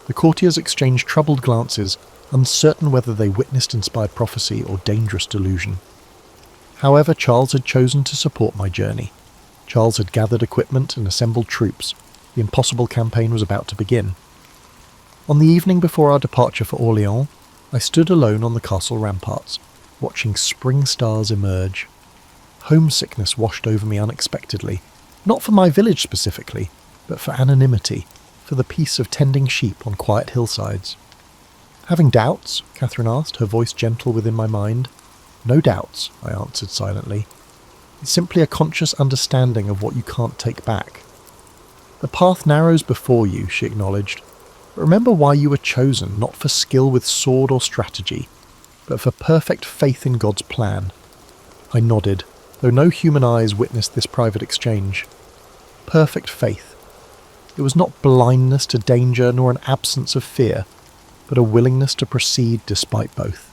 The courtiers exchanged troubled glances, uncertain whether they witnessed inspired prophecy or dangerous delusion. However, Charles had chosen to support my journey. Charles had gathered equipment and assembled troops. The impossible campaign was about to begin. On the evening before our departure for Orléans, I stood alone on the castle ramparts, watching spring stars emerge. Homesickness washed over me unexpectedly, not for my village specifically, but for anonymity, for the peace of tending sheep on quiet hillsides. "Having doubts?" Catherine asked, her voice gentle within my mind. "No doubts," I answered silently. "It's simply a conscious understanding of what you can't take back." "The path narrows before you," she acknowledged. "But remember why you were chosen, not for skill with sword or strategy, but for perfect faith in God's plan." I nodded, though no human eyes witnessed this private exchange. Perfect faith. It was not blindness to danger nor an absence of fear, but a willingness to proceed despite both.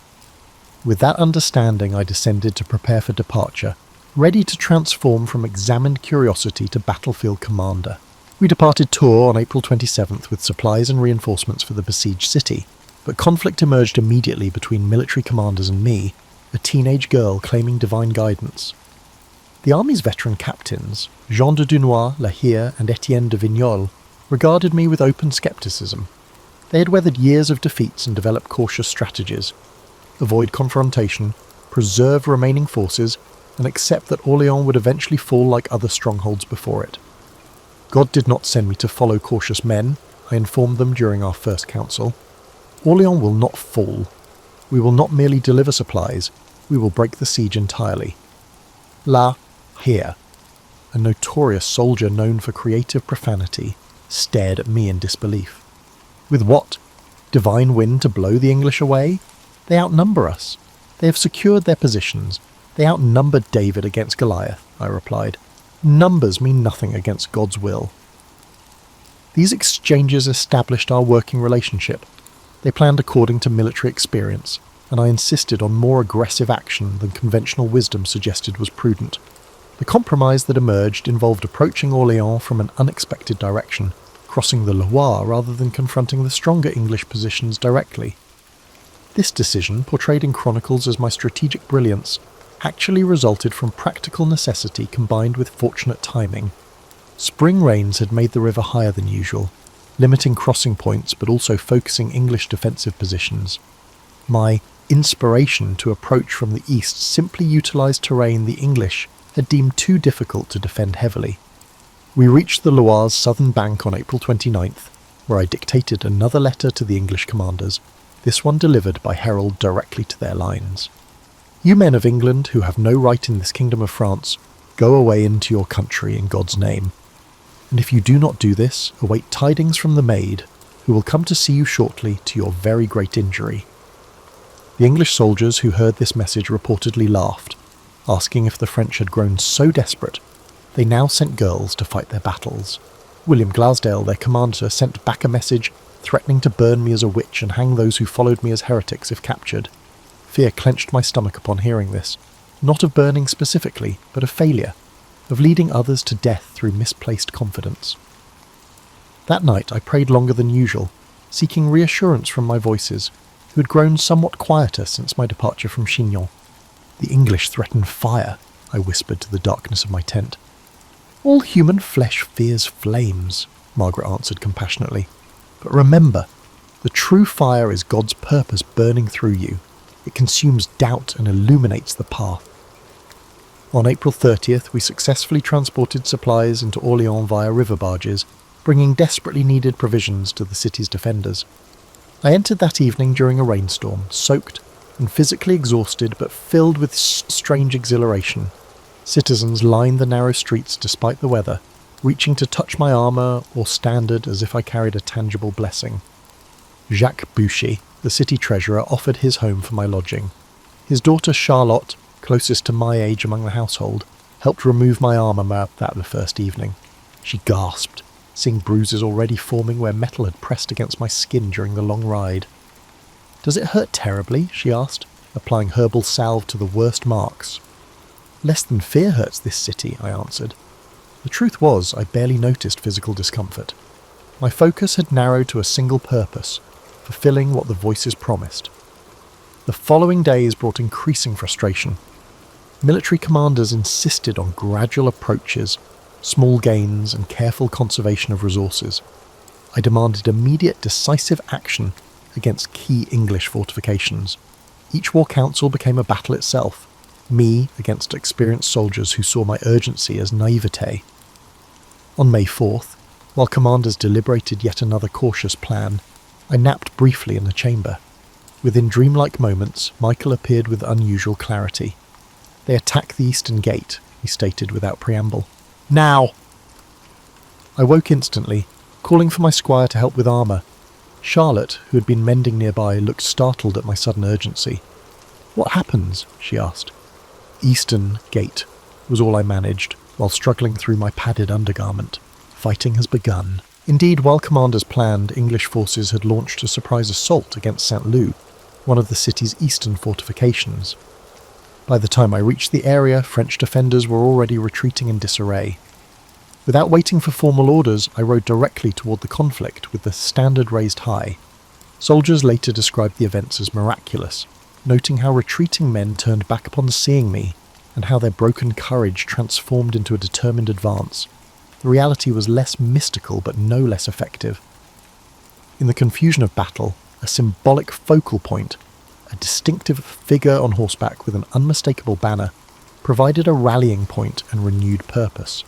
With that understanding, I descended to prepare for departure, ready to transform from examined curiosity to battlefield commander. We departed Tours on April 27th with supplies and reinforcements for the besieged city, but conflict emerged immediately between military commanders and me, a teenage girl claiming divine guidance. The army's veteran captains, Jean de Dunois, La Hire, and Etienne de Vignoles, regarded me with open scepticism. They had weathered years of defeats and developed cautious strategies. Avoid confrontation, preserve remaining forces, and accept that Orléans would eventually fall like other strongholds before it. God did not send me to follow cautious men, I informed them during our first council. Orléans will not fall. We will not merely deliver supplies, we will break the siege entirely. La Hire, a notorious soldier known for creative profanity, stared at me in disbelief. With what? Divine wind to blow the English away? They outnumber us. They have secured their positions. They outnumbered David against Goliath, I replied. Numbers mean nothing against God's will. These exchanges established our working relationship. They planned according to military experience, and I insisted on more aggressive action than conventional wisdom suggested was prudent. The compromise that emerged involved approaching Orléans from an unexpected direction, crossing the Loire rather than confronting the stronger English positions directly. This decision, portrayed in chronicles as my strategic brilliance, actually resulted from practical necessity combined with fortunate timing. Spring rains had made the river higher than usual, limiting crossing points but also focusing English defensive positions. My inspiration to approach from the east simply utilised terrain the English had deemed too difficult to defend heavily. We reached the Loire's southern bank on April 29th, where I dictated another letter to the English commanders, this one delivered by herald directly to their lines. "You men of England who have no right in this kingdom of France, go away into your country in God's name. And if you do not do this, await tidings from the maid, who will come to see you shortly to your very great injury." The English soldiers who heard this message reportedly laughed, asking if the French had grown so desperate they now sent girls to fight their battles. William Glasdale, their commander, sent back a message threatening to burn me as a witch and hang those who followed me as heretics if captured. Fear clenched my stomach upon hearing this, not of burning specifically, but of failure, of leading others to death through misplaced confidence. That night I prayed longer than usual, seeking reassurance from my voices, who had grown somewhat quieter since my departure from Chinon. "The English threaten fire," I whispered to the darkness of my tent. "All human flesh fears flames," Margaret answered compassionately. "But remember, the true fire is God's purpose burning through you. It consumes doubt and illuminates the path." On April 30th, we successfully transported supplies into Orléans via river barges, bringing desperately needed provisions to the city's defenders. I entered that evening during a rainstorm, soaked and physically exhausted but filled with strange exhilaration. Citizens lined the narrow streets despite the weather, reaching to touch my armour or standard as if I carried a tangible blessing. Jacques Boucher, the city treasurer, offered his home for my lodging. His daughter Charlotte, closest to my age among the household, helped remove my armour that the first evening. She gasped, seeing bruises already forming where metal had pressed against my skin during the long ride. "Does it hurt terribly?" she asked, applying herbal salve to the worst marks. "Less than fear hurts this city," I answered. The truth was, I barely noticed physical discomfort. My focus had narrowed to a single purpose, fulfilling what the voices promised. The following days brought increasing frustration. Military commanders insisted on gradual approaches, small gains, and careful conservation of resources. I demanded immediate decisive action, against key English fortifications. Each war council became a battle itself, me against experienced soldiers who saw my urgency as naivete. On May 4th, while commanders deliberated yet another cautious plan, I napped briefly in the chamber. Within dreamlike moments, Michael appeared with unusual clarity. "They attack the eastern gate," he stated without preamble. "Now!" I woke instantly, calling for my squire to help with armour. Charlotte, who had been mending nearby, looked startled at my sudden urgency. "What happens?" she asked. "Eastern gate," was all I managed, while struggling through my padded undergarment. Fighting has begun. Indeed, while commanders planned, English forces had launched a surprise assault against St. Loup, one of the city's eastern fortifications. By the time I reached the area, French defenders were already retreating in disarray. Without waiting for formal orders, I rode directly toward the conflict with the standard raised high. Soldiers later described the events as miraculous, noting how retreating men turned back upon seeing me, and how their broken courage transformed into a determined advance. The reality was less mystical but no less effective. In the confusion of battle, a symbolic focal point, a distinctive figure on horseback with an unmistakable banner, provided a rallying point and renewed purpose.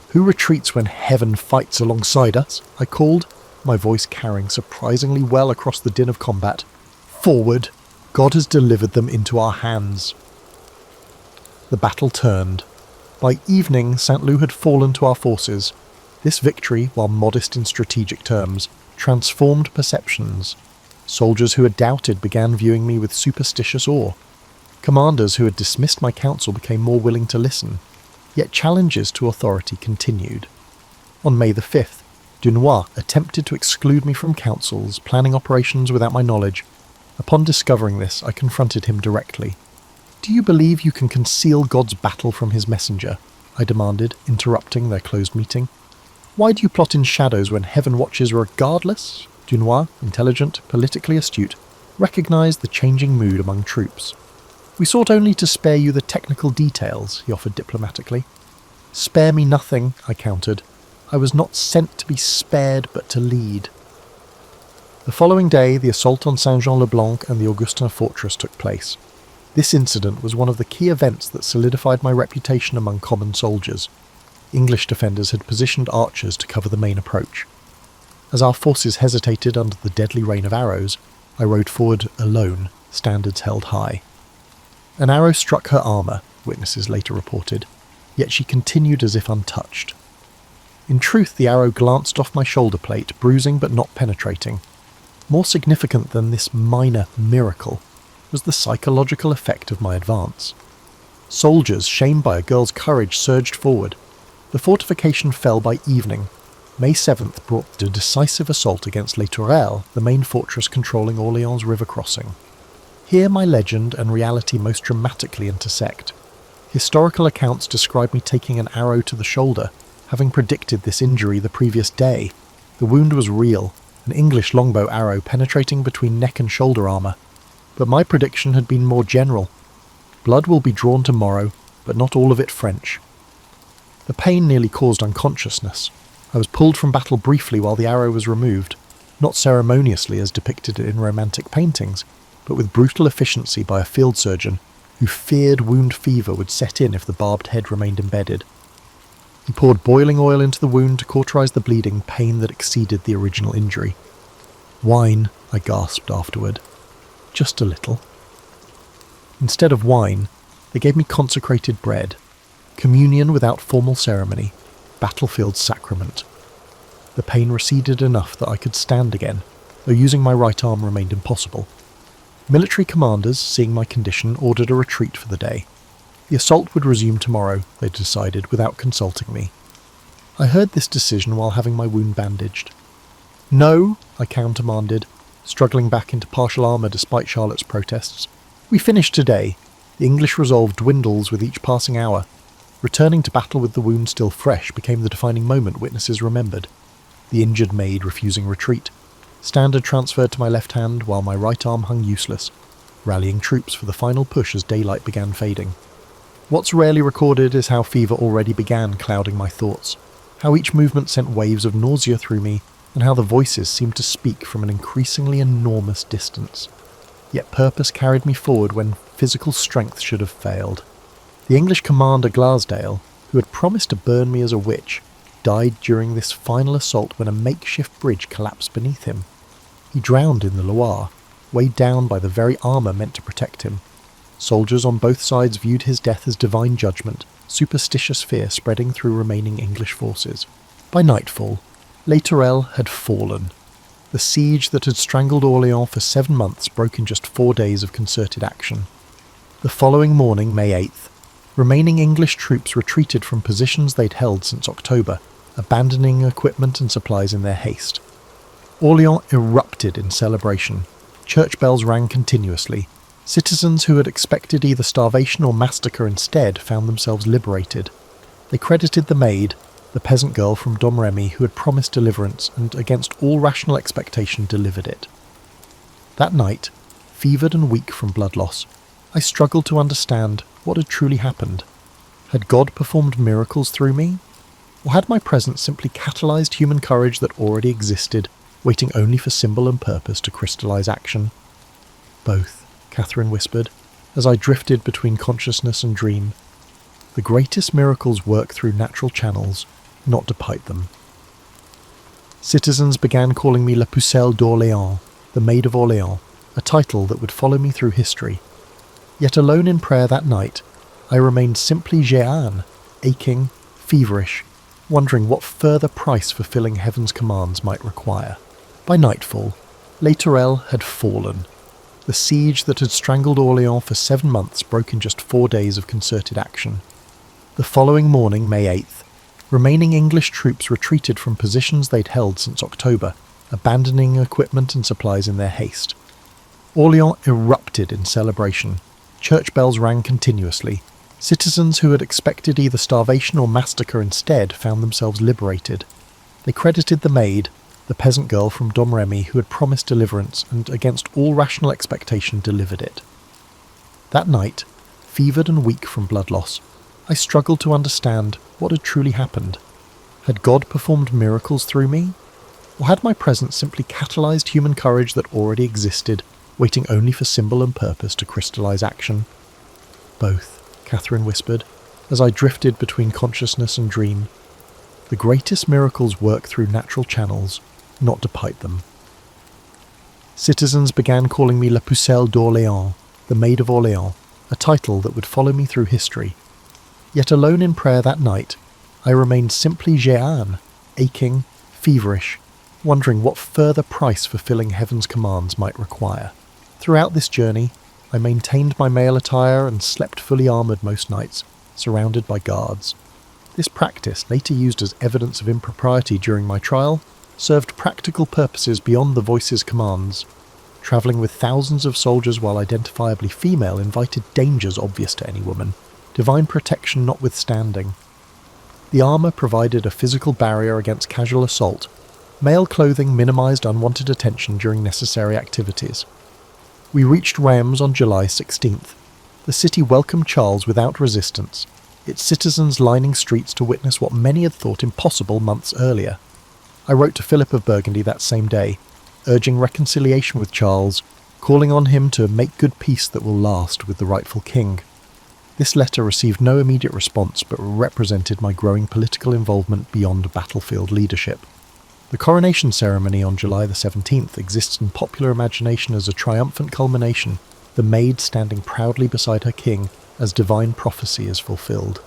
"Who retreats when heaven fights alongside us?" I called, my voice carrying surprisingly well across the din of combat. "Forward! God has delivered them into our hands." The battle turned. By evening, St. Loup had fallen to our forces. This victory, while modest in strategic terms, transformed perceptions. Soldiers who had doubted began viewing me with superstitious awe. Commanders who had dismissed my counsel became more willing to listen. Yet challenges to authority continued. On May the 5th, Dunois attempted to exclude me from councils, planning operations without my knowledge. Upon discovering this, I confronted him directly. "Do you believe you can conceal God's battle from his messenger?" I demanded, interrupting their closed meeting. "Why do you plot in shadows when heaven watches regardless?" Dunois, intelligent, politically astute, recognized the changing mood among troops. "We sought only to spare you the technical details," he offered diplomatically. "Spare me nothing," I countered. "I was not sent to be spared, but to lead." The following day, the assault on Saint-Jean-le-Blanc and the Augustin fortress took place. This incident was one of the key events that solidified my reputation among common soldiers. English defenders had positioned archers to cover the main approach. As our forces hesitated under the deadly rain of arrows, I rode forward alone, standards held high. An arrow struck her armour, witnesses later reported, yet she continued as if untouched. In truth, the arrow glanced off my shoulder plate, bruising but not penetrating. More significant than this minor miracle was the psychological effect of my advance. Soldiers, shamed by a girl's courage, surged forward. The fortification fell by evening. May 7th brought the decisive assault against Les Tourelles, the main fortress controlling Orléans' river crossing. Here my legend and reality most dramatically intersect. Historical accounts describe me taking an arrow to the shoulder, having predicted this injury the previous day. The wound was real, an English longbow arrow penetrating between neck and shoulder armour. But my prediction had been more general. Blood will be drawn tomorrow, but not all of it French. The pain nearly caused unconsciousness. I was pulled from battle briefly while the arrow was removed, not ceremoniously as depicted in romantic paintings, but with brutal efficiency by a field surgeon who feared wound fever would set in if the barbed head remained embedded. He poured boiling oil into the wound to cauterize the bleeding, pain that exceeded the original injury. "Wine," I gasped afterward. "Just a little." Instead of wine, they gave me consecrated bread, communion without formal ceremony, battlefield sacrament. The pain receded enough that I could stand again, though using my right arm remained impossible. Military commanders, seeing my condition, ordered a retreat for the day. The assault would resume tomorrow, they decided, without consulting me. I heard this decision while having my wound bandaged. "No," I countermanded, struggling back into partial armour despite Charlotte's protests. "We finish today. The English resolve dwindles with each passing hour." Returning to battle with the wound still fresh became the defining moment witnesses remembered. The injured maid refusing retreat. Standard transferred to my left hand while my right arm hung useless, rallying troops for the final push as daylight began fading. What's rarely recorded is how fever already began clouding my thoughts, how each movement sent waves of nausea through me, and how the voices seemed to speak from an increasingly enormous distance. Yet purpose carried me forward when physical strength should have failed. The English commander Glassdale, who had promised to burn me as a witch, died during this final assault when a makeshift bridge collapsed beneath him. He drowned in the Loire, weighed down by the very armour meant to protect him. Soldiers on both sides viewed his death as divine judgment, superstitious fear spreading through remaining English forces. By nightfall, Les Tourelles had fallen. The siege that had strangled Orléans for 7 months broke in just 4 days of concerted action. The following morning, May 8th, remaining English troops retreated from positions they'd held since October, abandoning equipment and supplies in their haste. Orléans erupted in celebration. Church bells rang continuously. Citizens who had expected either starvation or massacre instead found themselves liberated. They credited the maid, the peasant girl from Domremy who had promised deliverance and, against all rational expectation, delivered it. That night, fevered and weak from blood loss, I struggled to understand what had truly happened. Had God performed miracles through me? Or had my presence simply catalysed human courage that already existed, waiting only for symbol and purpose to crystallise action? Both, Catherine whispered, as I drifted between consciousness and dream. The greatest miracles work through natural channels, not to pipe them. Citizens began calling me La Pucelle d'Orléans, the Maid of Orléans, a title that would follow me through history. Yet alone in prayer that night, I remained simply Jeanne, aching, feverish, wondering what further price fulfilling heaven's commands might require. By nightfall, Les Tourelles had fallen. The siege that had strangled Orléans for 7 months broke in just 4 days of concerted action. The following morning, May 8th, remaining English troops retreated from positions they'd held since October, abandoning equipment and supplies in their haste. Orléans erupted in celebration. Church bells rang continuously. Citizens who had expected either starvation or massacre instead found themselves liberated. They credited the maid, the peasant girl from Domremy who had promised deliverance and, against all rational expectation, delivered it. That night, fevered and weak from blood loss, I struggled to understand what had truly happened. Had God performed miracles through me? Or had my presence simply catalysed human courage that already existed, waiting only for symbol and purpose to crystallise action? Both, Catherine whispered, as I drifted between consciousness and dream. The greatest miracles work through natural channels, not to pipe them. Citizens began calling me La Pucelle d'Orléans, the Maid of Orléans, a title that would follow me through history. Yet alone in prayer that night, I remained simply Jeanne, aching, feverish, wondering what further price fulfilling heaven's commands might require. Throughout this journey, I maintained my male attire and slept fully armoured most nights, surrounded by guards. This practice, later used as evidence of impropriety during my trial, served practical purposes beyond the voice's commands. Travelling with thousands of soldiers while identifiably female invited dangers obvious to any woman, divine protection notwithstanding. The armour provided a physical barrier against casual assault. Male clothing minimised unwanted attention during necessary activities. We reached Reims on July 16th. The city welcomed Charles without resistance, its citizens lining streets to witness what many had thought impossible months earlier. I wrote to Philip of Burgundy that same day, urging reconciliation with Charles, calling on him to make good peace that will last with the rightful king. This letter received no immediate response but represented my growing political involvement beyond battlefield leadership. The coronation ceremony on July the 17th exists in popular imagination as a triumphant culmination, the maid standing proudly beside her king as divine prophecy is fulfilled.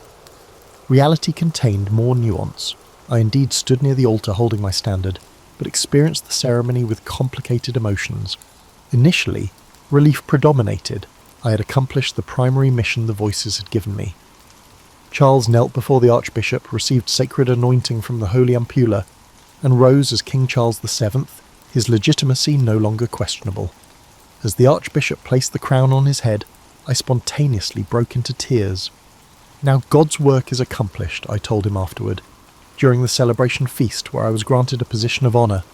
Reality contained more nuance. I indeed stood near the altar holding my standard, but experienced the ceremony with complicated emotions. Initially, relief predominated. I had accomplished the primary mission the voices had given me. Charles knelt before the Archbishop, received sacred anointing from the Holy Ampulla, and rose as King Charles VII, his legitimacy no longer questionable. As the Archbishop placed the crown on his head, I spontaneously broke into tears. "Now God's work is accomplished," I told him afterward, during the celebration feast where I was granted a position of honour.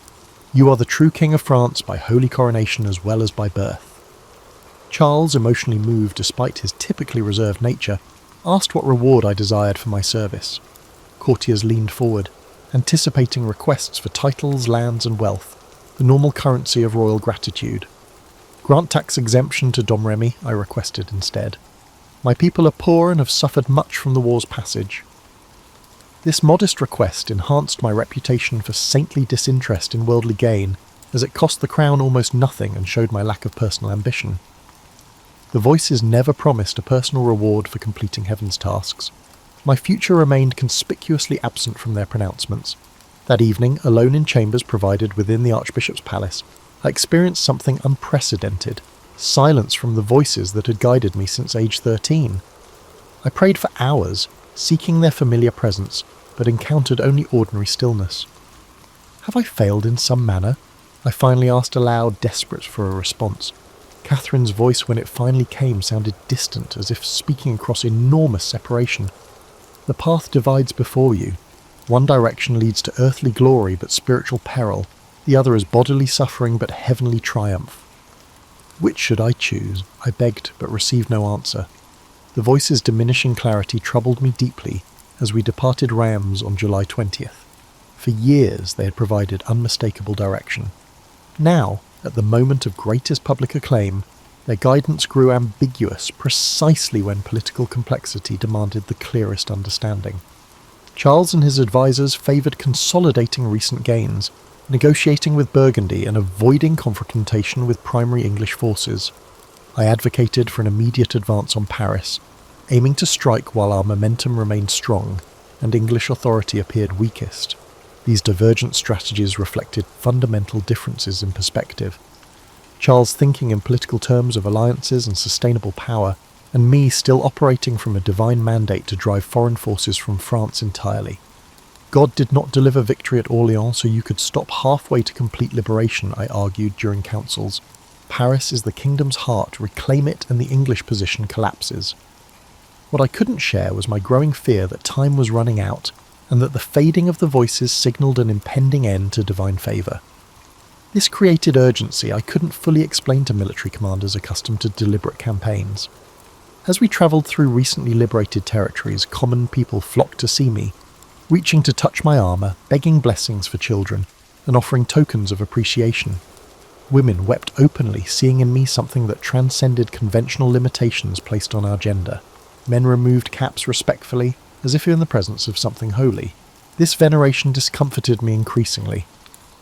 "You are the true King of France by holy coronation as well as by birth." Charles, emotionally moved despite his typically reserved nature, asked what reward I desired for my service. Courtiers leaned forward, anticipating requests for titles, lands and wealth, the normal currency of royal gratitude. Grant tax exemption to Domremy, I requested instead. My people are poor and have suffered much from the war's passage. This modest request enhanced my reputation for saintly disinterest in worldly gain, as it cost the crown almost nothing and showed my lack of personal ambition. The voices never promised a personal reward for completing heaven's tasks. My future remained conspicuously absent from their pronouncements. That evening, alone in chambers provided within the Archbishop's palace, I experienced something unprecedented, silence from the voices that had guided me since age 13. I prayed for hours, seeking their familiar presence, but encountered only ordinary stillness. Have I failed in some manner? I finally asked aloud, desperate for a response. Catherine's voice, when it finally came, sounded distant, as if speaking across enormous separation. The path divides before you. One direction leads to earthly glory but spiritual peril. The other is bodily suffering but heavenly triumph. Which should I choose? I begged, but received no answer. The voice's diminishing clarity troubled me deeply as we departed Reims on July 20th. For years they had provided unmistakable direction. Now, at the moment of greatest public acclaim, their guidance grew ambiguous precisely when political complexity demanded the clearest understanding. Charles and his advisers favoured consolidating recent gains, negotiating with Burgundy and avoiding confrontation with primary English forces. I advocated for an immediate advance on Paris, aiming to strike while our momentum remained strong and English authority appeared weakest. These divergent strategies reflected fundamental differences in perspective. Charles thinking in political terms of alliances and sustainable power, and me still operating from a divine mandate to drive foreign forces from France entirely. God did not deliver victory at Orléans so you could stop halfway to complete liberation, I argued during councils. Paris is the kingdom's heart, reclaim it and the English position collapses. What I couldn't share was my growing fear that time was running out, and that the fading of the voices signalled an impending end to divine favour. This created urgency I couldn't fully explain to military commanders accustomed to deliberate campaigns. As we travelled through recently liberated territories, common people flocked to see me, reaching to touch my armour, begging blessings for children, and offering tokens of appreciation. Women wept openly, seeing in me something that transcended conventional limitations placed on our gender. Men removed caps respectfully, as if in the presence of something holy. This veneration discomforted me increasingly.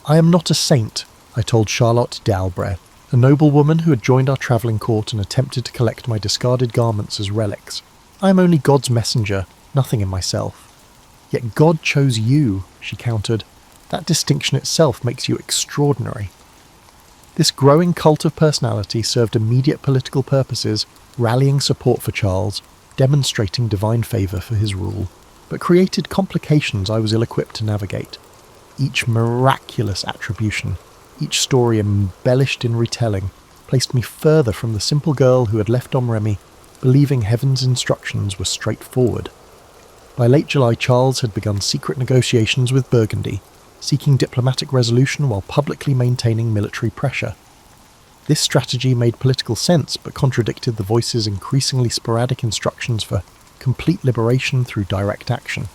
I am not a saint, I told Charlotte d'Albret, a noblewoman who had joined our travelling court and attempted to collect my discarded garments as relics. I am only God's messenger, nothing in myself. Yet God chose you, she countered. That distinction itself makes you extraordinary. This growing cult of personality served immediate political purposes, rallying support for Charles, demonstrating divine favour for his rule, but created complications I was ill-equipped to navigate. Each miraculous attribution, each story embellished in retelling, placed me further from the simple girl who had left Domremy, believing heaven's instructions were straightforward. By late July, Charles had begun secret negotiations with Burgundy, seeking diplomatic resolution while publicly maintaining military pressure. This strategy made political sense, but contradicted the voice's increasingly sporadic instructions for complete liberation through direct action.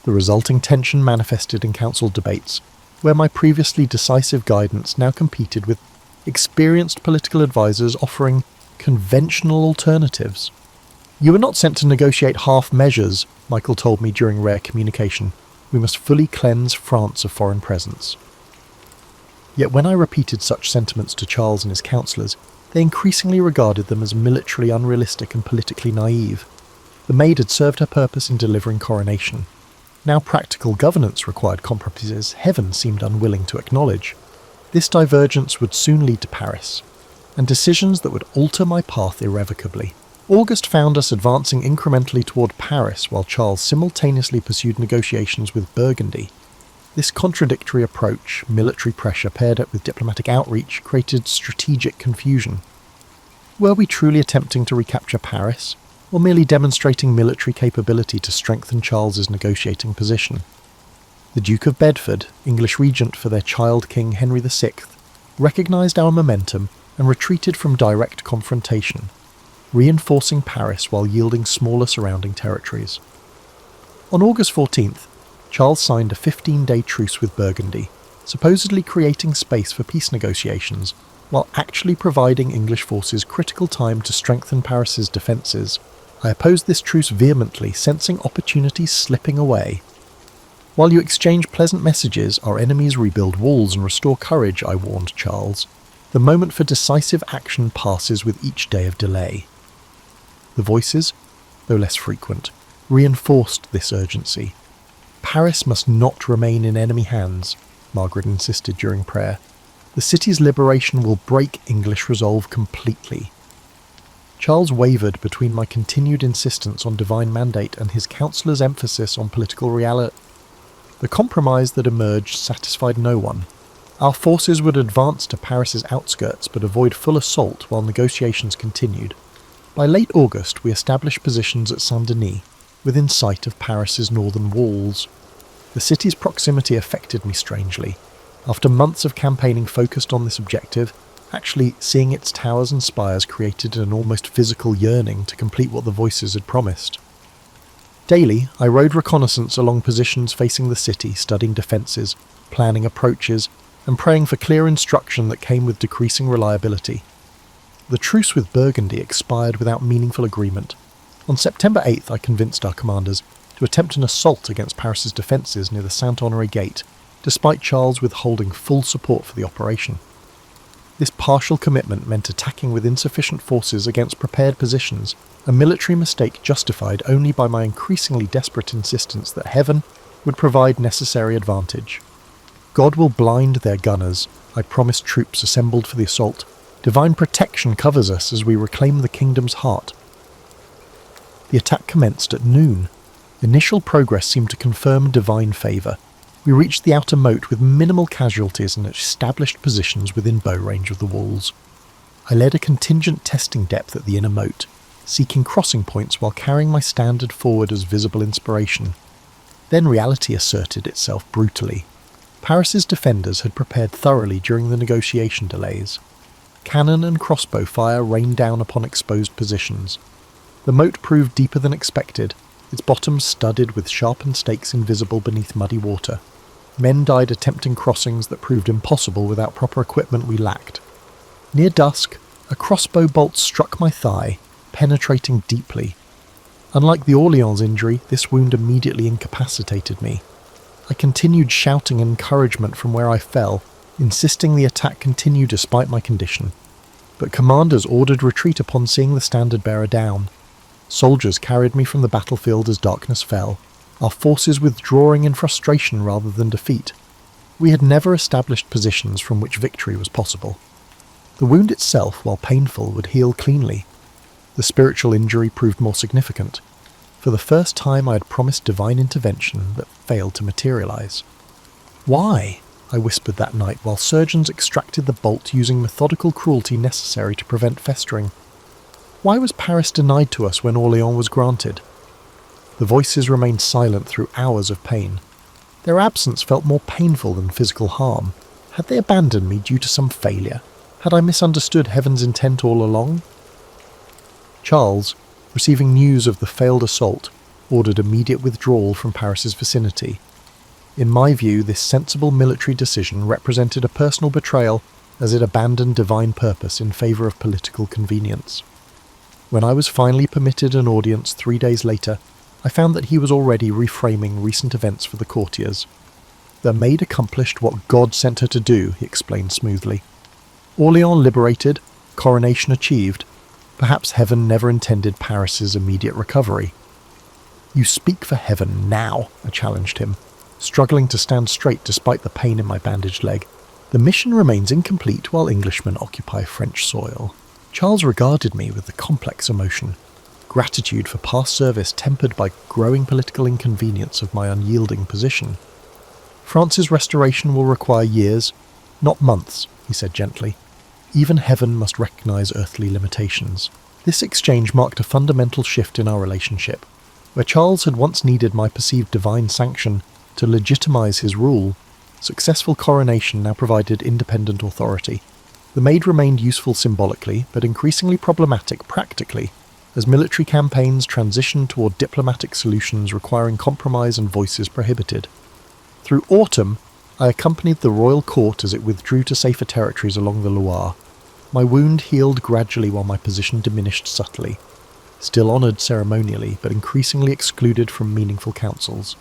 The resulting tension manifested in council debates, where my previously decisive guidance now competed with experienced political advisers offering conventional alternatives. "You were not sent to negotiate half measures," Michael told me during rare communication. "We must fully cleanse France of foreign presence." Yet when I repeated such sentiments to Charles and his councillors, they increasingly regarded them as militarily unrealistic and politically naive. The maid had served her purpose in delivering coronation. Now practical governance required compromises heaven seemed unwilling to acknowledge. This divergence would soon lead to Paris, and decisions that would alter my path irrevocably. August found us advancing incrementally toward Paris while Charles simultaneously pursued negotiations with Burgundy. This contradictory approach, military pressure paired up with diplomatic outreach, created strategic confusion. Were we truly attempting to recapture Paris, or merely demonstrating military capability to strengthen Charles's negotiating position? The Duke of Bedford, English regent for their child king Henry VI, recognised our momentum and retreated from direct confrontation, reinforcing Paris while yielding smaller surrounding territories. On August 14th, Charles signed a 15-day truce with Burgundy, supposedly creating space for peace negotiations, while actually providing English forces critical time to strengthen Paris's defences. I opposed this truce vehemently, sensing opportunities slipping away. While you exchange pleasant messages, our enemies rebuild walls and restore courage, I warned Charles. The moment for decisive action passes with each day of delay. The voices, though less frequent, reinforced this urgency. Paris must not remain in enemy hands, Margaret insisted during prayer. The city's liberation will break English resolve completely. Charles wavered between my continued insistence on divine mandate and his counsellor's emphasis on political reality. The compromise that emerged satisfied no one. Our forces would advance to Paris's outskirts but avoid full assault while negotiations continued. By late August, we established positions at Saint-Denis, within sight of Paris's northern walls. The city's proximity affected me strangely. After months of campaigning focused on this objective, actually seeing its towers and spires created an almost physical yearning to complete what the voices had promised. Daily, I rode reconnaissance along positions facing the city, studying defences, planning approaches, and praying for clear instruction that came with decreasing reliability. The truce with Burgundy expired without meaningful agreement. On September 8th, I convinced our commanders to attempt an assault against Paris's defences near the Saint-Honoré Gate, despite Charles withholding full support for the operation. This partial commitment meant attacking with insufficient forces against prepared positions, a military mistake justified only by my increasingly desperate insistence that heaven would provide necessary advantage. God will blind their gunners, I promised troops assembled for the assault. Divine protection covers us as we reclaim the kingdom's heart. The attack commenced at noon. Initial progress seemed to confirm divine favour. We reached the outer moat with minimal casualties and established positions within bow range of the walls. I led a contingent testing depth at the inner moat, seeking crossing points while carrying my standard forward as visible inspiration. Then reality asserted itself brutally. Paris's defenders had prepared thoroughly during the negotiation delays. Cannon and crossbow fire rained down upon exposed positions. The moat proved deeper than expected, its bottom studded with sharpened stakes invisible beneath muddy water. Men died attempting crossings that proved impossible without proper equipment we lacked. Near dusk, a crossbow bolt struck my thigh, penetrating deeply. Unlike the Orleans injury, this wound immediately incapacitated me. I continued shouting encouragement from where I fell, insisting the attack continue despite my condition. But commanders ordered retreat upon seeing the standard-bearer down. Soldiers carried me from the battlefield as darkness fell, our forces withdrawing in frustration rather than defeat. We had never established positions from which victory was possible. The wound itself, while painful, would heal cleanly. The spiritual injury proved more significant. For the first time I had promised divine intervention that failed to materialize. "Why?" I whispered that night while surgeons extracted the bolt using methodical cruelty necessary to prevent festering. Why was Paris denied to us when Orleans was granted? The voices remained silent through hours of pain. Their absence felt more painful than physical harm. Had they abandoned me due to some failure? Had I misunderstood heaven's intent all along? Charles, receiving news of the failed assault, ordered immediate withdrawal from Paris's vicinity. In my view, this sensible military decision represented a personal betrayal as it abandoned divine purpose in favour of political convenience. When I was finally permitted an audience 3 days later, I found that he was already reframing recent events for the courtiers. The maid accomplished what God sent her to do, he explained smoothly. Orleans liberated, coronation achieved. Perhaps heaven never intended Paris's immediate recovery. "You speak for heaven now," I challenged him, struggling to stand straight despite the pain in my bandaged leg. "The mission remains incomplete while Englishmen occupy French soil." Charles regarded me with a complex emotion, gratitude for past service tempered by growing political inconvenience of my unyielding position. "France's restoration will require years, not months," he said gently. "Even heaven must recognize earthly limitations." This exchange marked a fundamental shift in our relationship. Where Charles had once needed my perceived divine sanction to legitimize his rule, successful coronation now provided independent authority. The maid remained useful symbolically, but increasingly problematic practically. as military campaigns transitioned toward diplomatic solutions requiring compromise and voices prohibited. Through autumn, I accompanied the royal court as it withdrew to safer territories along the Loire. My wound healed gradually while my position diminished subtly, still honoured ceremonially but increasingly excluded from meaningful councils.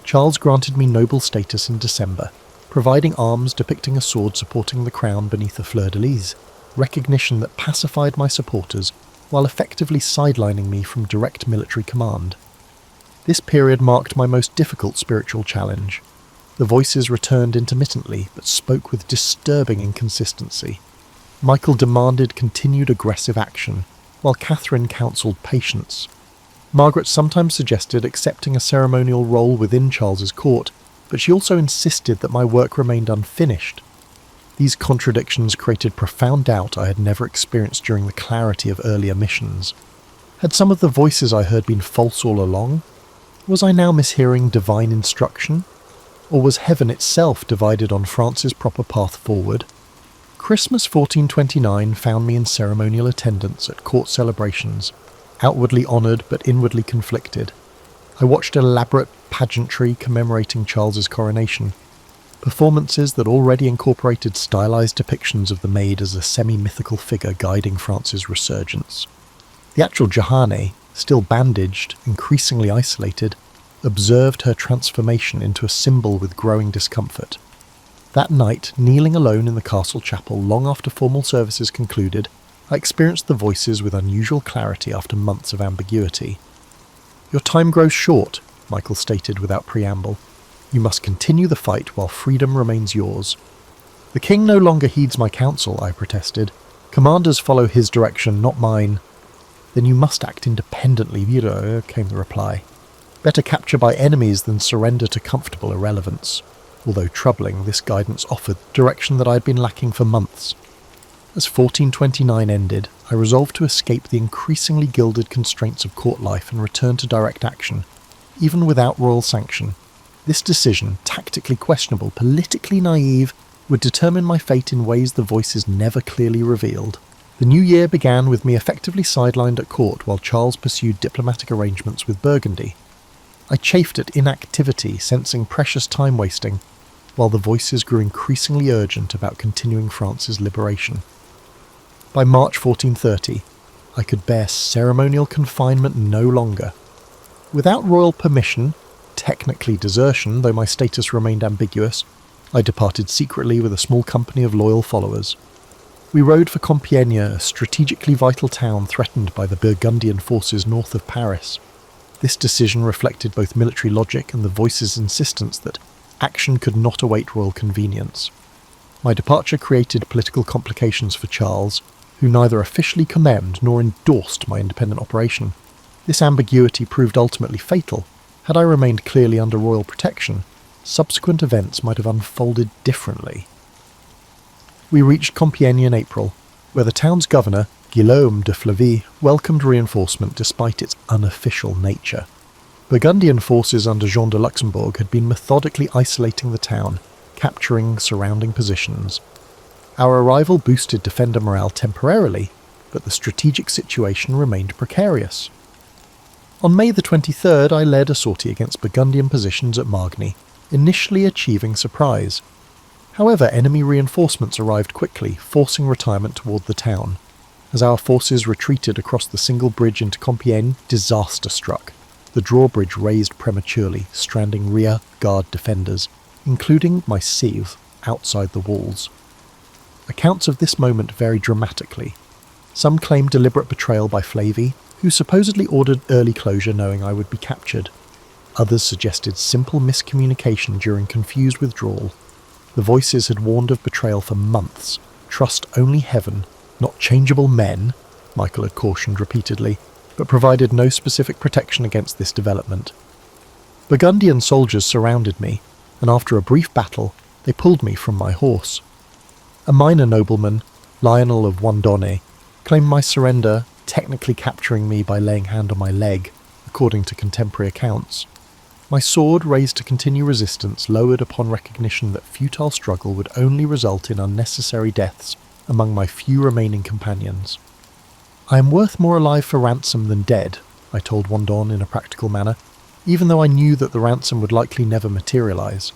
Charles granted me noble status in December, providing arms depicting a sword supporting the crown beneath a fleur-de-lis, recognition that pacified my supporters while effectively sidelining me from direct military command. This period marked my most difficult spiritual challenge. The voices returned intermittently but spoke with disturbing inconsistency. Michael demanded continued aggressive action, while Catherine counselled patience. Margaret sometimes suggested accepting a ceremonial role within Charles's court, but she also insisted that my work remained unfinished. These contradictions created profound doubt I had never experienced during the clarity of earlier missions. Had some of the voices I heard been false all along? Was I now mishearing divine instruction? Or was heaven itself divided on France's proper path forward? Christmas 1429 found me in ceremonial attendance at court celebrations, outwardly honoured but inwardly conflicted. I watched elaborate pageantry commemorating Charles's coronation, performances that already incorporated stylized depictions of the Maid as a semi-mythical figure guiding France's resurgence. The actual Johanne, still bandaged, increasingly isolated, observed her transformation into a symbol with growing discomfort. That night, kneeling alone in the castle chapel long after formal services concluded, I experienced the voices with unusual clarity after months of ambiguity. "Your time grows short," Michael stated without preamble. "You must continue the fight while freedom remains yours." "The king no longer heeds my counsel," I protested. "Commanders follow his direction, not mine." "Then you must act independently, Viro," came the reply. "Better capture by enemies than surrender to comfortable irrelevance." Although troubling, this guidance offered direction that I had been lacking for months. As 1429 ended, I resolved to escape the increasingly gilded constraints of court life and return to direct action, even without royal sanction. This decision, tactically questionable, politically naive, would determine my fate in ways the voices never clearly revealed. The new year began with me effectively sidelined at court while Charles pursued diplomatic arrangements with Burgundy. I chafed at inactivity, sensing precious time wasting, while the voices grew increasingly urgent about continuing France's liberation. By March 1430, I could bear ceremonial confinement no longer. Without royal permission, technically desertion, though my status remained ambiguous, I departed secretly with a small company of loyal followers. We rode for Compiègne, a strategically vital town threatened by the Burgundian forces north of Paris. This decision reflected both military logic and the voices' insistence that action could not await royal convenience. My departure created political complications for Charles, who neither officially condemned nor endorsed my independent operation. This ambiguity proved ultimately fatal. Had I remained clearly under royal protection, subsequent events might have unfolded differently. We reached Compiègne in April, where the town's governor, Guillaume de Flavy, welcomed reinforcement despite its unofficial nature. Burgundian forces under Jean de Luxembourg had been methodically isolating the town, capturing surrounding positions. Our arrival boosted defender morale temporarily, but the strategic situation remained precarious. On May the 23rd, I led a sortie against Burgundian positions at Margny, initially achieving surprise. However, enemy reinforcements arrived quickly, forcing retirement toward the town. As our forces retreated across the single bridge into Compiègne, disaster struck. The drawbridge raised prematurely, stranding rear guard defenders, including my cives, outside the walls. Accounts of this moment vary dramatically. Some claim deliberate betrayal by Flavy, who supposedly ordered early closure knowing I would be captured. Others suggested simple miscommunication during confused withdrawal. The voices had warned of betrayal for months. Trust only heaven, not changeable men, Michael had cautioned repeatedly, but provided no specific protection against this development. Burgundian soldiers surrounded me, and after a brief battle, they pulled me from my horse. A minor nobleman, Lionel of Wandonne, claimed my surrender, technically capturing me by laying hand on my leg, according to contemporary accounts. My sword, raised to continue resistance, lowered upon recognition that futile struggle would only result in unnecessary deaths among my few remaining companions. "I am worth more alive for ransom than dead," I told Wandon in a practical manner, even though I knew that the ransom would likely never materialize.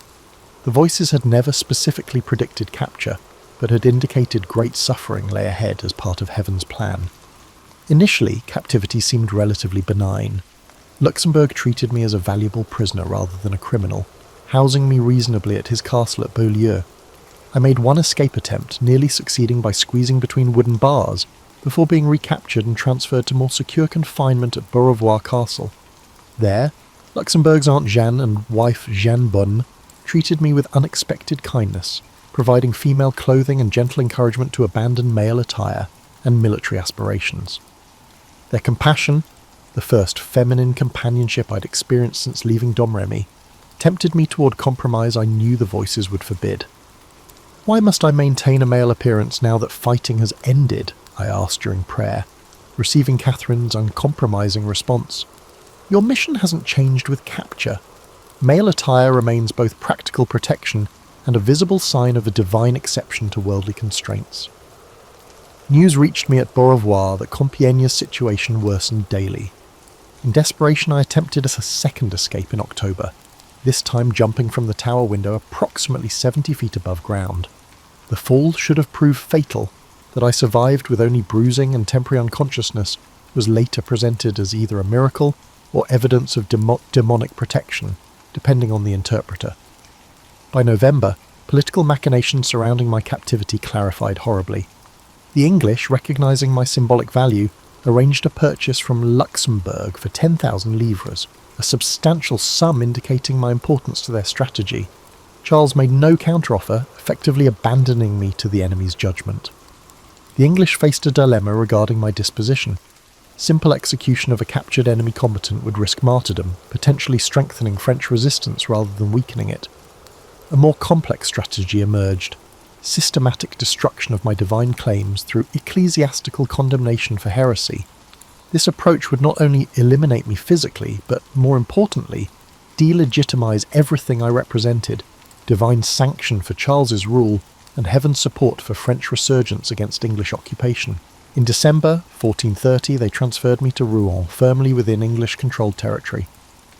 The voices had never specifically predicted capture, but had indicated great suffering lay ahead as part of Heaven's plan. Initially, captivity seemed relatively benign. Luxembourg treated me as a valuable prisoner rather than a criminal, housing me reasonably at his castle at Beaulieu. I made one escape attempt, nearly succeeding by squeezing between wooden bars, before being recaptured and transferred to more secure confinement at Beaurevoir Castle. There, Luxembourg's Aunt Jeanne and wife Jeanne Bonne treated me with unexpected kindness, providing female clothing and gentle encouragement to abandon male attire and military aspirations. Their compassion, the first feminine companionship I'd experienced since leaving Domremy, tempted me toward compromise I knew the voices would forbid. "Why must I maintain a male appearance now that fighting has ended?" I asked during prayer, receiving Catherine's uncompromising response. "Your mission hasn't changed with capture. Male attire remains both practical protection and a visible sign of a divine exception to worldly constraints." News reached me at Beaurevoir that Compiègne's situation worsened daily. In desperation, I attempted a second escape in October, this time jumping from the tower window approximately 70 feet above ground. The fall should have proved fatal. That I survived with only bruising and temporary unconsciousness was later presented as either a miracle or evidence of demonic protection, depending on the interpreter. By November, political machinations surrounding my captivity clarified horribly. The English, recognising my symbolic value, arranged a purchase from Luxembourg for 10,000 livres, a substantial sum indicating my importance to their strategy. Charles made no counteroffer, effectively abandoning me to the enemy's judgment. The English faced a dilemma regarding my disposition. Simple execution of a captured enemy combatant would risk martyrdom, potentially strengthening French resistance rather than weakening it. A more complex strategy emerged: systematic destruction of my divine claims through ecclesiastical condemnation for heresy. This approach would not only eliminate me physically, but, more importantly, delegitimize everything I represented: divine sanction for Charles's rule and heaven's support for French resurgence against English occupation. In December 1430, they transferred me to Rouen, firmly within English-controlled territory.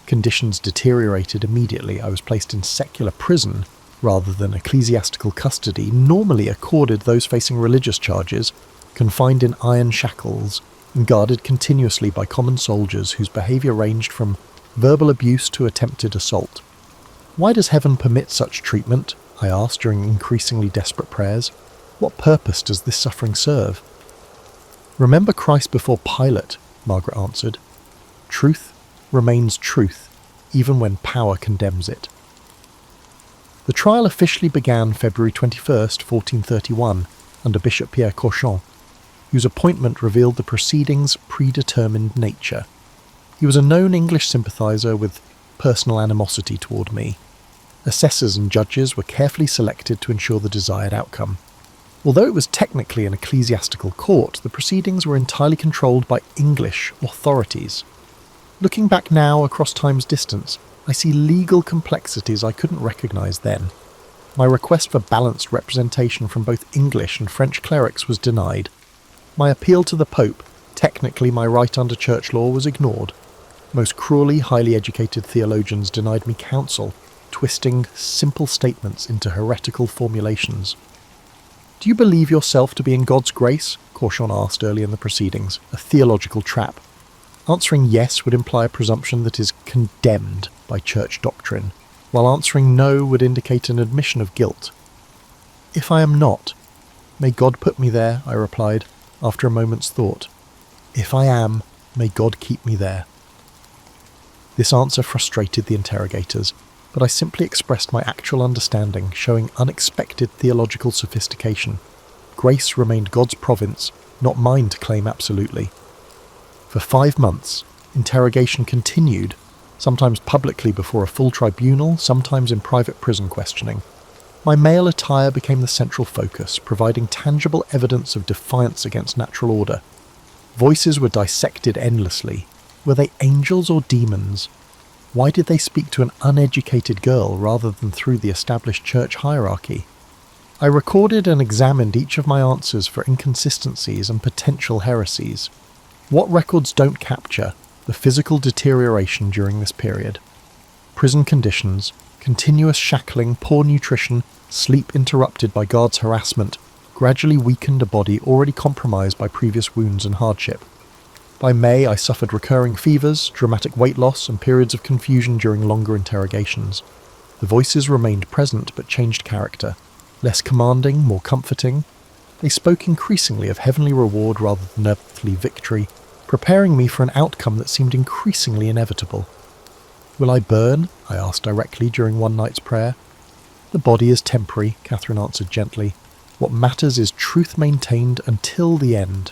Conditions deteriorated immediately. I was placed in secular prison rather than ecclesiastical custody, normally accorded those facing religious charges, confined in iron shackles and guarded continuously by common soldiers whose behaviour ranged from verbal abuse to attempted assault. "Why does heaven permit such treatment?" I asked during increasingly desperate prayers. "What purpose does this suffering serve?" "Remember Christ before Pilate," Margaret answered. "Truth remains truth, even when power condemns it." The trial officially began February 21st, 1431, under Bishop Pierre Cauchon, whose appointment revealed the proceedings' predetermined nature. He was a known English sympathiser with personal animosity toward me. Assessors and judges were carefully selected to ensure the desired outcome. Although it was technically an ecclesiastical court, the proceedings were entirely controlled by English authorities. Looking back now across time's distance, I see legal complexities I couldn't recognise then. My request for balanced representation from both English and French clerics was denied. My appeal to the Pope, technically my right under church law, was ignored. Most cruelly, highly educated theologians denied me counsel, twisting simple statements into heretical formulations. "Do you believe yourself to be in God's grace?" Cauchon asked early in the proceedings, a theological trap. Answering yes would imply a presumption that is condemned by church doctrine, while answering no would indicate an admission of guilt. "If I am not, may God put me there," I replied, after a moment's thought. "If I am, may God keep me there." This answer frustrated the interrogators, but I simply expressed my actual understanding, showing unexpected theological sophistication. Grace remained God's province, not mine to claim absolutely. For 5 months, interrogation continued, sometimes publicly before a full tribunal, sometimes in private prison questioning. My male attire became the central focus, providing tangible evidence of defiance against natural order. Voices were dissected endlessly. Were they angels or demons? Why did they speak to an uneducated girl rather than through the established church hierarchy? I recorded and examined each of my answers for inconsistencies and potential heresies. What records don't capture the physical deterioration during this period? Prison conditions, continuous shackling, poor nutrition, sleep interrupted by guards' harassment, gradually weakened a body already compromised by previous wounds and hardship. By May, I suffered recurring fevers, dramatic weight loss, and periods of confusion during longer interrogations. The voices remained present but changed character, less commanding, more comforting. They spoke increasingly of heavenly reward rather than earthly victory, preparing me for an outcome that seemed increasingly inevitable. "Will I burn?" I asked directly during one night's prayer. "The body is temporary," Catherine answered gently. "What matters is truth maintained until the end."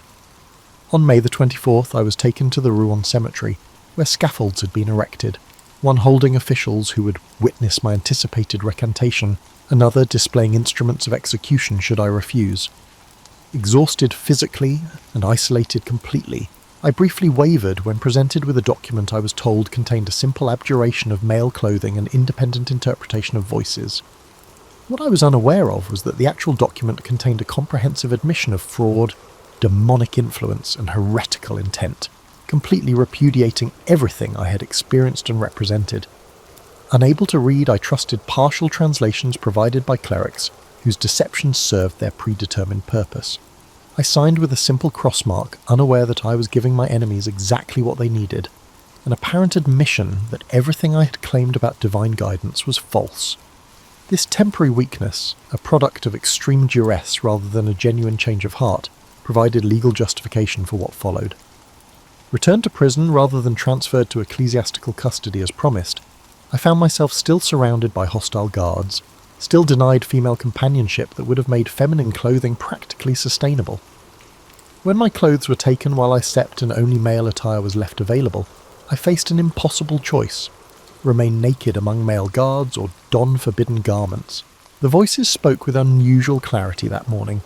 On May the 24th, I was taken to the Rouen cemetery, where scaffolds had been erected, one holding officials who would witness my anticipated recantation, another displaying instruments of execution should I refuse. Exhausted physically and isolated completely, I briefly wavered when presented with a document I was told contained a simple abjuration of male clothing and independent interpretation of voices. What I was unaware of was that the actual document contained a comprehensive admission of fraud, demonic influence, and heretical intent, completely repudiating everything I had experienced and represented. Unable to read, I trusted partial translations provided by clerics whose deceptions served their predetermined purpose. I signed with a simple crossmark, unaware that I was giving my enemies exactly what they needed, an apparent admission that everything I had claimed about divine guidance was false. This temporary weakness, a product of extreme duress rather than a genuine change of heart, provided legal justification for what followed. Returned to prison rather than transferred to ecclesiastical custody as promised, I found myself still surrounded by hostile guards, still denied female companionship that would have made feminine clothing practically sustainable. When my clothes were taken while I slept and only male attire was left available, I faced an impossible choice: remain naked among male guards or don forbidden garments. The voices spoke with unusual clarity that morning.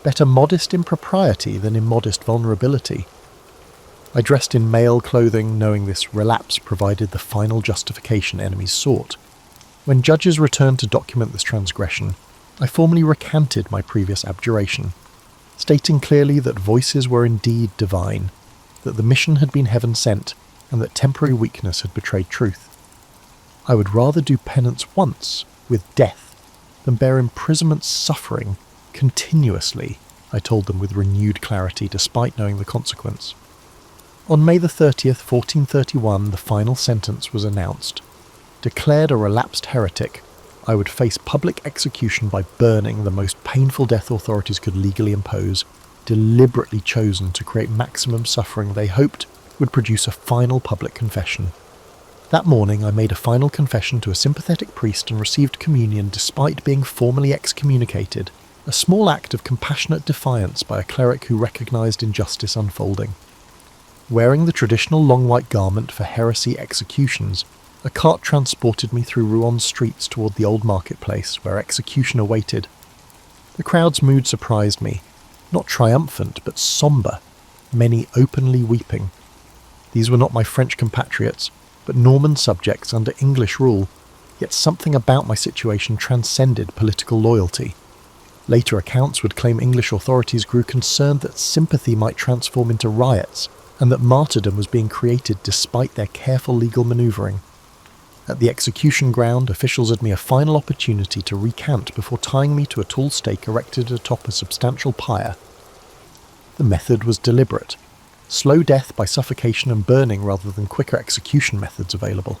Better modest impropriety than immodest vulnerability. I dressed in male clothing, knowing this relapse provided the final justification enemies sought. When judges returned to document this transgression, I formally recanted my previous abjuration, stating clearly that voices were indeed divine, that the mission had been heaven-sent, and that temporary weakness had betrayed truth. I would rather do penance once, with death, than bear imprisonment suffering continuously, I told them with renewed clarity despite knowing the consequence. On May the 30th, 1431, the final sentence was announced. Declared a relapsed heretic, I would face public execution by burning, the most painful death authorities could legally impose, deliberately chosen to create maximum suffering they hoped would produce a final public confession. That morning I made a final confession to a sympathetic priest and received communion despite being formally excommunicated, a small act of compassionate defiance by a cleric who recognised injustice unfolding. Wearing the traditional long white garment for heresy executions, a cart transported me through Rouen streets toward the old marketplace, where execution awaited. The crowd's mood surprised me, not triumphant but sombre, many openly weeping. These were not my French compatriots, but Norman subjects under English rule, yet something about my situation transcended political loyalty. Later accounts would claim English authorities grew concerned that sympathy might transform into riots, and that martyrdom was being created despite their careful legal manoeuvring. At the execution ground, officials had me a final opportunity to recant before tying me to a tall stake erected atop a substantial pyre. The method was deliberate. Slow death by suffocation and burning rather than quicker execution methods available.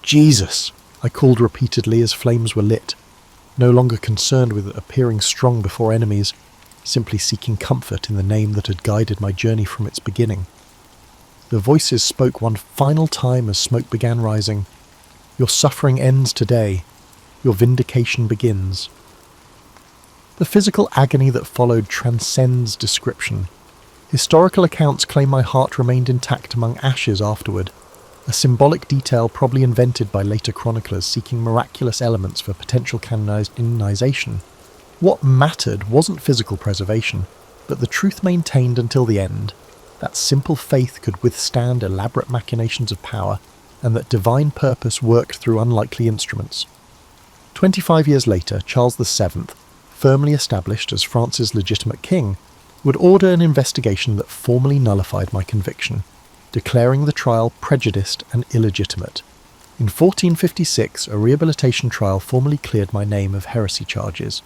"Jesus!" I called repeatedly as flames were lit, no longer concerned with appearing strong before enemies, simply seeking comfort in the name that had guided my journey from its beginning. The voices spoke one final time as smoke began rising. "Your suffering ends today. Your vindication begins." The physical agony that followed transcends description. Historical accounts claim my heart remained intact among ashes afterward, a symbolic detail probably invented by later chroniclers seeking miraculous elements for potential canonization. What mattered wasn't physical preservation, but the truth maintained until the end, that simple faith could withstand elaborate machinations of power, and that divine purpose worked through unlikely instruments. 25 years later, Charles VII, firmly established as France's legitimate king, would order an investigation that formally nullified my conviction, declaring the trial prejudiced and illegitimate. In 1456, a rehabilitation trial formally cleared my name of heresy charges.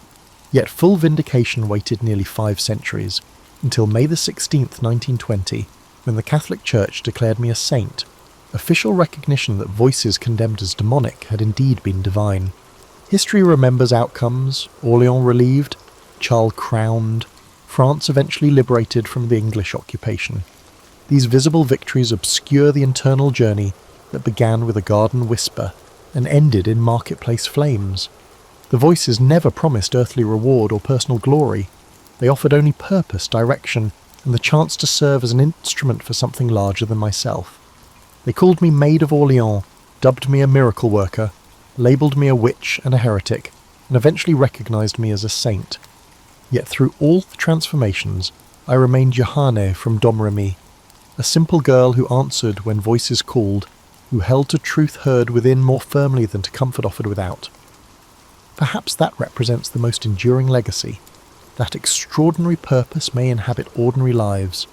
Yet full vindication waited nearly 5 centuries, until May 16, 1920, when the Catholic Church declared me a saint. Official recognition that voices condemned as demonic had indeed been divine. History remembers outcomes: Orléans relieved, Charles crowned, France eventually liberated from the English occupation. These visible victories obscure the internal journey that began with a garden whisper and ended in marketplace flames. The voices never promised earthly reward or personal glory. They offered only purpose, direction, and the chance to serve as an instrument for something larger than myself. They called me Maid of Orléans, dubbed me a miracle worker, labelled me a witch and a heretic, and eventually recognised me as a saint. Yet through all the transformations, I remained Johanne from Domremy, a simple girl who answered when voices called, who held to truth heard within more firmly than to comfort offered without. Perhaps that represents the most enduring legacy, that extraordinary purpose may inhabit ordinary lives,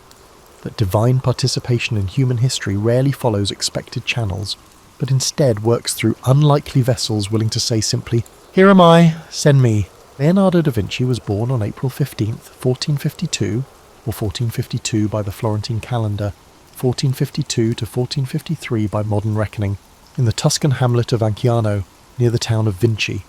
that divine participation in human history rarely follows expected channels, but instead works through unlikely vessels willing to say simply, "Here am I, send me." Leonardo da Vinci was born on April 15th, 1452, or 1452 by the Florentine calendar, 1452 to 1453 by modern reckoning, in the Tuscan hamlet of Anciano, near the town of Vinci.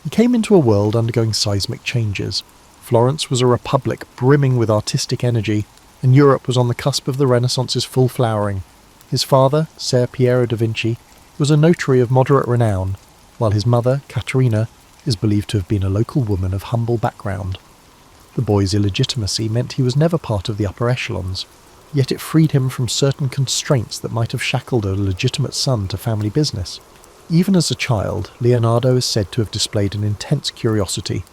He came into a world undergoing seismic changes. Florence was a republic brimming with artistic energy, and Europe was on the cusp of the Renaissance's full flowering. His father, Ser Piero da Vinci, was a notary of moderate renown, while his mother, Caterina, is believed to have been a local woman of humble background. The boy's illegitimacy meant he was never part of the upper echelons, yet it freed him from certain constraints that might have shackled a legitimate son to family business. Even as a child, Leonardo is said to have displayed an intense curiosity,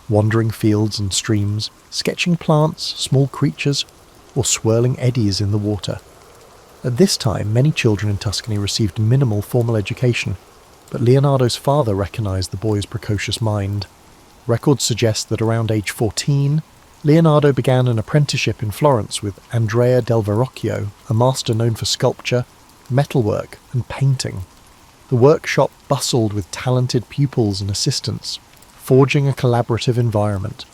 wandering fields and streams, sketching plants, small creatures, or swirling eddies in the water. At this time, many children in Tuscany received minimal formal education, but Leonardo's father recognised the boy's precocious mind. Records suggest that around age 14, Leonardo began an apprenticeship in Florence with Andrea del Verrocchio, a master known for sculpture, metalwork, and painting. The workshop bustled with talented pupils and assistants, forging a collaborative environment.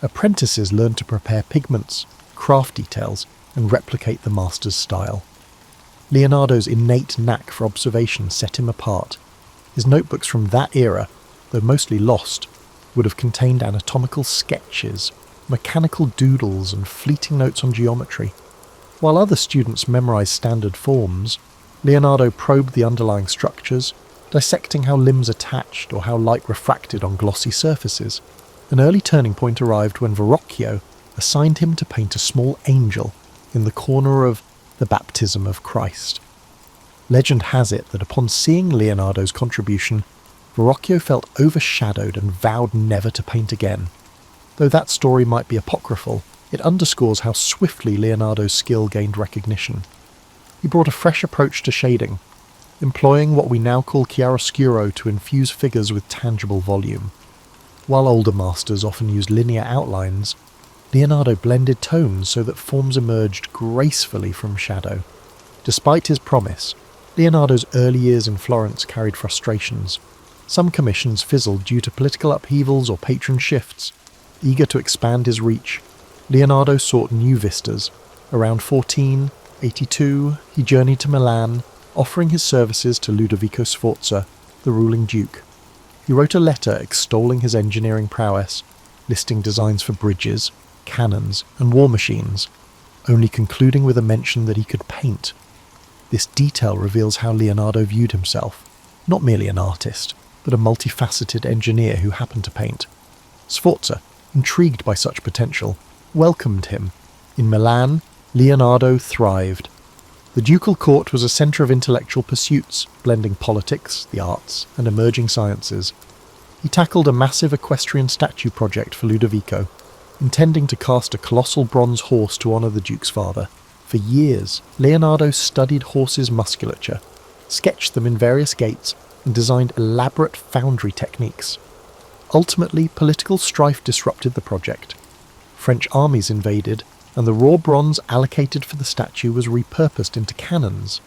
Apprentices learned to prepare pigments, craft details, and replicate the master's style. Leonardo's innate knack for observation set him apart. His notebooks from that era, though mostly lost, would have contained anatomical sketches, mechanical doodles, and fleeting notes on geometry. While other students memorized standard forms, Leonardo probed the underlying structures, dissecting how limbs attached or how light refracted on glossy surfaces. An early turning point arrived when Verrocchio assigned him to paint a small angel in the corner of the Baptism of Christ. Legend has it that upon seeing Leonardo's contribution, Verrocchio felt overshadowed and vowed never to paint again. Though that story might be apocryphal, it underscores how swiftly Leonardo's skill gained recognition. He brought a fresh approach to shading, employing what we now call chiaroscuro to infuse figures with tangible volume. While older masters often used linear outlines, Leonardo blended tones so that forms emerged gracefully from shadow. Despite his promise, Leonardo's early years in Florence carried frustrations. Some commissions fizzled due to political upheavals or patron shifts. Eager to expand his reach, Leonardo sought new vistas. Around 1482, he journeyed to Milan, offering his services to Ludovico Sforza, the ruling duke. He wrote a letter extolling his engineering prowess, listing designs for bridges, cannons, and war machines, only concluding with a mention that he could paint. This detail reveals how Leonardo viewed himself, not merely an artist, but a multifaceted engineer who happened to paint. Sforza, intrigued by such potential, welcomed him. In Milan, Leonardo thrived. The ducal court was a centre of intellectual pursuits, blending politics, the arts, and emerging sciences. He tackled a massive equestrian statue project for Ludovico, intending to cast a colossal bronze horse to honour the duke's father. For years, Leonardo studied horses' musculature, sketched them in various gaits, and designed elaborate foundry techniques. Ultimately, political strife disrupted the project. French armies invaded, and the raw bronze allocated for the statue was repurposed into cannons.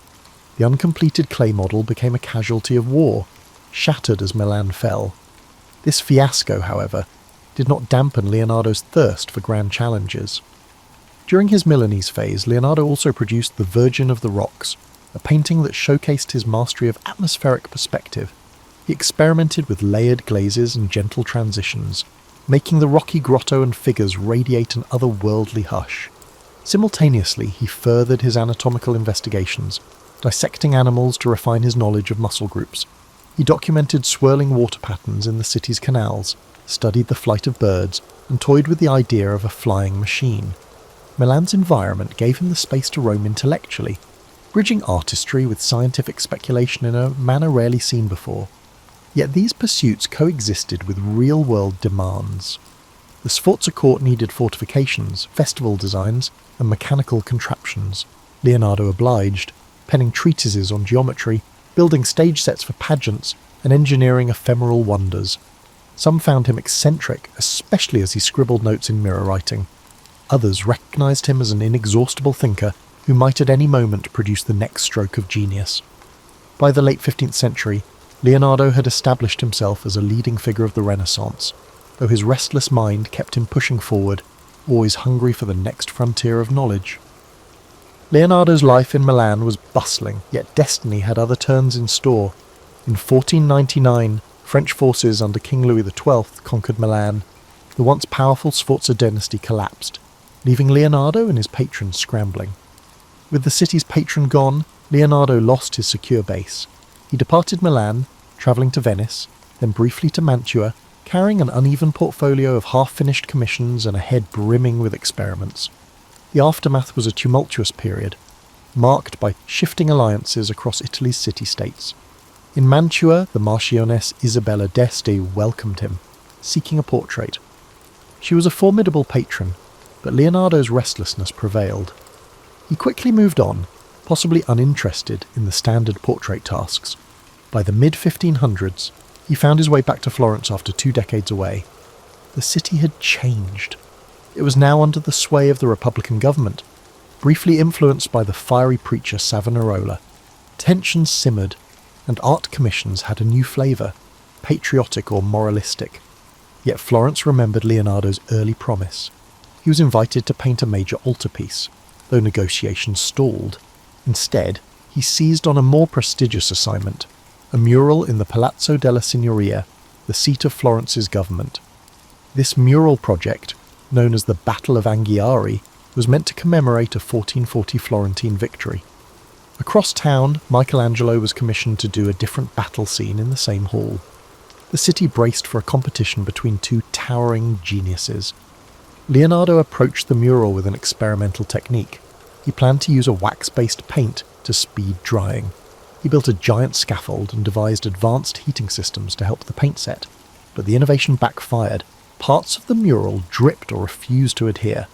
The uncompleted clay model became a casualty of war, shattered as Milan fell. This fiasco, however, did not dampen Leonardo's thirst for grand challenges. During his Milanese phase, Leonardo also produced The Virgin of the Rocks, a painting that showcased his mastery of atmospheric perspective. He experimented with layered glazes and gentle transitions, making the rocky grotto and figures radiate an otherworldly hush. Simultaneously, he furthered his anatomical investigations, dissecting animals to refine his knowledge of muscle groups. He documented swirling water patterns in the city's canals, studied the flight of birds, and toyed with the idea of a flying machine. Milan's environment gave him the space to roam intellectually, bridging artistry with scientific speculation in a manner rarely seen before. Yet these pursuits coexisted with real-world demands. The Sforza court needed fortifications, festival designs, and mechanical contraptions. Leonardo obliged, penning treatises on geometry, building stage sets for pageants, and engineering ephemeral wonders. Some found him eccentric, especially as he scribbled notes in mirror writing. Others recognised him as an inexhaustible thinker who might at any moment produce the next stroke of genius. By the late 15th century, Leonardo had established himself as a leading figure of the Renaissance, though his restless mind kept him pushing forward, always hungry for the next frontier of knowledge. Leonardo's life in Milan was bustling, yet destiny had other turns in store. In 1499, French forces under King Louis XII conquered Milan. The once powerful Sforza dynasty collapsed, leaving Leonardo and his patrons scrambling. With the city's patron gone, Leonardo lost his secure base. He departed Milan, travelling to Venice, then briefly to Mantua, carrying an uneven portfolio of half-finished commissions and a head brimming with experiments. The aftermath was a tumultuous period, marked by shifting alliances across Italy's city-states. In Mantua, the Marchioness Isabella d'Este welcomed him, seeking a portrait. She was a formidable patron, but Leonardo's restlessness prevailed. He quickly moved on, possibly uninterested in the standard portrait tasks. By the mid-1500s, he found his way back to Florence after 2 decades away. The city had changed. It was now under the sway of the Republican government, briefly influenced by the fiery preacher Savonarola. Tensions simmered, and art commissions had a new flavour, patriotic or moralistic. Yet Florence remembered Leonardo's early promise. He was invited to paint a major altarpiece, though negotiations stalled. Instead, he seized on a more prestigious assignment, a mural in the Palazzo della Signoria, the seat of Florence's government. This mural project, known as the Battle of Anghiari, was meant to commemorate a 1440 Florentine victory. Across town, Michelangelo was commissioned to do a different battle scene in the same hall. The city braced for a competition between two towering geniuses. Leonardo approached the mural with an experimental technique. He planned to use a wax-based paint to speed drying. He built a giant scaffold and devised advanced heating systems to help the paint set, but the innovation backfired. Parts of the mural dripped or refused to adhere.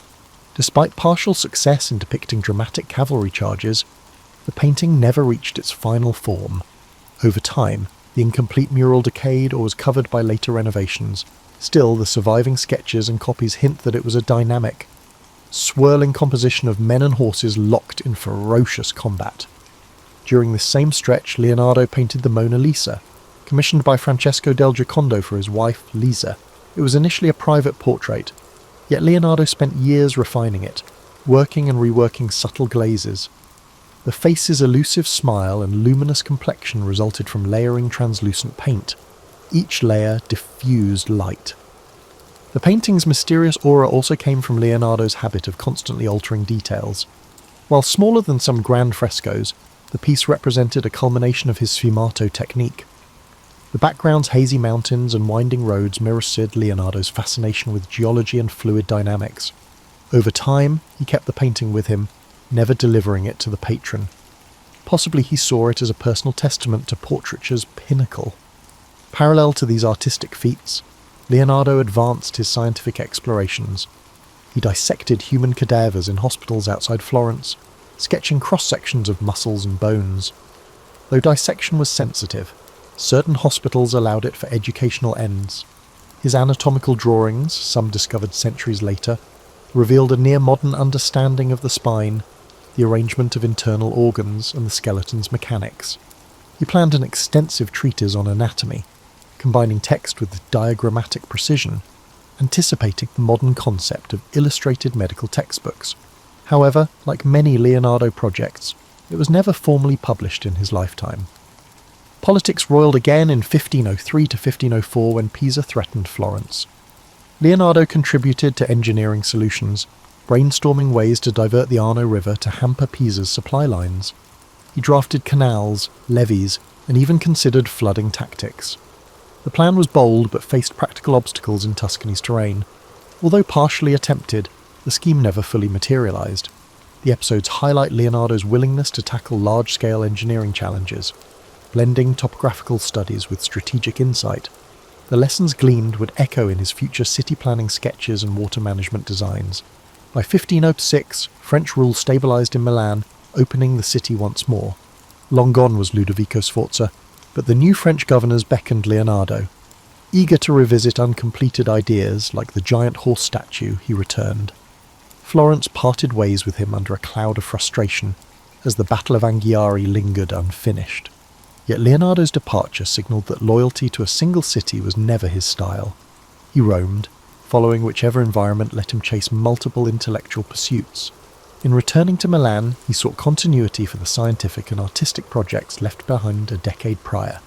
Despite partial success in depicting dramatic cavalry charges, the painting never reached its final form. Over time, the incomplete mural decayed or was covered by later renovations. Still, the surviving sketches and copies hint that it was a dynamic, swirling composition of men and horses locked in ferocious combat. During this same stretch, Leonardo painted the Mona Lisa, commissioned by Francesco del Giocondo for his wife, Lisa. It was initially a private portrait, yet Leonardo spent years refining it, working and reworking subtle glazes. The face's elusive smile and luminous complexion resulted from layering translucent paint. Each layer diffused light. The painting's mysterious aura also came from Leonardo's habit of constantly altering details. While smaller than some grand frescoes, the piece represented a culmination of his sfumato technique. The background's hazy mountains and winding roads mirrored Leonardo's fascination with geology and fluid dynamics. Over time, he kept the painting with him, never delivering it to the patron. Possibly he saw it as a personal testament to portraiture's pinnacle. Parallel to these artistic feats, Leonardo advanced his scientific explorations. He dissected human cadavers in hospitals outside Florence, sketching cross-sections of muscles and bones. Though dissection was sensitive, certain hospitals allowed it for educational ends. His anatomical drawings, some discovered centuries later, revealed a near-modern understanding of the spine, the arrangement of internal organs, and the skeleton's mechanics. He planned an extensive treatise on anatomy, combining text with diagrammatic precision, anticipating the modern concept of illustrated medical textbooks. However, like many Leonardo projects, it was never formally published in his lifetime. Politics roiled again in 1503 to 1504 when Pisa threatened Florence. Leonardo contributed to engineering solutions, brainstorming ways to divert the Arno River to hamper Pisa's supply lines. He drafted canals, levees, and even considered flooding tactics. The plan was bold but faced practical obstacles in Tuscany's terrain. Although partially attempted, the scheme never fully materialised. The episodes highlight Leonardo's willingness to tackle large-scale engineering challenges, blending topographical studies with strategic insight. The lessons gleaned would echo in his future city planning sketches and water management designs. By 1506, French rule stabilised in Milan, opening the city once more. Long gone was Ludovico Sforza, but the new French governors beckoned Leonardo. Eager to revisit uncompleted ideas like the giant horse statue, he returned. Florence parted ways with him under a cloud of frustration, as the Battle of Anghiari lingered unfinished. Yet Leonardo's departure signalled that loyalty to a single city was never his style. He roamed, following whichever environment let him chase multiple intellectual pursuits. In returning to Milan, he sought continuity for the scientific and artistic projects left behind a decade prior.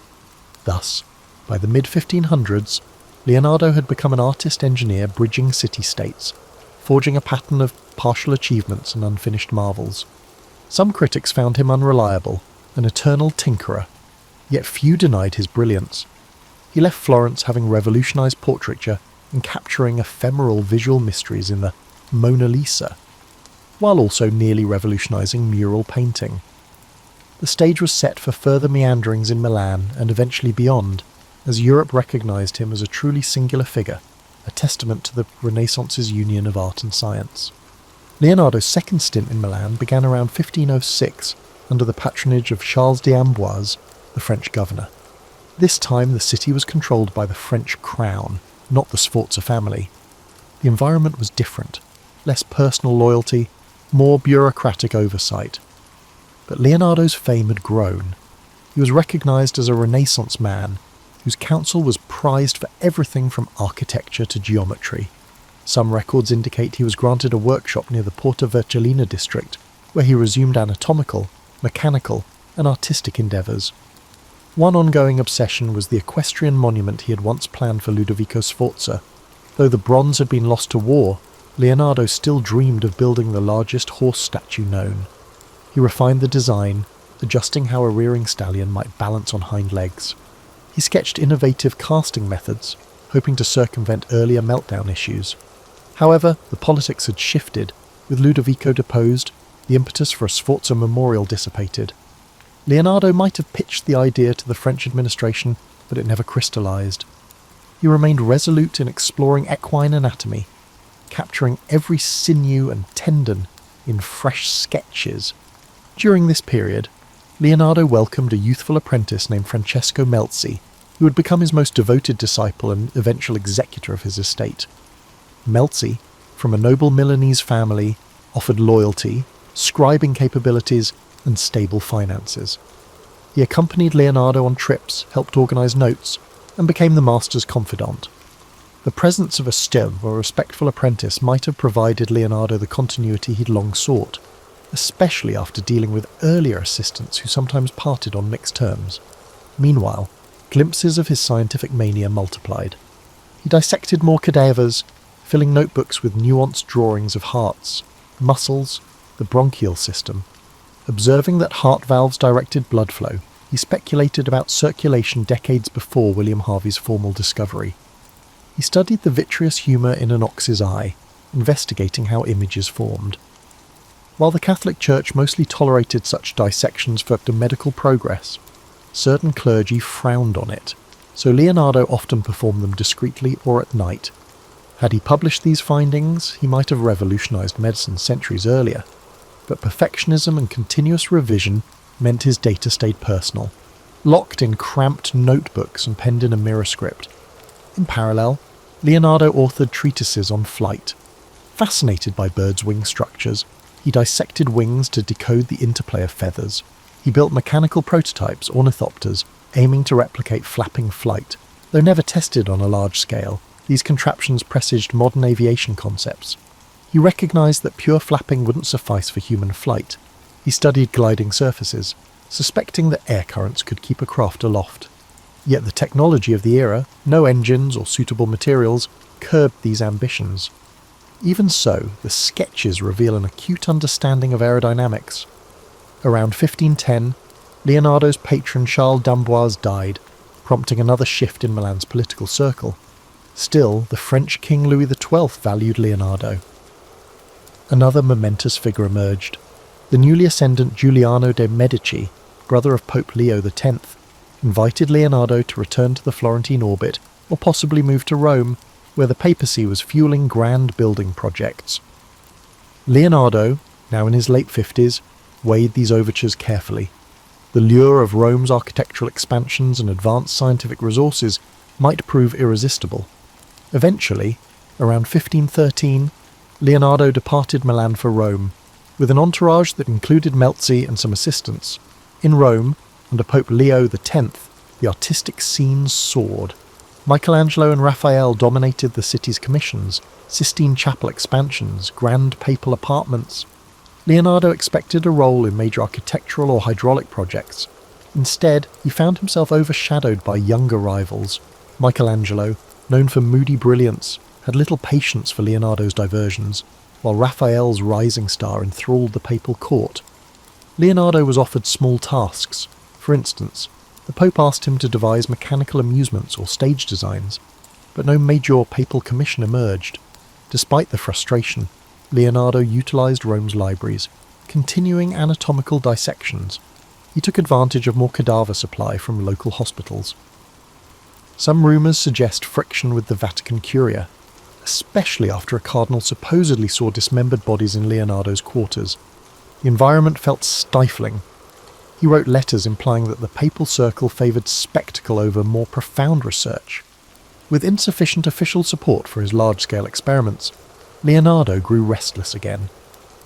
Thus, by the mid-1500s, Leonardo had become an artist-engineer bridging city-states, forging a pattern of partial achievements and unfinished marvels. Some critics found him unreliable, an eternal tinkerer, yet few denied his brilliance. He left Florence having revolutionised portraiture and capturing ephemeral visual mysteries in the Mona Lisa, while also nearly revolutionising mural painting. The stage was set for further meanderings in Milan and eventually beyond, as Europe recognised him as a truly singular figure, a testament to the Renaissance's union of art and science. Leonardo's second stint in Milan began around 1506 under the patronage of Charles d'Amboise, the French governor. This time the city was controlled by the French crown, not the Sforza family. The environment was different, less personal loyalty, more bureaucratic oversight. But Leonardo's fame had grown. He was recognised as a Renaissance man, whose counsel was prized for everything from architecture to geometry. Some records indicate he was granted a workshop near the Porta Vercellina district, where he resumed anatomical, mechanical, and artistic endeavours. One ongoing obsession was the equestrian monument he had once planned for Ludovico Sforza. Though the bronze had been lost to war, Leonardo still dreamed of building the largest horse statue known. He refined the design, adjusting how a rearing stallion might balance on hind legs. He sketched innovative casting methods, hoping to circumvent earlier meltdown issues. However, the politics had shifted. With Ludovico deposed, the impetus for a Sforza memorial dissipated. Leonardo might have pitched the idea to the French administration, but it never crystallised. He remained resolute in exploring equine anatomy, capturing every sinew and tendon in fresh sketches. During this period, Leonardo welcomed a youthful apprentice named Francesco Melzi, who would become his most devoted disciple and eventual executor of his estate. Melzi, from a noble Milanese family, offered loyalty, scribing capabilities, and stable finances. He accompanied Leonardo on trips, helped organise notes, and became the master's confidant. The presence of a stem or respectful apprentice might have provided Leonardo the continuity he'd long sought, especially after dealing with earlier assistants who sometimes parted on mixed terms. Meanwhile, glimpses of his scientific mania multiplied. He dissected more cadavers, filling notebooks with nuanced drawings of hearts, muscles, the bronchial system. Observing that heart valves directed blood flow, he speculated about circulation decades before William Harvey's formal discovery. He studied the vitreous humour in an ox's eye, investigating how images formed. While the Catholic Church mostly tolerated such dissections for medical progress, certain clergy frowned on it, so Leonardo often performed them discreetly or at night. Had he published these findings, he might have revolutionised medicine centuries earlier, but perfectionism and continuous revision meant his data stayed personal, locked in cramped notebooks and penned in a mirror script. In parallel, Leonardo authored treatises on flight, Fascinated by birds' wing structures, he dissected wings to decode the interplay of feathers. He built mechanical prototypes, ornithopters, aiming to replicate flapping flight. Though never tested on a large scale, these contraptions presaged modern aviation concepts. He recognised that pure flapping wouldn't suffice for human flight. He studied gliding surfaces, suspecting that air currents could keep a craft aloft. Yet the technology of the era, no engines or suitable materials, curbed these ambitions. Even so, the sketches reveal an acute understanding of aerodynamics. Around 1510, Leonardo's patron Charles d'Amboise died, prompting another shift in Milan's political circle. Still, the French King Louis XII valued Leonardo. Another momentous figure emerged. The newly ascendant Giuliano de' Medici, brother of Pope Leo X, invited Leonardo to return to the Florentine orbit or possibly move to Rome, where the papacy was fueling grand building projects. Leonardo, now in his late 50s, weighed these overtures carefully. The lure of Rome's architectural expansions and advanced scientific resources might prove irresistible. Eventually, around 1513, Leonardo departed Milan for Rome, with an entourage that included Melzi and some assistants. In Rome, under Pope Leo X, the artistic scene soared. Michelangelo and Raphael dominated the city's commissions, Sistine Chapel expansions, grand papal apartments. Leonardo expected a role in major architectural or hydraulic projects. Instead, he found himself overshadowed by younger rivals. Michelangelo, known for moody brilliance, had little patience for Leonardo's diversions, while Raphael's rising star enthralled the papal court. Leonardo was offered small tasks. For instance, the Pope asked him to devise mechanical amusements or stage designs, but no major papal commission emerged. Despite the frustration, Leonardo utilised Rome's libraries, continuing anatomical dissections. He took advantage of more cadaver supply from local hospitals. Some rumours suggest friction with the Vatican Curia, especially after a cardinal supposedly saw dismembered bodies in Leonardo's quarters. The environment felt stifling. He wrote letters implying that the papal circle favoured spectacle over more profound research. With insufficient official support for his large-scale experiments, Leonardo grew restless again.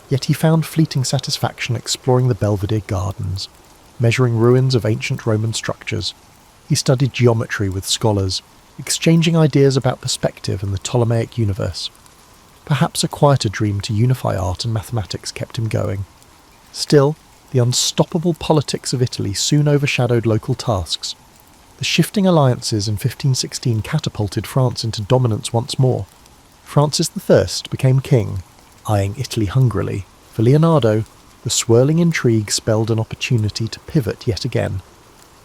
Yet he found fleeting satisfaction exploring the Belvedere gardens, measuring ruins of ancient Roman structures. He studied geometry with scholars, exchanging ideas about perspective and the Ptolemaic universe. Perhaps a quieter dream to unify art and mathematics kept him going. Still, the unstoppable politics of Italy soon overshadowed local tasks. The shifting alliances in 1516 catapulted France into dominance once more. Francis I became king, eyeing Italy hungrily. For Leonardo, the swirling intrigue spelled an opportunity to pivot yet again.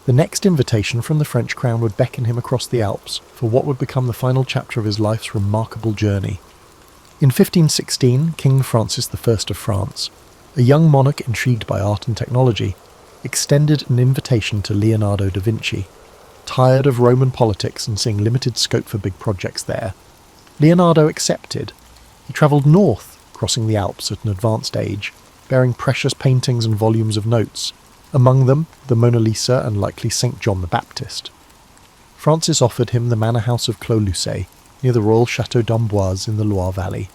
The next invitation from the French crown would beckon him across the Alps for what would become the final chapter of his life's remarkable journey. In 1516, King Francis I of France, a young monarch intrigued by art and technology, extended an invitation to Leonardo da Vinci. Tired of Roman politics and seeing limited scope for big projects there, Leonardo accepted. He travelled north, crossing the Alps at an advanced age, bearing precious paintings and volumes of notes, among them the Mona Lisa and likely St. John the Baptist. Francis offered him the manor house of Clos-Lucé, near the royal Château d'Amboise in the Loire Valley.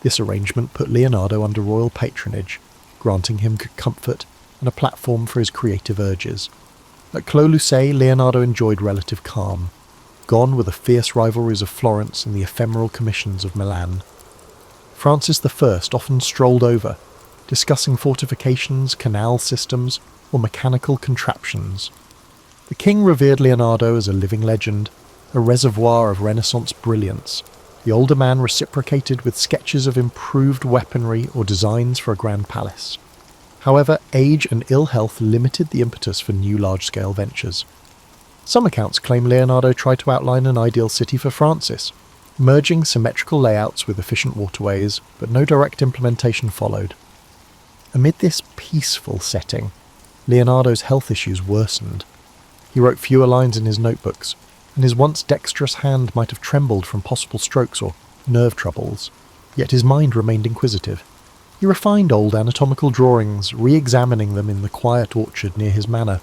This arrangement put Leonardo under royal patronage, granting him comfort and a platform for his creative urges. At Clos-Lucé, Leonardo enjoyed relative calm, gone were the fierce rivalries of Florence and the ephemeral commissions of Milan. Francis I often strolled over, discussing fortifications, canal systems, or mechanical contraptions. The king revered Leonardo as a living legend, a reservoir of Renaissance brilliance. The older man reciprocated with sketches of improved weaponry or designs for a grand palace. However, age and ill health limited the impetus for new large-scale ventures. Some accounts claim Leonardo tried to outline an ideal city for Francis, merging symmetrical layouts with efficient waterways, but no direct implementation followed. Amid this peaceful setting, Leonardo's health issues worsened. He wrote fewer lines in his notebooks, and his once dexterous hand might have trembled from possible strokes or nerve troubles, yet his mind remained inquisitive. He refined old anatomical drawings, re-examining them in the quiet orchard near his manor.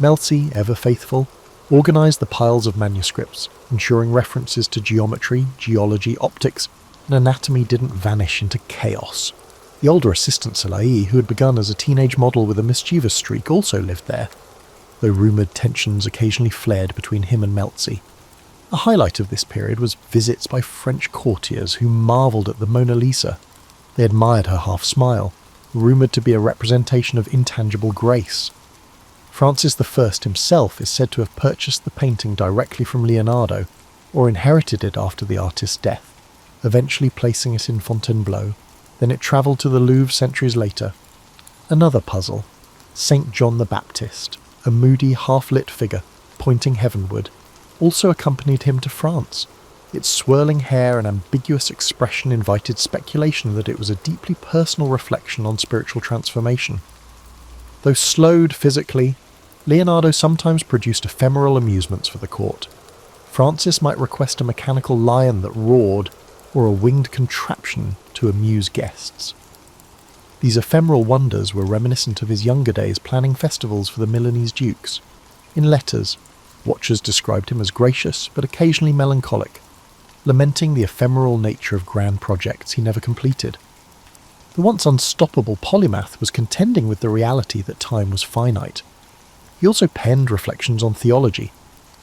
Melzi, ever faithful, organised the piles of manuscripts, ensuring references to geometry, geology, optics, and anatomy didn't vanish into chaos. The older assistant Salai, who had begun as a teenage model with a mischievous streak, also lived there, though rumoured tensions occasionally flared between him and Melzi. A highlight of this period was visits by French courtiers who marvelled at the Mona Lisa. They admired her half-smile, rumoured to be a representation of intangible grace. Francis I himself is said to have purchased the painting directly from Leonardo, or inherited it after the artist's death, eventually placing it in Fontainebleau. Then it travelled to the Louvre centuries later. Another puzzle, St. John the Baptist, a moody, half-lit figure, pointing heavenward, also accompanied him to France. Its swirling hair and ambiguous expression invited speculation that it was a deeply personal reflection on spiritual transformation. Though slowed physically, Leonardo sometimes produced ephemeral amusements for the court. Francis might request a mechanical lion that roared, or a winged contraption to amuse guests. These ephemeral wonders were reminiscent of his younger days planning festivals for the Milanese dukes. In letters, watchers described him as gracious but occasionally melancholic, lamenting the ephemeral nature of grand projects he never completed. The once unstoppable polymath was contending with the reality that time was finite. He also penned reflections on theology,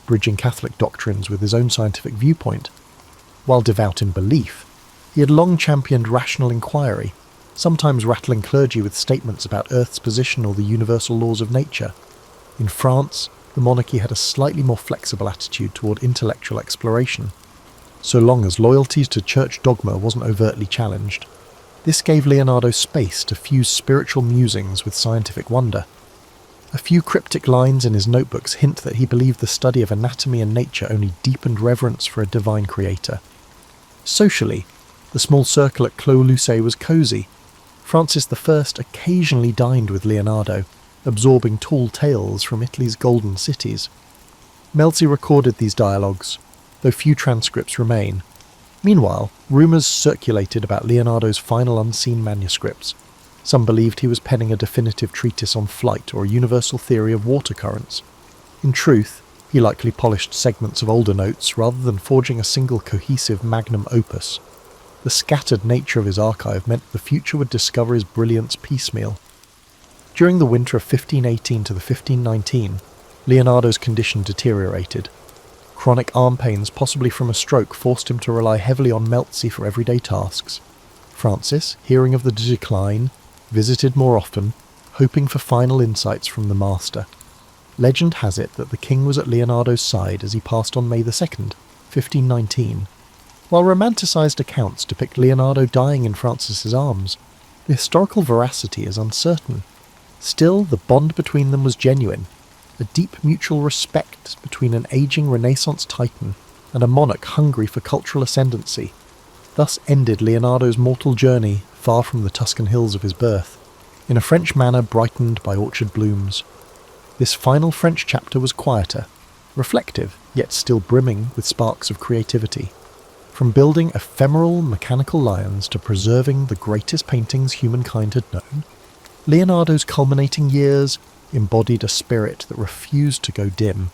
bridging Catholic doctrines with his own scientific viewpoint. While devout in belief, he had long championed rational inquiry, sometimes rattling clergy with statements about Earth's position or the universal laws of nature. In France, the monarchy had a slightly more flexible attitude toward intellectual exploration, so long as loyalty to church dogma wasn't overtly challenged. This gave Leonardo space to fuse spiritual musings with scientific wonder. A few cryptic lines in his notebooks hint that he believed the study of anatomy and nature only deepened reverence for a divine creator. Socially, the small circle at Clos Lucé was cosy. Francis I occasionally dined with Leonardo, absorbing tall tales from Italy's golden cities. Melzi recorded these dialogues, though few transcripts remain. Meanwhile, rumours circulated about Leonardo's final unseen manuscripts. Some believed he was penning a definitive treatise on flight or a universal theory of water currents. In truth, he likely polished segments of older notes rather than forging a single cohesive magnum opus. The scattered nature of his archive meant the future would discover his brilliance piecemeal. During the winter of 1518 to the 1519, Leonardo's condition deteriorated. Chronic arm pains, possibly from a stroke, forced him to rely heavily on Melzi for everyday tasks. Francis, hearing of the decline, visited more often, hoping for final insights from the master. Legend has it that the king was at Leonardo's side as he passed on May 2nd, 1519. While romanticised accounts depict Leonardo dying in Francis's arms, the historical veracity is uncertain. Still, the bond between them was genuine, a deep mutual respect between an ageing Renaissance titan and a monarch hungry for cultural ascendancy. Thus ended Leonardo's mortal journey far from the Tuscan hills of his birth, in a French manor brightened by orchard blooms. This final French chapter was quieter, reflective, yet still brimming with sparks of creativity. From building ephemeral mechanical lions to preserving the greatest paintings humankind had known, Leonardo's culminating years embodied a spirit that refused to go dim.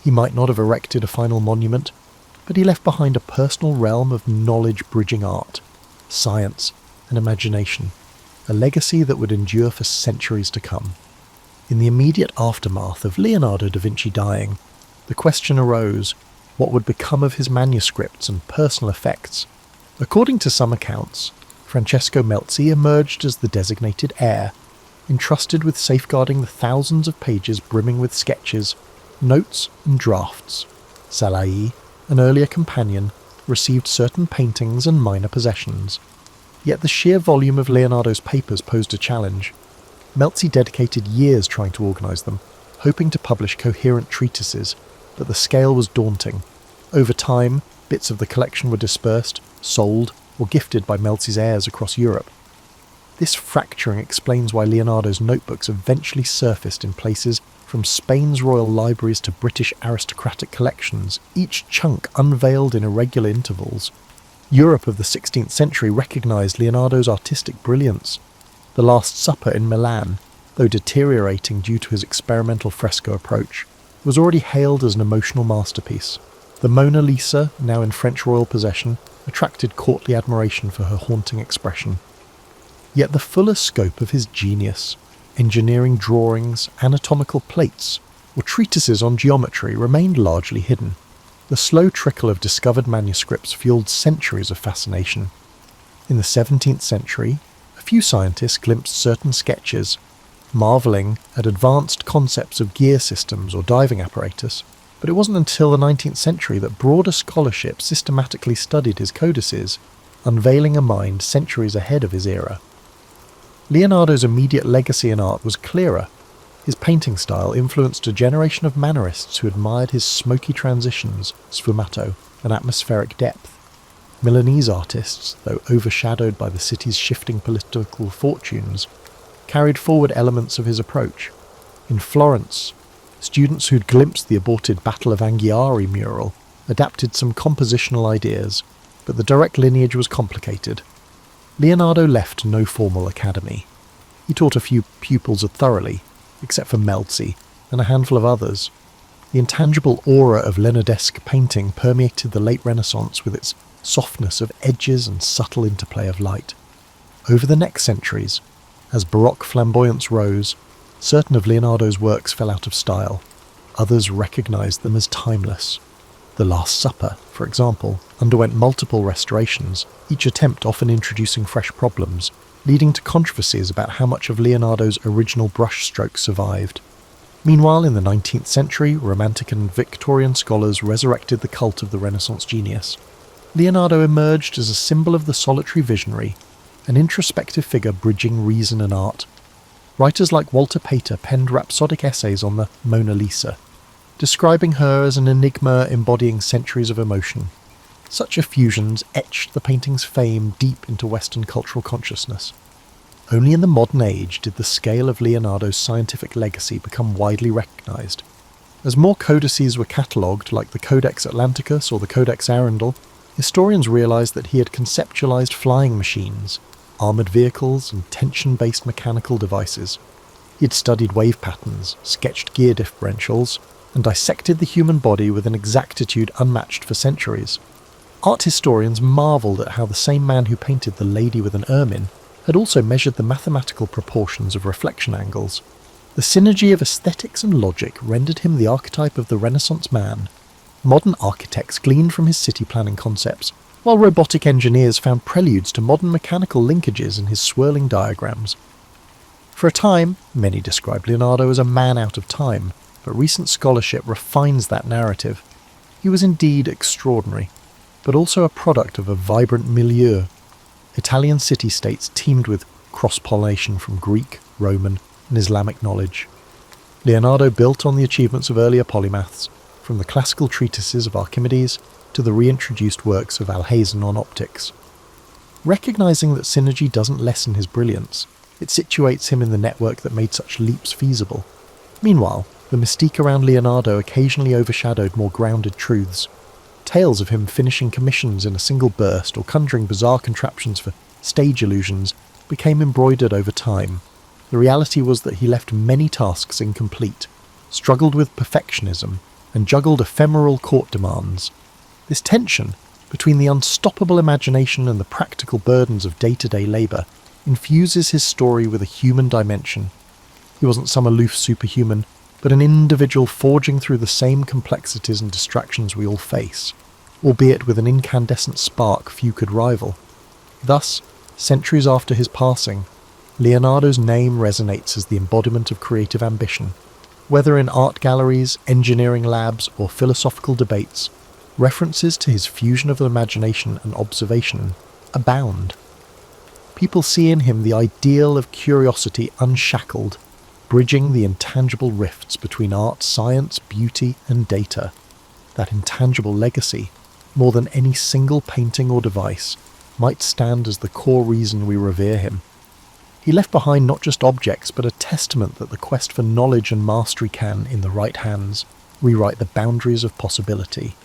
He might not have erected a final monument, but he left behind a personal realm of knowledge-bridging art, science, and imagination, a legacy that would endure for centuries to come. In the immediate aftermath of Leonardo da Vinci dying, the question arose, what would become of his manuscripts and personal effects? According to some accounts, Francesco Melzi emerged as the designated heir, entrusted with safeguarding the thousands of pages brimming with sketches, notes and drafts. Salai, an earlier companion, received certain paintings and minor possessions. Yet the sheer volume of Leonardo's papers posed a challenge. Melzi dedicated years trying to organise them, hoping to publish coherent treatises, but the scale was daunting. Over time, bits of the collection were dispersed, sold, or gifted by Melzi's heirs across Europe. This fracturing explains why Leonardo's notebooks eventually surfaced in places from Spain's royal libraries to British aristocratic collections, each chunk unveiled in irregular intervals. Europe of the 16th century recognised Leonardo's artistic brilliance. The Last Supper in Milan, though deteriorating due to his experimental fresco approach, was already hailed as an emotional masterpiece. The Mona Lisa, now in French royal possession, attracted courtly admiration for her haunting expression. Yet the fuller scope of his genius, engineering drawings, anatomical plates, or treatises on geometry remained largely hidden. The slow trickle of discovered manuscripts fueled centuries of fascination. In the 17th century, a few scientists glimpsed certain sketches, marvelling at advanced concepts of gear systems or diving apparatus, but it wasn't until the 19th century that broader scholarship systematically studied his codices, unveiling a mind centuries ahead of his era. Leonardo's immediate legacy in art was clearer. His painting style influenced a generation of Mannerists who admired his smoky transitions, sfumato, and atmospheric depth. Milanese artists, though overshadowed by the city's shifting political fortunes, carried forward elements of his approach. In Florence, students who'd glimpsed the aborted Battle of Anghiari mural adapted some compositional ideas, but the direct lineage was complicated. Leonardo left no formal academy. He taught a few pupils thoroughly, except for Melzi and a handful of others. The intangible aura of Leonardesque painting permeated the late Renaissance with its softness of edges and subtle interplay of light. Over the next centuries, as Baroque flamboyance rose, certain of Leonardo's works fell out of style. Others recognized them as timeless. The Last Supper, for example, underwent multiple restorations, each attempt often introducing fresh problems, leading to controversies about how much of Leonardo's original brushstrokes survived. Meanwhile, in the 19th century, Romantic and Victorian scholars resurrected the cult of the Renaissance genius. Leonardo emerged as a symbol of the solitary visionary, an introspective figure bridging reason and art. Writers like Walter Pater penned rhapsodic essays on the Mona Lisa, describing her as an enigma embodying centuries of emotion. Such effusions etched the painting's fame deep into Western cultural consciousness. Only in the modern age did the scale of Leonardo's scientific legacy become widely recognized. As more codices were catalogued, like the Codex Atlanticus or the Codex Arundel, historians realized that he had conceptualized flying machines, armored vehicles, and tension-based mechanical devices. He had studied wave patterns, sketched gear differentials, and dissected the human body with an exactitude unmatched for centuries. Art historians marvelled at how the same man who painted the lady with an ermine had also measured the mathematical proportions of reflection angles. The synergy of aesthetics and logic rendered him the archetype of the Renaissance man. Modern architects gleaned from his city planning concepts, while robotic engineers found preludes to modern mechanical linkages in his swirling diagrams. For a time, many described Leonardo as a man out of time, but recent scholarship refines that narrative. He was indeed extraordinary, but also a product of a vibrant milieu. Italian city-states teemed with cross-pollination from Greek, Roman, and Islamic knowledge. Leonardo built on the achievements of earlier polymaths, from the classical treatises of Archimedes to the reintroduced works of Alhazen on optics. Recognizing that synergy doesn't lessen his brilliance, it situates him in the network that made such leaps feasible. Meanwhile, the mystique around Leonardo occasionally overshadowed more grounded truths. Tales of him finishing commissions in a single burst or conjuring bizarre contraptions for stage illusions became embroidered over time. The reality was that he left many tasks incomplete, struggled with perfectionism, and juggled ephemeral court demands. This tension between the unstoppable imagination and the practical burdens of day-to-day labour infuses his story with a human dimension. He wasn't some aloof superhuman, but an individual forging through the same complexities and distractions we all face, albeit with an incandescent spark few could rival. Thus, centuries after his passing, Leonardo's name resonates as the embodiment of creative ambition. Whether in art galleries, engineering labs, or philosophical debates, references to his fusion of imagination and observation abound. People see in him the ideal of curiosity unshackled, bridging the intangible rifts between art, science, beauty, and data. That intangible legacy, more than any single painting or device, might stand as the core reason we revere him. He left behind not just objects, but a testament that the quest for knowledge and mastery can, in the right hands, rewrite the boundaries of possibility.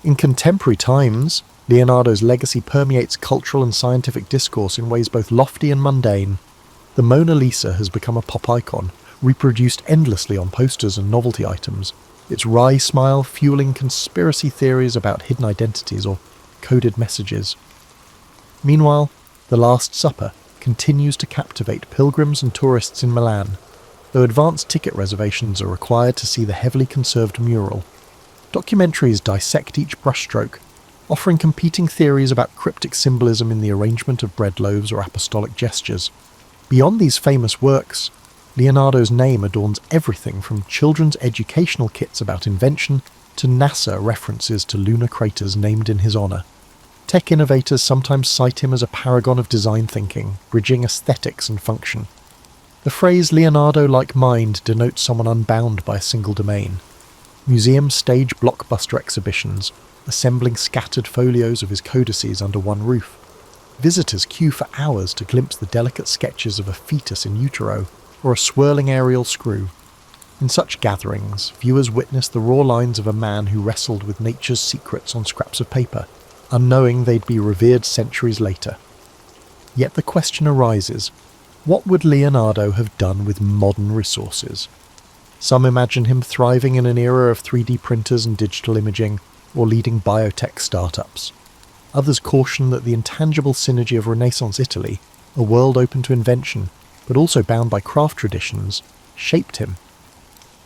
In contemporary times, Leonardo's legacy permeates cultural and scientific discourse in ways both lofty and mundane. The Mona Lisa has become a pop icon, reproduced endlessly on posters and novelty items, its wry smile fueling conspiracy theories about hidden identities or coded messages. Meanwhile, The Last Supper continues to captivate pilgrims and tourists in Milan, though advanced ticket reservations are required to see the heavily conserved mural. Documentaries dissect each brushstroke, offering competing theories about cryptic symbolism in the arrangement of bread loaves or apostolic gestures. Beyond these famous works, Leonardo's name adorns everything from children's educational kits about invention to NASA references to lunar craters named in his honour. Tech innovators sometimes cite him as a paragon of design thinking, bridging aesthetics and function. The phrase Leonardo-like mind denotes someone unbound by a single domain. Museums stage blockbuster exhibitions, assembling scattered folios of his codices under one roof. Visitors queue for hours to glimpse the delicate sketches of a fetus in utero or a swirling aerial screw. In such gatherings, viewers witness the raw lines of a man who wrestled with nature's secrets on scraps of paper, unknowing they'd be revered centuries later. Yet the question arises, what would Leonardo have done with modern resources? Some imagine him thriving in an era of 3D printers and digital imaging, or leading biotech startups. Others caution that the intangible synergy of Renaissance Italy, a world open to invention, but also bound by craft traditions, shaped him.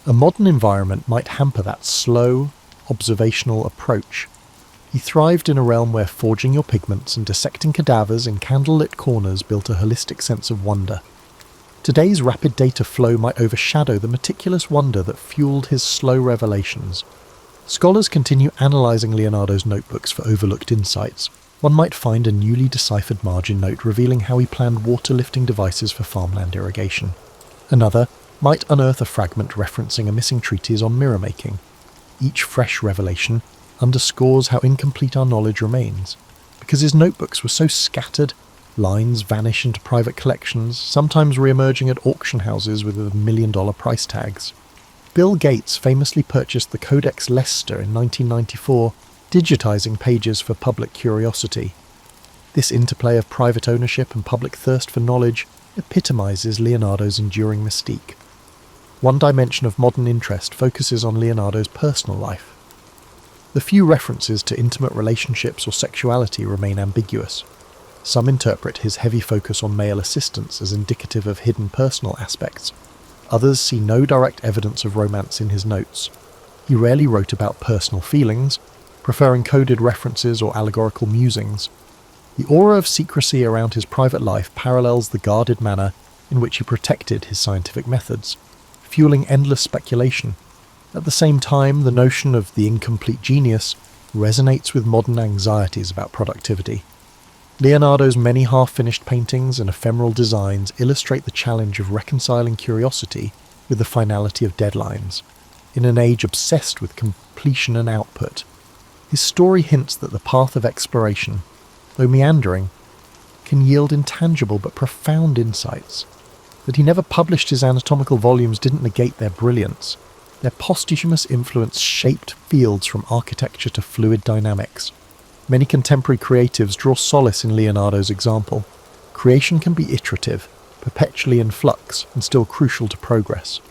A modern environment might hamper that slow, observational approach. He thrived in a realm where forging your pigments and dissecting cadavers in candlelit corners built a holistic sense of wonder. Today's rapid data flow might overshadow the meticulous wonder that fueled his slow revelations. Scholars continue analysing Leonardo's notebooks for overlooked insights. One might find a newly deciphered margin note revealing how he planned water-lifting devices for farmland irrigation. Another might unearth a fragment referencing a missing treatise on mirror making. Each fresh revelation underscores how incomplete our knowledge remains. Because his notebooks were so scattered, lines vanish into private collections, sometimes re-emerging at auction houses with $1 million price tags. Bill Gates famously purchased the Codex Leicester in 1994, digitizing pages for public curiosity. This interplay of private ownership and public thirst for knowledge epitomizes Leonardo's enduring mystique. One dimension of modern interest focuses on Leonardo's personal life. The few references to intimate relationships or sexuality remain ambiguous. Some interpret his heavy focus on male assistants as indicative of hidden personal aspects. Others see no direct evidence of romance in his notes. He rarely wrote about personal feelings, preferring coded references or allegorical musings. The aura of secrecy around his private life parallels the guarded manner in which he protected his scientific methods, fueling endless speculation. At the same time, the notion of the incomplete genius resonates with modern anxieties about productivity. Leonardo's many half-finished paintings and ephemeral designs illustrate the challenge of reconciling curiosity with the finality of deadlines. In an age obsessed with completion and output, his story hints that the path of exploration, though meandering, can yield intangible but profound insights. That he never published his anatomical volumes didn't negate their brilliance. Their posthumous influence shaped fields from architecture to fluid dynamics. Many contemporary creatives draw solace in Leonardo's example. Creation can be iterative, perpetually in flux, and still crucial to progress.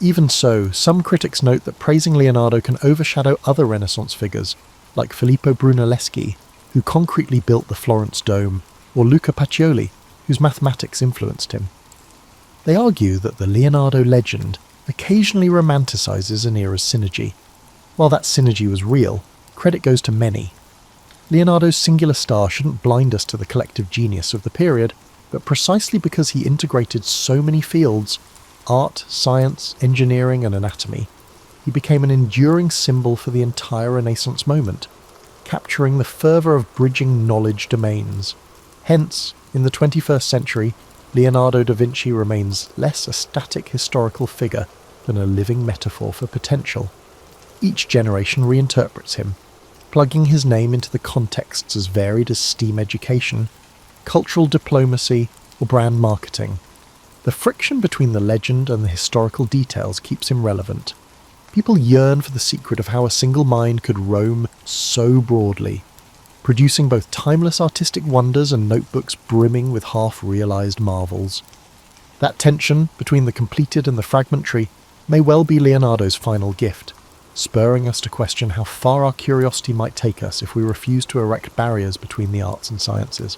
Even so, some critics note that praising Leonardo can overshadow other Renaissance figures, like Filippo Brunelleschi, who concretely built the Florence Dome, or Luca Pacioli, whose mathematics influenced him. They argue that the Leonardo legend occasionally romanticizes an era's synergy. While that synergy was real, credit goes to many. Leonardo's singular star shouldn't blind us to the collective genius of the period, but precisely because he integrated so many fields, art, science, engineering and anatomy, he became an enduring symbol for the entire Renaissance moment, capturing the fervour of bridging knowledge domains. Hence, in the 21st century, Leonardo da Vinci remains less a static historical figure than a living metaphor for potential. Each generation reinterprets him, plugging his name into the contexts as varied as STEAM education, cultural diplomacy, or brand marketing. The friction between the legend and the historical details keeps him relevant. People yearn for the secret of how a single mind could roam so broadly, producing both timeless artistic wonders and notebooks brimming with half-realised marvels. That tension between the completed and the fragmentary may well be Leonardo's final gift, spurring us to question how far our curiosity might take us if we refuse to erect barriers between the arts and sciences.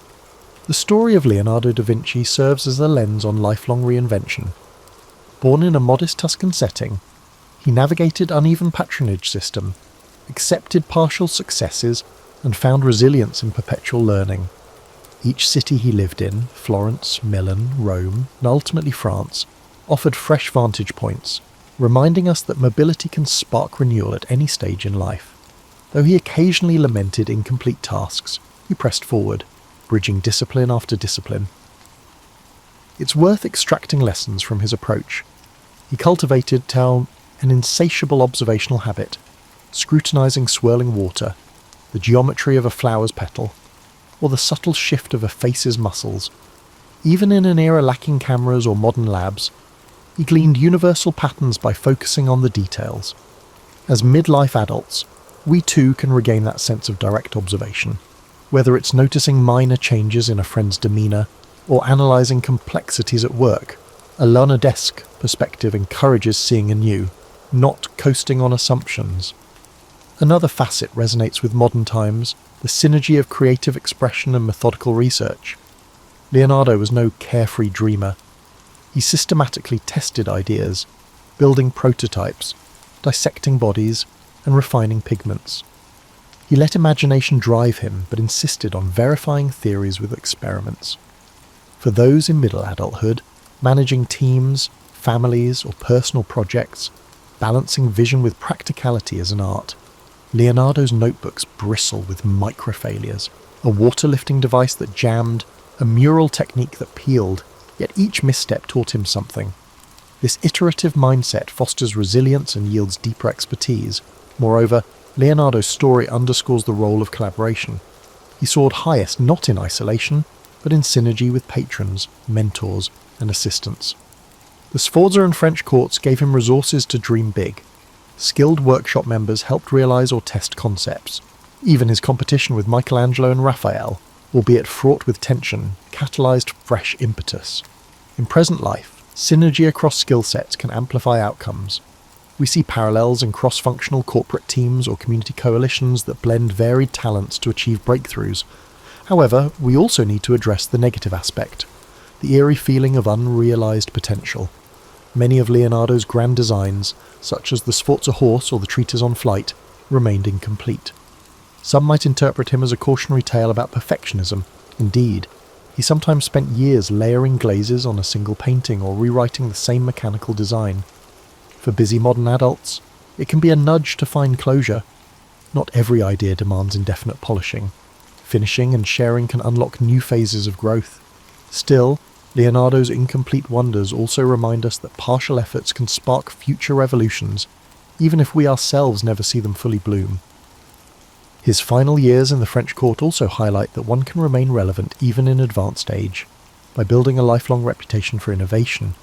The story of Leonardo da Vinci serves as a lens on lifelong reinvention. Born in a modest Tuscan setting, he navigated uneven patronage system, accepted partial successes, and found resilience in perpetual learning. Each city he lived in, Florence, Milan, Rome, and ultimately France, offered fresh vantage points, reminding us that mobility can spark renewal at any stage in life. Though he occasionally lamented incomplete tasks, he pressed forward, bridging discipline after discipline. It's worth extracting lessons from his approach. He cultivated an insatiable observational habit, scrutinizing swirling water, the geometry of a flower's petal, or the subtle shift of a face's muscles. Even in an era lacking cameras or modern labs, he gleaned universal patterns by focusing on the details. As midlife adults, we too can regain that sense of direct observation, whether it's noticing minor changes in a friend's demeanour or analysing complexities at work. A learner-esque perspective encourages seeing anew, not coasting on assumptions. Another facet resonates with modern times, the synergy of creative expression and methodical research. Leonardo was no carefree dreamer. He systematically tested ideas, building prototypes, dissecting bodies, and refining pigments. He let imagination drive him, but insisted on verifying theories with experiments. For those in middle adulthood, managing teams, families, or personal projects, balancing vision with practicality is an art. Leonardo's notebooks bristle with micro-failures, a water-lifting device that jammed, a mural technique that peeled, yet each misstep taught him something. This iterative mindset fosters resilience and yields deeper expertise. Moreover, Leonardo's story underscores the role of collaboration. He soared highest not in isolation, but in synergy with patrons, mentors, and assistants. The Sforza and French courts gave him resources to dream big. Skilled workshop members helped realise or test concepts. Even his competition with Michelangelo and Raphael, albeit fraught with tension, catalysed fresh impetus. In present life, synergy across skill sets can amplify outcomes. We see parallels in cross-functional corporate teams or community coalitions that blend varied talents to achieve breakthroughs. However, we also need to address the negative aspect, the eerie feeling of unrealised potential. Many of Leonardo's grand designs, such as the Sforza horse or the treatise on flight, remained incomplete. Some might interpret him as a cautionary tale about perfectionism. Indeed, he sometimes spent years layering glazes on a single painting or rewriting the same mechanical design. For busy modern adults, it can be a nudge to find closure. Not every idea demands indefinite polishing. Finishing and sharing can unlock new phases of growth. Still, Leonardo's incomplete wonders also remind us that partial efforts can spark future revolutions, even if we ourselves never see them fully bloom. His final years in the French court also highlight that one can remain relevant even in advanced age. By building a lifelong reputation for innovation,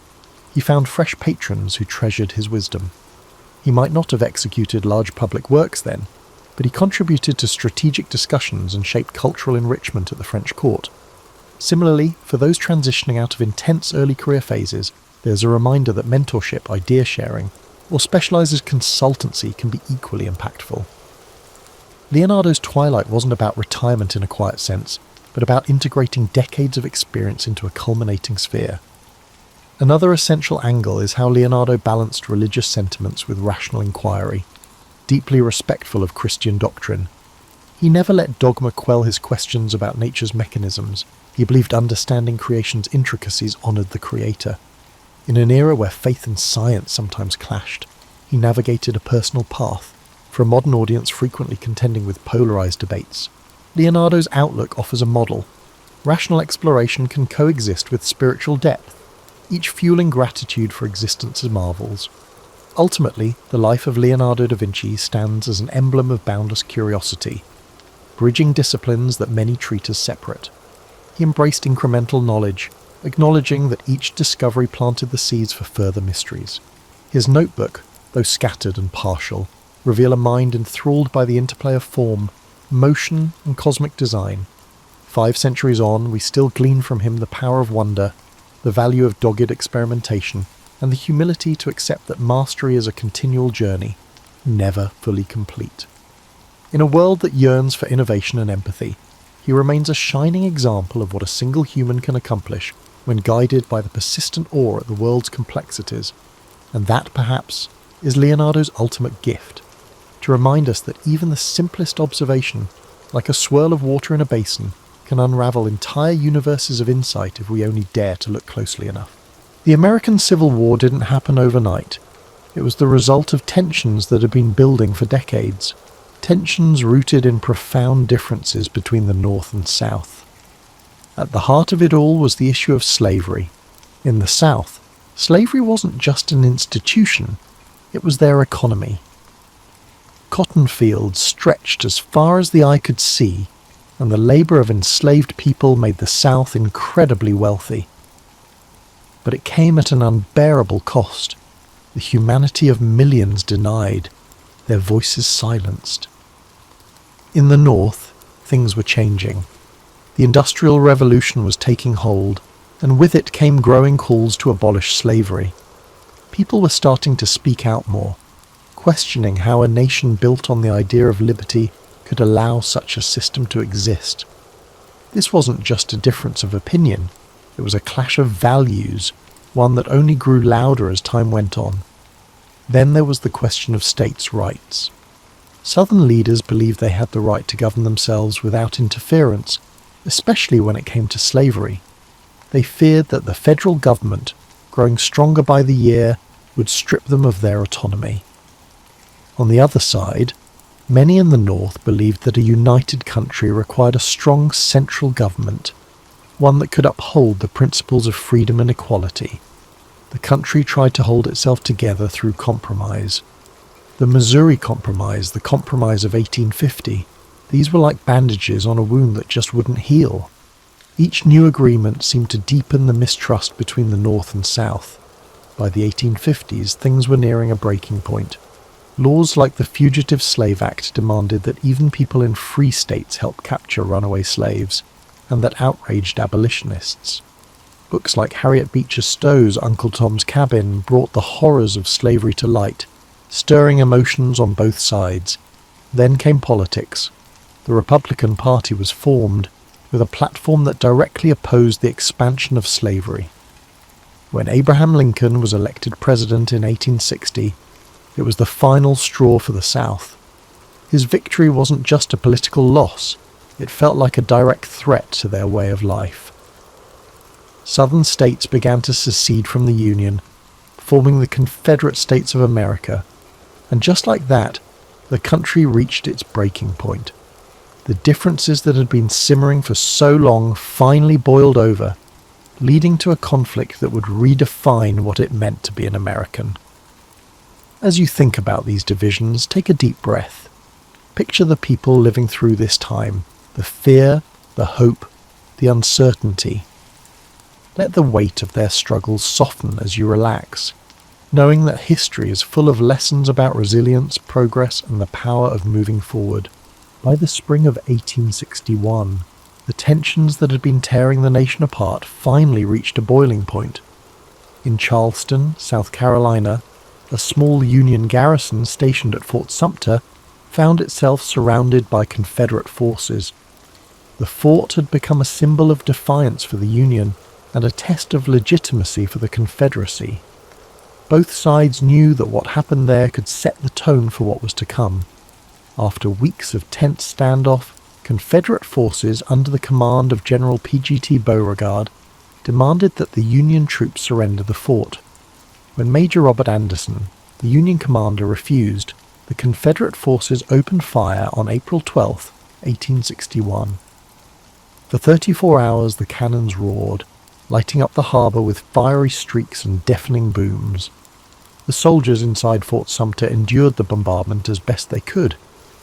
he found fresh patrons who treasured his wisdom. He might not have executed large public works then, but he contributed to strategic discussions and shaped cultural enrichment at the French court. Similarly, for those transitioning out of intense early career phases, there's a reminder that mentorship, idea sharing, or specialised consultancy can be equally impactful. Leonardo's twilight wasn't about retirement in a quiet sense, but about integrating decades of experience into a culminating sphere. Another essential angle is how Leonardo balanced religious sentiments with rational inquiry, deeply respectful of Christian doctrine. He never let dogma quell his questions about nature's mechanisms. He believed understanding creation's intricacies honoured the Creator. In an era where faith and science sometimes clashed, he navigated a personal path, for a modern audience frequently contending with polarised debates. Leonardo's outlook offers a model. Rational exploration can coexist with spiritual depth, each fueling gratitude for existence's marvels. Ultimately, the life of Leonardo da Vinci stands as an emblem of boundless curiosity, bridging disciplines that many treat as separate. He embraced incremental knowledge, acknowledging that each discovery planted the seeds for further mysteries. His notebook, though scattered and partial, reveal a mind enthralled by the interplay of form, motion, and cosmic design. 5 centuries on, we still glean from him the power of wonder, the value of dogged experimentation, and the humility to accept that mastery is a continual journey, never fully complete. In a world that yearns for innovation and empathy, he remains a shining example of what a single human can accomplish when guided by the persistent awe at the world's complexities, and that, perhaps, is Leonardo's ultimate gift, to remind us that even the simplest observation, like a swirl of water in a basin, can unravel entire universes of insight if we only dare to look closely enough. The American Civil War didn't happen overnight. It was the result of tensions that had been building for decades, tensions rooted in profound differences between the North and South. At the heart of it all was the issue of slavery. In the South, slavery wasn't just an institution, it was their economy. Cotton fields stretched as far as the eye could see, and the labour of enslaved people made the South incredibly wealthy. But it came at an unbearable cost, the humanity of millions denied, their voices silenced. In the North, things were changing. The Industrial Revolution was taking hold, and with it came growing calls to abolish slavery. People were starting to speak out more, questioning how a nation built on the idea of liberty could allow such a system to exist. This wasn't just a difference of opinion, it was a clash of values, one that only grew louder as time went on. Then there was the question of states' rights. Southern leaders believed they had the right to govern themselves without interference, especially when it came to slavery. They feared that the federal government, growing stronger by the year, would strip them of their autonomy. On the other side, many in the North believed that a united country required a strong central government, one that could uphold the principles of freedom and equality. The country tried to hold itself together through compromise. The Missouri Compromise, the Compromise of 1850, these were like bandages on a wound that just wouldn't heal. Each new agreement seemed to deepen the mistrust between the North and South. By the 1850s, things were nearing a breaking point. Laws like the Fugitive Slave Act demanded that even people in free states help capture runaway slaves, and that outraged abolitionists. Books like Harriet Beecher Stowe's Uncle Tom's Cabin brought the horrors of slavery to light, stirring emotions on both sides. Then came politics. The Republican Party was formed, with a platform that directly opposed the expansion of slavery. When Abraham Lincoln was elected president in 1860, it was the final straw for the South. His victory wasn't just a political loss, it felt like a direct threat to their way of life. Southern states began to secede from the Union, forming the Confederate States of America, and just like that, the country reached its breaking point. The differences that had been simmering for so long finally boiled over, leading to a conflict that would redefine what it meant to be an American. As you think about these divisions, take a deep breath. Picture the people living through this time, the fear, the hope, the uncertainty. Let the weight of their struggles soften as you relax, knowing that history is full of lessons about resilience, progress, and the power of moving forward. By the spring of 1861, the tensions that had been tearing the nation apart finally reached a boiling point. In Charleston, South Carolina, a small Union garrison stationed at Fort Sumter found itself surrounded by Confederate forces. The fort had become a symbol of defiance for the Union and a test of legitimacy for the Confederacy. Both sides knew that what happened there could set the tone for what was to come. After weeks of tense standoff, Confederate forces under the command of General P.G.T. Beauregard demanded that the Union troops surrender the fort. When Major Robert Anderson, the Union commander, refused, the Confederate forces opened fire on April 12, 1861. For 34 hours the cannons roared, lighting up the harbour with fiery streaks and deafening booms. The soldiers inside Fort Sumter endured the bombardment as best they could,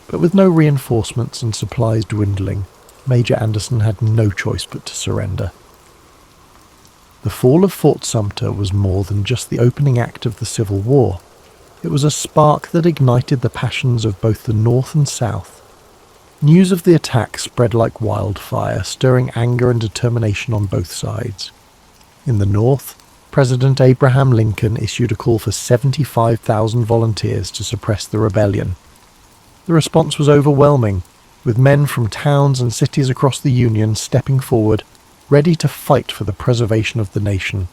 but with no reinforcements and supplies dwindling, Major Anderson had no choice but to surrender. The fall of Fort Sumter was more than just the opening act of the Civil War. It was a spark that ignited the passions of both the North and South. News of the attack spread like wildfire, stirring anger and determination on both sides. In the North, President Abraham Lincoln issued a call for 75,000 volunteers to suppress the rebellion. The response was overwhelming, with men from towns and cities across the Union stepping forward, ready to fight for the preservation of the nation.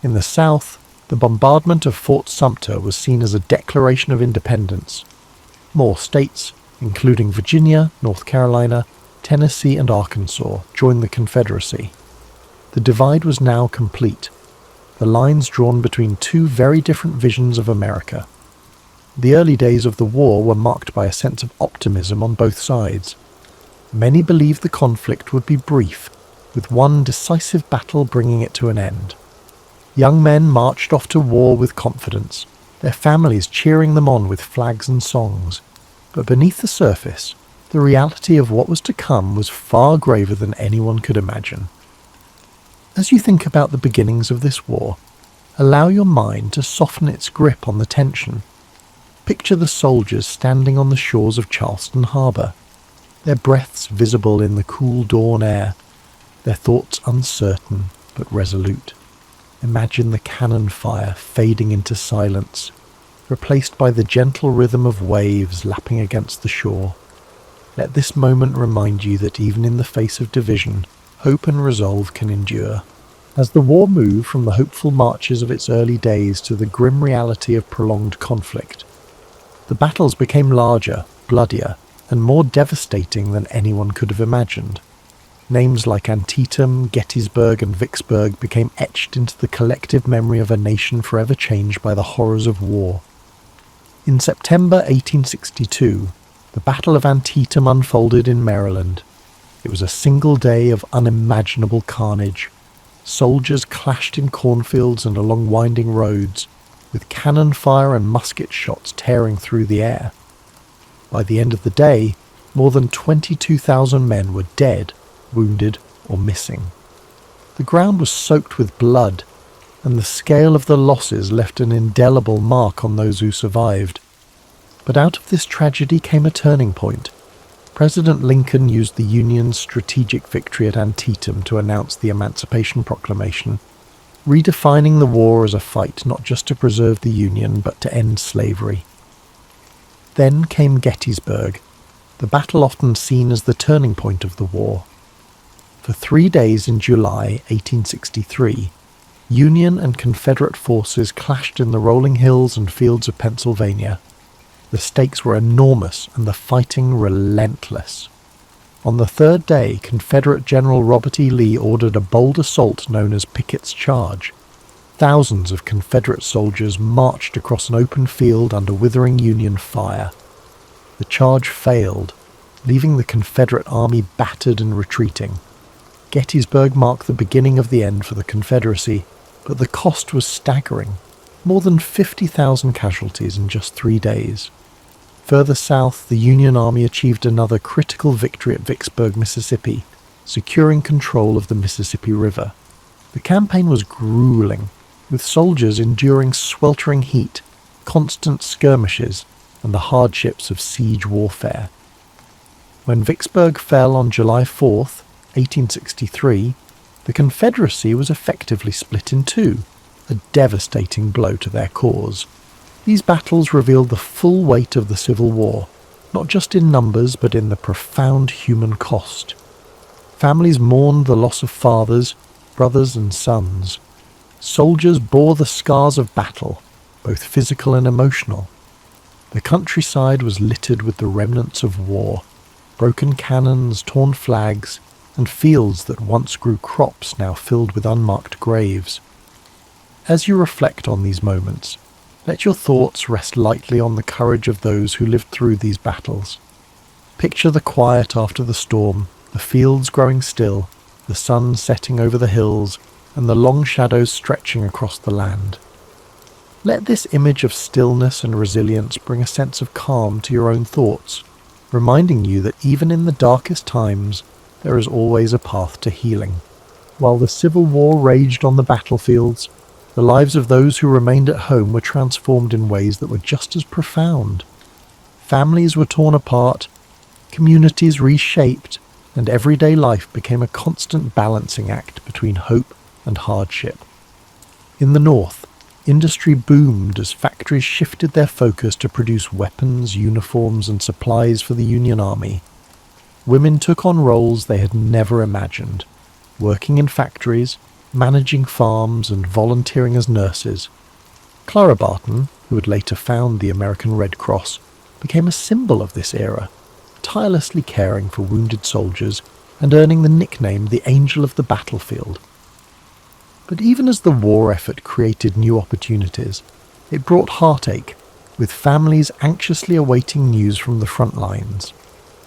In the South, the bombardment of Fort Sumter was seen as a declaration of independence. More states, including Virginia, North Carolina, Tennessee, and Arkansas, joined the Confederacy. The divide was now complete, the lines drawn between two very different visions of America. The early days of the war were marked by a sense of optimism on both sides. Many believed the conflict would be brief, with one decisive battle bringing it to an end. Young men marched off to war with confidence, their families cheering them on with flags and songs. But beneath the surface, the reality of what was to come was far graver than anyone could imagine. As you think about the beginnings of this war, allow your mind to soften its grip on the tension. Picture the soldiers standing on the shores of Charleston Harbour, their breaths visible in the cool dawn air, their thoughts uncertain but resolute. Imagine the cannon fire fading into silence, replaced by the gentle rhythm of waves lapping against the shore. Let this moment remind you that even in the face of division, hope and resolve can endure. As the war moved from the hopeful marches of its early days to the grim reality of prolonged conflict, the battles became larger, bloodier, and more devastating than anyone could have imagined. Names like Antietam, Gettysburg, and Vicksburg became etched into the collective memory of a nation forever changed by the horrors of war. In September 1862, the Battle of Antietam unfolded in Maryland. It was a single day of unimaginable carnage. Soldiers clashed in cornfields and along winding roads, with cannon fire and musket shots tearing through the air. By the end of the day, more than 22,000 men were dead, wounded, or missing. The ground was soaked with blood, and the scale of the losses left an indelible mark on those who survived. But out of this tragedy came a turning point. President Lincoln used the Union's strategic victory at Antietam to announce the Emancipation Proclamation, redefining the war as a fight not just to preserve the Union but to end slavery. Then came Gettysburg, the battle often seen as the turning point of the war. For 3 days in July 1863, Union and Confederate forces clashed in the rolling hills and fields of Pennsylvania. The stakes were enormous and the fighting relentless. On the third day, Confederate General Robert E. Lee ordered a bold assault known as Pickett's Charge. Thousands of Confederate soldiers marched across an open field under withering Union fire. The charge failed, leaving the Confederate army battered and retreating. Gettysburg marked the beginning of the end for the Confederacy, but the cost was staggering. More than 50,000 casualties in just 3 days. Further south, the Union Army achieved another critical victory at Vicksburg, Mississippi, securing control of the Mississippi River. The campaign was grueling, with soldiers enduring sweltering heat, constant skirmishes, and the hardships of siege warfare. When Vicksburg fell on July 4th, 1863, the Confederacy was effectively split in two, a devastating blow to their cause. These battles revealed the full weight of the Civil War, not just in numbers but in the profound human cost. Families mourned the loss of fathers, brothers and sons. Soldiers bore the scars of battle, both physical and emotional. The countryside was littered with the remnants of war, broken cannons, torn flags, and fields that once grew crops now filled with unmarked graves. As you reflect on these moments, let your thoughts rest lightly on the courage of those who lived through these battles. Picture the quiet after the storm, the fields growing still, the sun setting over the hills, and the long shadows stretching across the land. Let this image of stillness and resilience bring a sense of calm to your own thoughts, reminding you that even in the darkest times, there is always a path to healing. While the Civil War raged on the battlefields, the lives of those who remained at home were transformed in ways that were just as profound. Families were torn apart, communities reshaped, and everyday life became a constant balancing act between hope and hardship. In the north, industry boomed as factories shifted their focus to produce weapons, uniforms, and supplies for the Union Army. Women took on roles they had never imagined, working in factories, managing farms, and volunteering as nurses. Clara Barton, who would later found the American Red Cross, became a symbol of this era, tirelessly caring for wounded soldiers and earning the nickname the Angel of the Battlefield. But even as the war effort created new opportunities, it brought heartache, with families anxiously awaiting news from the front lines.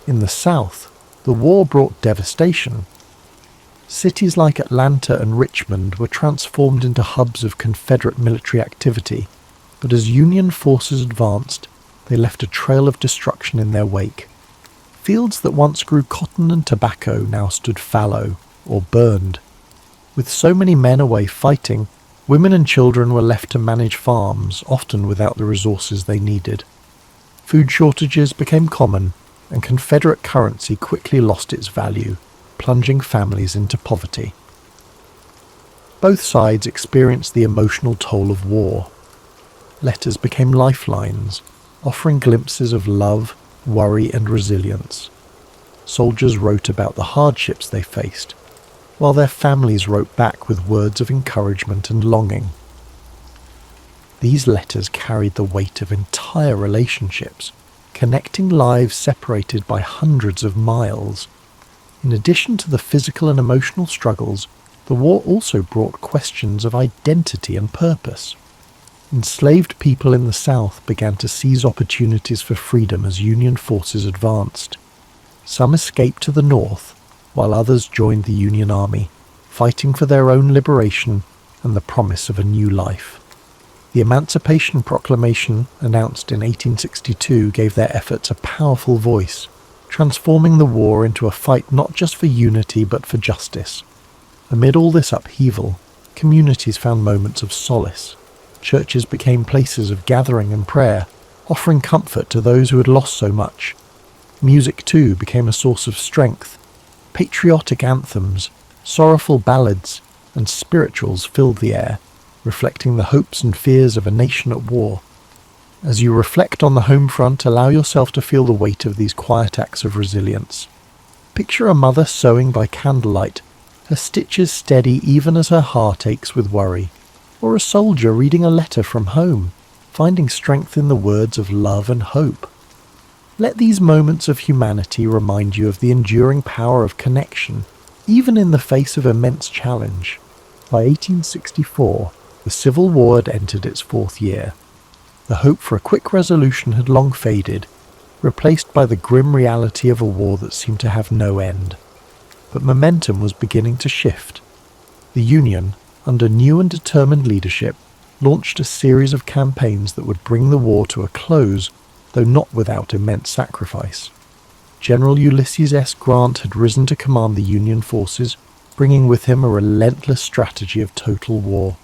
In the South, the war brought devastation. Cities like Atlanta and Richmond were transformed into hubs of Confederate military activity, but as Union forces advanced, they left a trail of destruction in their wake. Fields that once grew cotton and tobacco now stood fallow or burned. With so many men away fighting, women and children were left to manage farms, often without the resources they needed. Food shortages became common, and Confederate currency quickly lost its value, plunging families into poverty. Both sides experienced the emotional toll of war. Letters became lifelines, offering glimpses of love, worry, and resilience. Soldiers wrote about the hardships they faced, while their families wrote back with words of encouragement and longing. These letters carried the weight of entire relationships, connecting lives separated by hundreds of miles. In addition to the physical and emotional struggles, the war also brought questions of identity and purpose. Enslaved people in the South began to seize opportunities for freedom as Union forces advanced. Some escaped to the North, while others joined the Union Army, fighting for their own liberation and the promise of a new life. The Emancipation Proclamation, announced in 1862, gave their efforts a powerful voice, transforming the war into a fight not just for unity but for justice. Amid all this upheaval, communities found moments of solace. Churches became places of gathering and prayer, offering comfort to those who had lost so much. Music, too, became a source of strength. Patriotic anthems, sorrowful ballads, and spirituals filled the air, reflecting the hopes and fears of a nation at war. As you reflect on the home front, allow yourself to feel the weight of these quiet acts of resilience. Picture a mother sewing by candlelight, her stitches steady even as her heart aches with worry, or a soldier reading a letter from home, finding strength in the words of love and hope. Let these moments of humanity remind you of the enduring power of connection, even in the face of immense challenge. By 1864, the Civil War had entered its fourth year. The hope for a quick resolution had long faded, replaced by the grim reality of a war that seemed to have no end. But momentum was beginning to shift. The Union, under new and determined leadership, launched a series of campaigns that would bring the war to a close, though not without immense sacrifice. General Ulysses S. Grant had risen to command the Union forces, bringing with him a relentless strategy of total war.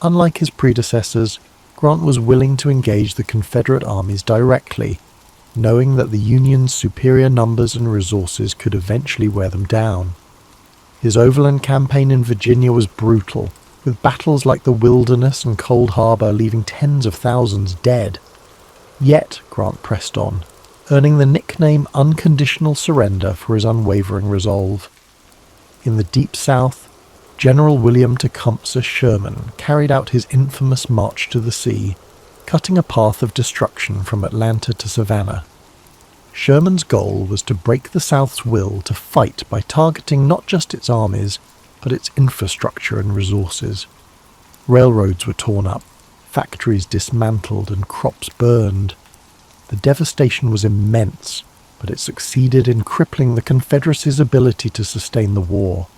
Unlike his predecessors, Grant was willing to engage the Confederate armies directly, knowing that the Union's superior numbers and resources could eventually wear them down. His overland campaign in Virginia was brutal, with battles like the Wilderness and Cold Harbor leaving tens of thousands dead. Yet Grant pressed on, earning the nickname Unconditional Surrender for his unwavering resolve. In the Deep South, General William Tecumseh Sherman carried out his infamous March to the Sea, cutting a path of destruction from Atlanta to Savannah. Sherman's goal was to break the South's will to fight by targeting not just its armies, but its infrastructure and resources. Railroads were torn up, factories dismantled, and crops burned. The devastation was immense, but it succeeded in crippling the Confederacy's ability to sustain the war.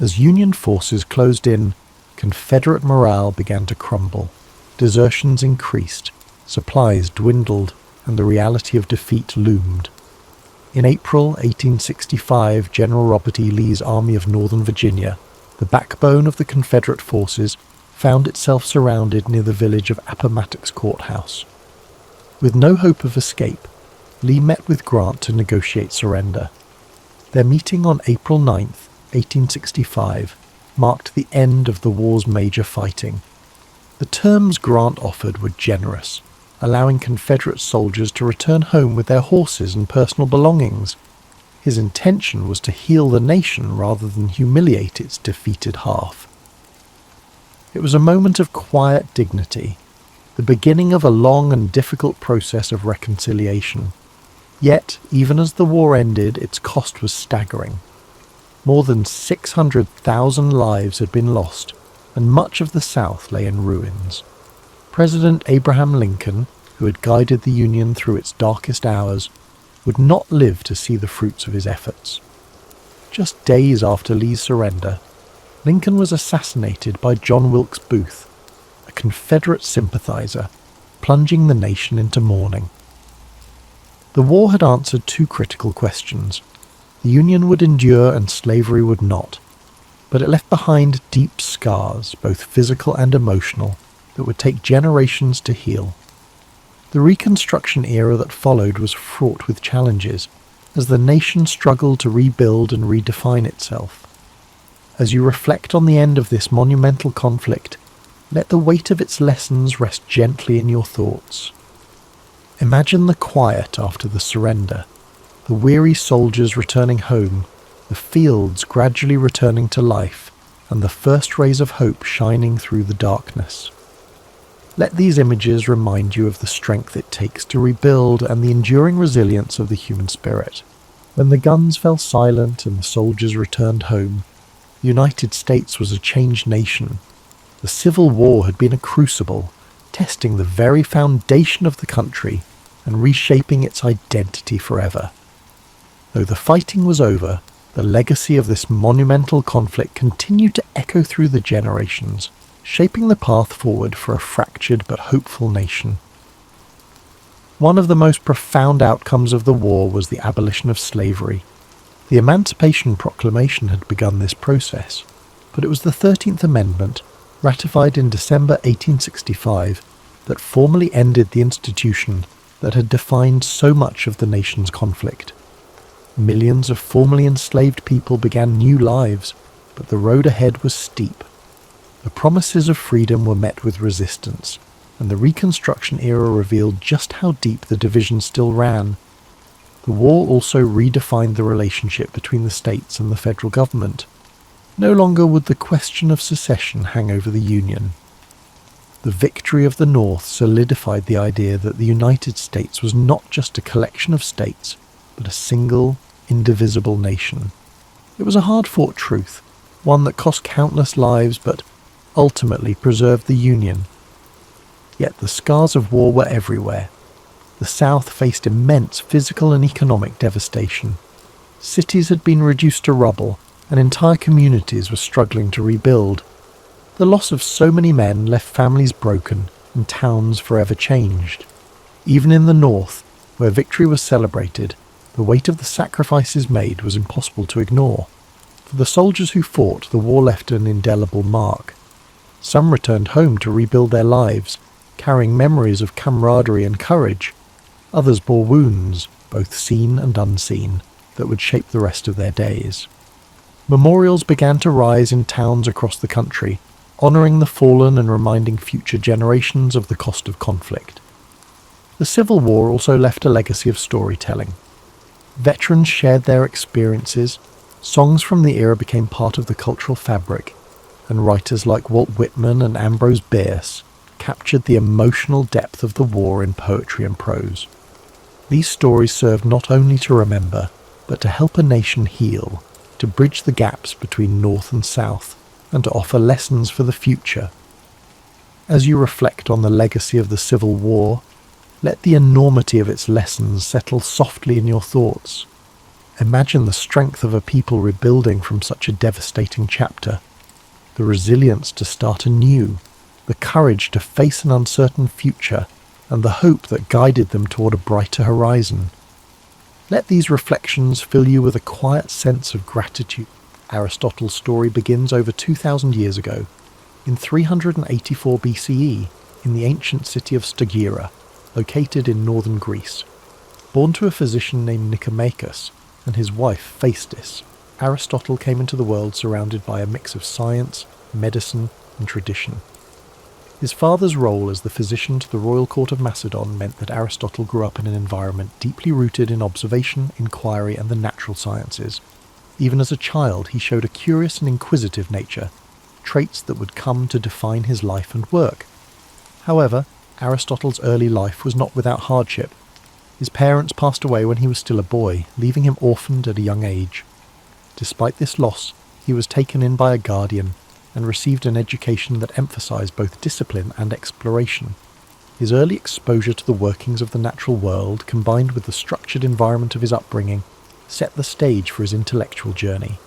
As Union forces closed in, Confederate morale began to crumble. Desertions increased, supplies dwindled, and the reality of defeat loomed. In April 1865, General Robert E. Lee's Army of Northern Virginia, the backbone of the Confederate forces, found itself surrounded near the village of Appomattox Courthouse. With no hope of escape, Lee met with Grant to negotiate surrender. Their meeting on April 9, 1865, marked the end of the war's major fighting. The terms Grant offered were generous, allowing Confederate soldiers to return home with their horses and personal belongings. His intention was to heal the nation rather than humiliate its defeated half. It was a moment of quiet dignity, the beginning of a long and difficult process of reconciliation. Yet, even as the war ended, its cost was staggering. More than 600,000 lives had been lost, and much of the South lay in ruins. President Abraham Lincoln, who had guided the Union through its darkest hours, would not live to see the fruits of his efforts. Just days after Lee's surrender, Lincoln was assassinated by John Wilkes Booth, a Confederate sympathizer, plunging the nation into mourning. The war had answered two critical questions. The Union would endure and slavery would not, but it left behind deep scars, both physical and emotional, that would take generations to heal. The Reconstruction era that followed was fraught with challenges, as the nation struggled to rebuild and redefine itself. As you reflect on the end of this monumental conflict, let the weight of its lessons rest gently in your thoughts. Imagine the quiet after the surrender, the weary soldiers returning home, the fields gradually returning to life, and the first rays of hope shining through the darkness. Let these images remind you of the strength it takes to rebuild and the enduring resilience of the human spirit. When the guns fell silent and the soldiers returned home, the United States was a changed nation. The Civil War had been a crucible, testing the very foundation of the country and reshaping its identity forever. Though the fighting was over, the legacy of this monumental conflict continued to echo through the generations, shaping the path forward for a fractured but hopeful nation. One of the most profound outcomes of the war was the abolition of slavery. The Emancipation Proclamation had begun this process, but it was the 13th Amendment, ratified in December 1865, that formally ended the institution that had defined so much of the nation's conflict. Millions of formerly enslaved people began new lives, but the road ahead was steep. The promises of freedom were met with resistance, and the Reconstruction era revealed just how deep the division still ran. The war also redefined the relationship between the states and the federal government. No longer would the question of secession hang over the Union. The victory of the North solidified the idea that the United States was not just a collection of states, but a single, indivisible nation. It was a hard-fought truth, one that cost countless lives but ultimately preserved the Union. Yet the scars of war were everywhere. The South faced immense physical and economic devastation. Cities had been reduced to rubble, and entire communities were struggling to rebuild. The loss of so many men left families broken and towns forever changed. Even in the North, where victory was celebrated, the weight of the sacrifices made was impossible to ignore. For the soldiers who fought, the war left an indelible mark. Some returned home to rebuild their lives, carrying memories of camaraderie and courage. Others bore wounds, both seen and unseen, that would shape the rest of their days. Memorials began to rise in towns across the country, honouring the fallen and reminding future generations of the cost of conflict. The Civil War also left a legacy of storytelling. Veterans shared their experiences, songs from the era became part of the cultural fabric, and writers like Walt Whitman and Ambrose Bierce captured the emotional depth of the war in poetry and prose. These stories served not only to remember, but to help a nation heal, to bridge the gaps between North and South, and to offer lessons for the future. As you reflect on the legacy of the Civil War, let the enormity of its lessons settle softly in your thoughts. Imagine the strength of a people rebuilding from such a devastating chapter, the resilience to start anew, the courage to face an uncertain future, and the hope that guided them toward a brighter horizon. Let these reflections fill you with a quiet sense of gratitude. Aristotle's story begins over 2,000 years ago, in 384 BCE, in the ancient city of Stagira, located in northern Greece. Born to a physician named Nicomachus and his wife Phaestis, Aristotle came into the world surrounded by a mix of science, medicine, and tradition. His father's role as the physician to the royal court of Macedon meant that Aristotle grew up in an environment deeply rooted in observation, inquiry, and the natural sciences. Even as a child, he showed a curious and inquisitive nature, traits that would come to define his life and work. However, Aristotle's early life was not without hardship. His parents passed away when he was still a boy, leaving him orphaned at a young age. Despite this loss, he was taken in by a guardian and received an education that emphasized both discipline and exploration. His early exposure to the workings of the natural world, combined with the structured environment of his upbringing, set the stage for his intellectual journey.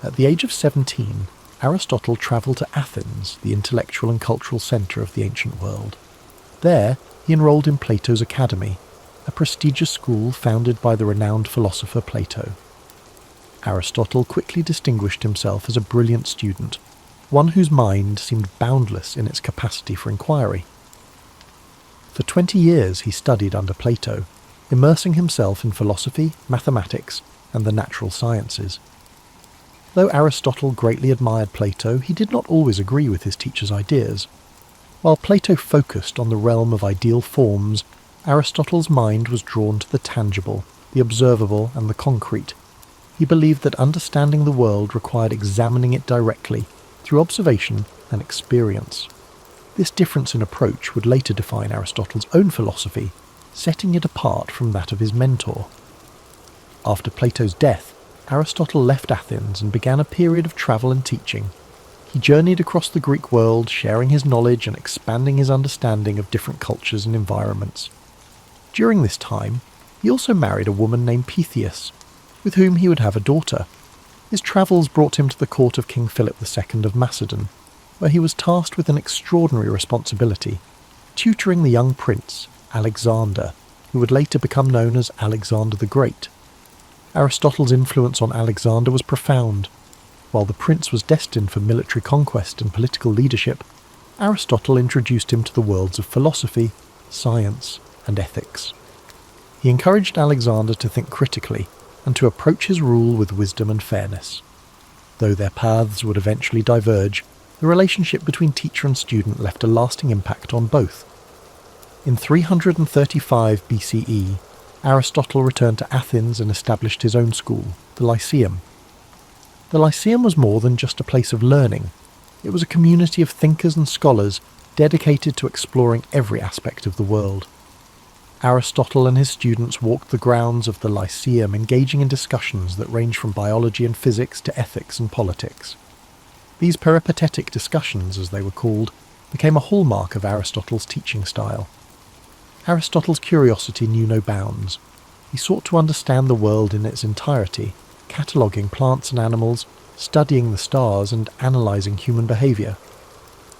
At the age of 17, Aristotle travelled to Athens, the intellectual and cultural centre of the ancient world. There, he enrolled in Plato's Academy, a prestigious school founded by the renowned philosopher Plato. Aristotle quickly distinguished himself as a brilliant student, one whose mind seemed boundless in its capacity for inquiry. For 20 years he studied under Plato, immersing himself in philosophy, mathematics, and the natural sciences. Though Aristotle greatly admired Plato, he did not always agree with his teacher's ideas. While Plato focused on the realm of ideal forms, Aristotle's mind was drawn to the tangible, the observable, and the concrete. He believed that understanding the world required examining it directly, through observation and experience. This difference in approach would later define Aristotle's own philosophy, setting it apart from that of his mentor. After Plato's death, Aristotle left Athens and began a period of travel and teaching. He journeyed across the Greek world, sharing his knowledge and expanding his understanding of different cultures and environments. During this time, he also married a woman named Pythias, with whom he would have a daughter. His travels brought him to the court of King Philip II of Macedon, where he was tasked with an extraordinary responsibility, tutoring the young prince, Alexander, who would later become known as Alexander the Great. Aristotle's influence on Alexander was profound. While the prince was destined for military conquest and political leadership, Aristotle introduced him to the worlds of philosophy, science, and ethics. He encouraged Alexander to think critically and to approach his rule with wisdom and fairness. Though their paths would eventually diverge, the relationship between teacher and student left a lasting impact on both. In 335 BCE, Aristotle returned to Athens and established his own school, the Lyceum. The Lyceum was more than just a place of learning. It was a community of thinkers and scholars dedicated to exploring every aspect of the world. Aristotle and his students walked the grounds of the Lyceum, engaging in discussions that range from biology and physics to ethics and politics. These peripatetic discussions, as they were called, became a hallmark of Aristotle's teaching style. Aristotle's curiosity knew no bounds. He sought to understand the world in its entirety, cataloguing plants and animals, studying the stars, and analysing human behaviour.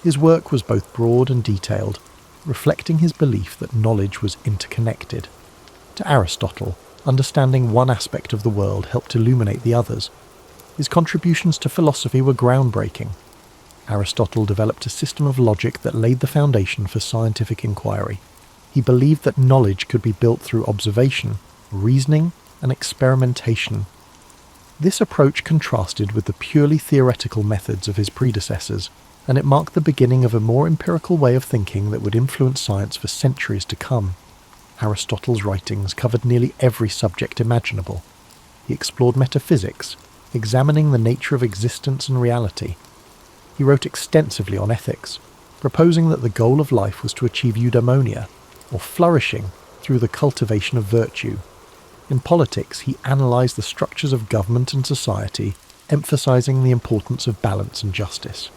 His work was both broad and detailed, reflecting his belief that knowledge was interconnected. To Aristotle, understanding one aspect of the world helped illuminate the others. His contributions to philosophy were groundbreaking. Aristotle developed a system of logic that laid the foundation for scientific inquiry. He believed that knowledge could be built through observation, reasoning, and experimentation. This approach contrasted with the purely theoretical methods of his predecessors, and it marked the beginning of a more empirical way of thinking that would influence science for centuries to come. Aristotle's writings covered nearly every subject imaginable. He explored metaphysics, examining the nature of existence and reality. He wrote extensively on ethics, proposing that the goal of life was to achieve eudaimonia, or flourishing through the cultivation of virtue. In politics, he analysed the structures of government and society, emphasising the importance of balance and justice.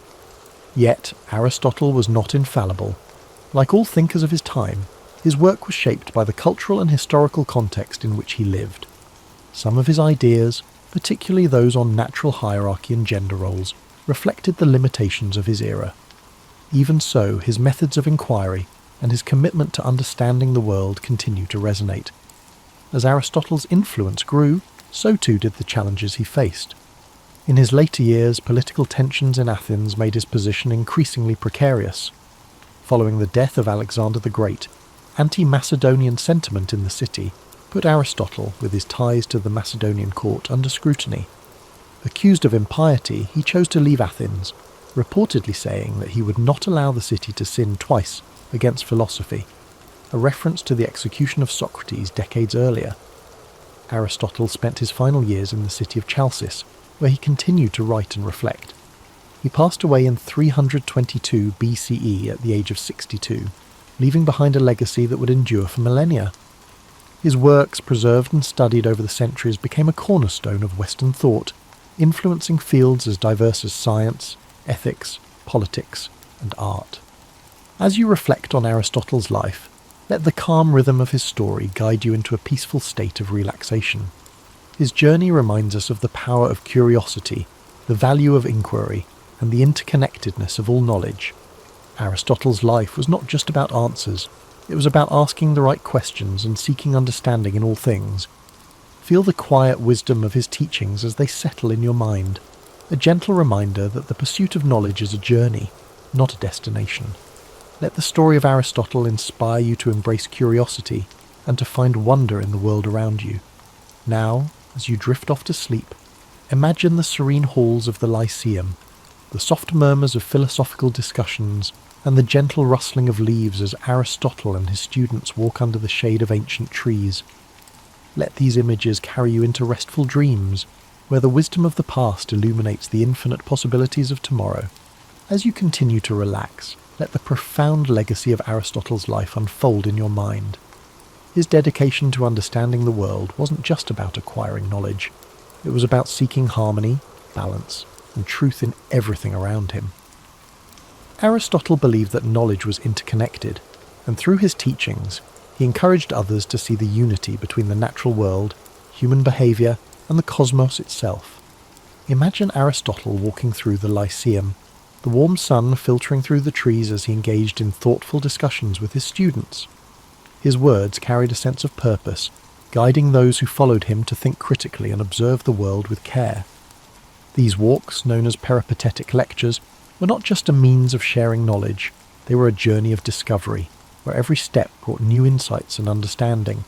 Yet, Aristotle was not infallible. Like all thinkers of his time, his work was shaped by the cultural and historical context in which he lived. Some of his ideas, particularly those on natural hierarchy and gender roles, reflected the limitations of his era. Even so, his methods of inquiry and his commitment to understanding the world continue to resonate. As Aristotle's influence grew, so too did the challenges he faced. In his later years, political tensions in Athens made his position increasingly precarious. Following the death of Alexander the Great, anti-Macedonian sentiment in the city put Aristotle, with his ties to the Macedonian court, under scrutiny. Accused of impiety, he chose to leave Athens, reportedly saying that he would not allow the city to sin twice against philosophy, a reference to the execution of Socrates decades earlier. Aristotle spent his final years in the city of Chalcis, where he continued to write and reflect. He passed away in 322 BCE at the age of 62, leaving behind a legacy that would endure for millennia. His works, preserved and studied over the centuries, became a cornerstone of Western thought, influencing fields as diverse as science, ethics, politics, and art. As you reflect on Aristotle's life, let the calm rhythm of his story guide you into a peaceful state of relaxation. His journey reminds us of the power of curiosity, the value of inquiry, and the interconnectedness of all knowledge. Aristotle's life was not just about answers, it was about asking the right questions and seeking understanding in all things. Feel the quiet wisdom of his teachings as they settle in your mind, a gentle reminder that the pursuit of knowledge is a journey, not a destination. Let the story of Aristotle inspire you to embrace curiosity and to find wonder in the world around you. Now, as you drift off to sleep, imagine the serene halls of the Lyceum, the soft murmurs of philosophical discussions, and the gentle rustling of leaves as Aristotle and his students walk under the shade of ancient trees. Let these images carry you into restful dreams, where the wisdom of the past illuminates the infinite possibilities of tomorrow. As you continue to relax, let the profound legacy of Aristotle's life unfold in your mind. His dedication to understanding the world wasn't just about acquiring knowledge. It was about seeking harmony, balance, and truth in everything around him. Aristotle believed that knowledge was interconnected, and through his teachings, he encouraged others to see the unity between the natural world, human behaviour, and the cosmos itself. Imagine Aristotle walking through the Lyceum, the warm sun filtering through the trees as he engaged in thoughtful discussions with his students. His words carried a sense of purpose, guiding those who followed him to think critically and observe the world with care. These walks, known as peripatetic lectures, were not just a means of sharing knowledge, they were a journey of discovery, where every step brought new insights and understanding.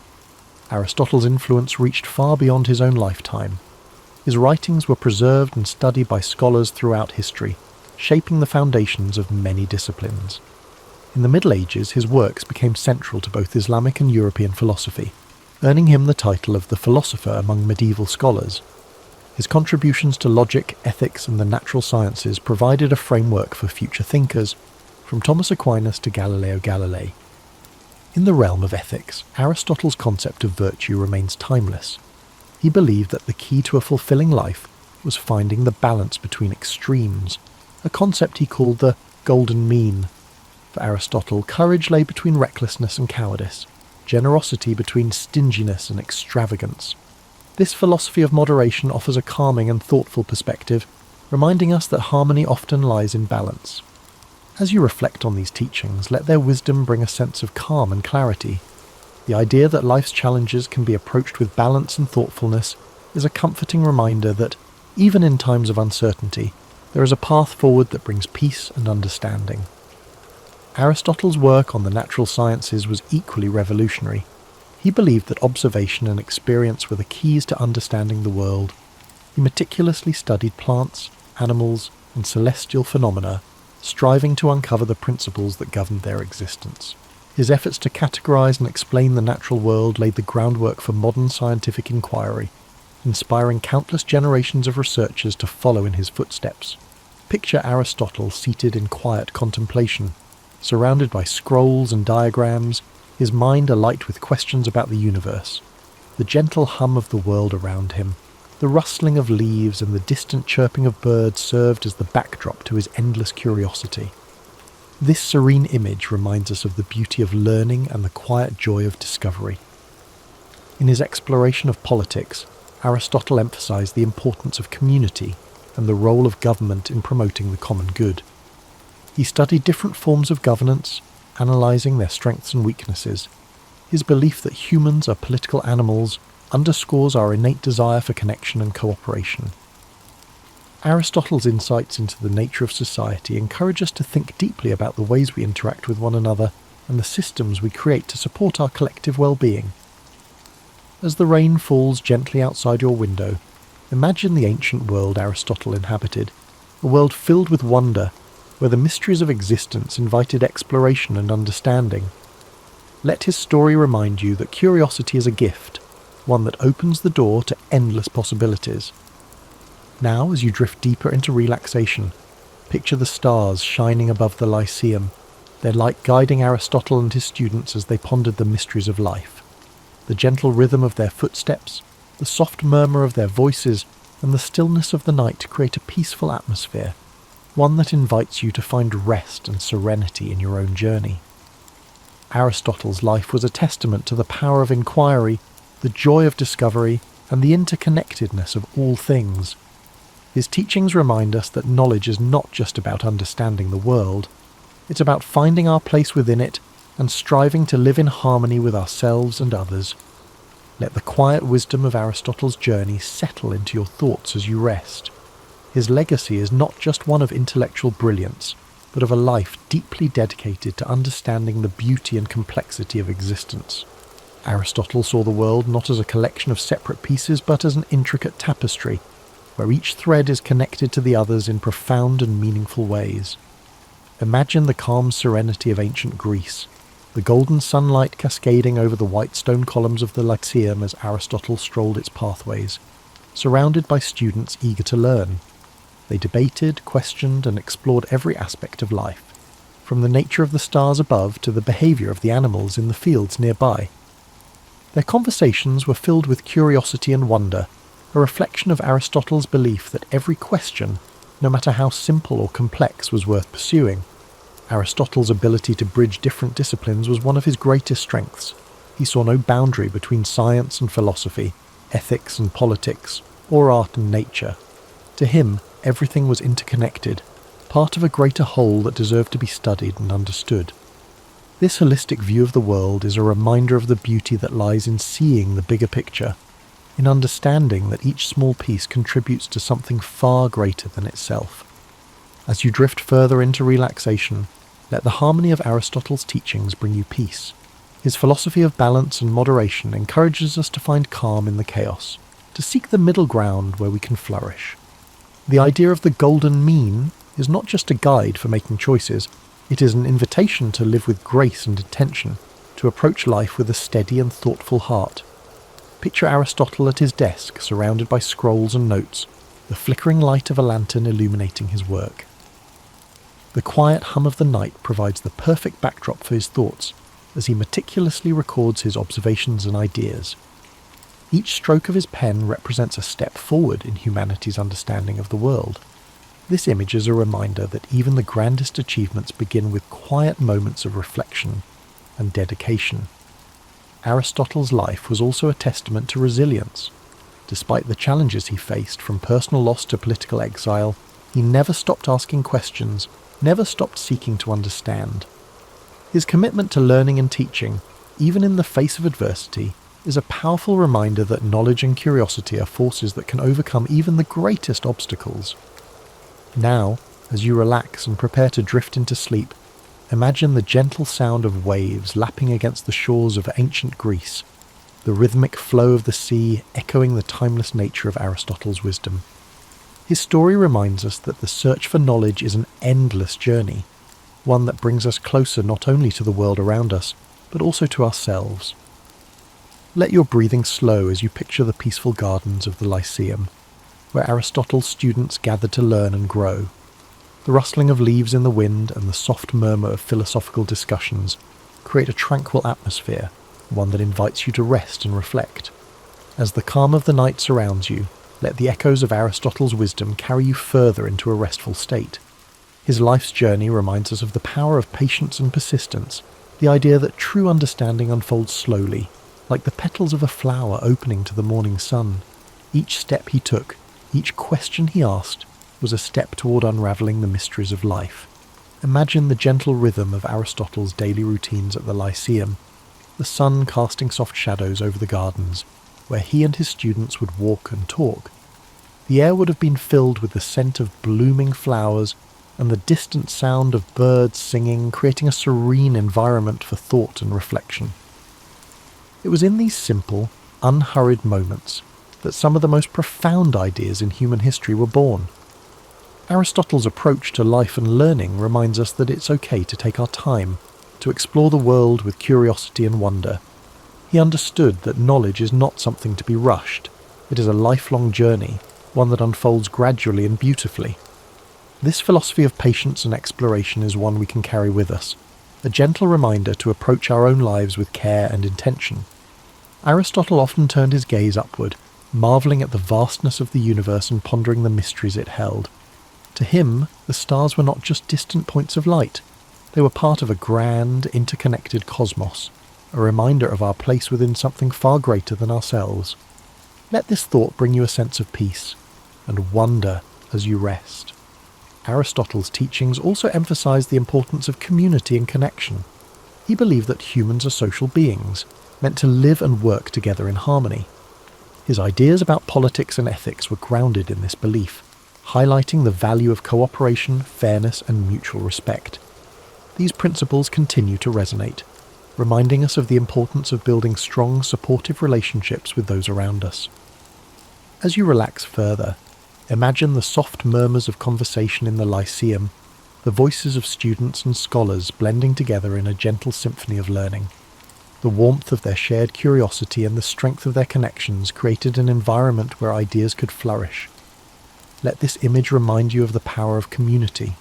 Aristotle's influence reached far beyond his own lifetime. His writings were preserved and studied by scholars throughout history, shaping the foundations of many disciplines. In the Middle Ages, his works became central to both Islamic and European philosophy, earning him the title of the philosopher among medieval scholars. His contributions to logic, ethics, and the natural sciences provided a framework for future thinkers, from Thomas Aquinas to Galileo Galilei. In the realm of ethics, Aristotle's concept of virtue remains timeless. He believed that the key to a fulfilling life was finding the balance between extremes, a concept he called the golden mean. For Aristotle, courage lay between recklessness and cowardice, generosity between stinginess and extravagance. This philosophy of moderation offers a calming and thoughtful perspective, reminding us that harmony often lies in balance. As you reflect on these teachings, let their wisdom bring a sense of calm and clarity. The idea that life's challenges can be approached with balance and thoughtfulness is a comforting reminder that, even in times of uncertainty, there is a path forward that brings peace and understanding. Aristotle's work on the natural sciences was equally revolutionary. He believed that observation and experience were the keys to understanding the world. He meticulously studied plants, animals, and celestial phenomena, striving to uncover the principles that governed their existence. His efforts to categorize and explain the natural world laid the groundwork for modern scientific inquiry, inspiring countless generations of researchers to follow in his footsteps. Picture Aristotle seated in quiet contemplation, surrounded by scrolls and diagrams, his mind alight with questions about the universe. The gentle hum of the world around him, the rustling of leaves and the distant chirping of birds served as the backdrop to his endless curiosity. This serene image reminds us of the beauty of learning and the quiet joy of discovery. In his exploration of politics, Aristotle emphasized the importance of community and the role of government in promoting the common good. He studied different forms of governance, analyzing their strengths and weaknesses. His belief that humans are political animals underscores our innate desire for connection and cooperation. Aristotle's insights into the nature of society encourage us to think deeply about the ways we interact with one another and the systems we create to support our collective well-being. As the rain falls gently outside your window, Imagine the ancient world Aristotle inhabited, a world filled with wonder, where the mysteries of existence invited exploration and understanding. Let his story remind you that curiosity is a gift, one that opens the door to endless possibilities. Now, as you drift deeper into relaxation, picture the stars shining above the Lyceum, their light guiding Aristotle and his students as they pondered the mysteries of life. The gentle rhythm of their footsteps, the soft murmur of their voices, and the stillness of the night create a peaceful atmosphere, one that invites you to find rest and serenity in your own journey. Aristotle's life was a testament to the power of inquiry, the joy of discovery, and the interconnectedness of all things. His teachings remind us that knowledge is not just about understanding the world, it's about finding our place within it and striving to live in harmony with ourselves and others. Let the quiet wisdom of Aristotle's journey settle into your thoughts as you rest. His legacy is not just one of intellectual brilliance, but of a life deeply dedicated to understanding the beauty and complexity of existence. Aristotle saw the world not as a collection of separate pieces, but as an intricate tapestry, where each thread is connected to the others in profound and meaningful ways. Imagine the calm serenity of ancient Greece, the golden sunlight cascading over the white stone columns of the Lyceum as Aristotle strolled its pathways, surrounded by students eager to learn. They debated, questioned, and explored every aspect of life, from the nature of the stars above to the behaviour of the animals in the fields nearby. Their conversations were filled with curiosity and wonder, a reflection of Aristotle's belief that every question, no matter how simple or complex, was worth pursuing. Aristotle's ability to bridge different disciplines was one of his greatest strengths. He saw no boundary between science and philosophy, ethics and politics, or art and nature. To him, everything was interconnected, part of a greater whole that deserved to be studied and understood. This holistic view of the world is a reminder of the beauty that lies in seeing the bigger picture, in understanding that each small piece contributes to something far greater than itself. As you drift further into relaxation, let the harmony of Aristotle's teachings bring you peace. His philosophy of balance and moderation encourages us to find calm in the chaos, to seek the middle ground where we can flourish. The idea of the golden mean is not just a guide for making choices, it is an invitation to live with grace and intention, to approach life with a steady and thoughtful heart. Picture Aristotle at his desk, surrounded by scrolls and notes, the flickering light of a lantern illuminating his work. The quiet hum of the night provides the perfect backdrop for his thoughts, as he meticulously records his observations and ideas. Each stroke of his pen represents a step forward in humanity's understanding of the world. This image is a reminder that even the grandest achievements begin with quiet moments of reflection and dedication. Aristotle's life was also a testament to resilience. Despite the challenges he faced, from personal loss to political exile, he never stopped asking questions, never stopped seeking to understand. His commitment to learning and teaching, even in the face of adversity, is a powerful reminder that knowledge and curiosity are forces that can overcome even the greatest obstacles. Now, as you relax and prepare to drift into sleep, imagine the gentle sound of waves lapping against the shores of ancient Greece, the rhythmic flow of the sea echoing the timeless nature of Aristotle's wisdom. His story reminds us that the search for knowledge is an endless journey, one that brings us closer not only to the world around us, but also to ourselves. Let your breathing slow as you picture the peaceful gardens of the Lyceum, where Aristotle's students gathered to learn and grow. The rustling of leaves in the wind and the soft murmur of philosophical discussions create a tranquil atmosphere, one that invites you to rest and reflect. As the calm of the night surrounds you, let the echoes of Aristotle's wisdom carry you further into a restful state. His life's journey reminds us of the power of patience and persistence, the idea that true understanding unfolds slowly, like the petals of a flower opening to the morning sun. Each step he took, each question he asked, was a step toward unravelling the mysteries of life. Imagine the gentle rhythm of Aristotle's daily routines at the Lyceum, the sun casting soft shadows over the gardens, where he and his students would walk and talk. The air would have been filled with the scent of blooming flowers and the distant sound of birds singing, creating a serene environment for thought and reflection. It was in these simple, unhurried moments that some of the most profound ideas in human history were born. Aristotle's approach to life and learning reminds us that it's okay to take our time, to explore the world with curiosity and wonder. He understood that knowledge is not something to be rushed. It is a lifelong journey, one that unfolds gradually and beautifully. This philosophy of patience and exploration is one we can carry with us, a gentle reminder to approach our own lives with care and intention. Aristotle often turned his gaze upward, marvelling at the vastness of the universe and pondering the mysteries it held. To him, the stars were not just distant points of light. They were part of a grand, interconnected cosmos, a reminder of our place within something far greater than ourselves. Let this thought bring you a sense of peace and wonder as you rest. Aristotle's teachings also emphasized the importance of community and connection. He believed that humans are social beings, meant to live and work together in harmony. His ideas about politics and ethics were grounded in this belief, highlighting the value of cooperation, fairness, and mutual respect. These principles continue to resonate, reminding us of the importance of building strong, supportive relationships with those around us. As you relax further, imagine the soft murmurs of conversation in the Lyceum, the voices of students and scholars blending together in a gentle symphony of learning. The warmth of their shared curiosity and the strength of their connections created an environment where ideas could flourish. Let this image remind you of the power of community,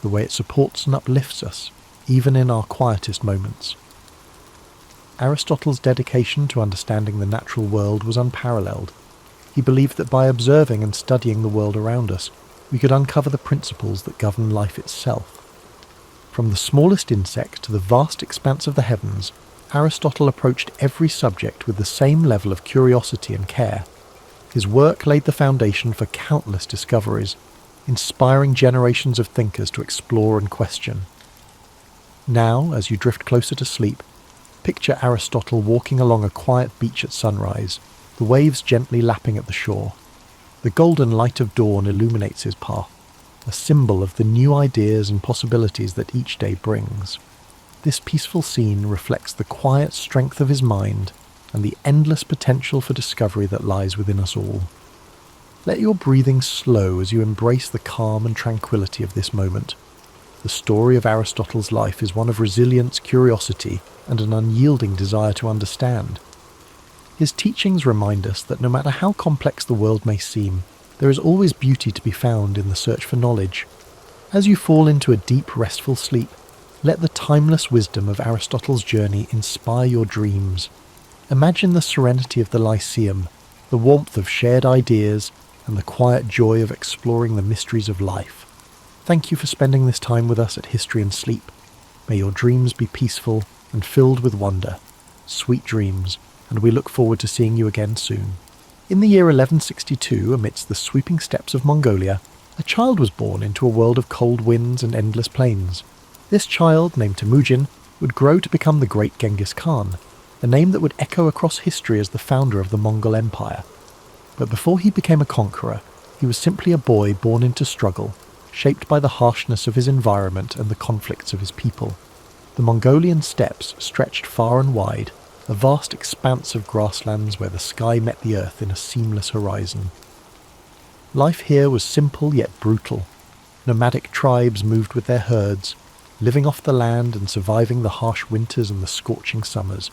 the way it supports and uplifts us, even in our quietest moments. Aristotle's dedication to understanding the natural world was unparalleled. He believed that by observing and studying the world around us, we could uncover the principles that govern life itself. From the smallest insect to the vast expanse of the heavens, Aristotle approached every subject with the same level of curiosity and care. His work laid the foundation for countless discoveries, inspiring generations of thinkers to explore and question. Now, as you drift closer to sleep, picture Aristotle walking along a quiet beach at sunrise, the waves gently lapping at the shore. The golden light of dawn illuminates his path, a symbol of the new ideas and possibilities that each day brings. This peaceful scene reflects the quiet strength of his mind and the endless potential for discovery that lies within us all. Let your breathing slow as you embrace the calm and tranquility of this moment. The story of Aristotle's life is one of resilience, curiosity, and an unyielding desire to understand. His teachings remind us that no matter how complex the world may seem, there is always beauty to be found in the search for knowledge. As you fall into a deep, restful sleep, let the timeless wisdom of Aristotle's journey inspire your dreams. Imagine the serenity of the Lyceum, the warmth of shared ideas, and the quiet joy of exploring the mysteries of life. Thank you for spending this time with us at History and Sleep. May your dreams be peaceful and filled with wonder. Sweet dreams, and we look forward to seeing you again soon. In the year 1162, amidst the sweeping steppes of Mongolia, a child was born into a world of cold winds and endless plains. This child, named Temujin, would grow to become the great Genghis Khan, a name that would echo across history as the founder of the Mongol Empire. But before he became a conqueror, he was simply a boy born into struggle, shaped by the harshness of his environment and the conflicts of his people. The Mongolian steppes stretched far and wide, a vast expanse of grasslands where the sky met the earth in a seamless horizon. Life here was simple yet brutal. Nomadic tribes moved with their herds, living off the land and surviving the harsh winters and the scorching summers.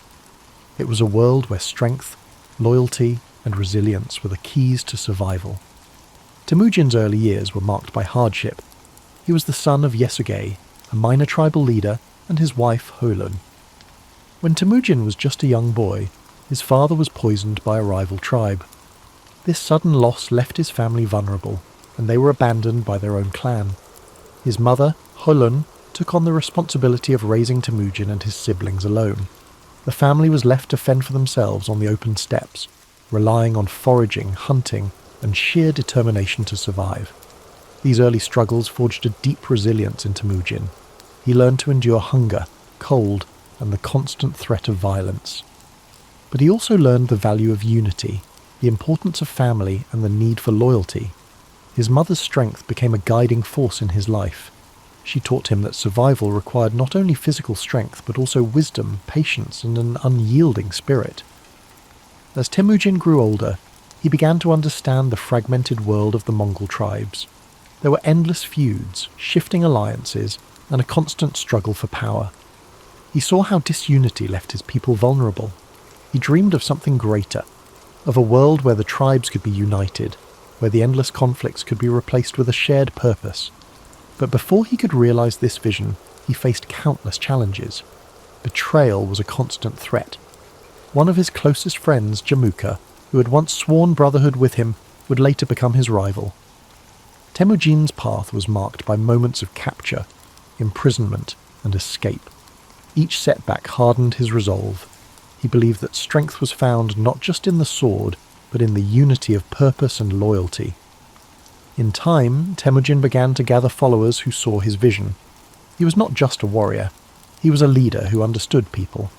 It was a world where strength, loyalty, and resilience were the keys to survival. Temujin's early years were marked by hardship. He was the son of Yesugei, a minor tribal leader, and his wife Holun. When Temujin was just a young boy, his father was poisoned by a rival tribe. This sudden loss left his family vulnerable, and they were abandoned by their own clan. His mother, Holun, took on the responsibility of raising Temujin and his siblings alone. The family was left to fend for themselves on the open steppes, relying on foraging, hunting, and sheer determination to survive. These early struggles forged a deep resilience in Temujin. He learned to endure hunger, cold, and the constant threat of violence. But he also learned the value of unity, the importance of family, and the need for loyalty. His mother's strength became a guiding force in his life. She taught him that survival required not only physical strength, but also wisdom, patience, and an unyielding spirit. As Temujin grew older, he began to understand the fragmented world of the Mongol tribes. There were endless feuds, shifting alliances, and a constant struggle for power. He saw how disunity left his people vulnerable. He dreamed of something greater, of a world where the tribes could be united, where the endless conflicts could be replaced with a shared purpose. But before he could realize this vision, he faced countless challenges. Betrayal was a constant threat. One of his closest friends, Jamuka, who had once sworn brotherhood with him, would later become his rival. Temujin's path was marked by moments of capture, imprisonment, and escape. Each setback hardened his resolve. He believed that strength was found not just in the sword, but in the unity of purpose and loyalty. In time, Temujin began to gather followers who saw his vision. He was not just a warrior. He was a leader who understood people.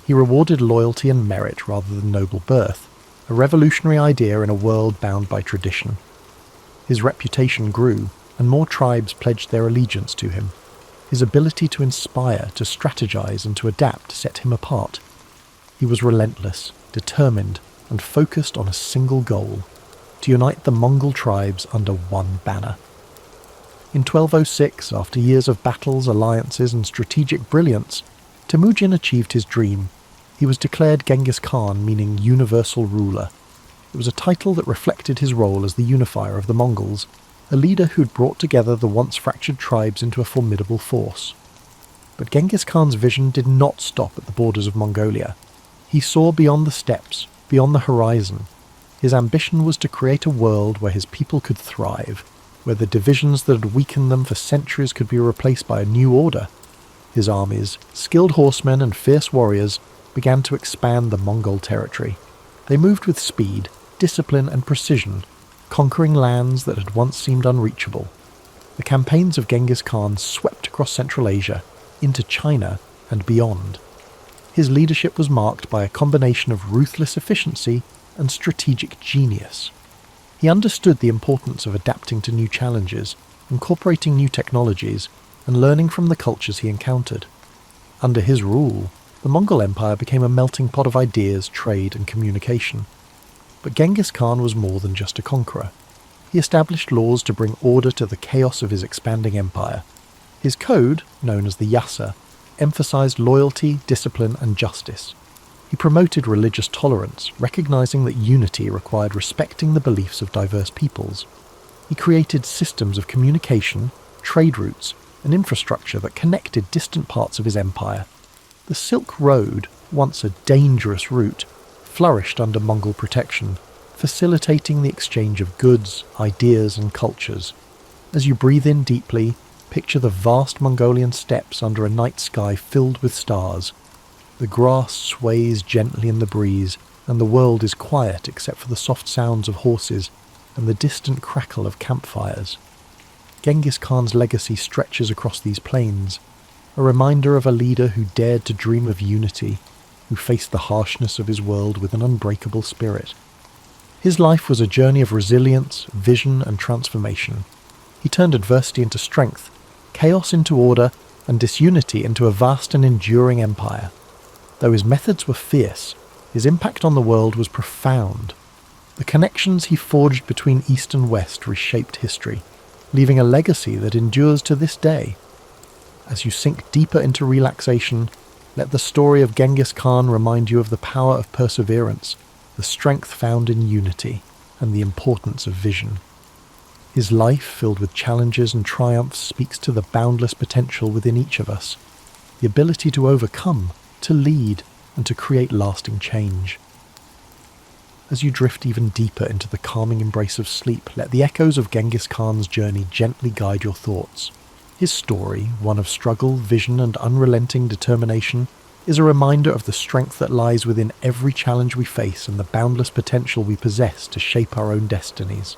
He rewarded loyalty and merit rather than noble birth, a revolutionary idea in a world bound by tradition. His reputation grew, and more tribes pledged their allegiance to him. His ability to inspire, to strategize, and to adapt set him apart. He was relentless, determined, and focused on a single goal: to unite the Mongol tribes under one banner. In 1206, after years of battles, alliances, and strategic brilliance, Temujin achieved his dream. He was declared Genghis Khan, meaning universal ruler. It was a title that reflected his role as the unifier of the Mongols, a leader who'd brought together the once fractured tribes into a formidable force. But Genghis Khan's vision did not stop at the borders of Mongolia. He saw beyond the steppes, beyond the horizon. His ambition was to create a world where his people could thrive, where the divisions that had weakened them for centuries could be replaced by a new order. His armies, skilled horsemen and fierce warriors, began to expand the Mongol territory. They moved with speed, discipline and precision, conquering lands that had once seemed unreachable. The campaigns of Genghis Khan swept across Central Asia, into China and beyond. His leadership was marked by a combination of ruthless efficiency and strategic genius. He understood the importance of adapting to new challenges, incorporating new technologies, and learning from the cultures he encountered. Under his rule, the Mongol Empire became a melting pot of ideas, trade, and communication. But Genghis Khan was more than just a conqueror. He established laws to bring order to the chaos of his expanding empire. His code, known as the Yasa, emphasized loyalty, discipline, and justice. He promoted religious tolerance, recognizing that unity required respecting the beliefs of diverse peoples. He created systems of communication, trade routes, and infrastructure that connected distant parts of his empire. The Silk Road, once a dangerous route, flourished under Mongol protection, facilitating the exchange of goods, ideas, and cultures. As you breathe in deeply, picture the vast Mongolian steppes under a night sky filled with stars. The grass sways gently in the breeze, and the world is quiet except for the soft sounds of horses and the distant crackle of campfires. Genghis Khan's legacy stretches across these plains, a reminder of a leader who dared to dream of unity, who faced the harshness of his world with an unbreakable spirit. His life was a journey of resilience, vision, and transformation. He turned adversity into strength, chaos into order, and disunity into a vast and enduring empire. Though his methods were fierce, his impact on the world was profound. The connections he forged between East and West reshaped history, leaving a legacy that endures to this day. As you sink deeper into relaxation, let the story of Genghis Khan remind you of the power of perseverance, the strength found in unity, and the importance of vision. His life, filled with challenges and triumphs, speaks to the boundless potential within each of us, the ability to overcome, to lead, and to create lasting change. As you drift even deeper into the calming embrace of sleep, let the echoes of Genghis Khan's journey gently guide your thoughts. His story, one of struggle, vision, and unrelenting determination, is a reminder of the strength that lies within every challenge we face and the boundless potential we possess to shape our own destinies.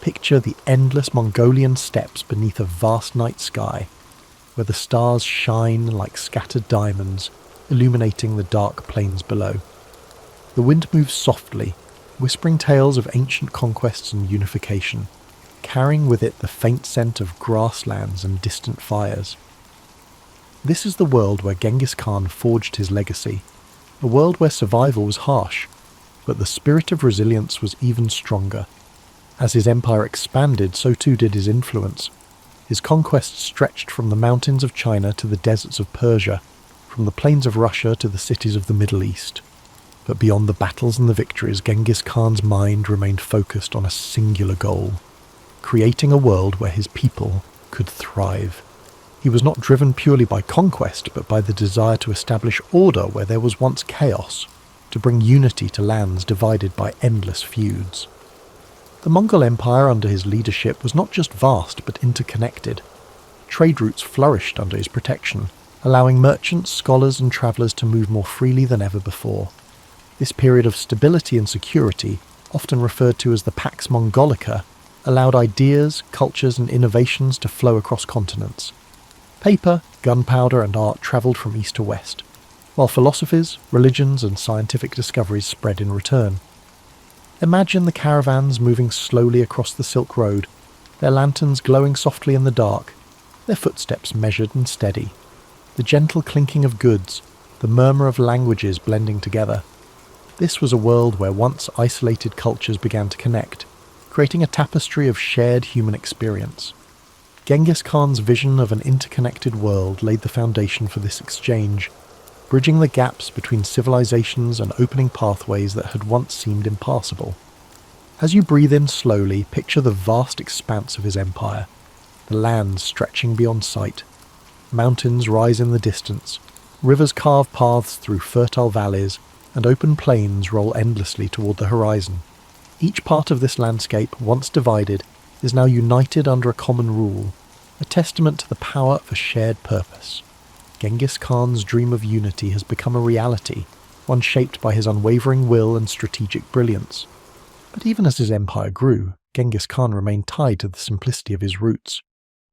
Picture the endless Mongolian steppes beneath a vast night sky, where the stars shine like scattered diamonds, illuminating the dark plains below. The wind moves softly, whispering tales of ancient conquests and unification, carrying with it the faint scent of grasslands and distant fires. This is the world where Genghis Khan forged his legacy, a world where survival was harsh, but the spirit of resilience was even stronger. As his empire expanded, so too did his influence. His conquests stretched from the mountains of China to the deserts of Persia, from the plains of Russia to the cities of the Middle East. But beyond the battles and the victories, Genghis Khan's mind remained focused on a singular goal: creating a world where his people could thrive. He was not driven purely by conquest, but by the desire to establish order where there was once chaos, to bring unity to lands divided by endless feuds. The Mongol Empire under his leadership was not just vast, but interconnected. Trade routes flourished under his protection, allowing merchants, scholars and travellers to move more freely than ever before. This period of stability and security, often referred to as the Pax Mongolica, allowed ideas, cultures and innovations to flow across continents. Paper, gunpowder and art travelled from east to west, while philosophies, religions and scientific discoveries spread in return. Imagine the caravans moving slowly across the Silk Road, their lanterns glowing softly in the dark, their footsteps measured and steady, the gentle clinking of goods, the murmur of languages blending together. This was a world where once isolated cultures began to connect, creating a tapestry of shared human experience. Genghis Khan's vision of an interconnected world laid the foundation for this exchange, bridging the gaps between civilizations and opening pathways that had once seemed impassable. As you breathe in slowly, picture the vast expanse of his empire, the lands stretching beyond sight. Mountains rise in the distance, rivers carve paths through fertile valleys, and open plains roll endlessly toward the horizon. Each part of this landscape, once divided, is now united under a common rule, a testament to the power of a shared purpose. Genghis Khan's dream of unity has become a reality, one shaped by his unwavering will and strategic brilliance. But even as his empire grew, Genghis Khan remained tied to the simplicity of his roots.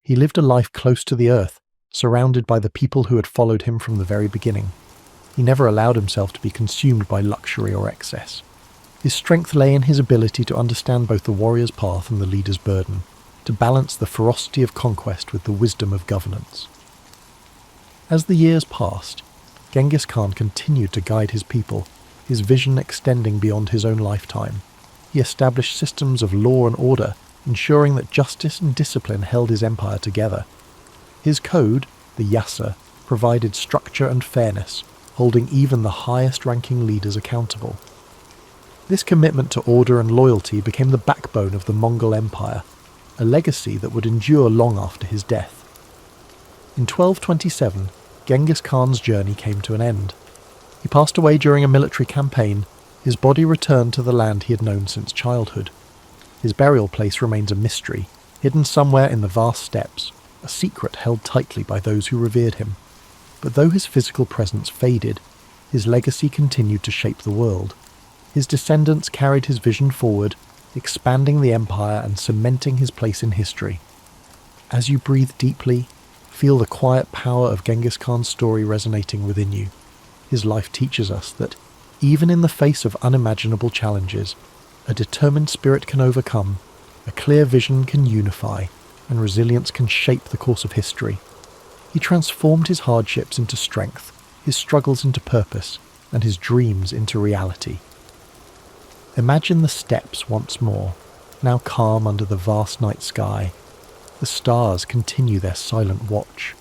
He lived a life close to the earth, surrounded by the people who had followed him from the very beginning. He never allowed himself to be consumed by luxury or excess. His strength lay in his ability to understand both the warrior's path and the leader's burden, to balance the ferocity of conquest with the wisdom of governance. As the years passed, Genghis Khan continued to guide his people, his vision extending beyond his own lifetime. He established systems of law and order, ensuring that justice and discipline held his empire together. His code, the Yasa, provided structure and fairness, holding even the highest-ranking leaders accountable. This commitment to order and loyalty became the backbone of the Mongol Empire, a legacy that would endure long after his death. In 1227, Genghis Khan's journey came to an end. He passed away during a military campaign. His body returned to the land he had known since childhood. His burial place remains a mystery, hidden somewhere in the vast steppes, a secret held tightly by those who revered him. But though his physical presence faded, his legacy continued to shape the world. His descendants carried his vision forward, expanding the empire and cementing his place in history. As you breathe deeply, feel the quiet power of Genghis Khan's story resonating within you. His life teaches us that, even in the face of unimaginable challenges, a determined spirit can overcome, a clear vision can unify, and resilience can shape the course of history. He transformed his hardships into strength, his struggles into purpose, and his dreams into reality. Imagine the steppes once more, now calm under the vast night sky. The stars continue their silent watch.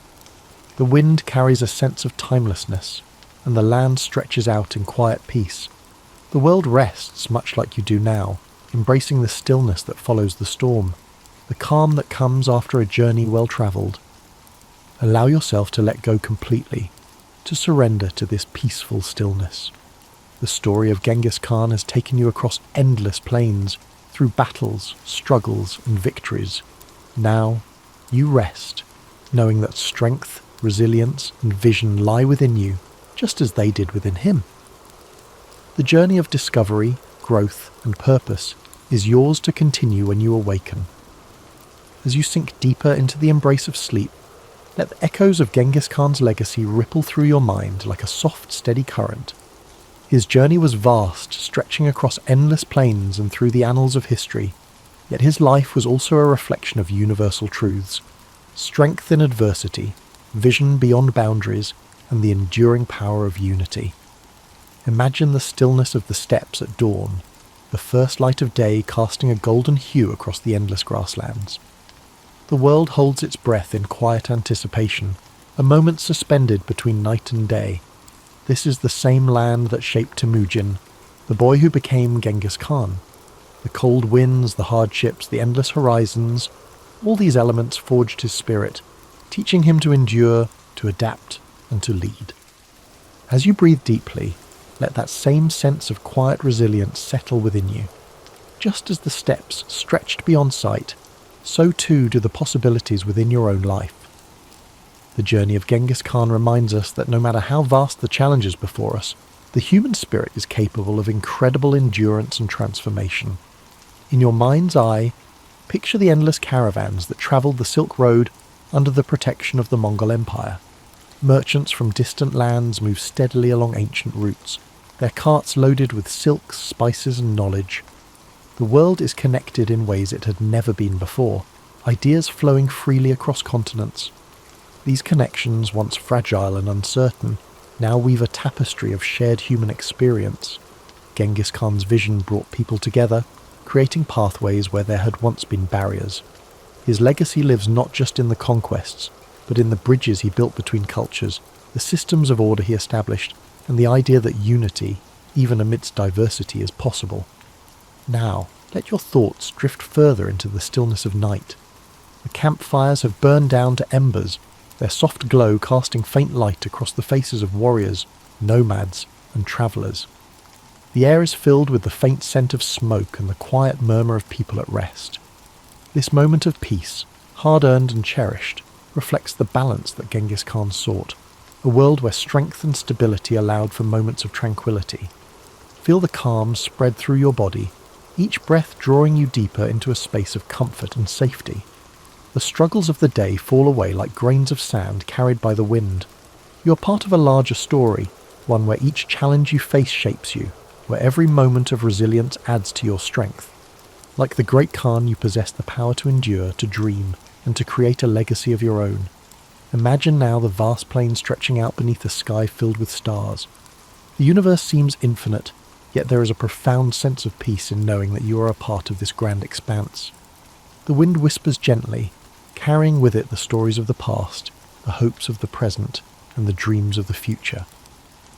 The wind carries a sense of timelessness, and the land stretches out in quiet peace. The world rests much like you do now, embracing the stillness that follows the storm, the calm that comes after a journey well travelled. Allow yourself to let go completely, to surrender to this peaceful stillness. The story of Genghis Khan has taken you across endless plains, through battles, struggles, and victories. Now, you rest, knowing that strength, resilience, and vision lie within you, just as they did within him. The journey of discovery, growth, and purpose is yours to continue when you awaken. As you sink deeper into the embrace of sleep, let the echoes of Genghis Khan's legacy ripple through your mind like a soft, steady current. His journey was vast, stretching across endless plains and through the annals of history, yet his life was also a reflection of universal truths: strength in adversity, vision beyond boundaries, and the enduring power of unity. Imagine the stillness of the steppes at dawn, the first light of day casting a golden hue across the endless grasslands. The world holds its breath in quiet anticipation, a moment suspended between night and day. This is the same land that shaped Temujin, the boy who became Genghis Khan. The cold winds, the hardships, the endless horizons, all these elements forged his spirit, teaching him to endure, to adapt, and to lead. As you breathe deeply, let that same sense of quiet resilience settle within you. Just as the steppes stretched beyond sight, so too do the possibilities within your own life. The journey of Genghis Khan reminds us that no matter how vast the challenges before us, the human spirit is capable of incredible endurance and transformation. In your mind's eye, picture the endless caravans that travelled the Silk Road under the protection of the Mongol Empire. Merchants from distant lands move steadily along ancient routes, their carts loaded with silks, spices and knowledge. The world is connected in ways it had never been before, ideas flowing freely across continents. These connections, once fragile and uncertain, now weave a tapestry of shared human experience. Genghis Khan's vision brought people together, creating pathways where there had once been barriers. His legacy lives not just in the conquests, but in the bridges he built between cultures, the systems of order he established, and the idea that unity, even amidst diversity, is possible. Now, let your thoughts drift further into the stillness of night. The campfires have burned down to embers, their soft glow casting faint light across the faces of warriors, nomads, and travellers. The air is filled with the faint scent of smoke and the quiet murmur of people at rest. This moment of peace, hard-earned and cherished, reflects the balance that Genghis Khan sought, a world where strength and stability allowed for moments of tranquility. Feel the calm spread through your body, each breath drawing you deeper into a space of comfort and safety. The struggles of the day fall away like grains of sand carried by the wind. You are part of a larger story, one where each challenge you face shapes you, where every moment of resilience adds to your strength. Like the great Khan, you possess the power to endure, to dream, and to create a legacy of your own. Imagine now the vast plain stretching out beneath a sky filled with stars. The universe seems infinite, yet there is a profound sense of peace in knowing that you are a part of this grand expanse. The wind whispers gently, carrying with it the stories of the past, the hopes of the present, and the dreams of the future.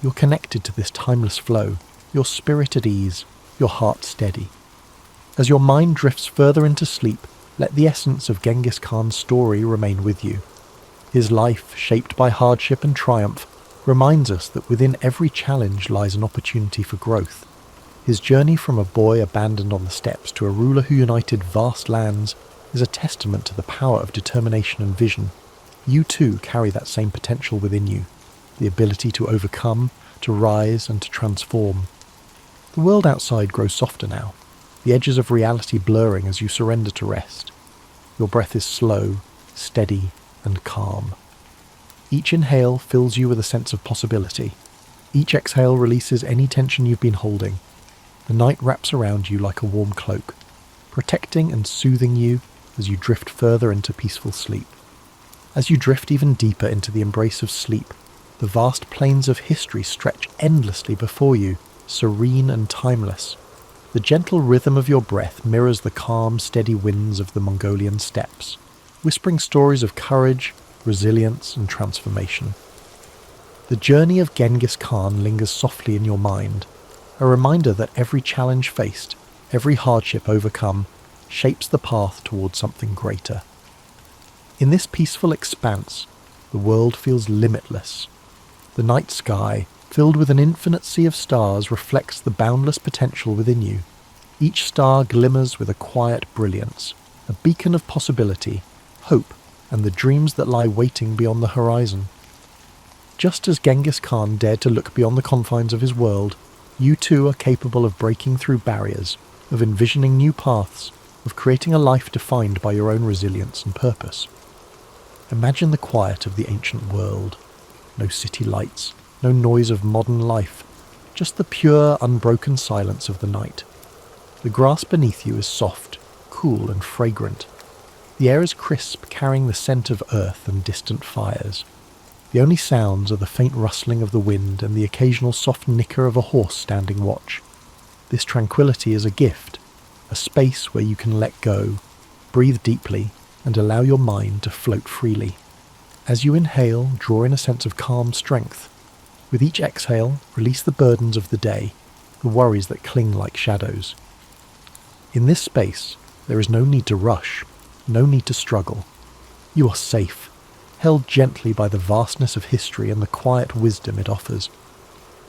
You're connected to this timeless flow, your spirit at ease, your heart steady. As your mind drifts further into sleep, let the essence of Genghis Khan's story remain with you. His life, shaped by hardship and triumph, reminds us that within every challenge lies an opportunity for growth. His journey from a boy abandoned on the steppes to a ruler who united vast lands is a testament to the power of determination and vision. You too carry that same potential within you, the ability to overcome, to rise and to transform. The world outside grows softer now, the edges of reality blurring as you surrender to rest. Your breath is slow, steady, and calm. Each inhale fills you with a sense of possibility. Each exhale releases any tension you've been holding. The night wraps around you like a warm cloak, protecting and soothing you as you drift further into peaceful sleep. As you drift even deeper into the embrace of sleep, the vast plains of history stretch endlessly before you, serene and timeless. The gentle rhythm of your breath mirrors the calm, steady winds of the Mongolian steppes, whispering stories of courage, resilience, and transformation. The journey of Genghis Khan lingers softly in your mind, a reminder that every challenge faced, every hardship overcome, shapes the path towards something greater. In this peaceful expanse, the world feels limitless. The night sky, filled with an infinite sea of stars, reflects the boundless potential within you. Each star glimmers with a quiet brilliance, a beacon of possibility, hope, and the dreams that lie waiting beyond the horizon. Just as Genghis Khan dared to look beyond the confines of his world, you too are capable of breaking through barriers, of envisioning new paths, of creating a life defined by your own resilience and purpose. Imagine the quiet of the ancient world. No city lights, no noise of modern life, just the pure, unbroken silence of the night. The grass beneath you is soft, cool and fragrant. The air is crisp, carrying the scent of earth and distant fires. The only sounds are the faint rustling of the wind and the occasional soft nicker of a horse standing watch. This tranquility is a gift, a space where you can let go, breathe deeply, and allow your mind to float freely. As you inhale, draw in a sense of calm strength. With each exhale, release the burdens of the day, the worries that cling like shadows. In this space, there is no need to rush, no need to struggle. You are safe, held gently by the vastness of history and the quiet wisdom it offers.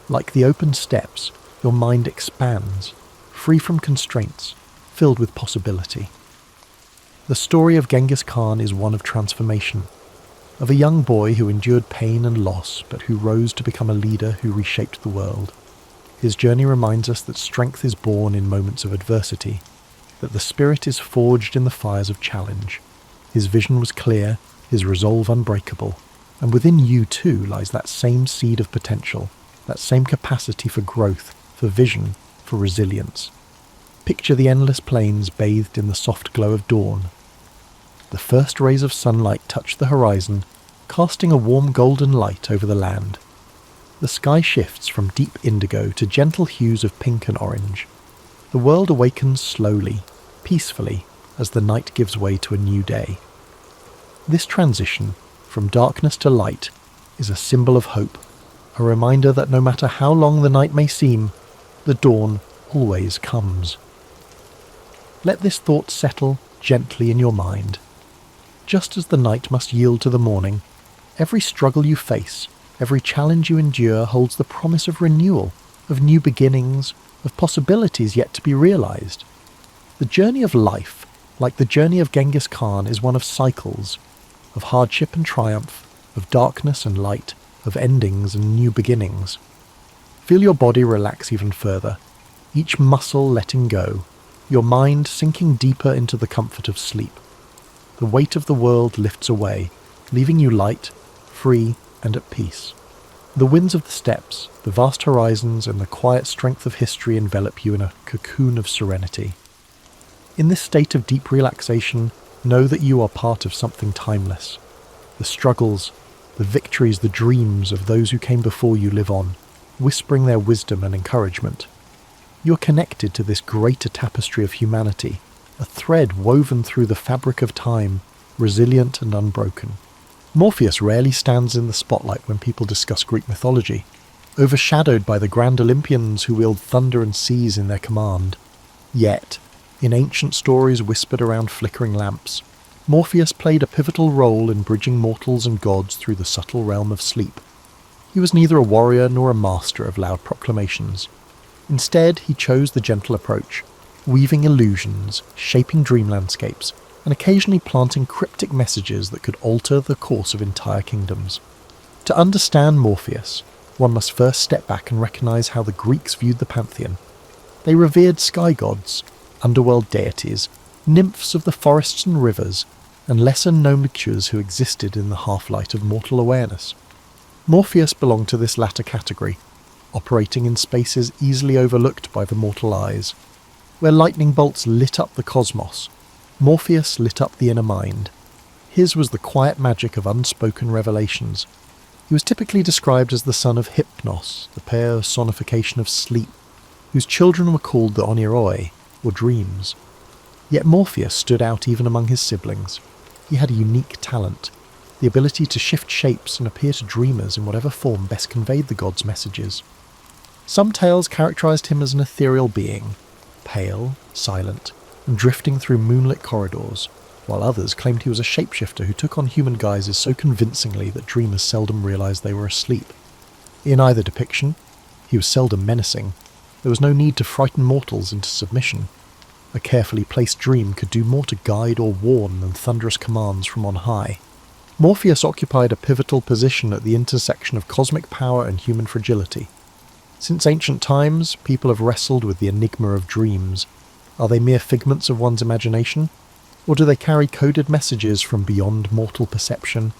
Like the open steps, your mind expands, free from constraints, filled with possibility. The story of Genghis Khan is one of transformation, of a young boy who endured pain and loss, but who rose to become a leader who reshaped the world. His journey reminds us that strength is born in moments of adversity, that the spirit is forged in the fires of challenge. His vision was clear, his resolve unbreakable, and within you too lies that same seed of potential, that same capacity for growth, for vision, for resilience. Picture the endless plains bathed in the soft glow of dawn. The first rays of sunlight touch the horizon, casting a warm golden light over the land. The sky shifts from deep indigo to gentle hues of pink and orange. The world awakens slowly, peacefully, as the night gives way to a new day. This transition, from darkness to light, is a symbol of hope, a reminder that no matter how long the night may seem, the dawn always comes. Let this thought settle gently in your mind. Just as the night must yield to the morning, every struggle you face, every challenge you endure holds the promise of renewal, of new beginnings, of possibilities yet to be realized. The journey of life, like the journey of Genghis Khan, is one of cycles, of hardship and triumph, of darkness and light, of endings and new beginnings. Feel your body relax even further, each muscle letting go, your mind sinking deeper into the comfort of sleep. The weight of the world lifts away, leaving you light, free, and at peace. The winds of the steppes, the vast horizons, and the quiet strength of history envelop you in a cocoon of serenity. In this state of deep relaxation, know that you are part of something timeless. The struggles, the victories, the dreams of those who came before you live on, whispering their wisdom and encouragement. You are connected to this greater tapestry of humanity, a thread woven through the fabric of time, resilient and unbroken. Morpheus rarely stands in the spotlight when people discuss Greek mythology, overshadowed by the grand Olympians who wield thunder and seas in their command. Yet, in ancient stories whispered around flickering lamps, Morpheus played a pivotal role in bridging mortals and gods through the subtle realm of sleep. He was neither a warrior nor a master of loud proclamations. Instead, he chose the gentle approach, weaving illusions, shaping dream landscapes, and occasionally planting cryptic messages that could alter the course of entire kingdoms. To understand Morpheus, one must first step back and recognize how the Greeks viewed the pantheon. They revered sky gods, underworld deities, nymphs of the forests and rivers, and lesser nomenclatures who existed in the half-light of mortal awareness. Morpheus belonged to this latter category, operating in spaces easily overlooked by the mortal eyes. Where lightning bolts lit up the cosmos, Morpheus lit up the inner mind. His was the quiet magic of unspoken revelations. He was typically described as the son of Hypnos, the personification of sleep, whose children were called the Oniroi, or dreams. Yet Morpheus stood out even among his siblings. He had a unique talent, the ability to shift shapes and appear to dreamers in whatever form best conveyed the god's messages. Some tales characterized him as an ethereal being, pale, silent, and drifting through moonlit corridors, while others claimed he was a shapeshifter who took on human guises so convincingly that dreamers seldom realized they were asleep. In either depiction, he was seldom menacing. There was no need to frighten mortals into submission. A carefully placed dream could do more to guide or warn than thunderous commands from on high. Morpheus occupied a pivotal position at the intersection of cosmic power and human fragility. Since ancient times, people have wrestled with the enigma of dreams. Are they mere figments of one's imagination? Or do they carry coded messages from beyond mortal perception?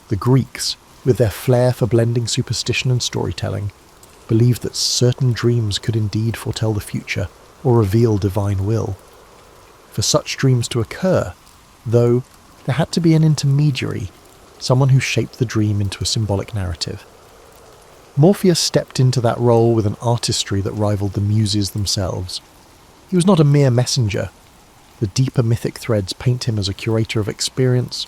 The Greeks, with their flair for blending superstition and storytelling, believed that certain dreams could indeed foretell the future or reveal divine will. For such dreams to occur, though, there had to be an intermediary, someone who shaped the dream into a symbolic narrative. Morpheus stepped into that role with an artistry that rivaled the muses themselves. He was not a mere messenger. The deeper mythic threads paint him as a curator of experience,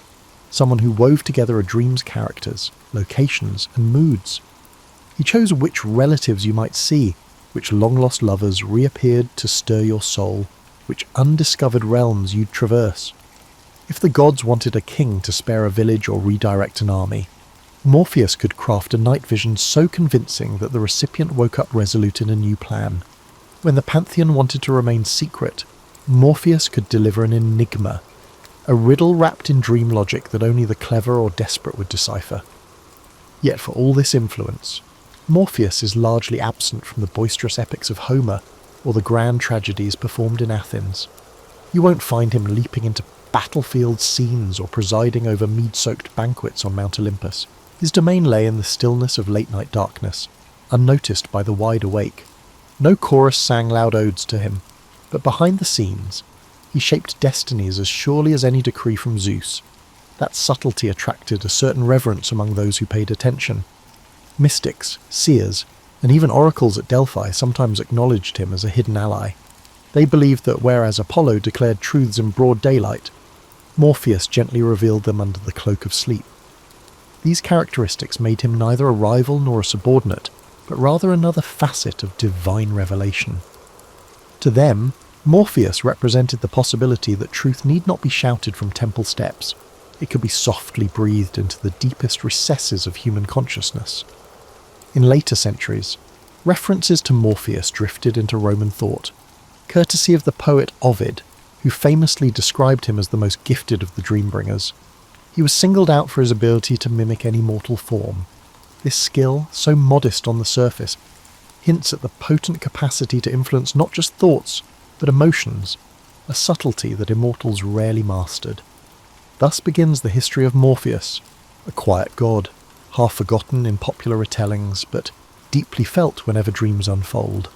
someone who wove together a dream's characters, locations, and moods. He chose which relatives you might see, which long-lost lovers reappeared to stir your soul, which undiscovered realms you'd traverse. If the gods wanted a king to spare a village or redirect an army, Morpheus could craft a night vision so convincing that the recipient woke up resolute in a new plan. When the pantheon wanted to remain secret, Morpheus could deliver an enigma, a riddle wrapped in dream logic that only the clever or desperate would decipher. Yet for all this influence, Morpheus is largely absent from the boisterous epics of Homer or the grand tragedies performed in Athens. You won't find him leaping into battlefield scenes or presiding over mead-soaked banquets on Mount Olympus. His domain lay in the stillness of late-night darkness, unnoticed by the wide awake. No chorus sang loud odes to him, but behind the scenes, he shaped destinies as surely as any decree from Zeus. That subtlety attracted a certain reverence among those who paid attention. Mystics, seers, and even oracles at Delphi sometimes acknowledged him as a hidden ally. They believed that whereas Apollo declared truths in broad daylight, Morpheus gently revealed them under the cloak of sleep. These characteristics made him neither a rival nor a subordinate, but rather another facet of divine revelation. To them, Morpheus represented the possibility that truth need not be shouted from temple steps. It could be softly breathed into the deepest recesses of human consciousness. In later centuries, references to Morpheus drifted into Roman thought, courtesy of the poet Ovid, who famously described him as the most gifted of the dream-bringers. He was singled out for his ability to mimic any mortal form. This skill, so modest on the surface, hints at the potent capacity to influence not just thoughts, but emotions, a subtlety that immortals rarely mastered. Thus begins the history of Morpheus, a quiet god, half forgotten in popular retellings, but deeply felt whenever dreams unfold.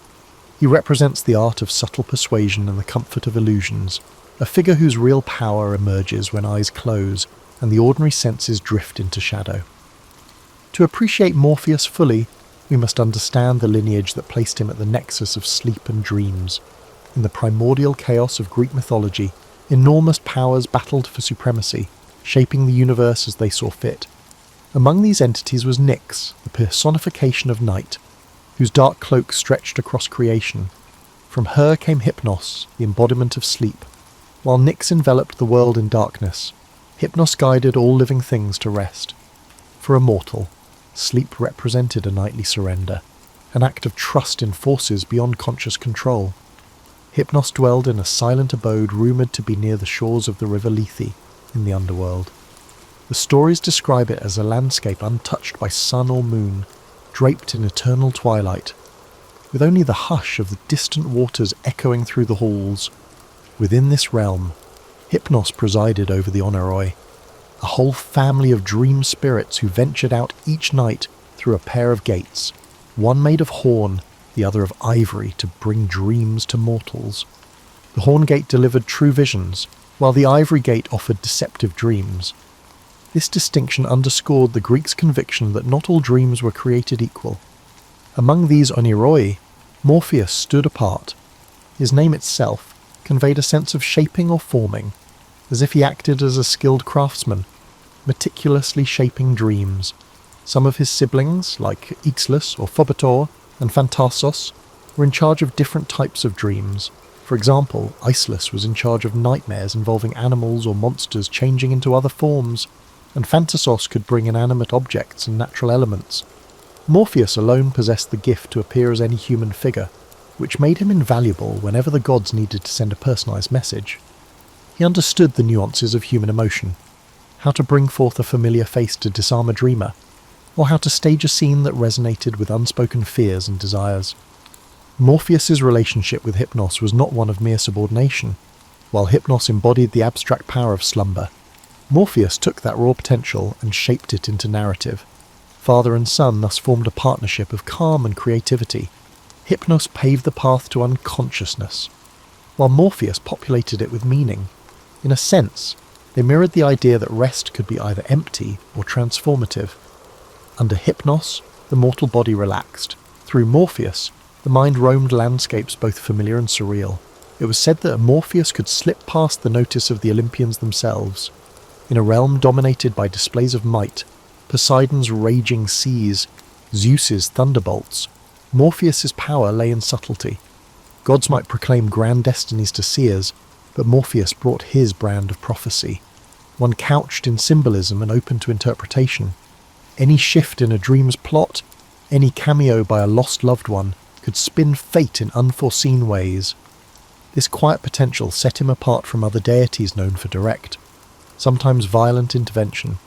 He represents the art of subtle persuasion and the comfort of illusions, a figure whose real power emerges when eyes close and the ordinary senses drift into shadow. To appreciate Morpheus fully, we must understand the lineage that placed him at the nexus of sleep and dreams. In the primordial chaos of Greek mythology, enormous powers battled for supremacy, shaping the universe as they saw fit. Among these entities was Nyx, the personification of night, whose dark cloak stretched across creation. From her came Hypnos, the embodiment of sleep. While Nyx enveloped the world in darkness, Hypnos guided all living things to rest. For a mortal, sleep represented a nightly surrender, an act of trust in forces beyond conscious control. Hypnos dwelled in a silent abode rumoured to be near the shores of the river Lethe in the underworld. The stories describe it as a landscape untouched by sun or moon, draped in eternal twilight, with only the hush of the distant waters echoing through the halls. Within this realm, Hypnos presided over the Oneiroi, a whole family of dream spirits who ventured out each night through a pair of gates, one made of horn, the other of ivory, to bring dreams to mortals. The horn gate delivered true visions, while the ivory gate offered deceptive dreams. This distinction underscored the Greeks' conviction that not all dreams were created equal. Among these Oneiroi, Morpheus stood apart. His name itself conveyed a sense of shaping or forming, as if he acted as a skilled craftsman, meticulously shaping dreams. Some of his siblings, like Ixlus or Phobator and Phantasos, were in charge of different types of dreams. For example, Icelus was in charge of nightmares involving animals or monsters changing into other forms, and Phantasos could bring inanimate objects and natural elements. Morpheus alone possessed the gift to appear as any human figure, which made him invaluable whenever the gods needed to send a personalised message. He understood the nuances of human emotion, how to bring forth a familiar face to disarm a dreamer, or how to stage a scene that resonated with unspoken fears and desires. Morpheus's relationship with Hypnos was not one of mere subordination. While Hypnos embodied the abstract power of slumber, Morpheus took that raw potential and shaped it into narrative. Father and son thus formed a partnership of calm and creativity. Hypnos paved the path to unconsciousness, while Morpheus populated it with meaning. In a sense, They mirrored the idea that rest could be either empty or transformative. Under Hypnos, the mortal body relaxed. Through Morpheus, the mind roamed landscapes both familiar and surreal. It was said that Morpheus could slip past the notice of the Olympians themselves. In a realm dominated by displays of might, Poseidon's raging seas, Zeus's thunderbolts, Morpheus's power lay in subtlety. Gods might proclaim grand destinies to seers, but Morpheus brought his brand of prophecy, one couched in symbolism and open to interpretation. Any shift in a dream's plot, any cameo by a lost loved one, could spin fate in unforeseen ways. This quiet potential set him apart from other deities known for direct, sometimes violent intervention.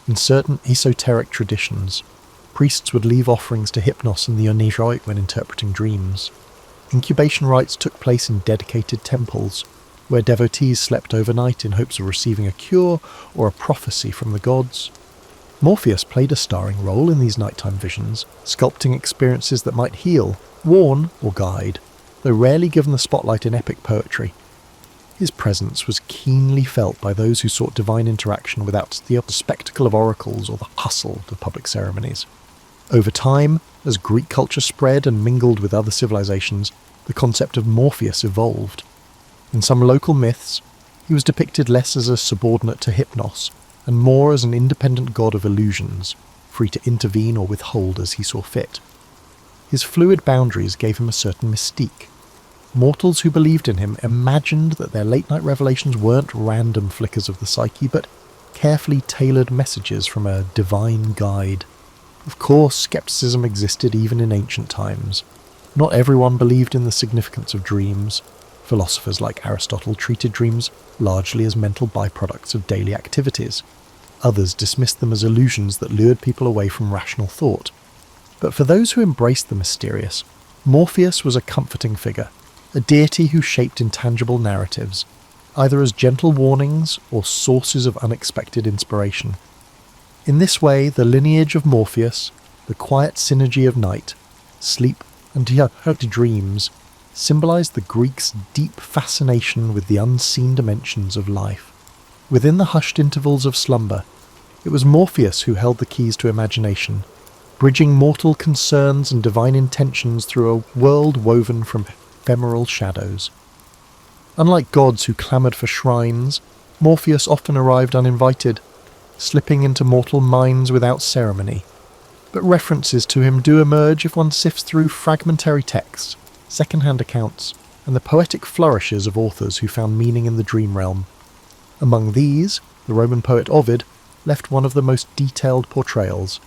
In certain esoteric traditions, priests would leave offerings to Hypnos and the Oneiroi when interpreting dreams. Incubation rites took place in dedicated temples, where devotees slept overnight in hopes of receiving a cure or a prophecy from the gods. Morpheus played a starring role in these nighttime visions, sculpting experiences that might heal, warn, or guide, though rarely given the spotlight in epic poetry. His presence was keenly felt by those who sought divine interaction without the spectacle of oracles or the hustle of public ceremonies. Over time, as Greek culture spread and mingled with other civilizations, the concept of Morpheus evolved. In some local myths, he was depicted less as a subordinate to Hypnos, and more as an independent god of illusions, free to intervene or withhold as he saw fit. His fluid boundaries gave him a certain mystique. Mortals who believed in him imagined that their late-night revelations weren't random flickers of the psyche, but carefully tailored messages from a divine guide. Of course, skepticism existed even in ancient times. Not everyone believed in the significance of dreams. Philosophers like Aristotle treated dreams largely as mental byproducts of daily activities. Others dismissed them as illusions that lured people away from rational thought. But for those who embraced the mysterious, Morpheus was a comforting figure, a deity who shaped intangible narratives, either as gentle warnings or sources of unexpected inspiration. In this way, the lineage of Morpheus, the quiet synergy of night, sleep, and dreams, symbolized the Greeks' deep fascination with the unseen dimensions of life. Within the hushed intervals of slumber, it was Morpheus who held the keys to imagination, bridging mortal concerns and divine intentions through a world woven from ephemeral shadows. Unlike gods who clamoured for shrines, Morpheus often arrived uninvited, slipping into mortal minds without ceremony. But references to him do emerge if one sifts through fragmentary texts, second-hand accounts, and the poetic flourishes of authors who found meaning in the dream realm. Among these, the Roman poet Ovid left one of the most detailed portrayals,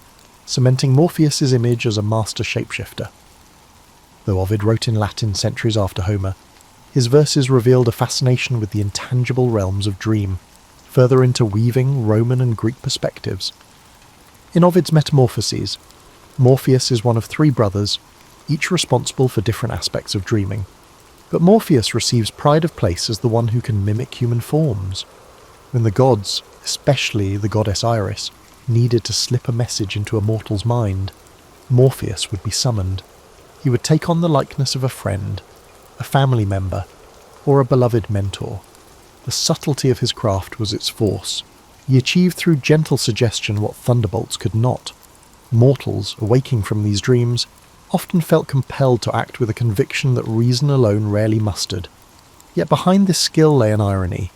cementing Morpheus's image as a master shapeshifter. Though Ovid wrote in Latin centuries after Homer, his verses revealed a fascination with the intangible realms of dream, further interweaving Roman and Greek perspectives. In Ovid's Metamorphoses, Morpheus is one of three brothers, each responsible for different aspects of dreaming. But Morpheus receives pride of place as the one who can mimic human forms. When the gods, especially the goddess Iris, needed to slip a message into a mortal's mind, Morpheus would be summoned. He would take on the likeness of a friend, a family member, or a beloved mentor. The subtlety of his craft was its force. He achieved through gentle suggestion what thunderbolts could not. Mortals, awaking from these dreams, often felt compelled to act with a conviction that reason alone rarely mustered. Yet behind this skill lay an irony.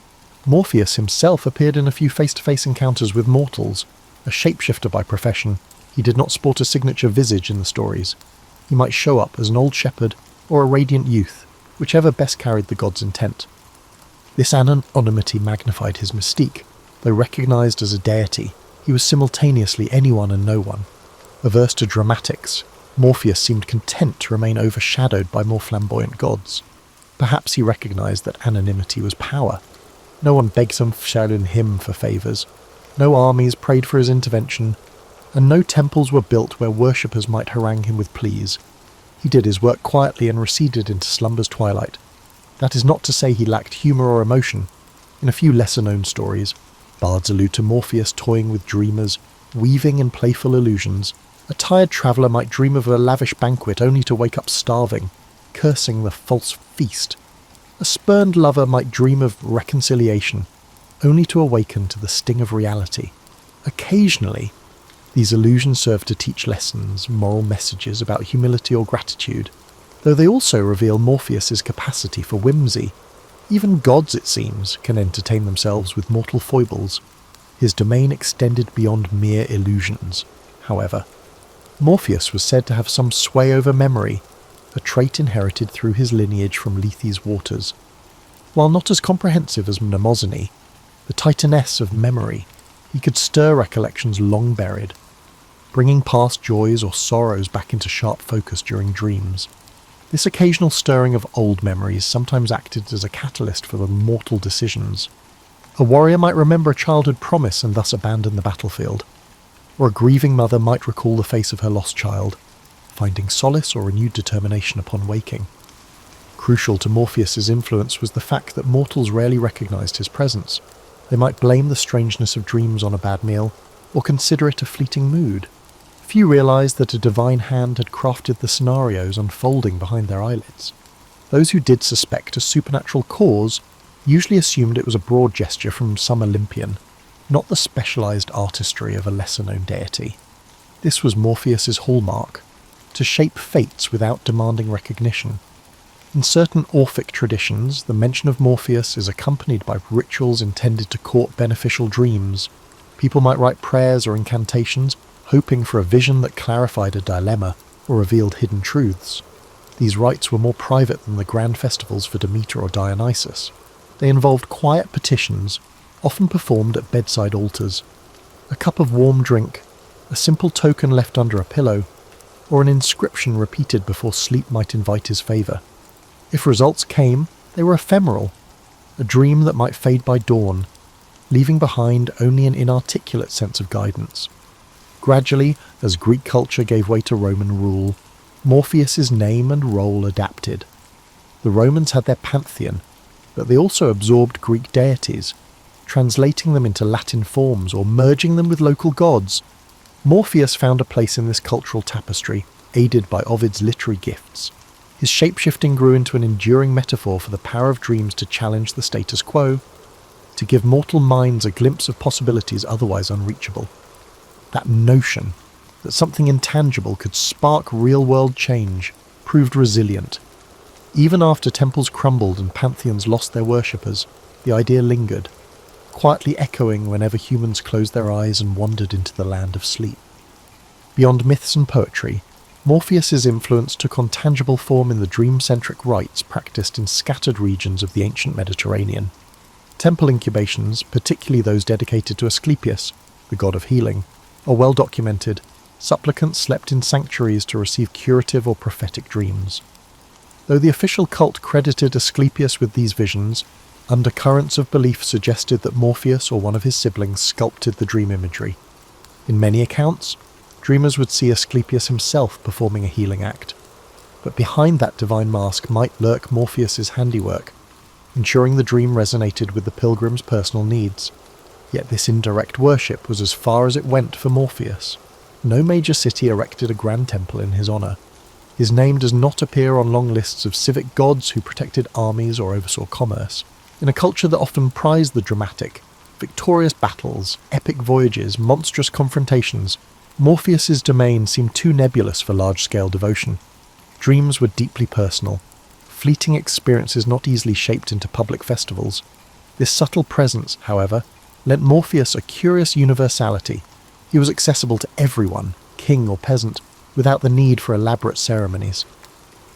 Morpheus himself appeared in a few face-to-face encounters with mortals. A shapeshifter by profession, he did not sport a signature visage in the stories. He might show up as an old shepherd or a radiant youth, whichever best carried the god's intent. This anonymity magnified his mystique. Though recognized as a deity, he was simultaneously anyone and no one. Averse to dramatics, Morpheus seemed content to remain overshadowed by more flamboyant gods. Perhaps he recognized that anonymity was power. No one begged him for favours. No armies prayed for his intervention, and no temples were built where worshippers might harangue him with pleas. He did his work quietly and receded into slumber's twilight. That is not to say he lacked humour or emotion. In a few lesser-known stories, bards allude to Morpheus toying with dreamers, weaving in playful illusions. A tired traveller might dream of a lavish banquet only to wake up starving, cursing the false feast. A spurned lover might dream of reconciliation, only to awaken to the sting of reality. Occasionally, these illusions serve to teach lessons, moral messages about humility or gratitude, though they also reveal Morpheus's capacity for whimsy. Even gods, it seems, can entertain themselves with mortal foibles. His domain extended beyond mere illusions, however. Morpheus was said to have some sway over memory, a trait inherited through his lineage from Lethe's waters. While not as comprehensive as Mnemosyne, the titaness of memory, he could stir recollections long buried, bringing past joys or sorrows back into sharp focus during dreams. This occasional stirring of old memories sometimes acted as a catalyst for the mortal decisions. A warrior might remember a childhood promise and thus abandon the battlefield, or a grieving mother might recall the face of her lost child, finding solace or renewed determination upon waking. Crucial to Morpheus's influence was the fact that mortals rarely recognized his presence. They might blame the strangeness of dreams on a bad meal, or consider it a fleeting mood. Few realized that a divine hand had crafted the scenarios unfolding behind their eyelids. Those who did suspect a supernatural cause usually assumed it was a broad gesture from some Olympian, not the specialized artistry of a lesser-known deity. This was Morpheus's hallmark, to shape fates without demanding recognition. In certain Orphic traditions, the mention of Morpheus is accompanied by rituals intended to court beneficial dreams. People might write prayers or incantations, hoping for a vision that clarified a dilemma or revealed hidden truths. These rites were more private than the grand festivals for Demeter or Dionysus. They involved quiet petitions, often performed at bedside altars. A cup of warm drink, a simple token left under a pillow, or an inscription repeated before sleep might invite his favour. If results came, they were ephemeral, a dream that might fade by dawn, leaving behind only an inarticulate sense of guidance. Gradually, as Greek culture gave way to Roman rule, Morpheus's name and role adapted. The Romans had their pantheon, but they also absorbed Greek deities, translating them into Latin forms or merging them with local gods. Morpheus found a place in this cultural tapestry, aided by Ovid's literary gifts. His shape-shifting grew into an enduring metaphor for the power of dreams to challenge the status quo, to give mortal minds a glimpse of possibilities otherwise unreachable. That notion that something intangible could spark real-world change proved resilient. Even after temples crumbled and pantheons lost their worshippers, the idea lingered, quietly echoing whenever humans closed their eyes and wandered into the land of sleep. Beyond myths and poetry, Morpheus's influence took on tangible form in the dream-centric rites practiced in scattered regions of the ancient Mediterranean. Temple incubations, particularly those dedicated to Asclepius, the god of healing, are well documented. Supplicants slept in sanctuaries to receive curative or prophetic dreams. Though the official cult credited Asclepius with these visions, undercurrents of belief suggested that Morpheus or one of his siblings sculpted the dream imagery. In many accounts, dreamers would see Asclepius himself performing a healing act, but behind that divine mask might lurk Morpheus's handiwork, ensuring the dream resonated with the pilgrim's personal needs. Yet this indirect worship was as far as it went for Morpheus. No major city erected a grand temple in his honour. His name does not appear on long lists of civic gods who protected armies or oversaw commerce. In a culture that often prized the dramatic, victorious battles, epic voyages, monstrous confrontations, Morpheus's domain seemed too nebulous for large-scale devotion. Dreams were deeply personal, fleeting experiences not easily shaped into public festivals. This subtle presence, however, lent Morpheus a curious universality. He was accessible to everyone, king or peasant, without the need for elaborate ceremonies.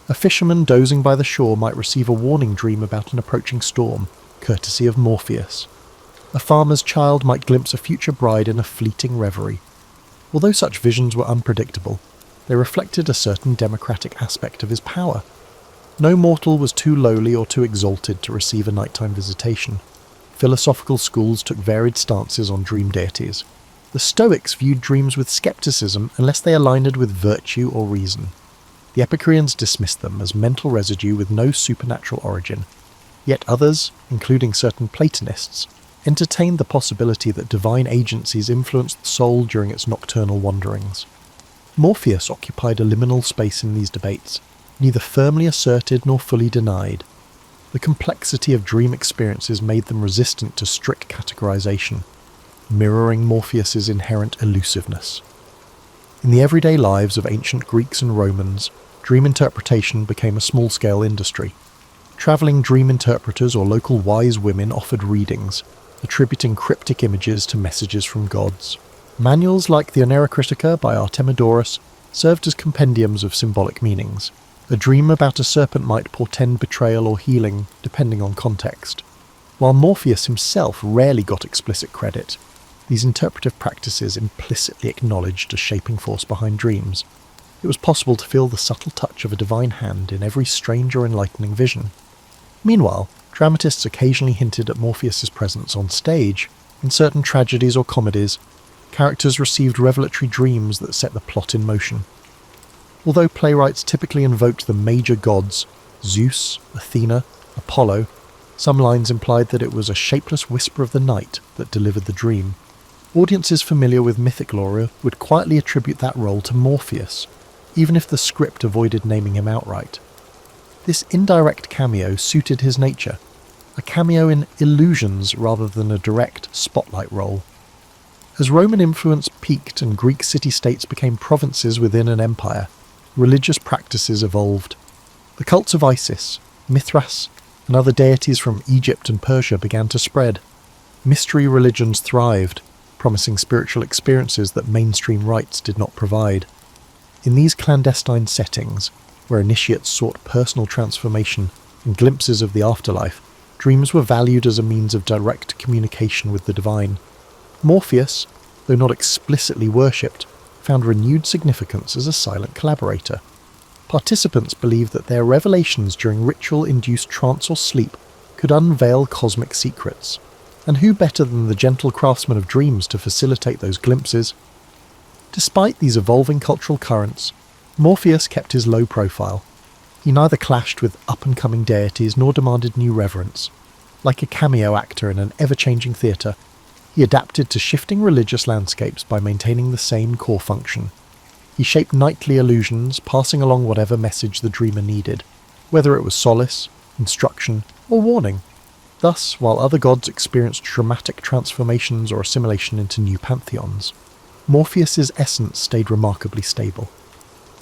A fisherman dozing by the shore might receive a warning dream about an approaching storm, courtesy of Morpheus. A farmer's child might glimpse a future bride in a fleeting reverie. Although such visions were unpredictable, they reflected a certain democratic aspect of his power. No mortal was too lowly or too exalted to receive a nighttime visitation. Philosophical schools took varied stances on dream deities. The Stoics viewed dreams with skepticism unless they aligned with virtue or reason. The Epicureans dismissed them as mental residue with no supernatural origin. Yet others, including certain Platonists, entertained the possibility that divine agencies influenced the soul during its nocturnal wanderings. Morpheus occupied a liminal space in these debates, neither firmly asserted nor fully denied. The complexity of dream experiences made them resistant to strict categorization, mirroring Morpheus's inherent elusiveness. In the everyday lives of ancient Greeks and Romans, dream interpretation became a small-scale industry. Travelling dream interpreters or local wise women offered readings, attributing cryptic images to messages from gods. Manuals like the Critica by Artemidorus served as compendiums of symbolic meanings. A dream about a serpent might portend betrayal or healing, depending on context. While Morpheus himself rarely got explicit credit, these interpretive practices implicitly acknowledged a shaping force behind dreams. It was possible to feel the subtle touch of a divine hand in every strange or enlightening vision. Meanwhile, dramatists occasionally hinted at Morpheus's presence on stage. In certain tragedies or comedies, characters received revelatory dreams that set the plot in motion. Although playwrights typically invoked the major gods, Zeus, Athena, Apollo, some lines implied that it was a shapeless whisper of the night that delivered the dream. Audiences familiar with mythic lore would quietly attribute that role to Morpheus, even if the script avoided naming him outright. This indirect cameo suited his nature, a cameo in illusions rather than a direct spotlight role. As Roman influence peaked and Greek city-states became provinces within an empire, religious practices evolved. The cults of Isis, Mithras, and other deities from Egypt and Persia began to spread. Mystery religions thrived, promising spiritual experiences that mainstream rites did not provide. In these clandestine settings, where initiates sought personal transformation and glimpses of the afterlife, dreams were valued as a means of direct communication with the divine. Morpheus, though not explicitly worshipped, found renewed significance as a silent collaborator. Participants believed that their revelations during ritual-induced trance or sleep could unveil cosmic secrets. And who better than the gentle craftsman of dreams to facilitate those glimpses? Despite these evolving cultural currents, Morpheus kept his low profile. He neither clashed with up-and-coming deities nor demanded new reverence. Like a cameo actor in an ever-changing theatre, he adapted to shifting religious landscapes by maintaining the same core function. He shaped nightly illusions, passing along whatever message the dreamer needed, whether it was solace, instruction, or warning. Thus, while other gods experienced dramatic transformations or assimilation into new pantheons, Morpheus's essence stayed remarkably stable.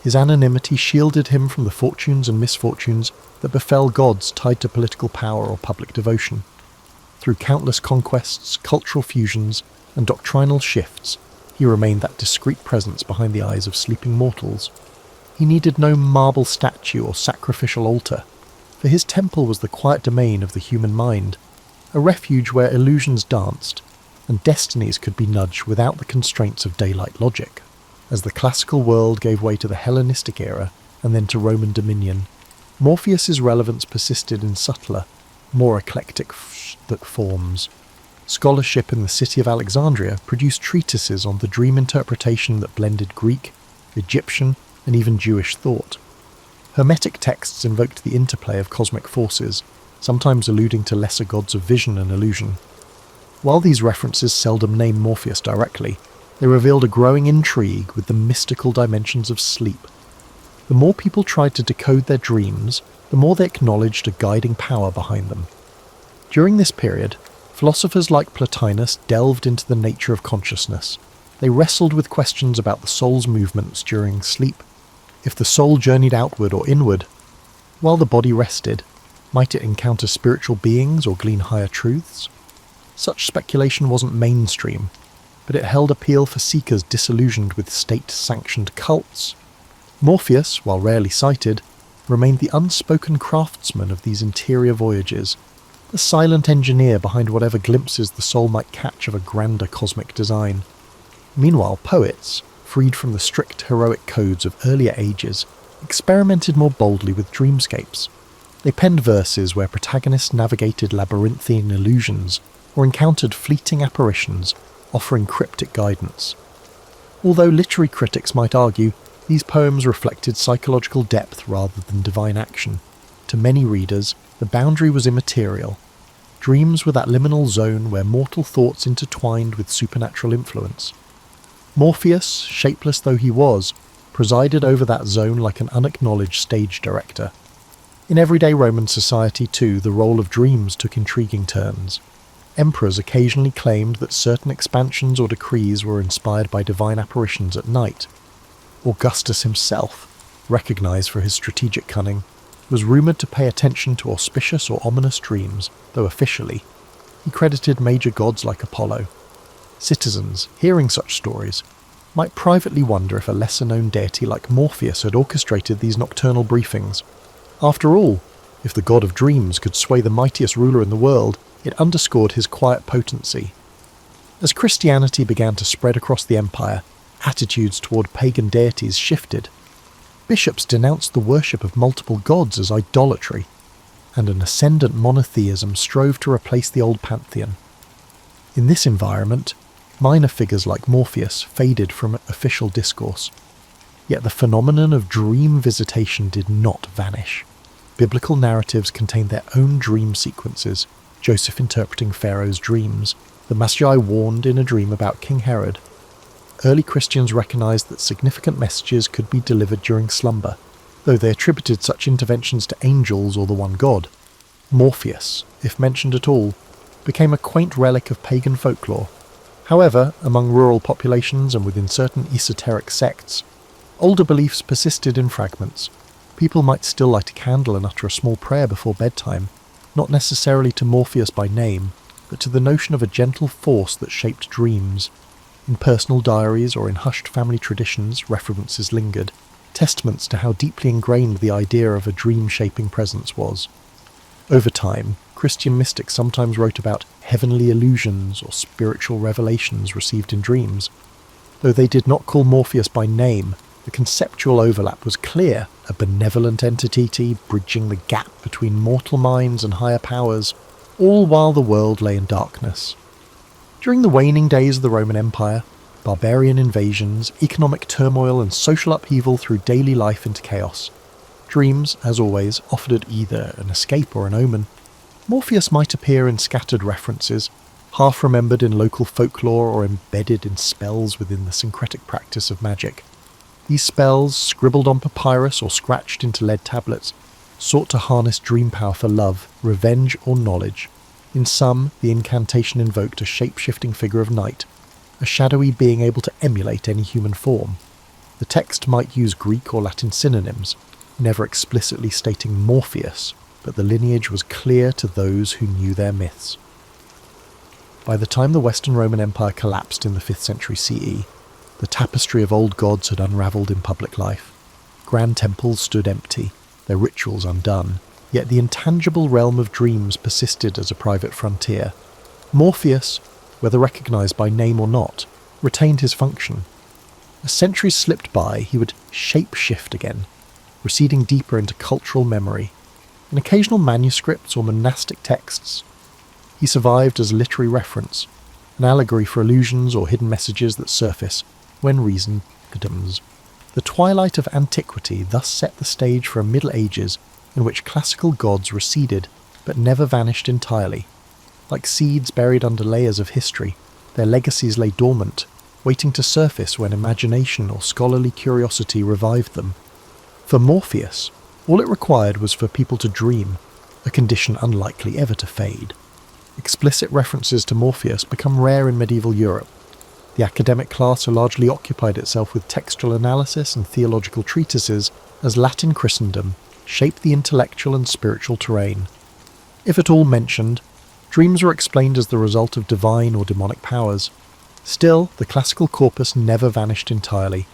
His anonymity shielded him from the fortunes and misfortunes that befell gods tied to political power or public devotion. Through countless conquests, cultural fusions, and doctrinal shifts, he remained that discreet presence behind the eyes of sleeping mortals. He needed no marble statue or sacrificial altar, for his temple was the quiet domain of the human mind, a refuge where illusions danced, and destinies could be nudged without the constraints of daylight logic. As the classical world gave way to the Hellenistic era, and then to Roman dominion, Morpheus's relevance persisted in subtler, more eclectic forms. Scholarship in the city of Alexandria produced treatises on the dream interpretation that blended Greek, Egyptian, and even Jewish thought. Hermetic texts invoked the interplay of cosmic forces, sometimes alluding to lesser gods of vision and illusion. While these references seldom name Morpheus directly, they revealed a growing intrigue with the mystical dimensions of sleep. The more people tried to decode their dreams, the more they acknowledged a guiding power behind them. During this period, philosophers like Plotinus delved into the nature of consciousness. They wrestled with questions about the soul's movements during sleep. If the soul journeyed outward or inward, while the body rested, might it encounter spiritual beings or glean higher truths? Such speculation wasn't mainstream, but it held appeal for seekers disillusioned with state-sanctioned cults. Morpheus, while rarely cited, remained the unspoken craftsman of these interior voyages, the silent engineer behind whatever glimpses the soul might catch of a grander cosmic design. Meanwhile, poets, freed from the strict heroic codes of earlier ages, experimented more boldly with dreamscapes. They penned verses where protagonists navigated labyrinthine illusions or encountered fleeting apparitions, offering cryptic guidance. Although literary critics might argue, these poems reflected psychological depth rather than divine action. To many readers, the boundary was immaterial. Dreams were that liminal zone where mortal thoughts intertwined with supernatural influence. Morpheus, shapeless though he was, presided over that zone like an unacknowledged stage director. In everyday Roman society too, the role of dreams took intriguing turns. Emperors occasionally claimed that certain expansions or decrees were inspired by divine apparitions at night. Augustus himself, recognised for his strategic cunning, was rumoured to pay attention to auspicious or ominous dreams, though officially he credited major gods like Apollo. Citizens, hearing such stories, might privately wonder if a lesser-known deity like Morpheus had orchestrated these nocturnal briefings. After all, if the god of dreams could sway the mightiest ruler in the world, it underscored his quiet potency. As Christianity began to spread across the empire, attitudes toward pagan deities shifted. Bishops denounced the worship of multiple gods as idolatry, and an ascendant monotheism strove to replace the old pantheon. In this environment, minor figures like Morpheus faded from official discourse. Yet the phenomenon of dream visitation did not vanish. Biblical narratives contained their own dream sequences, Joseph interpreting Pharaoh's dreams, the Magi warned in a dream about King Herod. Early Christians recognized that significant messages could be delivered during slumber, though they attributed such interventions to angels or the one god. Morpheus, if mentioned at all, became a quaint relic of pagan folklore. However, among rural populations and within certain esoteric sects, older beliefs persisted in fragments. People might still light a candle and utter a small prayer before bedtime, not necessarily to Morpheus by name, but to the notion of a gentle force that shaped dreams. In personal diaries or in hushed family traditions, references lingered, testaments to how deeply ingrained the idea of a dream-shaping presence was. Over time, Christian mystics sometimes wrote about heavenly illusions or spiritual revelations received in dreams. Though they did not call Morpheus by name, the conceptual overlap was clear, a benevolent entity bridging the gap between mortal minds and higher powers, all while the world lay in darkness. During the waning days of the Roman Empire, barbarian invasions, economic turmoil and social upheaval threw daily life into chaos. Dreams, as always, offered either an escape or an omen. Morpheus might appear in scattered references, half remembered in local folklore or embedded in spells within the syncretic practice of magic. These spells, scribbled on papyrus or scratched into lead tablets, sought to harness dream power for love, revenge or knowledge. In some, the incantation invoked a shape-shifting figure of night, a shadowy being able to emulate any human form. The text might use Greek or Latin synonyms, never explicitly stating Morpheus, but the lineage was clear to those who knew their myths. By the time the Western Roman Empire collapsed in the 5th century CE, the tapestry of old gods had unravelled in public life. Grand temples stood empty, their rituals undone, yet the intangible realm of dreams persisted as a private frontier. Morpheus, whether recognised by name or not, retained his function. As centuries slipped by, he would shape-shift again, receding deeper into cultural memory. In occasional manuscripts or monastic texts, he survived as literary reference, an allegory for illusions or hidden messages that surface when reason condemns. The twilight of antiquity thus set the stage for a Middle Ages in which classical gods receded but never vanished entirely. Like seeds buried under layers of history, their legacies lay dormant, waiting to surface when imagination or scholarly curiosity revived them. For Morpheus, all it required was for people to dream, a condition unlikely ever to fade. Explicit references to Morpheus become rare in medieval Europe. The academic class largely occupied itself with textual analysis and theological treatises as Latin Christendom shaped the intellectual and spiritual terrain. If at all mentioned, dreams were explained as the result of divine or demonic powers. Still, the classical corpus never vanished entirely.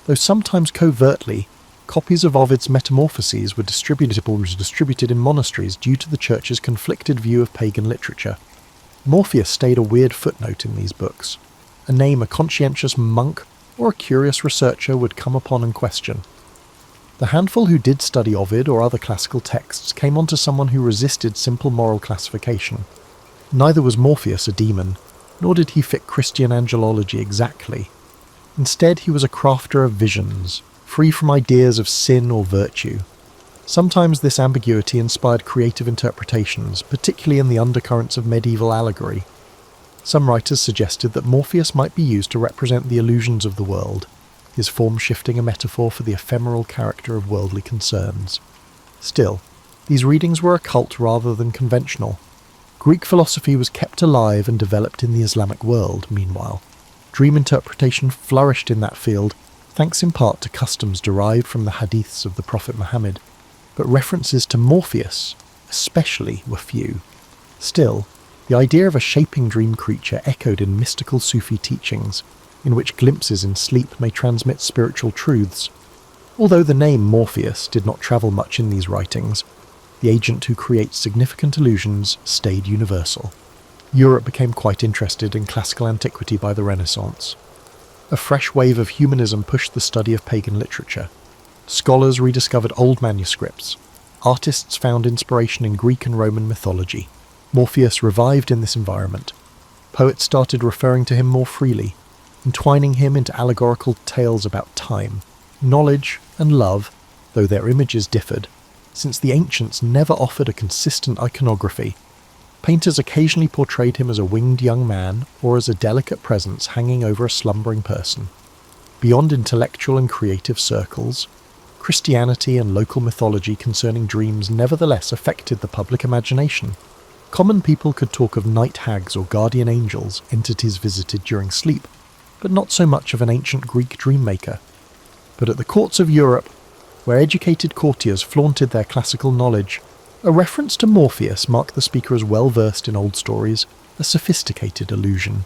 Though sometimes covertly, copies of Ovid's Metamorphoses were distributed in monasteries due to the church's conflicted view of pagan literature. Morpheus stayed a weird footnote in these books, a name a conscientious monk or a curious researcher would come upon and question. The handful who did study Ovid or other classical texts came onto someone who resisted simple moral classification. Neither was Morpheus a demon, nor did he fit Christian angelology exactly. Instead, he was a crafter of visions, free from ideas of sin or virtue. Sometimes this ambiguity inspired creative interpretations, particularly in the undercurrents of medieval allegory. Some writers suggested that Morpheus might be used to represent the illusions of the world, his form shifting a metaphor for the ephemeral character of worldly concerns. Still, These readings were occult rather than conventional. Greek philosophy was kept alive and developed in the Islamic world, meanwhile. Dream interpretation flourished in that field, thanks in part to customs derived from the hadiths of the Prophet Muhammad, but references to Morpheus, especially, were few. Still, the idea of a shaping dream creature echoed in mystical Sufi teachings, in which glimpses in sleep may transmit spiritual truths. Although the name Morpheus did not travel much in these writings, the agent who creates significant illusions stayed universal. Europe became quite interested in classical antiquity by the Renaissance. A fresh wave of humanism pushed the study of pagan literature. Scholars rediscovered old manuscripts. Artists found inspiration in Greek and Roman mythology. Morpheus revived in this environment. Poets started referring to him more freely, entwining him into allegorical tales about time, knowledge, and love, though their images differed, since the ancients never offered a consistent iconography. Painters occasionally portrayed him as a winged young man or as a delicate presence hanging over a slumbering person. Beyond intellectual and creative circles, Christianity and local mythology concerning dreams nevertheless affected the public imagination. Common people could talk of night hags or guardian angels, entities visited during sleep, but not so much of an ancient Greek dream maker. But at the courts of Europe, where educated courtiers flaunted their classical knowledge, a reference to Morpheus marked the speaker as well-versed in old stories, a sophisticated illusion.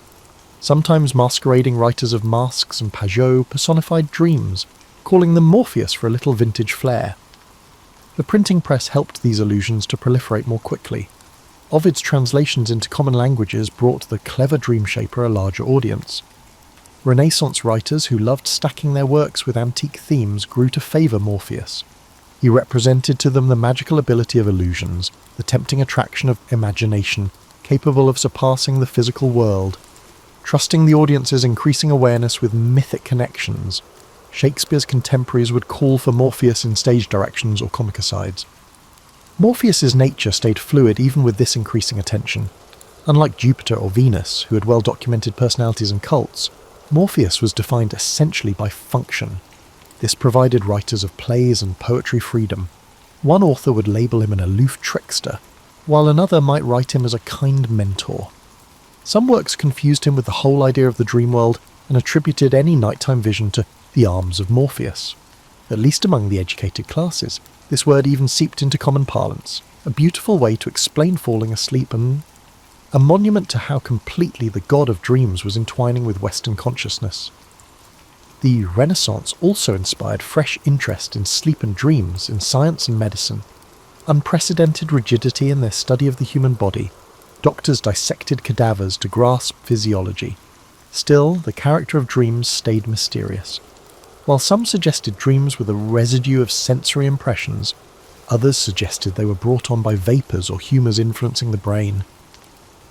Sometimes masquerading writers of masques and pageaux personified dreams, calling them Morpheus for a little vintage flair. The printing press helped these illusions to proliferate more quickly. Ovid's translations into common languages brought the clever dream shaper a larger audience. Renaissance writers who loved stacking their works with antique themes grew to favour Morpheus. He represented to them the magical ability of illusions, the tempting attraction of imagination, capable of surpassing the physical world. Trusting the audience's increasing awareness with mythic connections, Shakespeare's contemporaries would call for Morpheus in stage directions or comic asides. Morpheus's nature stayed fluid even with this increasing attention. Unlike Jupiter or Venus, who had well-documented personalities and cults, Morpheus was defined essentially by function. This provided writers of plays and poetry freedom. One author would label him an aloof trickster, while another might write him as a kind mentor. Some works confused him with the whole idea of the dream world and attributed any nighttime vision to the arms of Morpheus. At least among the educated classes, this word even seeped into common parlance, a beautiful way to explain falling asleep and a monument to how completely the god of dreams was entwining with Western consciousness. The Renaissance also inspired fresh interest in sleep and dreams in science and medicine. Unprecedented rigidity in their study of the human body, doctors dissected cadavers to grasp physiology. Still, the character of dreams stayed mysterious. While some suggested dreams were the residue of sensory impressions, others suggested they were brought on by vapours or humours influencing the brain.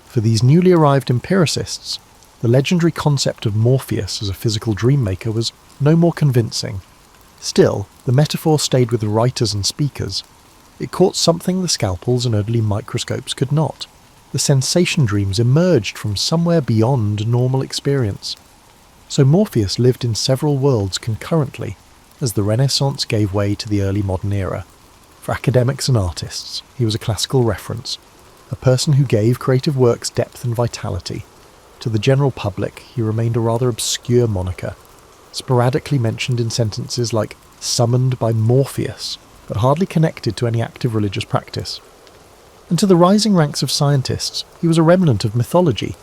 For these newly arrived empiricists, the legendary concept of Morpheus as a physical dream maker was no more convincing. Still, the metaphor stayed with the writers and speakers. It caught something the scalpels and early microscopes could not. The sensation dreams emerged from somewhere beyond normal experience. So Morpheus lived in several worlds concurrently, as the Renaissance gave way to the early modern era. For academics and artists, he was a classical reference, a person who gave creative works depth and vitality. To the general public, he remained a rather obscure moniker, sporadically mentioned in sentences like summoned by Morpheus, but hardly connected to any active religious practice. And to the rising ranks of scientists, he was a remnant of mythology,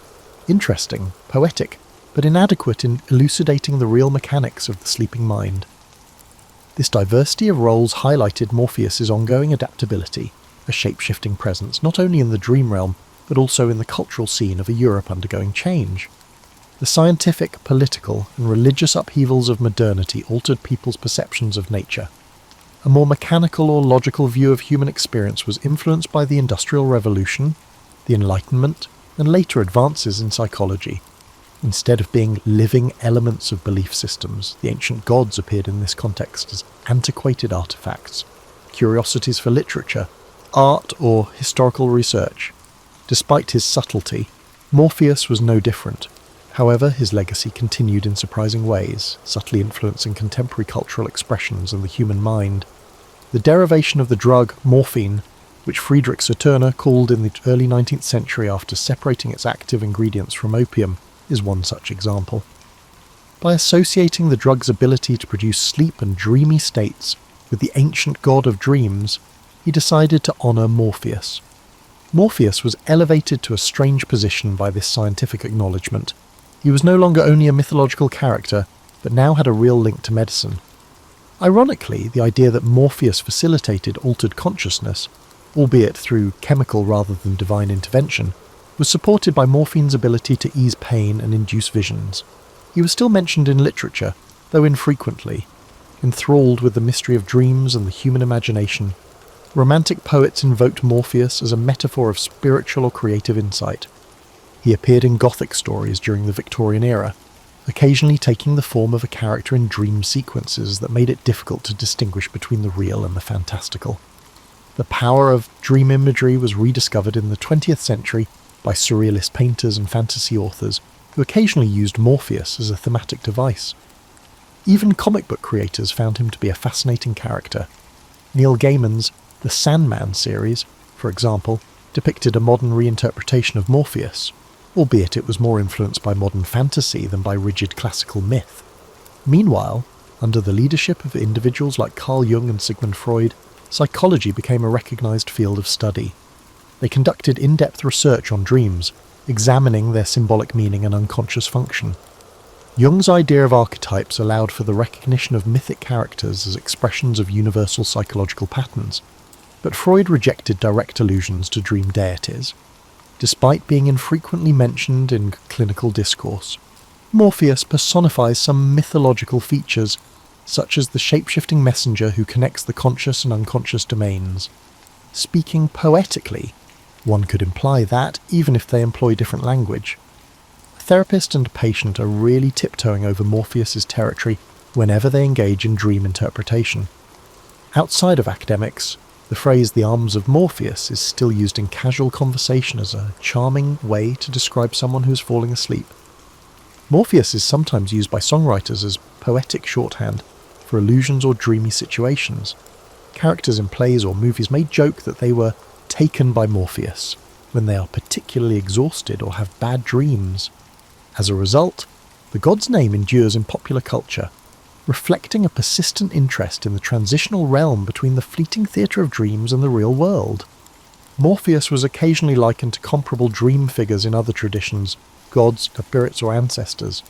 interesting, poetic, but inadequate in elucidating the real mechanics of the sleeping mind. This diversity of roles highlighted Morpheus's ongoing adaptability, a shape-shifting presence not only in the dream realm, but also in the cultural scene of a Europe undergoing change. The scientific, political, and religious upheavals of modernity altered people's perceptions of nature. A more mechanical or logical view of human experience was influenced by the Industrial Revolution, the Enlightenment, and later advances in psychology. Instead of being living elements of belief systems, the ancient gods appeared in this context as antiquated artifacts, curiosities for literature, art, or historical research. Despite his subtlety, Morpheus was no different. However, his legacy continued in surprising ways, subtly influencing contemporary cultural expressions and the human mind. The derivation of the drug morphine which Friedrich Saturner called in the early 19th century after separating its active ingredients from opium, is one such example. By associating the drug's ability to produce sleep and dreamy states with the ancient god of dreams, he decided to honour Morpheus. Morpheus was elevated to a strange position by this scientific acknowledgement. He was no longer only a mythological character, but now had a real link to medicine. Ironically, the idea that Morpheus facilitated altered consciousness, albeit through chemical rather than divine intervention, was supported by morphine's ability to ease pain and induce visions. He was still mentioned in literature, though infrequently. Enthralled with the mystery of dreams and the human imagination, romantic poets invoked Morpheus as a metaphor of spiritual or creative insight. He appeared in Gothic stories during the Victorian era, occasionally taking the form of a character in dream sequences that made it difficult to distinguish between the real and the fantastical. The power of dream imagery was rediscovered in the 20th century by surrealist painters and fantasy authors who occasionally used Morpheus as a thematic device. Even comic book creators found him to be a fascinating character. Neil Gaiman's The Sandman series, for example, depicted a modern reinterpretation of Morpheus, albeit it was more influenced by modern fantasy than by rigid classical myth. Meanwhile, under the leadership of individuals like Carl Jung and Sigmund Freud, psychology became a recognised field of study. They conducted in-depth research on dreams, examining their symbolic meaning and unconscious function. Jung's idea of archetypes allowed for the recognition of mythic characters as expressions of universal psychological patterns, but Freud rejected direct allusions to dream deities. Despite being infrequently mentioned in clinical discourse, Morpheus personifies some mythological features, such as the shape-shifting messenger who connects the conscious and unconscious domains. Speaking poetically, one could imply that, even if they employ different language. A therapist and a patient are really tiptoeing over Morpheus's territory whenever they engage in dream interpretation. Outside of academics, the phrase "the arms of Morpheus" is still used in casual conversation as a charming way to describe someone who is falling asleep. Morpheus is sometimes used by songwriters as poetic shorthand for illusions or dreamy situations. Characters in plays or movies may joke that they were taken by Morpheus when they are particularly exhausted or have bad dreams. As a result, the god's name endures in popular culture, reflecting a persistent interest in the transitional realm between the fleeting theatre of dreams and the real world. Morpheus was occasionally likened to comparable dream figures in other traditions, gods, spirits or ancestors.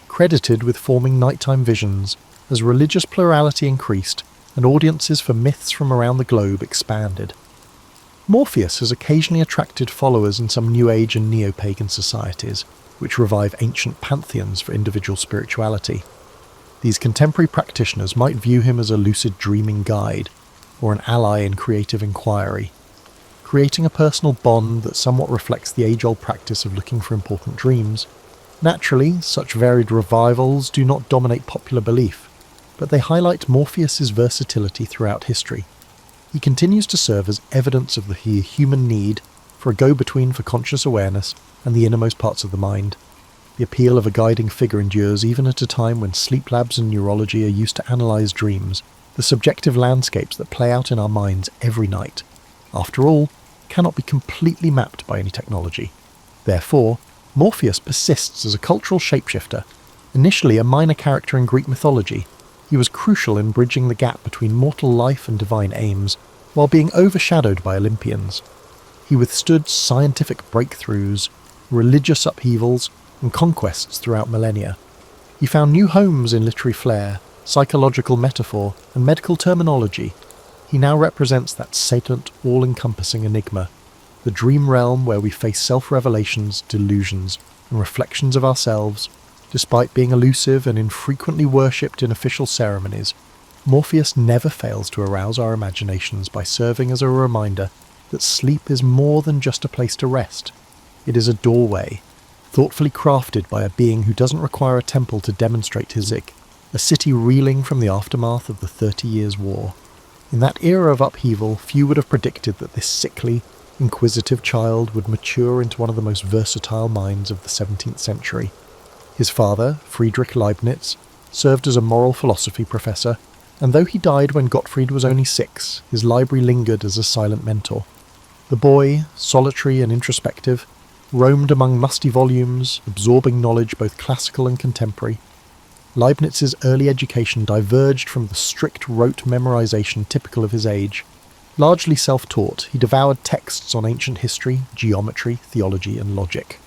Credited with forming nighttime visions, as religious plurality increased and audiences for myths from around the globe expanded. Morpheus has occasionally attracted followers in some New Age and neo-pagan societies, which revive ancient pantheons for individual spirituality. These contemporary practitioners might view him as a lucid dreaming guide, or an ally in creative inquiry, creating a personal bond that somewhat reflects the age-old practice of looking for important dreams. Naturally, such varied revivals do not dominate popular belief, but they highlight Morpheus's versatility throughout history. He continues to serve as evidence of the human need for a go-between for conscious awareness and the innermost parts of the mind. The appeal of a guiding figure endures even at a time when sleep labs and neurology are used to analyse dreams, the subjective landscapes that play out in our minds every night. After all, cannot be completely mapped by any technology. Therefore, Morpheus persists as a cultural shapeshifter. Initially a minor character in Greek mythology, he was crucial in bridging the gap between mortal life and divine aims, while being overshadowed by Olympians. He withstood scientific breakthroughs, religious upheavals, and conquests throughout millennia. He found new homes in literary flair, psychological metaphor, and medical terminology. He now represents that salient, all-encompassing enigma, the dream realm where we face self-revelations, delusions, and reflections of ourselves. Despite being elusive and infrequently worshipped in official ceremonies, Morpheus never fails to arouse our imaginations by serving as a reminder that sleep is more than just a place to rest. It is a doorway, thoughtfully crafted by a being who doesn't require a temple to demonstrate his a city reeling from the aftermath of the 30 Years' War. In that era of upheaval, few would have predicted that this sickly, inquisitive child would mature into one of the most versatile minds of the 17th century. His father, Friedrich Leibniz, served as a moral philosophy professor, and though he died when Gottfried was only 6, his library lingered as a silent mentor. The boy, solitary and introspective, roamed among musty volumes, absorbing knowledge both classical and contemporary. Leibniz's early education diverged from the strict rote memorization typical of his age. Largely self-taught, he devoured texts on ancient history, geometry, theology, and logic.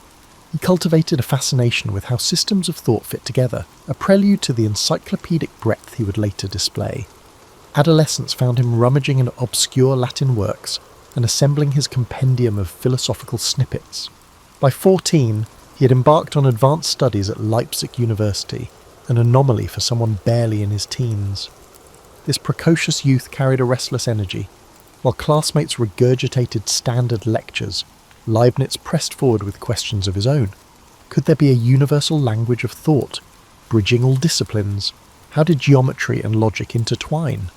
He cultivated a fascination with how systems of thought fit together, a prelude to the encyclopedic breadth he would later display. Adolescence found him rummaging in obscure Latin works and assembling his compendium of philosophical snippets. By 14, he had embarked on advanced studies at Leipzig University, an anomaly for someone barely in his teens. This precocious youth carried a restless energy. While classmates regurgitated standard lectures, Leibniz pressed forward with questions of his own. Could there be a universal language of thought, bridging all disciplines? How did geometry and logic intertwine?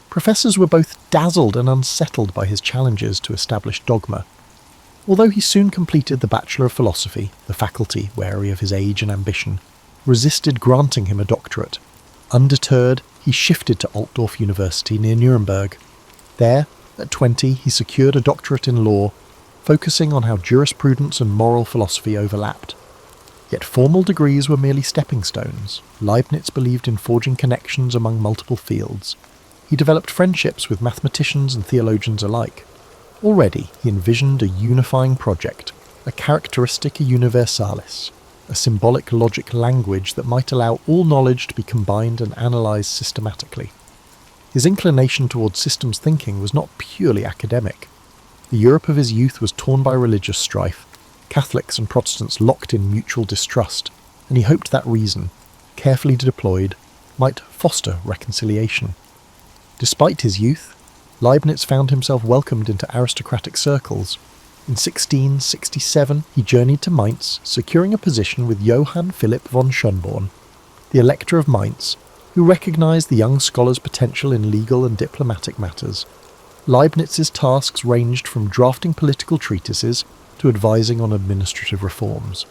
Professors were both dazzled and unsettled by his challenges to established dogma. Although he soon completed the Bachelor of Philosophy, the faculty, wary of his age and ambition, resisted granting him a doctorate. Undeterred, he shifted to Altdorf University near Nuremberg. There, at 20, he secured a doctorate in law, focusing on how jurisprudence and moral philosophy overlapped. Yet formal degrees were merely stepping stones. Leibniz believed in forging connections among multiple fields. He developed friendships with mathematicians and theologians alike. Already, he envisioned a unifying project, a characteristica universalis, a symbolic logic language that might allow all knowledge to be combined and analysed systematically. His inclination towards systems thinking was not purely academic. The Europe of his youth was torn by religious strife, Catholics and Protestants locked in mutual distrust, and he hoped that reason, carefully deployed, might foster reconciliation. Despite his youth, Leibniz found himself welcomed into aristocratic circles. In 1667, he journeyed to Mainz, securing a position with Johann Philipp von Schönborn, the Elector of Mainz, who recognised the young scholar's potential in legal and diplomatic matters. Leibniz's tasks ranged from drafting political treatises to advising on administrative reforms.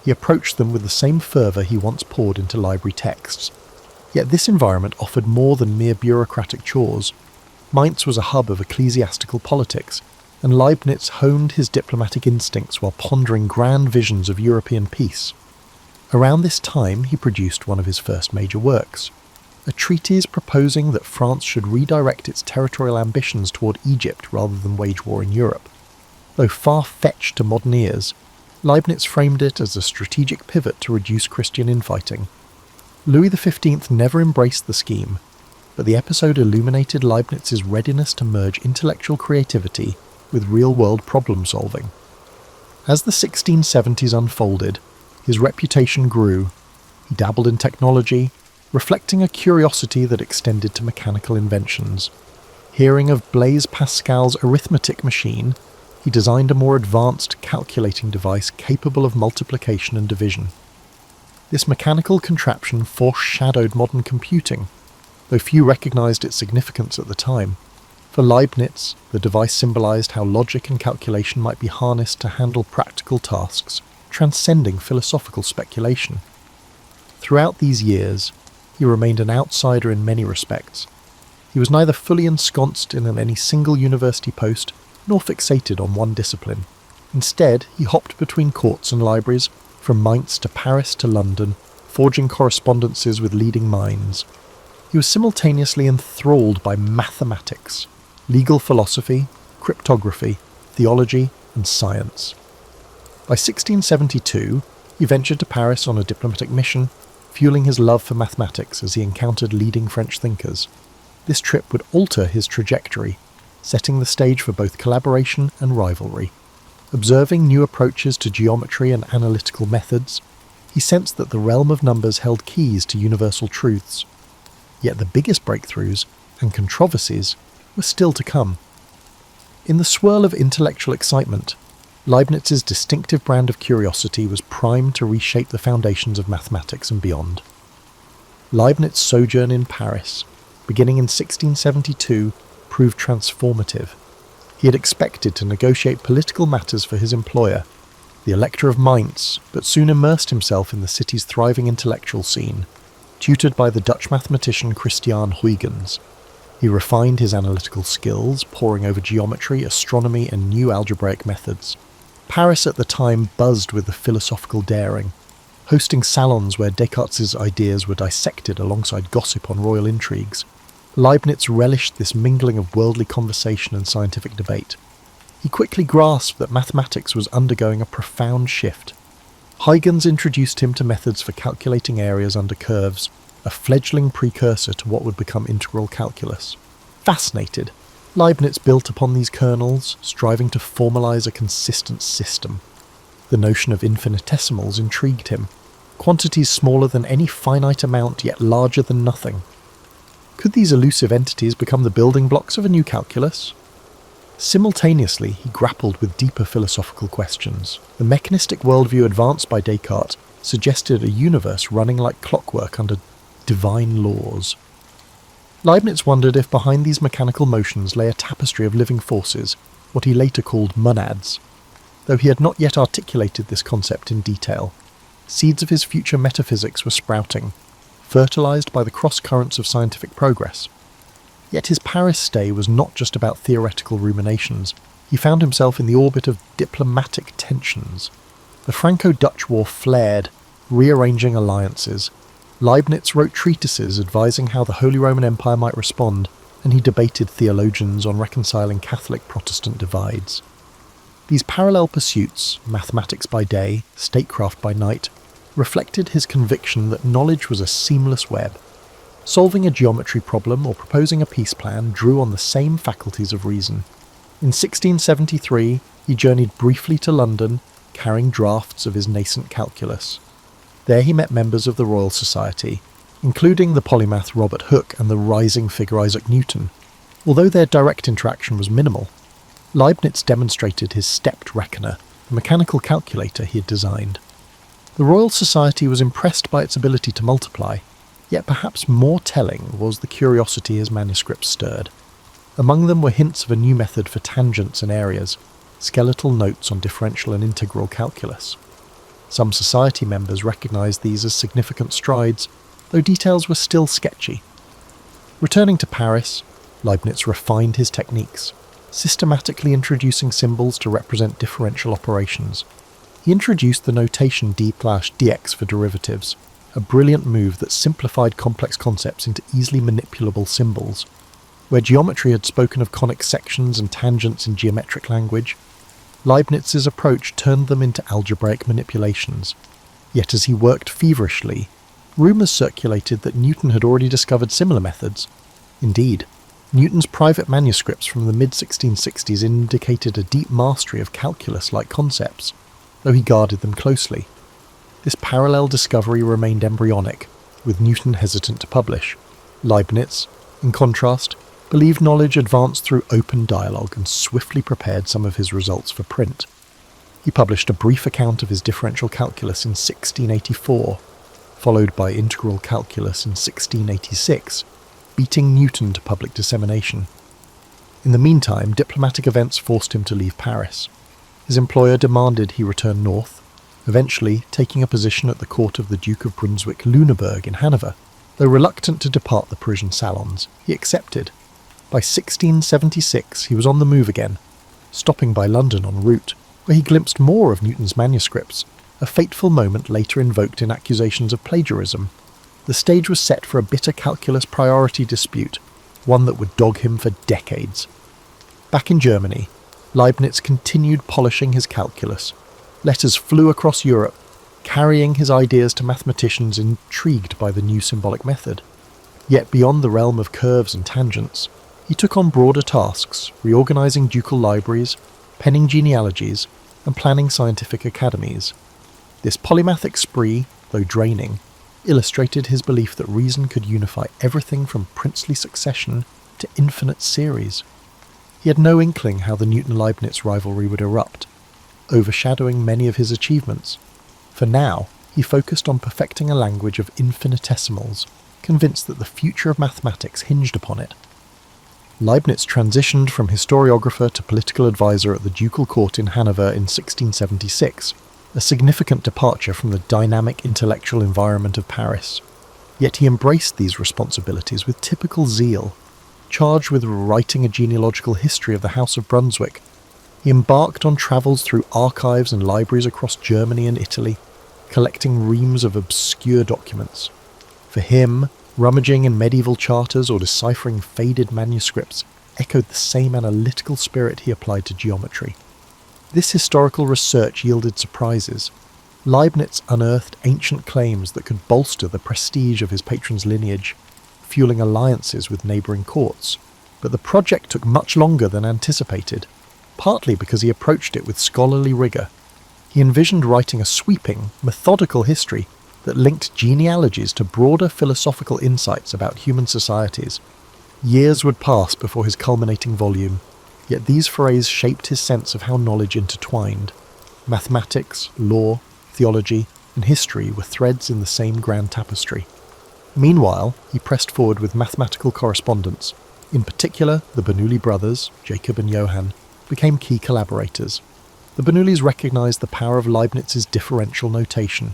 He approached them with the same fervour he once poured into library texts. Yet this environment offered more than mere bureaucratic chores. Mainz was a hub of ecclesiastical politics, and Leibniz honed his diplomatic instincts while pondering grand visions of European peace. Around this time he produced one of his first major works, a treatise proposing that France should redirect its territorial ambitions toward Egypt rather than wage war in Europe. Though far-fetched to modern ears, Leibniz framed it as a strategic pivot to reduce Christian infighting. Louis XV never embraced the scheme, but the episode illuminated Leibniz's readiness to merge intellectual creativity with real-world problem-solving. As the 1670s unfolded, his reputation grew. He dabbled in technology, reflecting a curiosity that extended to mechanical inventions. Hearing of Blaise Pascal's arithmetic machine, he designed a more advanced calculating device capable of multiplication and division. This mechanical contraption foreshadowed modern computing, though few recognised its significance at the time. For Leibniz, the device symbolised how logic and calculation might be harnessed to handle practical tasks, transcending philosophical speculation. Throughout these years, he remained an outsider in many respects. He was neither fully ensconced in any single university post, nor fixated on one discipline. Instead, he hopped between courts and libraries, from Mainz to Paris to London, forging correspondences with leading minds. He was simultaneously enthralled by mathematics, legal philosophy, cryptography, theology, and science. By 1672, he ventured to Paris on a diplomatic mission, fueling his love for mathematics as he encountered leading French thinkers. This trip would alter his trajectory, setting the stage for both collaboration and rivalry. Observing new approaches to geometry and analytical methods, he sensed that the realm of numbers held keys to universal truths. Yet the biggest breakthroughs and controversies were still to come. In the swirl of intellectual excitement, Leibniz's distinctive brand of curiosity was primed to reshape the foundations of mathematics and beyond. Leibniz's sojourn in Paris, beginning in 1672, proved transformative. He had expected to negotiate political matters for his employer, the Elector of Mainz, but soon immersed himself in the city's thriving intellectual scene. tutored by the Dutch mathematician Christiaan Huygens. He refined his analytical skills, poring over geometry, astronomy, and new algebraic methods. Paris at the time buzzed with the philosophical daring, hosting salons where Descartes' ideas were dissected alongside gossip on royal intrigues. Leibniz relished this mingling of worldly conversation and scientific debate. He quickly grasped that mathematics was undergoing a profound shift. Huygens introduced him to methods for calculating areas under curves, a fledgling precursor to what would become integral calculus. Fascinated, Leibniz built upon these kernels, striving to formalize a consistent system. The notion of infinitesimals intrigued him, quantities smaller than any finite amount yet larger than nothing. Could these elusive entities become the building blocks of a new calculus? Simultaneously, he grappled with deeper philosophical questions. The mechanistic worldview advanced by Descartes suggested a universe running like clockwork under divine laws. Leibniz wondered if behind these mechanical motions lay a tapestry of living forces, what he later called monads. Though he had not yet articulated this concept in detail, seeds of his future metaphysics were sprouting, fertilized by the cross-currents of scientific progress. Yet his Paris stay was not just about theoretical ruminations. He found himself in the orbit of diplomatic tensions. The Franco-Dutch War flared, rearranging alliances. Leibniz wrote treatises advising how the Holy Roman Empire might respond, and he debated theologians on reconciling Catholic-Protestant divides. These parallel pursuits, mathematics by day, statecraft by night, reflected his conviction that knowledge was a seamless web. Solving a geometry problem or proposing a peace plan drew on the same faculties of reason. In 1673, he journeyed briefly to London, carrying drafts of his nascent calculus. There he met members of the Royal Society, including the polymath Robert Hooke and the rising figure Isaac Newton. Although their direct interaction was minimal, Leibniz demonstrated his stepped reckoner, the mechanical calculator he had designed. The Royal Society was impressed by its ability to multiply, yet perhaps more telling was the curiosity his manuscripts stirred. Among them were hints of a new method for tangents and areas, skeletal notes on differential and integral calculus. Some society members recognised these as significant strides, though details were still sketchy. Returning to Paris, Leibniz refined his techniques, systematically introducing symbols to represent differential operations. He introduced the notation d/dx for derivatives, a brilliant move that simplified complex concepts into easily manipulable symbols. Where geometry had spoken of conic sections and tangents in geometric language, Leibniz's approach turned them into algebraic manipulations. Yet as he worked feverishly, rumours circulated that Newton had already discovered similar methods. Indeed, Newton's private manuscripts from the mid-1660s indicated a deep mastery of calculus-like concepts, though he guarded them closely. This parallel discovery remained embryonic, with Newton hesitant to publish. Leibniz, in contrast, believed knowledge advanced through open dialogue and swiftly prepared some of his results for print. He published a brief account of his differential calculus in 1684, followed by integral calculus in 1686, beating Newton to public dissemination. In the meantime, diplomatic events forced him to leave Paris. His employer demanded he return north, eventually taking a position at the court of the Duke of Brunswick-Lüneburg in Hanover. Though reluctant to depart the Parisian salons, he accepted. By 1676 he was on the move again, stopping by London en route, where he glimpsed more of Newton's manuscripts, a fateful moment later invoked in accusations of plagiarism. The stage was set for a bitter calculus priority dispute, one that would dog him for decades. Back in Germany, Leibniz continued polishing his calculus. Letters flew across Europe, carrying his ideas to mathematicians intrigued by the new symbolic method. Yet beyond the realm of curves and tangents, he took on broader tasks, reorganizing ducal libraries, penning genealogies, and planning scientific academies. This polymathic spree, though draining, illustrated his belief that reason could unify everything from princely succession to infinite series. He had no inkling how the Newton-Leibniz rivalry would erupt, overshadowing many of his achievements. For now, he focused on perfecting a language of infinitesimals, convinced that the future of mathematics hinged upon it. Leibniz transitioned from historiographer to political advisor at the ducal court in Hanover in 1676, a significant departure from the dynamic intellectual environment of Paris. Yet he embraced these responsibilities with typical zeal. Charged with writing a genealogical history of the House of Brunswick, he embarked on travels through archives and libraries across Germany and Italy, collecting reams of obscure documents. For him, rummaging in medieval charters or deciphering faded manuscripts echoed the same analytical spirit he applied to geometry. This historical research yielded surprises. Leibniz unearthed ancient claims that could bolster the prestige of his patron's lineage, fueling alliances with neighbouring courts. But the project took much longer than anticipated, partly because he approached it with scholarly rigour. He envisioned writing a sweeping, methodical history that linked genealogies to broader philosophical insights about human societies. Years would pass before his culminating volume, yet these forays shaped his sense of how knowledge intertwined. Mathematics, law, theology, and history were threads in the same grand tapestry. Meanwhile, he pressed forward with mathematical correspondence. In particular, the Bernoulli brothers, Jacob and Johann, became key collaborators. The Bernoullis recognized the power of Leibniz's differential notation,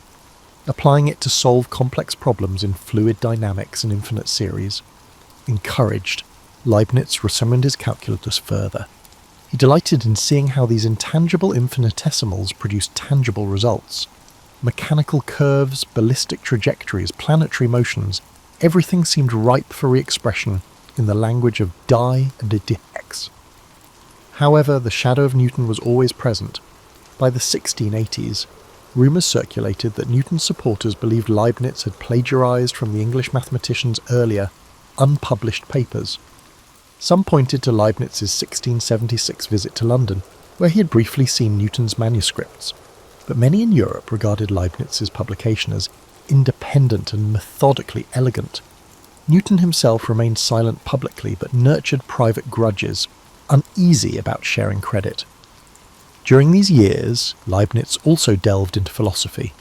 applying it to solve complex problems in fluid dynamics and infinite series. Encouraged, Leibniz resumed his calculus further. He delighted in seeing how these intangible infinitesimals produced tangible results. Mechanical curves, ballistic trajectories, planetary motions, everything seemed ripe for re-expression in the language of die and dx. However, the shadow of Newton was always present. By the 1680s, rumours circulated that Newton's supporters believed Leibniz had plagiarised from the English mathematician's earlier, unpublished papers. Some pointed to Leibniz's 1676 visit to London, where he had briefly seen Newton's manuscripts, but many in Europe regarded Leibniz's publication as independent and methodically elegant. Newton himself remained silent publicly but nurtured private grudges, uneasy about sharing credit. During these years, Leibniz also delved into philosophy.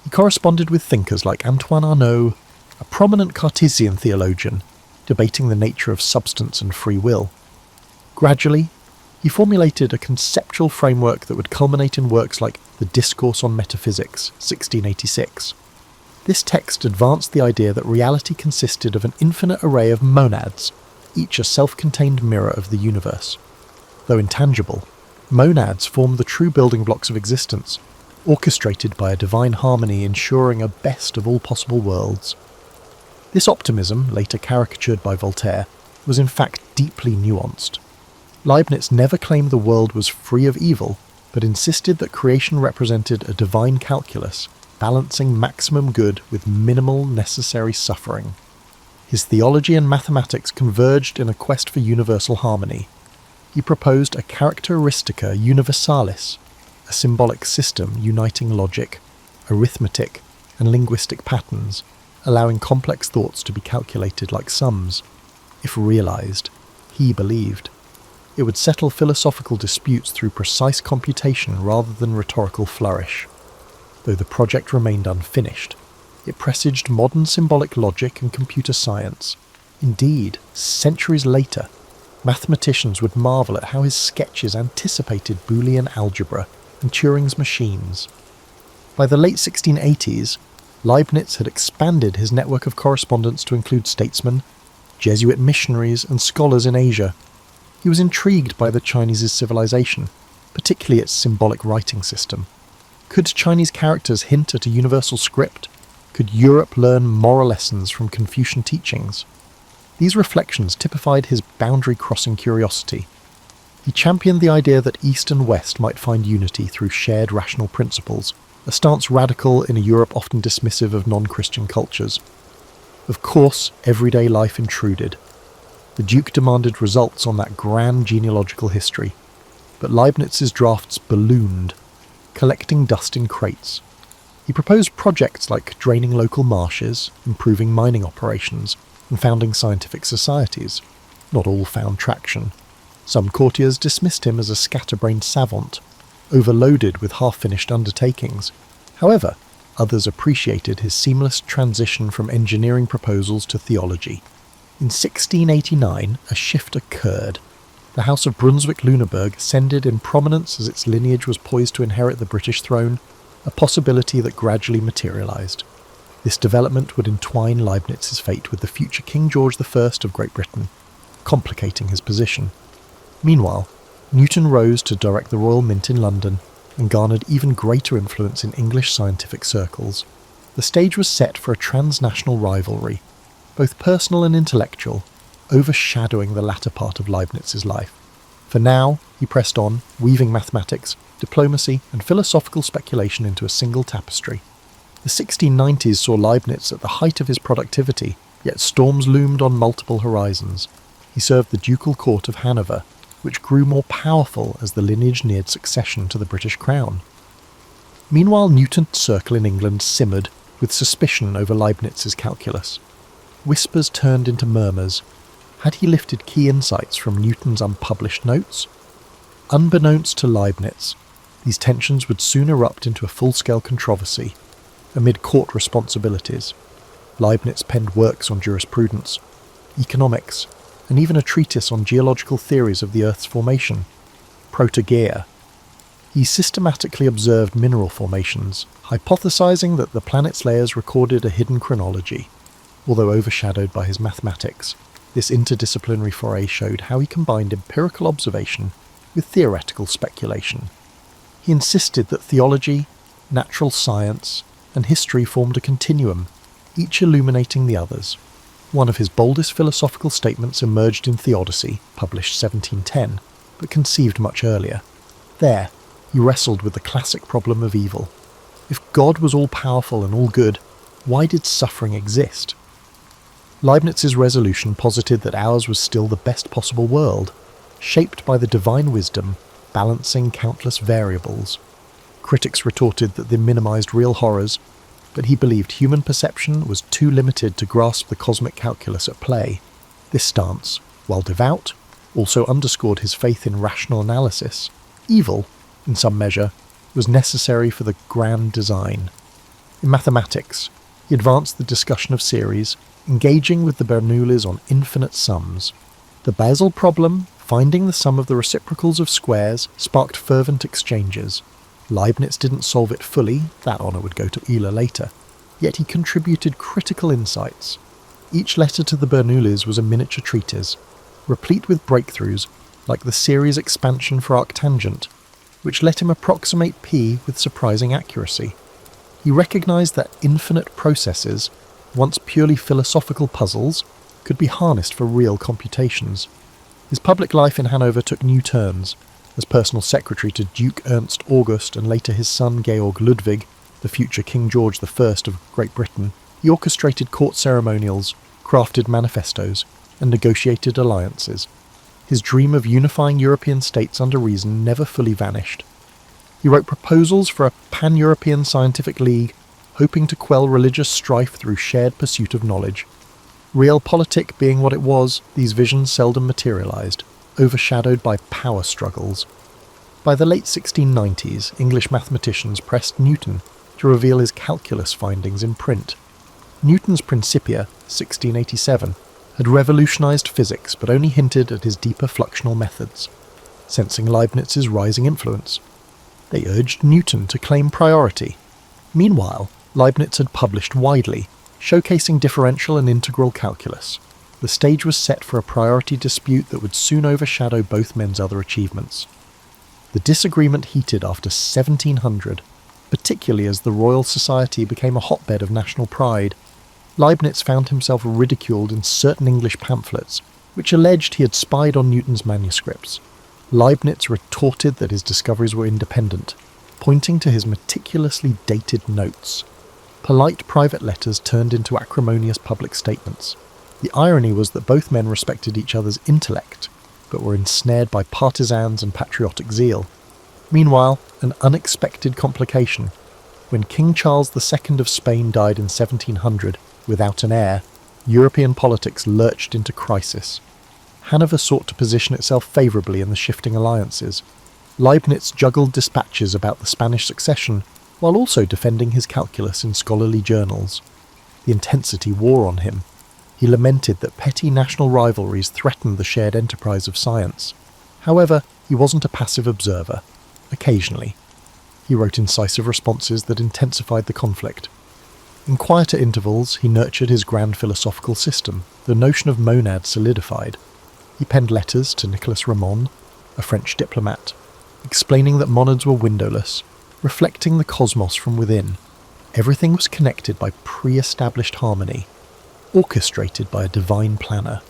He corresponded with thinkers like Antoine Arnauld, a prominent Cartesian theologian, debating the nature of substance and free will. Gradually, he formulated a conceptual framework that would culminate in works like The Discourse on Metaphysics, 1686. This text advanced the idea that reality consisted of an infinite array of monads, each a self-contained mirror of the universe. Though intangible, monads formed the true building blocks of existence, orchestrated by a divine harmony ensuring a best of all possible worlds. This optimism, later caricatured by Voltaire, was in fact deeply nuanced. Leibniz never claimed the world was free of evil, but insisted that creation represented a divine calculus, balancing maximum good with minimal necessary suffering. His theology and mathematics converged in a quest for universal harmony. He proposed a characteristica universalis, a symbolic system uniting logic, arithmetic, and linguistic patterns, allowing complex thoughts to be calculated like sums. If realized, he believed, it would settle philosophical disputes through precise computation rather than rhetorical flourish. Though the project remained unfinished, it presaged modern symbolic logic and computer science. Indeed, centuries later, mathematicians would marvel at how his sketches anticipated Boolean algebra and Turing's machines. By the late 1680s, Leibniz had expanded his network of correspondence to include statesmen, Jesuit missionaries, and scholars in Asia. He was intrigued by the Chinese civilization, particularly its symbolic writing system. Could Chinese characters hint at a universal script? Could Europe learn moral lessons from Confucian teachings? These reflections typified his boundary-crossing curiosity. He championed the idea that East and West might find unity through shared rational principles, a stance radical in a Europe often dismissive of non-Christian cultures. Of course, everyday life intruded. The Duke demanded results on that grand genealogical history, but Leibniz's drafts ballooned, collecting dust in crates. He proposed projects like draining local marshes, improving mining operations, and founding scientific societies. Not all found traction. Some courtiers dismissed him as a scatterbrained savant, overloaded with half-finished undertakings. However, others appreciated his seamless transition from engineering proposals to theology. In 1689, a shift occurred. The House of Brunswick-Lüneburg ascended in prominence as its lineage was poised to inherit the British throne, a possibility that gradually materialised. This development would entwine Leibniz's fate with the future King George I of Great Britain, complicating his position. Meanwhile, Newton rose to direct the Royal Mint in London and garnered even greater influence in English scientific circles. The stage was set for a transnational rivalry, both personal and intellectual, overshadowing the latter part of Leibniz's life. For now, he pressed on, weaving mathematics, diplomacy, and philosophical speculation into a single tapestry. The 1690s saw Leibniz at the height of his productivity, yet storms loomed on multiple horizons. He served the ducal court of Hanover, which grew more powerful as the lineage neared succession to the British crown. Meanwhile, Newton's circle in England simmered with suspicion over Leibniz's calculus. Whispers turned into murmurs. Had he lifted key insights from Newton's unpublished notes? Unbeknownst to Leibniz, these tensions would soon erupt into a full-scale controversy. Amid court responsibilities, Leibniz penned works on jurisprudence, economics, and even a treatise on geological theories of the Earth's formation, Protogaea. He systematically observed mineral formations, hypothesizing that the planet's layers recorded a hidden chronology. Although overshadowed by his mathematics, this interdisciplinary foray showed how he combined empirical observation with theoretical speculation. He insisted that theology, natural science, and history formed a continuum, each illuminating the others. One of his boldest philosophical statements emerged in Theodicy, published 1710, but conceived much earlier. There, he wrestled with the classic problem of evil. If God was all-powerful and all-good, why did suffering exist? Leibniz's resolution posited that ours was still the best possible world, shaped by the divine wisdom, balancing countless variables. Critics retorted that they minimized real horrors, but he believed human perception was too limited to grasp the cosmic calculus at play. This stance, while devout, also underscored his faith in rational analysis. Evil, in some measure, was necessary for the grand design. In mathematics, he advanced the discussion of series, engaging with the Bernoullis on infinite sums. The Basel problem, finding the sum of the reciprocals of squares, sparked fervent exchanges. Leibniz didn't solve it fully, that honour would go to Euler later, yet he contributed critical insights. Each letter to the Bernoullis was a miniature treatise, replete with breakthroughs like the series expansion for arctangent, which let him approximate P with surprising accuracy. He recognised that infinite processes, once purely philosophical puzzles, could be harnessed for real computations. His public life in Hanover took new turns. As personal secretary to Duke Ernst August and later his son Georg Ludwig, the future King George I of Great Britain, he orchestrated court ceremonials, crafted manifestos, and negotiated alliances. His dream of unifying European states under reason never fully vanished. He wrote proposals for a pan-European scientific league, hoping to quell religious strife through shared pursuit of knowledge. Realpolitik being what it was, these visions seldom materialised, overshadowed by power struggles. By the late 1690s, English mathematicians pressed Newton to reveal his calculus findings in print. Newton's Principia, 1687, had revolutionised physics but only hinted at his deeper fluxional methods. Sensing Leibniz's rising influence, they urged Newton to claim priority. Meanwhile, Leibniz had published widely, showcasing differential and integral calculus. The stage was set for a priority dispute that would soon overshadow both men's other achievements. The disagreement heated after 1700, particularly as the Royal Society became a hotbed of national pride. Leibniz found himself ridiculed in certain English pamphlets, which alleged he had spied on Newton's manuscripts. Leibniz retorted that his discoveries were independent, pointing to his meticulously dated notes. Polite private letters turned into acrimonious public statements. The irony was that both men respected each other's intellect, but were ensnared by partisans and patriotic zeal. Meanwhile, an unexpected complication. When King Charles II of Spain died in 1700, without an heir, European politics lurched into crisis. Hanover sought to position itself favourably in the shifting alliances. Leibniz juggled dispatches about the Spanish succession, while also defending his calculus in scholarly journals. The intensity wore on him. He lamented that petty national rivalries threatened the shared enterprise of science. However, he wasn't a passive observer. Occasionally, he wrote incisive responses that intensified the conflict. In quieter intervals, he nurtured his grand philosophical system. The notion of monad solidified. He penned letters to Nicolas Ramon, a French diplomat, explaining that monads were windowless, reflecting the cosmos from within. Everything was connected by pre-established harmony, orchestrated by a divine planner.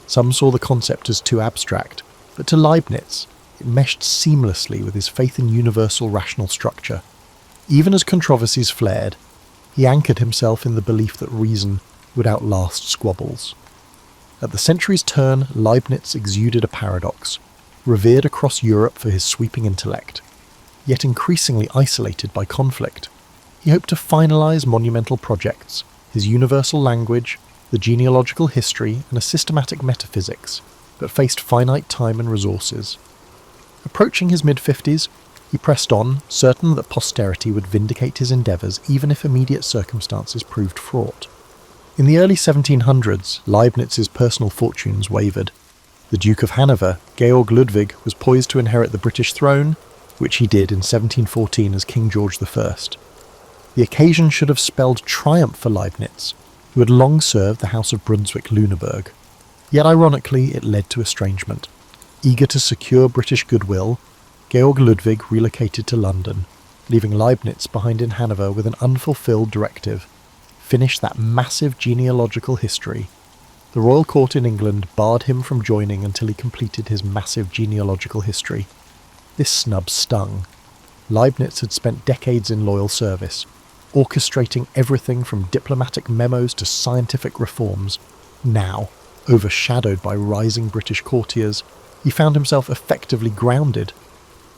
Some saw the concept as too abstract, but to Leibniz, it meshed seamlessly with his faith in universal rational structure. Even as controversies flared, he anchored himself in the belief that reason would outlast squabbles. At the century's turn, Leibniz exuded a paradox, revered across Europe for his sweeping intellect, yet increasingly isolated by conflict. He hoped to finalise monumental projects, his universal language, the genealogical history, and a systematic metaphysics, but faced finite time and resources. Approaching his mid-50s, he pressed on, certain that posterity would vindicate his endeavours even if immediate circumstances proved fraught. In the early 1700s, Leibniz's personal fortunes wavered. The Duke of Hanover, Georg Ludwig, was poised to inherit the British throne, which he did in 1714 as King George I. The occasion should have spelled triumph for Leibniz, who had long served the House of Brunswick-Lüneburg. Yet ironically, it led to estrangement. Eager to secure British goodwill, Georg Ludwig relocated to London, leaving Leibniz behind in Hanover with an unfulfilled directive: finish that massive genealogical history. The royal court in England barred him from joining until he completed his massive genealogical history. This snub stung. Leibniz had spent decades in loyal service, orchestrating everything from diplomatic memos to scientific reforms. Now, overshadowed by rising British courtiers, he found himself effectively grounded.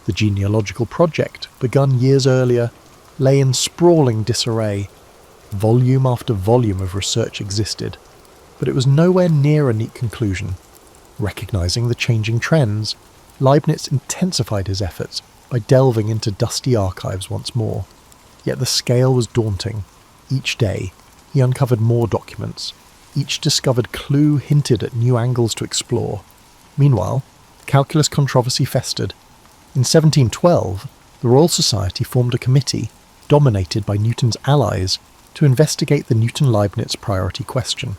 The genealogical project, begun years earlier, lay in sprawling disarray. Volume after volume of research existed, but it was nowhere near a neat conclusion. Recognising the changing trends, Leibniz intensified his efforts by delving into dusty archives once more. Yet the scale was daunting. Each day, he uncovered more documents. Each discovered clue hinted at new angles to explore. Meanwhile, calculus controversy festered. In 1712, the Royal Society formed a committee, dominated by Newton's allies, to investigate the Newton-Leibniz priority question.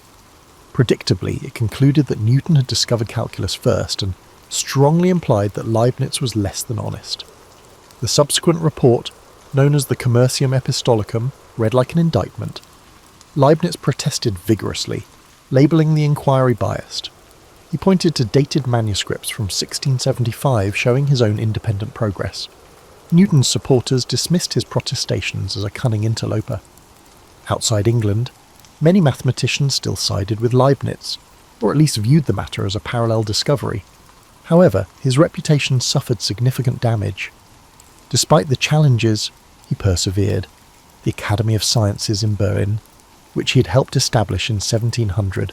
Predictably, it concluded that Newton had discovered calculus first and strongly implied that Leibniz was less than honest. The subsequent report, known as the Commercium Epistolicum, read like an indictment. Leibniz protested vigorously, labelling the inquiry biased. He pointed to dated manuscripts from 1675 showing his own independent progress. Newton's supporters dismissed his protestations as a cunning interloper. Outside England, many mathematicians still sided with Leibniz, or at least viewed the matter as a parallel discovery. However, his reputation suffered significant damage. Despite the challenges, he persevered. The Academy of Sciences in Berlin, which he had helped establish in 1700,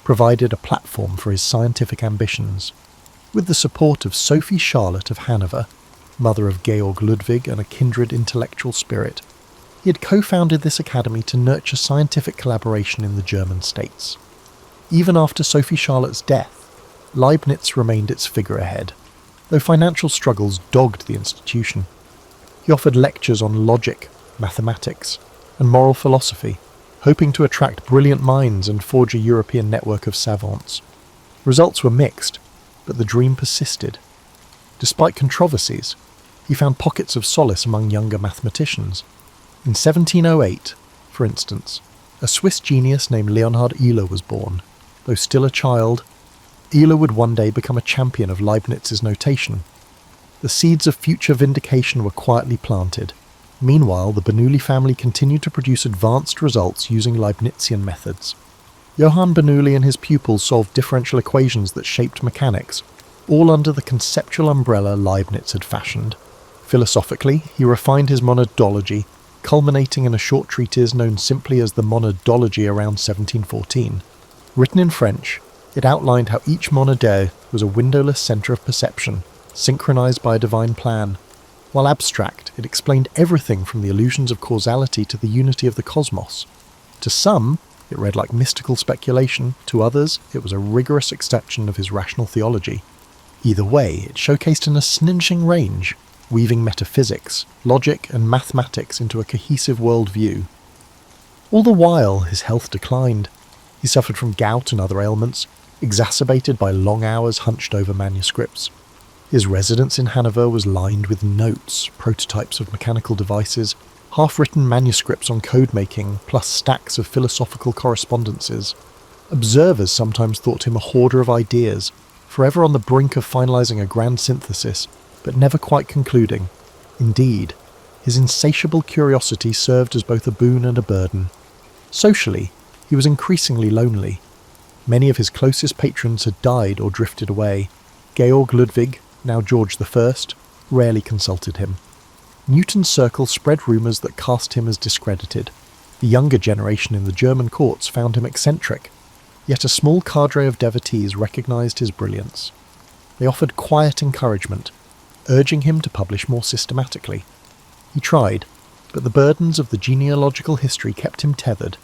provided a platform for his scientific ambitions. With the support of Sophie Charlotte of Hanover, mother of Georg Ludwig and a kindred intellectual spirit, he had co-founded this academy to nurture scientific collaboration in the German states. Even after Sophie Charlotte's death, Leibniz remained its figurehead, though financial struggles dogged the institution. He offered lectures on logic, mathematics, and moral philosophy, hoping to attract brilliant minds and forge a European network of savants. Results were mixed, but the dream persisted. Despite controversies, he found pockets of solace among younger mathematicians. In 1708, for instance, a Swiss genius named Leonhard Euler was born. Though still a child, Euler would one day become a champion of Leibniz's notation. The seeds of future vindication were quietly planted. Meanwhile, the Bernoulli family continued to produce advanced results using Leibnizian methods. Johann Bernoulli and his pupils solved differential equations that shaped mechanics, all under the conceptual umbrella Leibniz had fashioned. Philosophically, he refined his monadology, culminating in a short treatise known simply as the Monadology around 1714. Written in French, it outlined how each monade was a windowless centre of perception, synchronized by a divine plan. While abstract, it explained everything from the illusions of causality to the unity of the cosmos. To some, it read like mystical speculation. To others, it was a rigorous exception of his rational theology. Either way, it showcased an astonishing range, weaving metaphysics, logic, and mathematics into a cohesive worldview. All the while, his health declined. He suffered from gout and other ailments, exacerbated by long hours hunched over manuscripts. His residence in Hanover was lined with notes, prototypes of mechanical devices, half-written manuscripts on code-making, plus stacks of philosophical correspondences. Observers sometimes thought him a hoarder of ideas, forever on the brink of finalizing a grand synthesis, but never quite concluding. Indeed, his insatiable curiosity served as both a boon and a burden. Socially, he was increasingly lonely. Many of his closest patrons had died or drifted away. Georg Ludwig, now George I, rarely consulted him. Newton's circle spread rumours that cast him as discredited. The younger generation in the German courts found him eccentric, yet a small cadre of devotees recognised his brilliance. They offered quiet encouragement, urging him to publish more systematically. He tried, but the burdens of the genealogical history kept him tethered,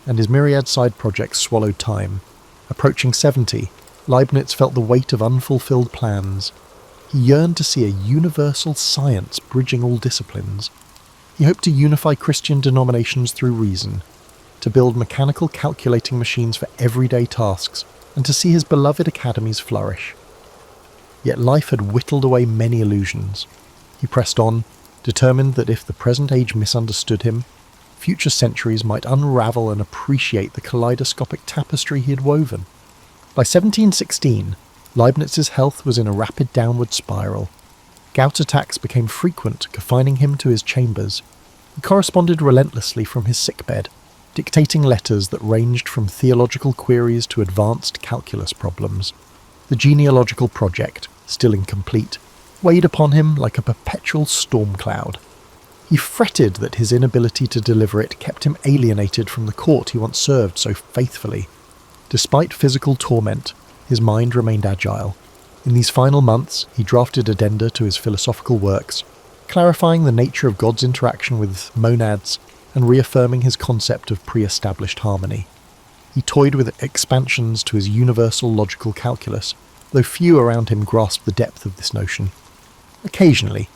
and his myriad side projects swallowed time. Approaching 70, Leibniz felt the weight of unfulfilled plans. He yearned to see a universal science bridging all disciplines. He hoped to unify Christian denominations through reason, to build mechanical calculating machines for everyday tasks, and to see his beloved academies flourish. Yet life had whittled away many illusions. He pressed on, determined that if the present age misunderstood him, future centuries might unravel and appreciate the kaleidoscopic tapestry he had woven. By 1716, Leibniz's health was in a rapid downward spiral. Gout attacks became frequent, confining him to his chambers. He corresponded relentlessly from his sickbed, dictating letters that ranged from theological queries to advanced calculus problems. The genealogical project, still incomplete, weighed upon him like a perpetual storm cloud. He fretted that his inability to deliver it kept him alienated from the court he once served so faithfully. Despite physical torment, his mind remained agile. In these final months, he drafted addenda to his philosophical works, clarifying the nature of God's interaction with monads and reaffirming his concept of pre-established harmony. He toyed with expansions to his universal logical calculus, though few around him grasped the depth of this notion. Occasionally,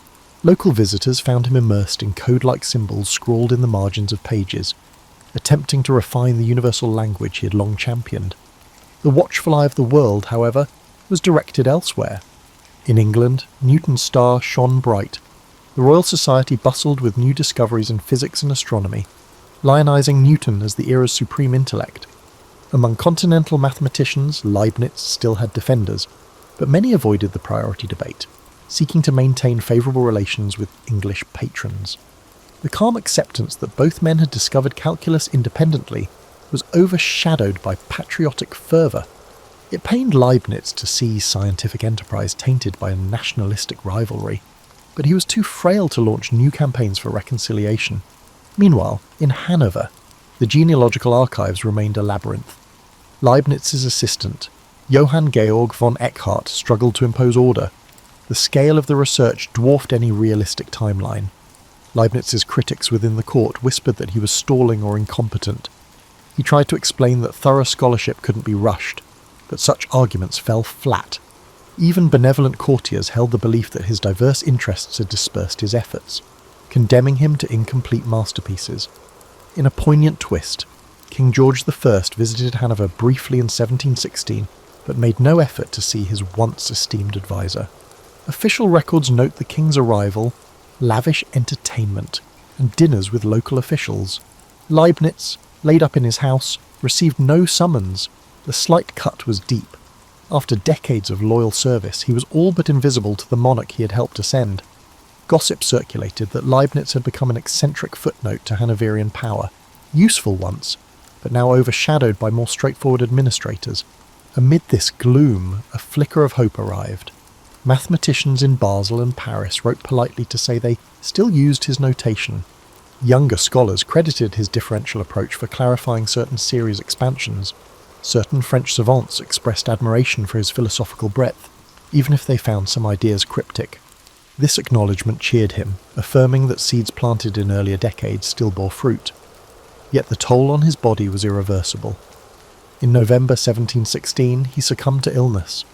local visitors found him immersed in code-like symbols scrawled in the margins of pages, attempting to refine the universal language he had long championed. The watchful eye of the world, however, was directed elsewhere. In England, Newton's star shone bright. The Royal Society bustled with new discoveries in physics and astronomy, lionising Newton as the era's supreme intellect. Among continental mathematicians, Leibniz still had defenders, but many avoided the priority debate, seeking to maintain favourable relations with English patrons. The calm acceptance that both men had discovered calculus independently was overshadowed by patriotic fervour. It pained Leibniz to see scientific enterprise tainted by a nationalistic rivalry, but he was too frail to launch new campaigns for reconciliation. Meanwhile, in Hanover, the genealogical archives remained a labyrinth. Leibniz's assistant, Johann Georg von Eckhart, struggled to impose order. The scale of the research dwarfed any realistic timeline. Leibniz's critics within the court whispered that he was stalling or incompetent. He tried to explain that thorough scholarship couldn't be rushed, but such arguments fell flat. Even benevolent courtiers held the belief that his diverse interests had dispersed his efforts, condemning him to incomplete masterpieces. In a poignant twist, King George I visited Hanover briefly in 1716, but made no effort to see his once esteemed advisor. Official records note the king's arrival, lavish entertainment, and dinners with local officials. Leibniz, laid up in his house, received no summons. The slight cut was deep. After decades of loyal service, he was all but invisible to the monarch he had helped ascend. Gossip circulated that Leibniz had become an eccentric footnote to Hanoverian power, useful once, but now overshadowed by more straightforward administrators. Amid this gloom, a flicker of hope arrived. Mathematicians in Basel and Paris wrote politely to say they still used his notation. Younger scholars credited his differential approach for clarifying certain series expansions. Certain French savants expressed admiration for his philosophical breadth, even if they found some ideas cryptic. This acknowledgement cheered him, affirming that seeds planted in earlier decades still bore fruit. Yet the toll on his body was irreversible. In November 1716, he succumbed to illness.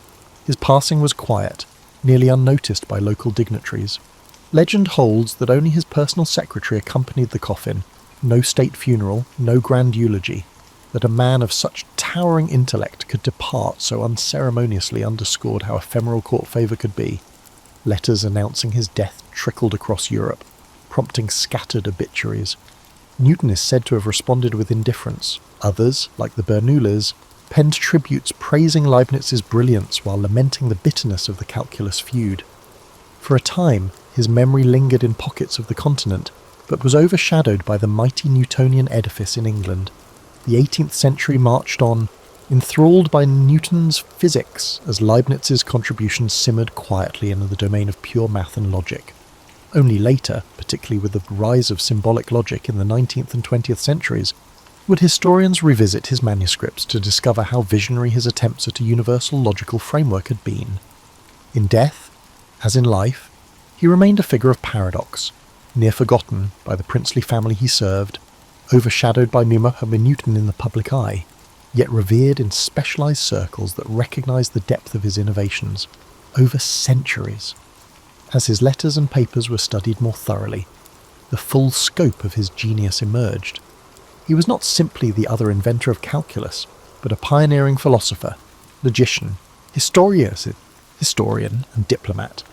His passing was quiet, nearly unnoticed by local dignitaries. Legend holds that only his personal secretary accompanied the coffin, no state funeral, no grand eulogy, that a man of such towering intellect could depart so unceremoniously underscored how ephemeral court favour could be. Letters announcing his death trickled across Europe, prompting scattered obituaries. Newton is said to have responded with indifference. Others, like the Bernoullis, penned tributes praising Leibniz's brilliance while lamenting the bitterness of the calculus feud. For a time, his memory lingered in pockets of the continent, but was overshadowed by the mighty Newtonian edifice in England. The 18th century marched on, enthralled by Newton's physics as Leibniz's contributions simmered quietly in the domain of pure math and logic. Only later, particularly with the rise of symbolic logic in the 19th and 20th centuries, would historians revisit his manuscripts to discover how visionary his attempts at a universal logical framework had been. In death, as in life, he remained a figure of paradox, near forgotten by the princely family he served, overshadowed by Muhammad Newton in the public eye, yet revered in specialised circles that recognised the depth of his innovations over centuries. As his letters and papers were studied more thoroughly, the full scope of his genius emerged. He was not simply the other inventor of calculus, but a pioneering philosopher, logician, historian and diplomat.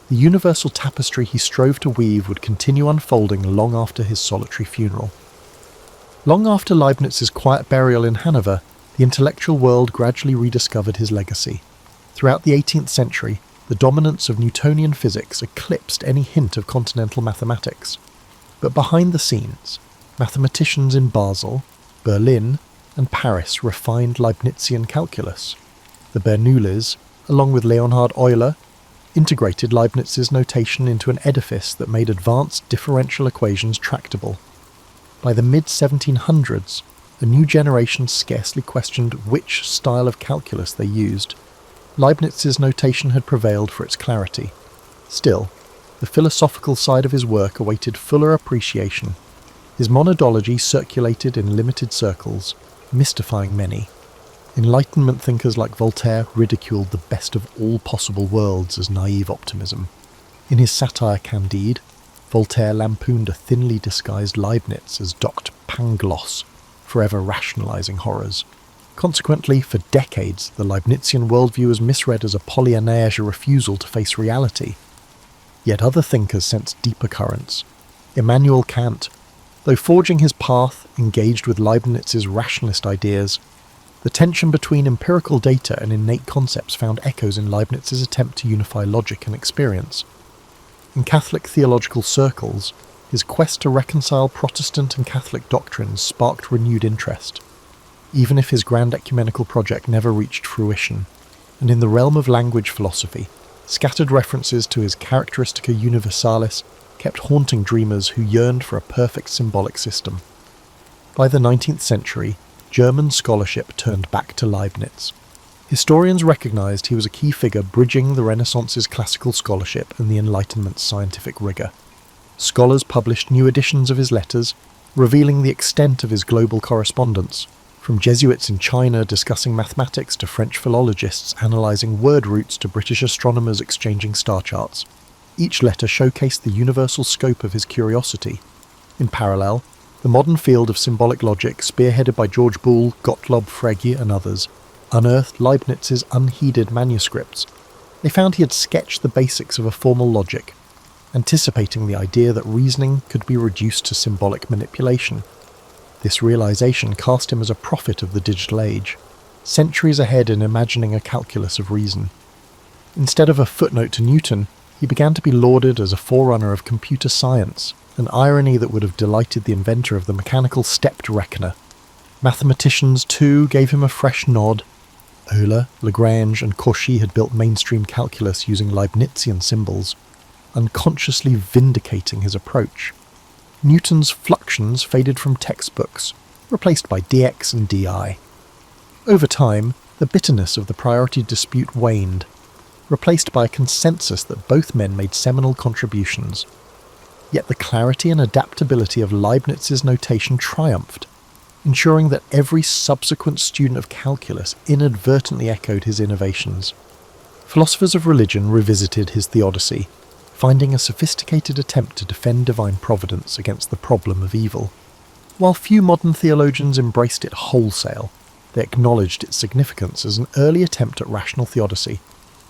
The universal tapestry he strove to weave would continue unfolding long after his solitary funeral. Long after Leibniz's quiet burial in Hanover, the intellectual world gradually rediscovered his legacy. Throughout the 18th century, the dominance of Newtonian physics eclipsed any hint of continental mathematics. But behind the scenes, mathematicians in Basel, Berlin, and Paris refined Leibnizian calculus. The Bernoullis, along with Leonhard Euler, integrated Leibniz's notation into an edifice that made advanced differential equations tractable. By the mid-1700s, a new generation scarcely questioned which style of calculus they used. Leibniz's notation had prevailed for its clarity. Still, the philosophical side of his work awaited fuller appreciation. His monadology circulated in limited circles, mystifying many. Enlightenment thinkers like Voltaire ridiculed the best of all possible worlds as naive optimism. In his satire Candide, Voltaire lampooned a thinly disguised Leibniz as Dr. Pangloss, forever rationalising horrors. Consequently, for decades, the Leibnizian worldview was misread as a Pollyannish refusal to face reality. Yet other thinkers sensed deeper currents. Immanuel Kant, though forging his path, engaged with Leibniz's rationalist ideas. The tension between empirical data and innate concepts found echoes in Leibniz's attempt to unify logic and experience. In Catholic theological circles, his quest to reconcile Protestant and Catholic doctrines sparked renewed interest, even if his grand ecumenical project never reached fruition. And in the realm of language philosophy, scattered references to his Characteristica Universalis kept haunting dreamers who yearned for a perfect symbolic system. By the 19th century, German scholarship turned back to Leibniz. Historians recognised he was a key figure bridging the Renaissance's classical scholarship and the Enlightenment's scientific rigour. Scholars published new editions of his letters, revealing the extent of his global correspondence, from Jesuits in China discussing mathematics to French philologists analysing word roots to British astronomers exchanging star charts. Each letter showcased the universal scope of his curiosity. In parallel, the modern field of symbolic logic, spearheaded by George Boole, Gottlob Frege and others, unearthed Leibniz's unheeded manuscripts. They found he had sketched the basics of a formal logic, anticipating the idea that reasoning could be reduced to symbolic manipulation. This realization cast him as a prophet of the digital age, centuries ahead in imagining a calculus of reason. Instead of a footnote to Newton, he began to be lauded as a forerunner of computer science, an irony that would have delighted the inventor of the mechanical stepped reckoner. Mathematicians, too, gave him a fresh nod. Euler, Lagrange, and Cauchy had built mainstream calculus using Leibnizian symbols, unconsciously vindicating his approach. Newton's fluxions faded from textbooks, replaced by dx and di. Over time, the bitterness of the priority dispute waned, replaced by a consensus that both men made seminal contributions. Yet the clarity and adaptability of Leibniz's notation triumphed, ensuring that every subsequent student of calculus inadvertently echoed his innovations. Philosophers of religion revisited his theodicy, finding a sophisticated attempt to defend divine providence against the problem of evil. While few modern theologians embraced it wholesale, they acknowledged its significance as an early attempt at rational theodicy.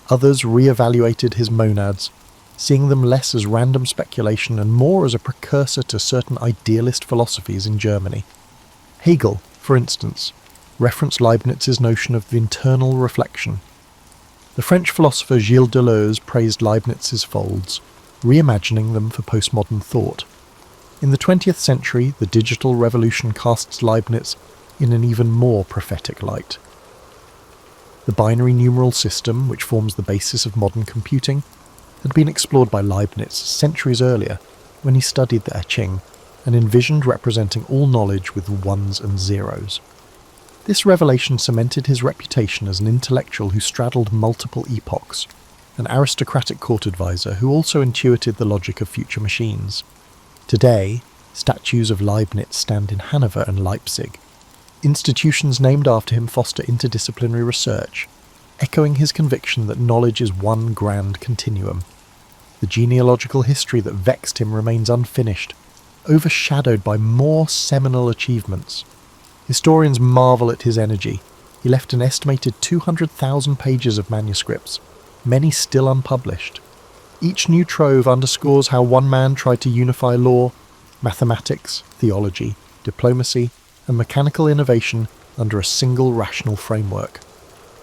Others re-evaluated his monads, seeing them less as random speculation and more as a precursor to certain idealist philosophies in Germany. Hegel, for instance, referenced Leibniz's notion of the internal reflection. The French philosopher Gilles Deleuze praised Leibniz's folds, reimagining them for postmodern thought. In the 20th century, the digital revolution casts Leibniz in an even more prophetic light. The binary numeral system, which forms the basis of modern computing, had been explored by Leibniz centuries earlier when he studied the I Ching and envisioned representing all knowledge with ones and zeros. This revelation cemented his reputation as an intellectual who straddled multiple epochs, an aristocratic court advisor who also intuited the logic of future machines. Today, statues of Leibniz stand in Hanover and Leipzig. Institutions named after him foster interdisciplinary research, echoing his conviction that knowledge is one grand continuum. The genealogical history that vexed him remains unfinished, overshadowed by more seminal achievements. Historians marvel at his energy. He left an estimated 200,000 pages of manuscripts, many still unpublished. Each new trove underscores how one man tried to unify law, mathematics, theology, diplomacy, and mechanical innovation under a single rational framework.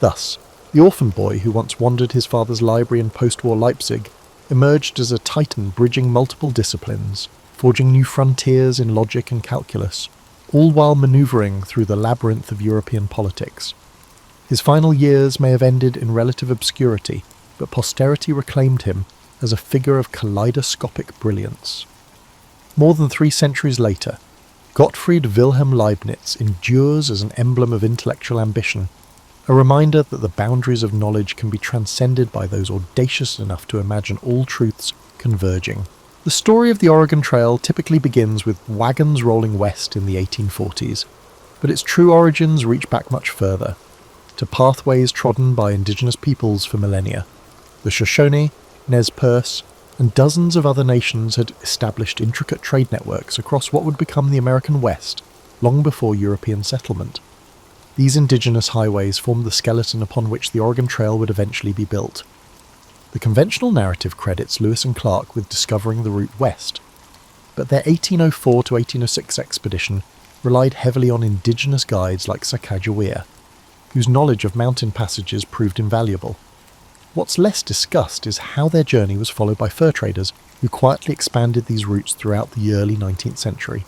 Thus, the orphan boy who once wandered his father's library in post-war Leipzig emerged as a titan bridging multiple disciplines, forging new frontiers in logic and calculus, all while manoeuvring through the labyrinth of European politics. His final years may have ended in relative obscurity, but posterity reclaimed him as a figure of kaleidoscopic brilliance. More than 3 centuries later, Gottfried Wilhelm Leibniz endures as an emblem of intellectual ambition, a reminder that the boundaries of knowledge can be transcended by those audacious enough to imagine all truths converging. The story of the Oregon Trail typically begins with wagons rolling west in the 1840s, but its true origins reach back much further, to pathways trodden by indigenous peoples for millennia. The Shoshone, Nez Perce, and dozens of other nations had established intricate trade networks across what would become the American West long before European settlement. These indigenous highways formed the skeleton upon which the Oregon Trail would eventually be built. The conventional narrative credits Lewis and Clark with discovering the route west, but their 1804 to 1806 expedition relied heavily on indigenous guides like Sacagawea, whose knowledge of mountain passages proved invaluable. What's less discussed is how their journey was followed by fur traders who quietly expanded these routes throughout the early 19th century.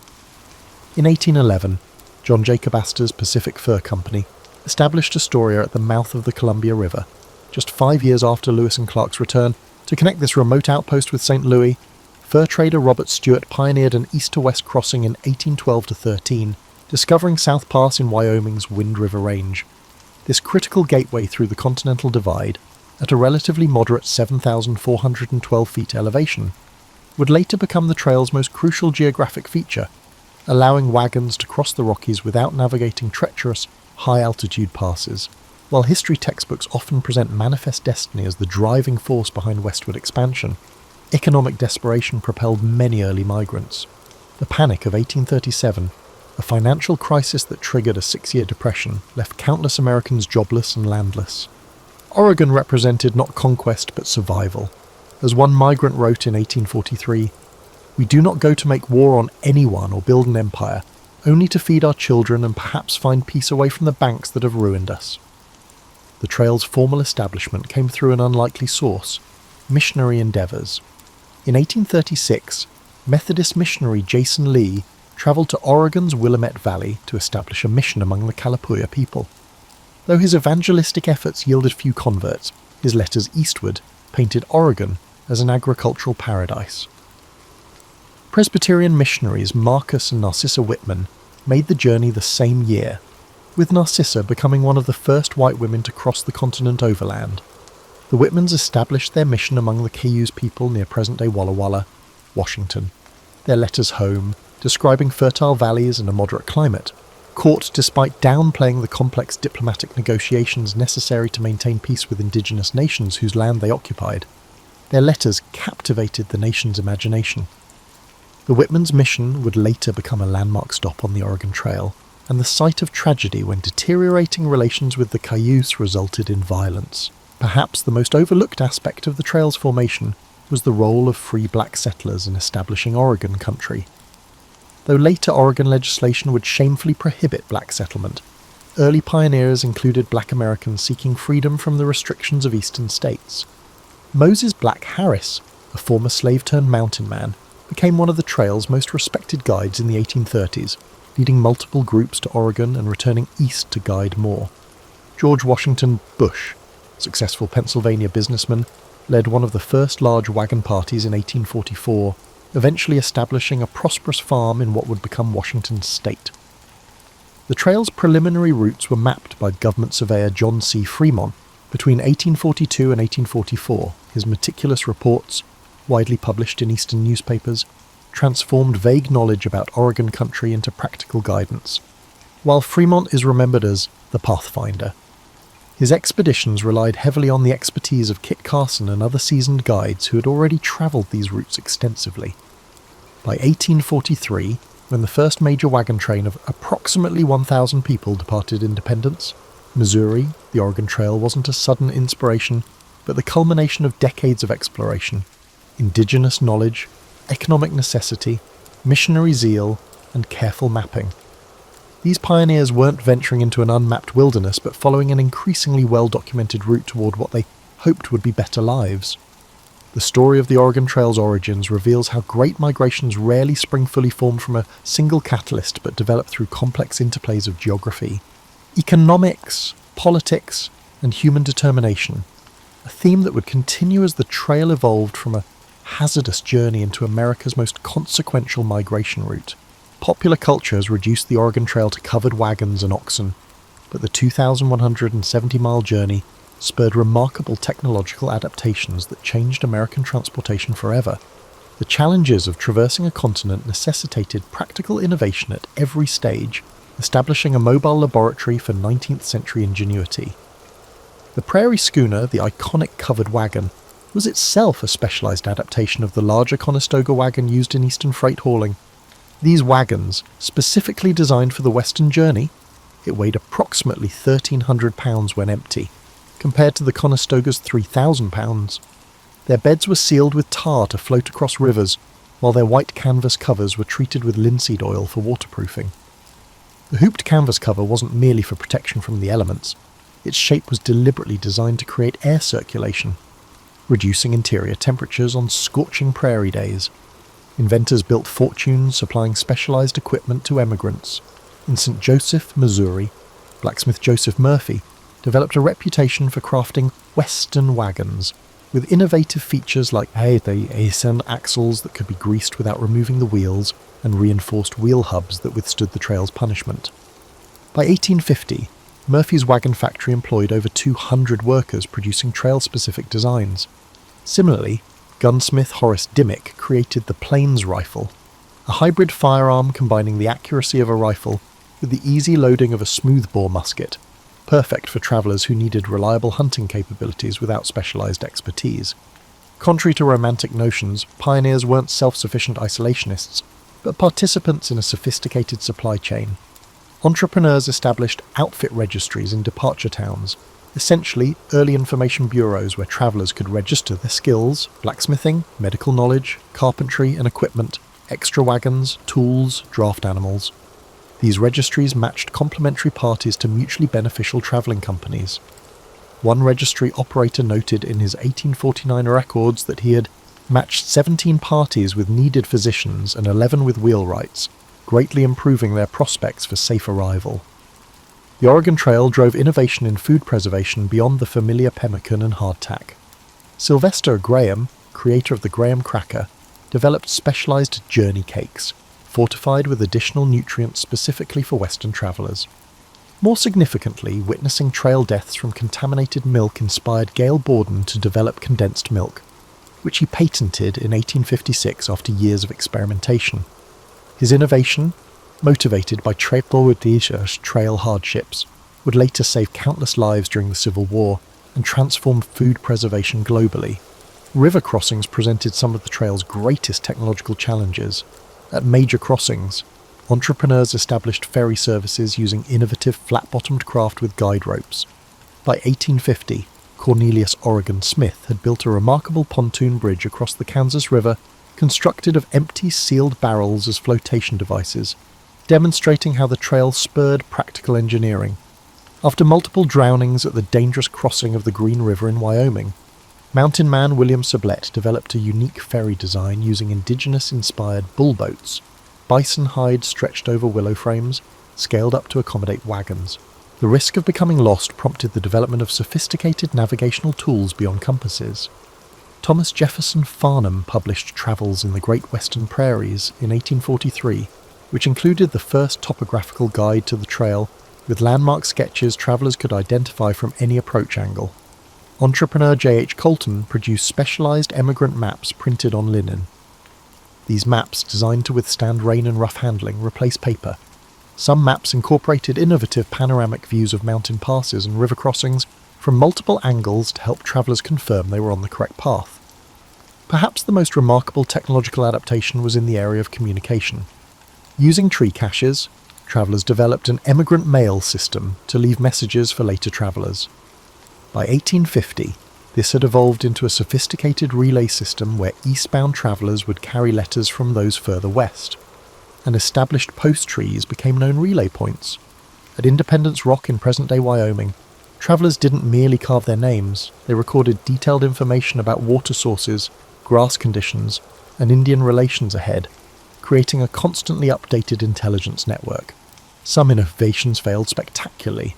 In 1811, John Jacob Astor's Pacific Fur Company established Astoria at the mouth of the Columbia River, just 5 years after Lewis and Clark's return. To connect this remote outpost with St. Louis, fur trader Robert Stewart pioneered an east-to-west crossing in 1812-13, discovering South Pass in Wyoming's Wind River Range. This critical gateway through the Continental Divide, at a relatively moderate 7,412 feet elevation, would later become the trail's most crucial geographic feature, allowing wagons to cross the Rockies without navigating treacherous, high-altitude passes. While history textbooks often present manifest destiny as the driving force behind westward expansion, economic desperation propelled many early migrants. The Panic of 1837, a financial crisis that triggered a 6-year depression, left countless Americans jobless and landless. Oregon represented not conquest but survival. As one migrant wrote in 1843, "We do not go to make war on anyone or build an empire, only to feed our children and perhaps find peace away from the banks that have ruined us." The trail's formal establishment came through an unlikely source: missionary endeavours. In 1836, Methodist missionary Jason Lee travelled to Oregon's Willamette Valley to establish a mission among the Kalapuya people. Though his evangelistic efforts yielded few converts, his letters eastward painted Oregon as an agricultural paradise. Presbyterian missionaries Marcus and Narcissa Whitman made the journey the same year, with Narcissa becoming one of the first white women to cross the continent overland. The Whitmans established their mission among the Cayuse people near present-day Walla Walla, Washington. Their letters home, describing fertile valleys and a moderate climate, caught despite downplaying the complex diplomatic negotiations necessary to maintain peace with indigenous nations whose land they occupied. Their letters captivated the nation's imagination. The Whitmans' mission would later become a landmark stop on the Oregon Trail, and the site of tragedy when deteriorating relations with the Cayuse resulted in violence. Perhaps the most overlooked aspect of the trail's formation was the role of free black settlers in establishing Oregon country. Though later Oregon legislation would shamefully prohibit black settlement, early pioneers included black Americans seeking freedom from the restrictions of eastern states. Moses Black Harris, a former slave-turned-mountain man, became one of the trail's most respected guides in the 1830s, leading multiple groups to Oregon and returning east to guide more. George Washington Bush, successful Pennsylvania businessman, led one of the first large wagon parties in 1844, eventually establishing a prosperous farm in what would become Washington state. The trail's preliminary routes were mapped by government surveyor John C. Fremont between 1842 and 1844. His meticulous reports, widely published in eastern newspapers, transformed vague knowledge about Oregon country into practical guidance, while Fremont is remembered as the Pathfinder. His expeditions relied heavily on the expertise of Kit Carson and other seasoned guides who had already travelled these routes extensively. By 1843, when the first major wagon train of approximately 1,000 people departed Independence, Missouri, the Oregon Trail wasn't a sudden inspiration, but the culmination of decades of exploration, indigenous knowledge, economic necessity, missionary zeal, and careful mapping. These pioneers weren't venturing into an unmapped wilderness, but following an increasingly well-documented route toward what they hoped would be better lives. The story of the Oregon Trail's origins reveals how great migrations rarely spring fully formed from a single catalyst, but develop through complex interplays of geography, economics, politics, and human determination, a theme that would continue as the trail evolved from a hazardous journey into America's most consequential migration route. Popular culture has reduced the Oregon Trail to covered wagons and oxen, but the 2,170-mile journey spurred remarkable technological adaptations that changed American transportation forever. The challenges of traversing a continent necessitated practical innovation at every stage, establishing a mobile laboratory for 19th century ingenuity. The prairie schooner, the iconic covered wagon, was itself a specialized adaptation of the larger Conestoga wagon used in eastern freight hauling. These wagons, specifically designed for the western journey, it weighed approximately 1,300 pounds when empty, compared to the Conestoga's 3,000 pounds. Their beds were sealed with tar to float across rivers, while their white canvas covers were treated with linseed oil for waterproofing. The hooped canvas cover wasn't merely for protection from the elements. Its shape was deliberately designed to create air circulation, reducing interior temperatures on scorching prairie days. Inventors built fortunes supplying specialized equipment to emigrants. In St. Joseph, Missouri, blacksmith Joseph Murphy developed a reputation for crafting Western wagons, with innovative features like the axles that could be greased without removing the wheels, and reinforced wheel hubs that withstood the trail's punishment. By 1850, Murphy's wagon factory employed over 200 workers producing trail-specific designs. Similarly, gunsmith Horace Dimmick created the Plains rifle, a hybrid firearm combining the accuracy of a rifle with the easy loading of a smoothbore musket, perfect for travellers who needed reliable hunting capabilities without specialised expertise. Contrary to romantic notions, pioneers weren't self-sufficient isolationists, but participants in a sophisticated supply chain. Entrepreneurs established outfit registries in departure towns, essentially early information bureaus where travellers could register their skills, blacksmithing, medical knowledge, carpentry and equipment, extra wagons, tools, draft animals. These registries matched complementary parties to mutually beneficial travelling companies. One registry operator noted in his 1849 records that he had matched 17 parties with needed physicians and 11 with wheelwrights, greatly improving their prospects for safe arrival. The Oregon Trail drove innovation in food preservation beyond the familiar pemmican and hardtack. Sylvester Graham, creator of the Graham cracker, developed specialized journey cakes, fortified with additional nutrients specifically for Western travelers. More significantly, witnessing trail deaths from contaminated milk inspired Gale Borden to develop condensed milk, which he patented in 1856 after years of experimentation. His innovation, motivated by pottage trail hardships, would later save countless lives during the Civil War and transform food preservation globally. River crossings presented some of the trail's greatest technological challenges. At major crossings, entrepreneurs established ferry services using innovative flat-bottomed craft with guide ropes. By 1850, Cornelius Oregon Smith had built a remarkable pontoon bridge across the Kansas River, constructed of empty sealed barrels as flotation devices, demonstrating how the trail spurred practical engineering. After multiple drownings at the dangerous crossing of the Green River in Wyoming, mountain man William Sublette developed a unique ferry design using indigenous-inspired bull boats, bison hide stretched over willow frames, scaled up to accommodate wagons. The risk of becoming lost prompted the development of sophisticated navigational tools beyond compasses. Thomas Jefferson Farnham published Travels in the Great Western Prairies in 1843, which included the first topographical guide to the trail, with landmark sketches travellers could identify from any approach angle. Entrepreneur J.H. Colton produced specialised emigrant maps printed on linen. These maps, designed to withstand rain and rough handling, replaced paper. Some maps incorporated innovative panoramic views of mountain passes and river crossings from multiple angles to help travellers confirm they were on the correct path. Perhaps the most remarkable technological adaptation was in the area of communication. Using tree caches, travellers developed an emigrant mail system to leave messages for later travellers. By 1850, this had evolved into a sophisticated relay system where eastbound travellers would carry letters from those further west, and established post trees became known relay points. At Independence Rock in present-day Wyoming, travellers didn't merely carve their names, they recorded detailed information about water sources, grass conditions, and Indian relations ahead, creating a constantly updated intelligence network. Some innovations failed spectacularly.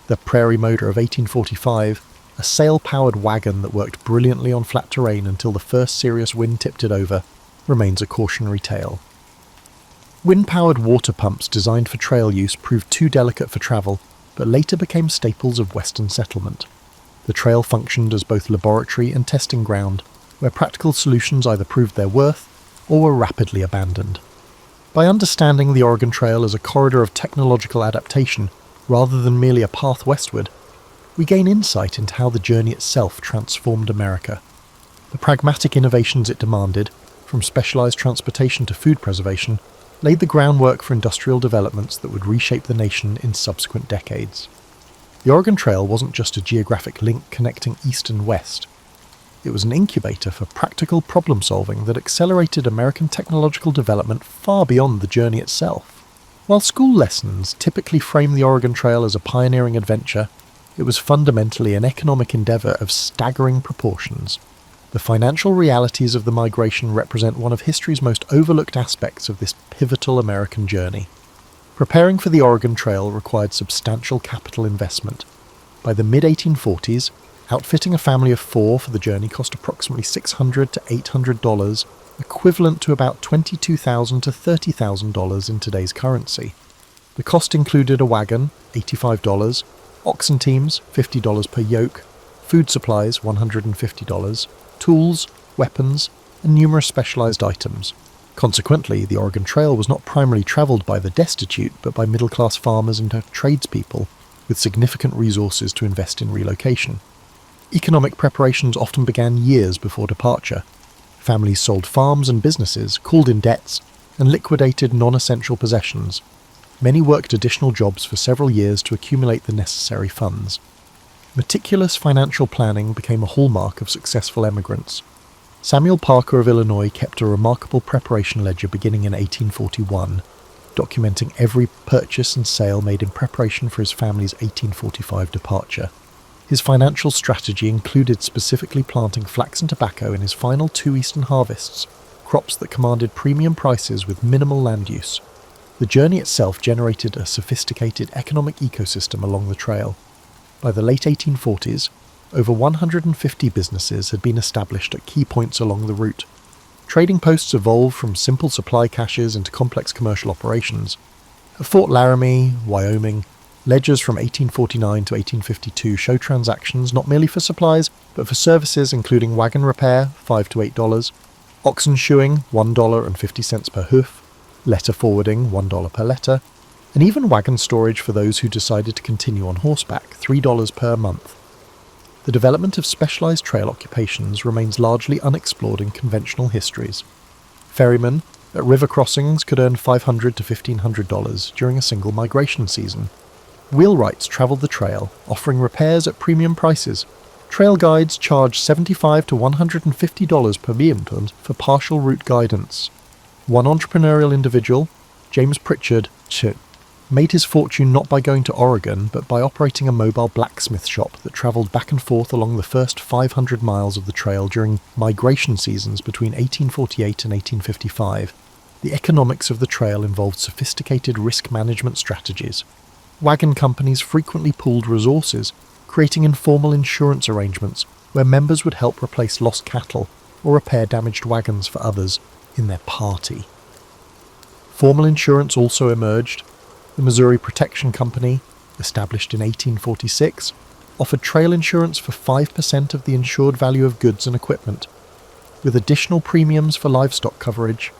The Prairie Motor of 1845, a sail-powered wagon that worked brilliantly on flat terrain until the first serious wind tipped it over, remains a cautionary tale. Wind-powered water pumps designed for trail use proved too delicate for travel, but later became staples of Western settlement. The trail functioned as both laboratory and testing ground, where practical solutions either proved their worth or were rapidly abandoned. By understanding the Oregon Trail as a corridor of technological adaptation, rather than merely a path westward, we gain insight into how the journey itself transformed America. The pragmatic innovations it demanded, from specialized transportation to food preservation, laid the groundwork for industrial developments that would reshape the nation in subsequent decades. The Oregon Trail wasn't just a geographic link connecting east and west. It was an incubator for practical problem-solving that accelerated American technological development far beyond the journey itself. While school lessons typically frame the Oregon Trail as a pioneering adventure, it was fundamentally an economic endeavor of staggering proportions. The financial realities of the migration represent one of history's most overlooked aspects of this pivotal American journey. Preparing for the Oregon Trail required substantial capital investment. By the mid-1840s, outfitting a family of 4 for the journey cost approximately $600 to $800, equivalent to about $22,000 to $30,000 in today's currency. The cost included a wagon, $85, oxen teams, $50 per yoke, food supplies, $150, tools, weapons, and numerous specialized items. Consequently, the Oregon Trail was not primarily traveled by the destitute, but by middle-class farmers and tradespeople with significant resources to invest in relocation. Economic preparations often began years before departure. Families sold farms and businesses, called in debts, and liquidated non-essential possessions. Many worked additional jobs for several years to accumulate the necessary funds. Meticulous financial planning became a hallmark of successful emigrants. Samuel Parker of Illinois kept a remarkable preparation ledger beginning in 1841, documenting every purchase and sale made in preparation for his family's 1845 departure. His financial strategy included specifically planting flax and tobacco in his final 2 eastern harvests, crops that commanded premium prices with minimal land use. The journey itself generated a sophisticated economic ecosystem along the trail. By the late 1840s, over 150 businesses had been established at key points along the route. Trading posts evolved from simple supply caches into complex commercial operations. At Fort Laramie, Wyoming, ledgers from 1849 to 1852 show transactions not merely for supplies, but for services including wagon repair, $5 to $8, oxen shoeing, $1.50 per hoof, letter forwarding, $1 per letter, and even wagon storage for those who decided to continue on horseback, $3 per month. The development of specialized trail occupations remains largely unexplored in conventional histories. Ferrymen, at river crossings could earn $500 to $1,500 during a single migration season. Wheelwrights travelled the trail, offering repairs at premium prices. Trail guides charged $75 to $150 per peasant for partial route guidance. One entrepreneurial individual, James Pritchard, made his fortune not by going to Oregon, but by operating a mobile blacksmith shop that travelled back and forth along the first 500 miles of the trail during migration seasons between 1848 and 1855. The economics of the trail involved sophisticated risk management strategies. Wagon companies frequently pooled resources, creating informal insurance arrangements where members would help replace lost cattle or repair damaged wagons for others in their party. Formal insurance also emerged. The Missouri Protection Company, established in 1846, offered trail insurance for 5% of the insured value of goods and equipment, with additional premiums for livestock coverage.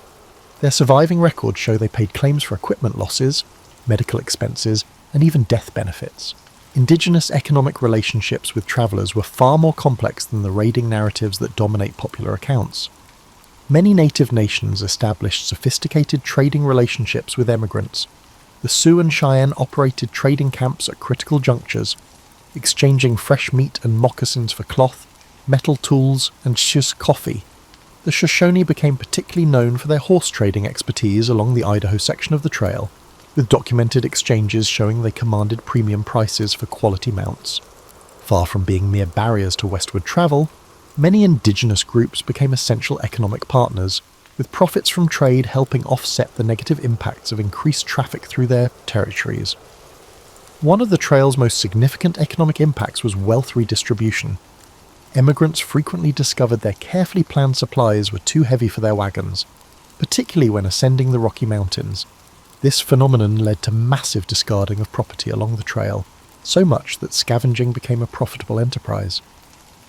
Their surviving records show they paid claims for equipment losses, medical expenses, and even death benefits. Indigenous economic relationships with travellers were far more complex than the raiding narratives that dominate popular accounts. Many native nations established sophisticated trading relationships with emigrants. The Sioux and Cheyenne operated trading camps at critical junctures, exchanging fresh meat and moccasins for cloth, metal tools, and coffee. The Shoshone became particularly known for their horse trading expertise along the Idaho section of the trail, with documented exchanges showing they commanded premium prices for quality mounts. Far from being mere barriers to westward travel, many indigenous groups became essential economic partners, with profits from trade helping offset the negative impacts of increased traffic through their territories. One of the trail's most significant economic impacts was wealth redistribution. Emigrants frequently discovered their carefully planned supplies were too heavy for their wagons, particularly when ascending the Rocky Mountains. This phenomenon led to massive discarding of property along the trail, so much that scavenging became a profitable enterprise.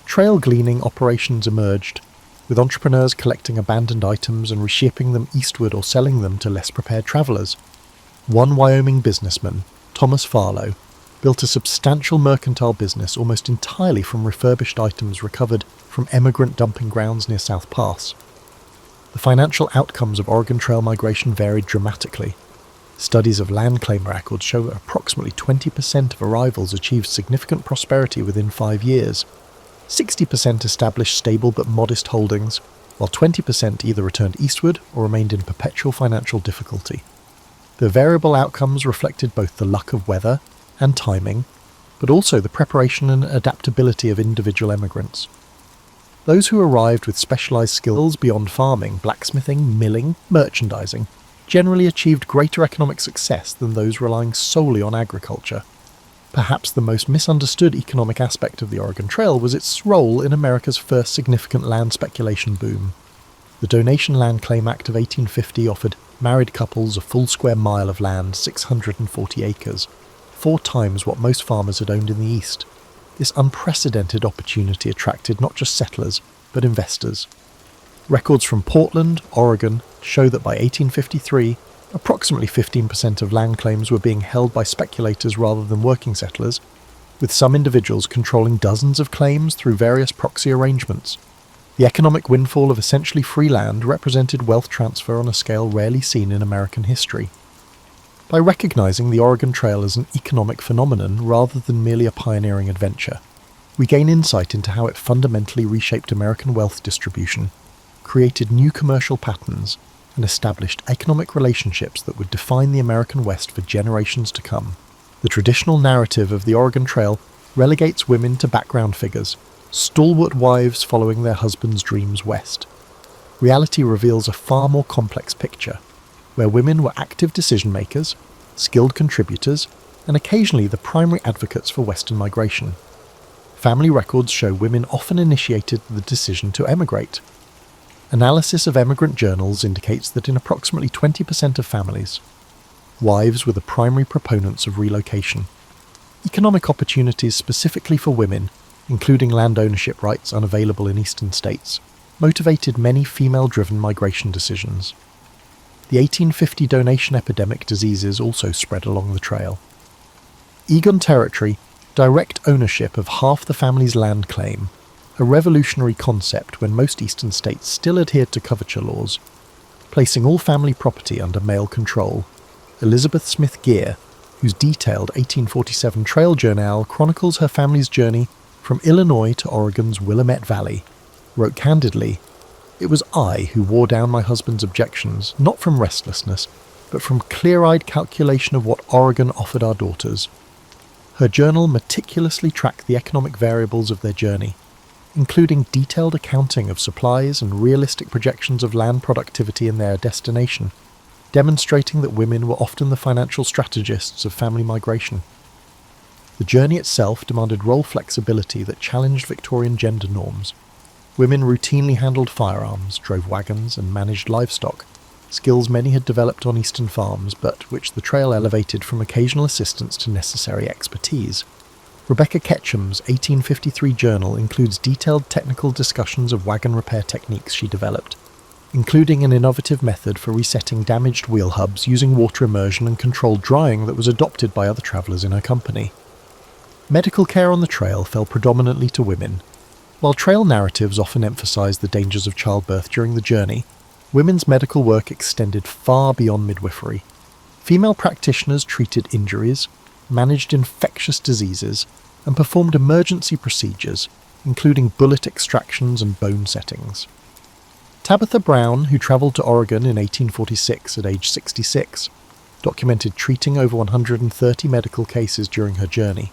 Trail gleaning operations emerged, with entrepreneurs collecting abandoned items and reshipping them eastward or selling them to less prepared travellers. One Wyoming businessman, Thomas Farlow, built a substantial mercantile business almost entirely from refurbished items recovered from emigrant dumping grounds near South Pass. The financial outcomes of Oregon Trail migration varied dramatically. Studies of land claim records show that approximately 20% of arrivals achieved significant prosperity within 5 years. 60% established stable but modest holdings, while 20% either returned eastward or remained in perpetual financial difficulty. The variable outcomes reflected both the luck of weather and timing, but also the preparation and adaptability of individual emigrants. Those who arrived with specialised skills beyond farming, blacksmithing, milling, merchandising, generally achieved greater economic success than those relying solely on agriculture. Perhaps the most misunderstood economic aspect of the Oregon Trail was its role in America's first significant land speculation boom. The Donation Land Claim Act of 1850 offered married couples a full square mile of land, 640 acres, 4 times what most farmers had owned in the East. This unprecedented opportunity attracted not just settlers, but investors. Records from Portland, Oregon, show that by 1853, approximately 15% of land claims were being held by speculators rather than working settlers, with some individuals controlling dozens of claims through various proxy arrangements. The economic windfall of essentially free land represented wealth transfer on a scale rarely seen in American history. By recognizing the Oregon Trail as an economic phenomenon rather than merely a pioneering adventure, we gain insight into how it fundamentally reshaped American wealth distribution, created new commercial patterns, and established economic relationships that would define the American West for generations to come. The traditional narrative of the Oregon Trail relegates women to background figures, stalwart wives following their husbands' dreams west. Reality reveals a far more complex picture, where women were active decision-makers, skilled contributors, and occasionally the primary advocates for Western migration. Family records show women often initiated the decision to emigrate. Analysis of emigrant journals indicates that in approximately 20% of families, wives were the primary proponents of relocation. Economic opportunities specifically for women, including land ownership rights unavailable in eastern states, motivated many female-driven migration decisions. The 1850 donation epidemic diseases also spread along the trail. Egon Territory, direct ownership of half the family's land claim, a revolutionary concept when most eastern states still adhered to coverture laws. placing all family property under male control. Elizabeth Smith Gear, whose detailed 1847 trail journal chronicles her family's journey from Illinois to Oregon's Willamette Valley, wrote candidly, "It was I who wore down my husband's objections, not from restlessness, but from clear-eyed calculation of what Oregon offered our daughters." Her journal meticulously tracked the economic variables of their journey, including detailed accounting of supplies and realistic projections of land productivity in their destination, demonstrating that women were often the financial strategists of family migration. The journey itself demanded role flexibility that challenged Victorian gender norms. Women routinely handled firearms, drove wagons, and managed livestock, skills many had developed on eastern farms, but which the trail elevated from occasional assistance to necessary expertise. Rebecca Ketchum's 1853 journal includes detailed technical discussions of wagon repair techniques she developed, including an innovative method for resetting damaged wheel hubs using water immersion and controlled drying that was adopted by other travellers in her company. Medical care on the trail fell predominantly to women. While trail narratives often emphasised the dangers of childbirth during the journey, women's medical work extended far beyond midwifery. Female practitioners treated injuries, managed infectious diseases, and performed emergency procedures, including bullet extractions and bone settings. Tabitha Brown, who travelled to Oregon in 1846 at age 66, documented treating over 130 medical cases during her journey.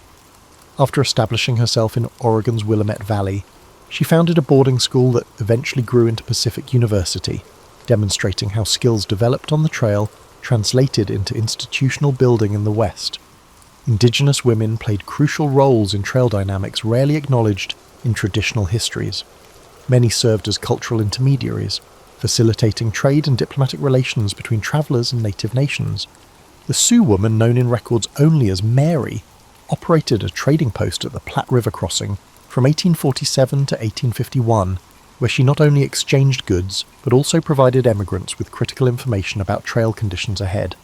After establishing herself in Oregon's Willamette Valley, she founded a boarding school that eventually grew into Pacific University, demonstrating how skills developed on the trail translated into institutional building in the West. Indigenous women played crucial roles in trail dynamics rarely acknowledged in traditional histories. Many served as cultural intermediaries, facilitating trade and diplomatic relations between travellers and native nations. The Sioux woman, known in records only as Mary, operated a trading post at the Platte River crossing from 1847 to 1851, where she not only exchanged goods, but also provided emigrants with critical information about trail conditions ahead.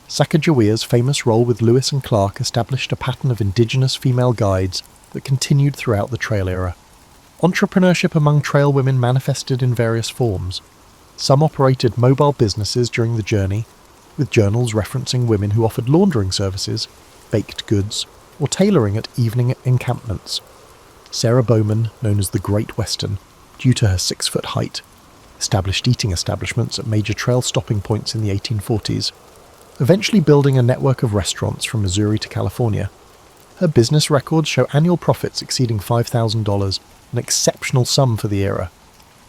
Sacagawea's famous role with Lewis and Clark established a pattern of indigenous female guides that continued throughout the trail era. Entrepreneurship among trail women manifested in various forms. Some operated mobile businesses during the journey, with journals referencing women who offered laundering services, baked goods, or tailoring at evening encampments. Sarah Bowman, known as the Great Western, due to her 6-foot height, established eating establishments at major trail stopping points in the 1840s, eventually building a network of restaurants from Missouri to California. Her business records show annual profits exceeding $5,000, an exceptional sum for the era.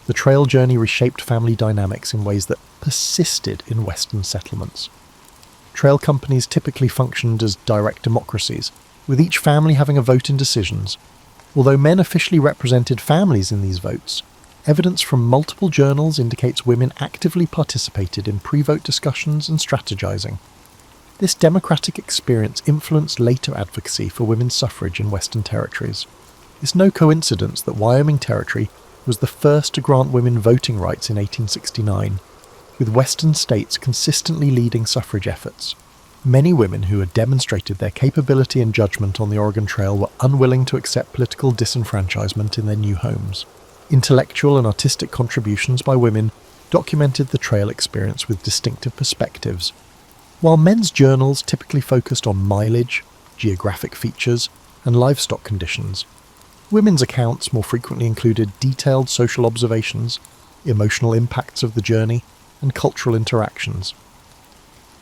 The trail journey reshaped family dynamics in ways that persisted in Western settlements. Trail companies typically functioned as direct democracies, with each family having a vote in decisions. Although men officially represented families in these votes, evidence from multiple journals indicates women actively participated in pre-vote discussions and strategizing. This democratic experience influenced later advocacy for women's suffrage in Western territories. It's no coincidence that Wyoming Territory was the first to grant women voting rights in 1869, with Western states consistently leading suffrage efforts. Many women who had demonstrated their capability and judgment on the Oregon Trail were unwilling to accept political disenfranchisement in their new homes. Intellectual and artistic contributions by women documented the trail experience with distinctive perspectives. While men's journals typically focused on mileage, geographic features, and livestock conditions, women's accounts more frequently included detailed social observations, emotional impacts of the journey, and cultural interactions.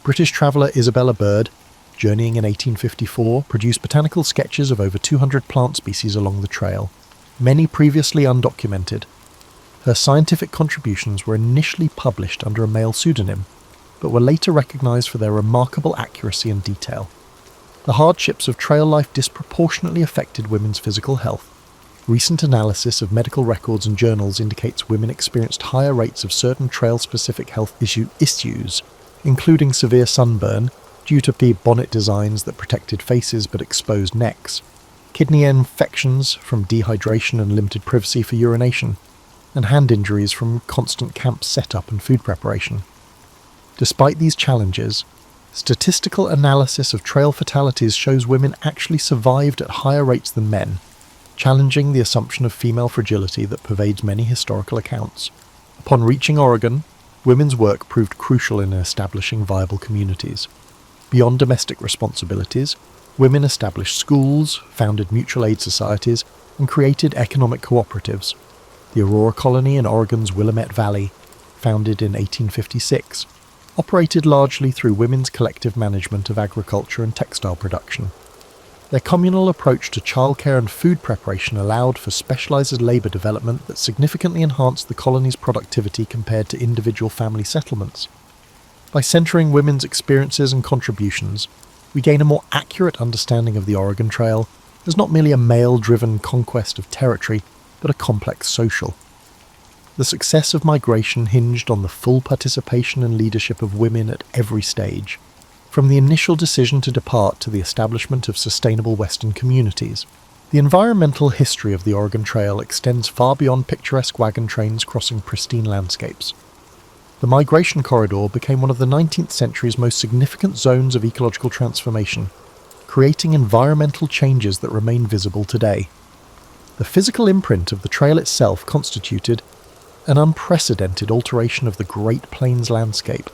British traveller Isabella Bird, journeying in 1854, produced botanical sketches of over 200 plant species along the trail, many previously undocumented. Her scientific contributions were initially published under a male pseudonym, but were later recognised for their remarkable accuracy and detail. The hardships of trail life disproportionately affected women's physical health. Recent analysis of medical records and journals indicates women experienced higher rates of certain trail-specific health issues, including severe sunburn due to bonnet designs that protected faces but exposed necks, kidney infections from dehydration and limited privacy for urination, and hand injuries from constant camp setup and food preparation. Despite these challenges, statistical analysis of trail fatalities shows women actually survived at higher rates than men, challenging the assumption of female fragility that pervades many historical accounts. Upon reaching Oregon, women's work proved crucial in establishing viable communities. Beyond domestic responsibilities, women established schools, founded mutual aid societies, and created economic cooperatives. The Aurora Colony in Oregon's Willamette Valley, founded in 1856, operated largely through women's collective management of agriculture and textile production. Their communal approach to childcare and food preparation allowed for specialized labor development that significantly enhanced the colony's productivity compared to individual family settlements. By centering women's experiences and contributions, we gain a more accurate understanding of the Oregon Trail as not merely a male-driven conquest of territory, but a complex social. The success of migration hinged on the full participation and leadership of women at every stage, from the initial decision to depart to the establishment of sustainable Western communities. The environmental history of the Oregon Trail extends far beyond picturesque wagon trains crossing pristine landscapes. The migration corridor became one of the 19th century's most significant zones of ecological transformation, creating environmental changes that remain visible today. The physical imprint of the trail itself constituted an unprecedented alteration of the Great Plains landscape.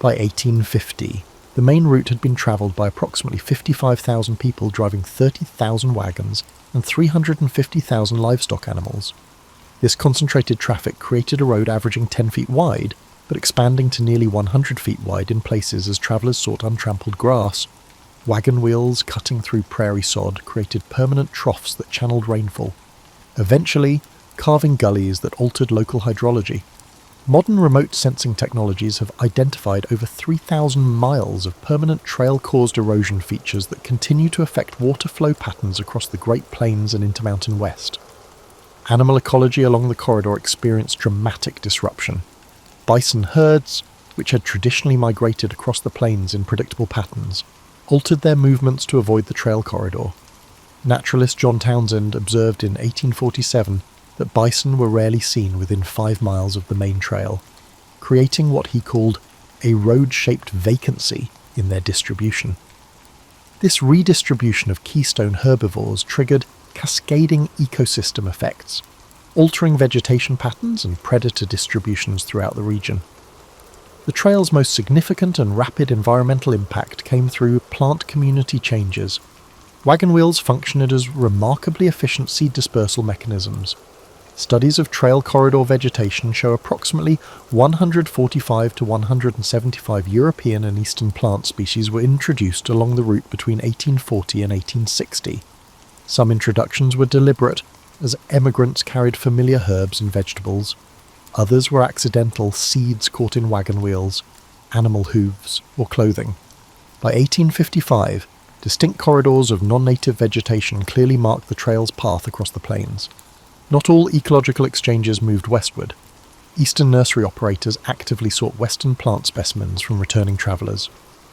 By 1850, the main route had been travelled by approximately 55,000 people driving 30,000 wagons and 350,000 livestock animals. This concentrated traffic created a road averaging 10 feet wide, but expanding to nearly 100 feet wide in places as travellers sought untrampled grass. Wagon wheels cutting through prairie sod created permanent troughs that channeled rainfall, eventually carving gullies that altered local hydrology. Modern remote sensing technologies have identified over 3,000 miles of permanent trail-caused erosion features that continue to affect water flow patterns across the Great Plains and Intermountain West. Animal ecology along the corridor experienced dramatic disruption. Bison herds, which had traditionally migrated across the plains in predictable patterns, altered their movements to avoid the trail corridor. Naturalist John Townsend observed in 1847 that bison were rarely seen within 5 miles of the main trail, creating what he called a road-shaped vacancy in their distribution. This redistribution of keystone herbivores triggered cascading ecosystem effects, altering vegetation patterns and predator distributions throughout the region. The trail's most significant and rapid environmental impact came through plant community changes. Wagon wheels functioned as remarkably efficient seed dispersal mechanisms. Studies of trail corridor vegetation show approximately 145 to 175 European and Eastern plant species were introduced along the route between 1840 and 1860. Some introductions were deliberate, as emigrants carried familiar herbs and vegetables. Others were accidental seeds caught in wagon wheels, animal hooves, or clothing. By 1855, distinct corridors of non-native vegetation clearly marked the trail's path across the plains. Not all ecological exchanges moved westward. Eastern nursery operators actively sought Western plant specimens from returning travellers.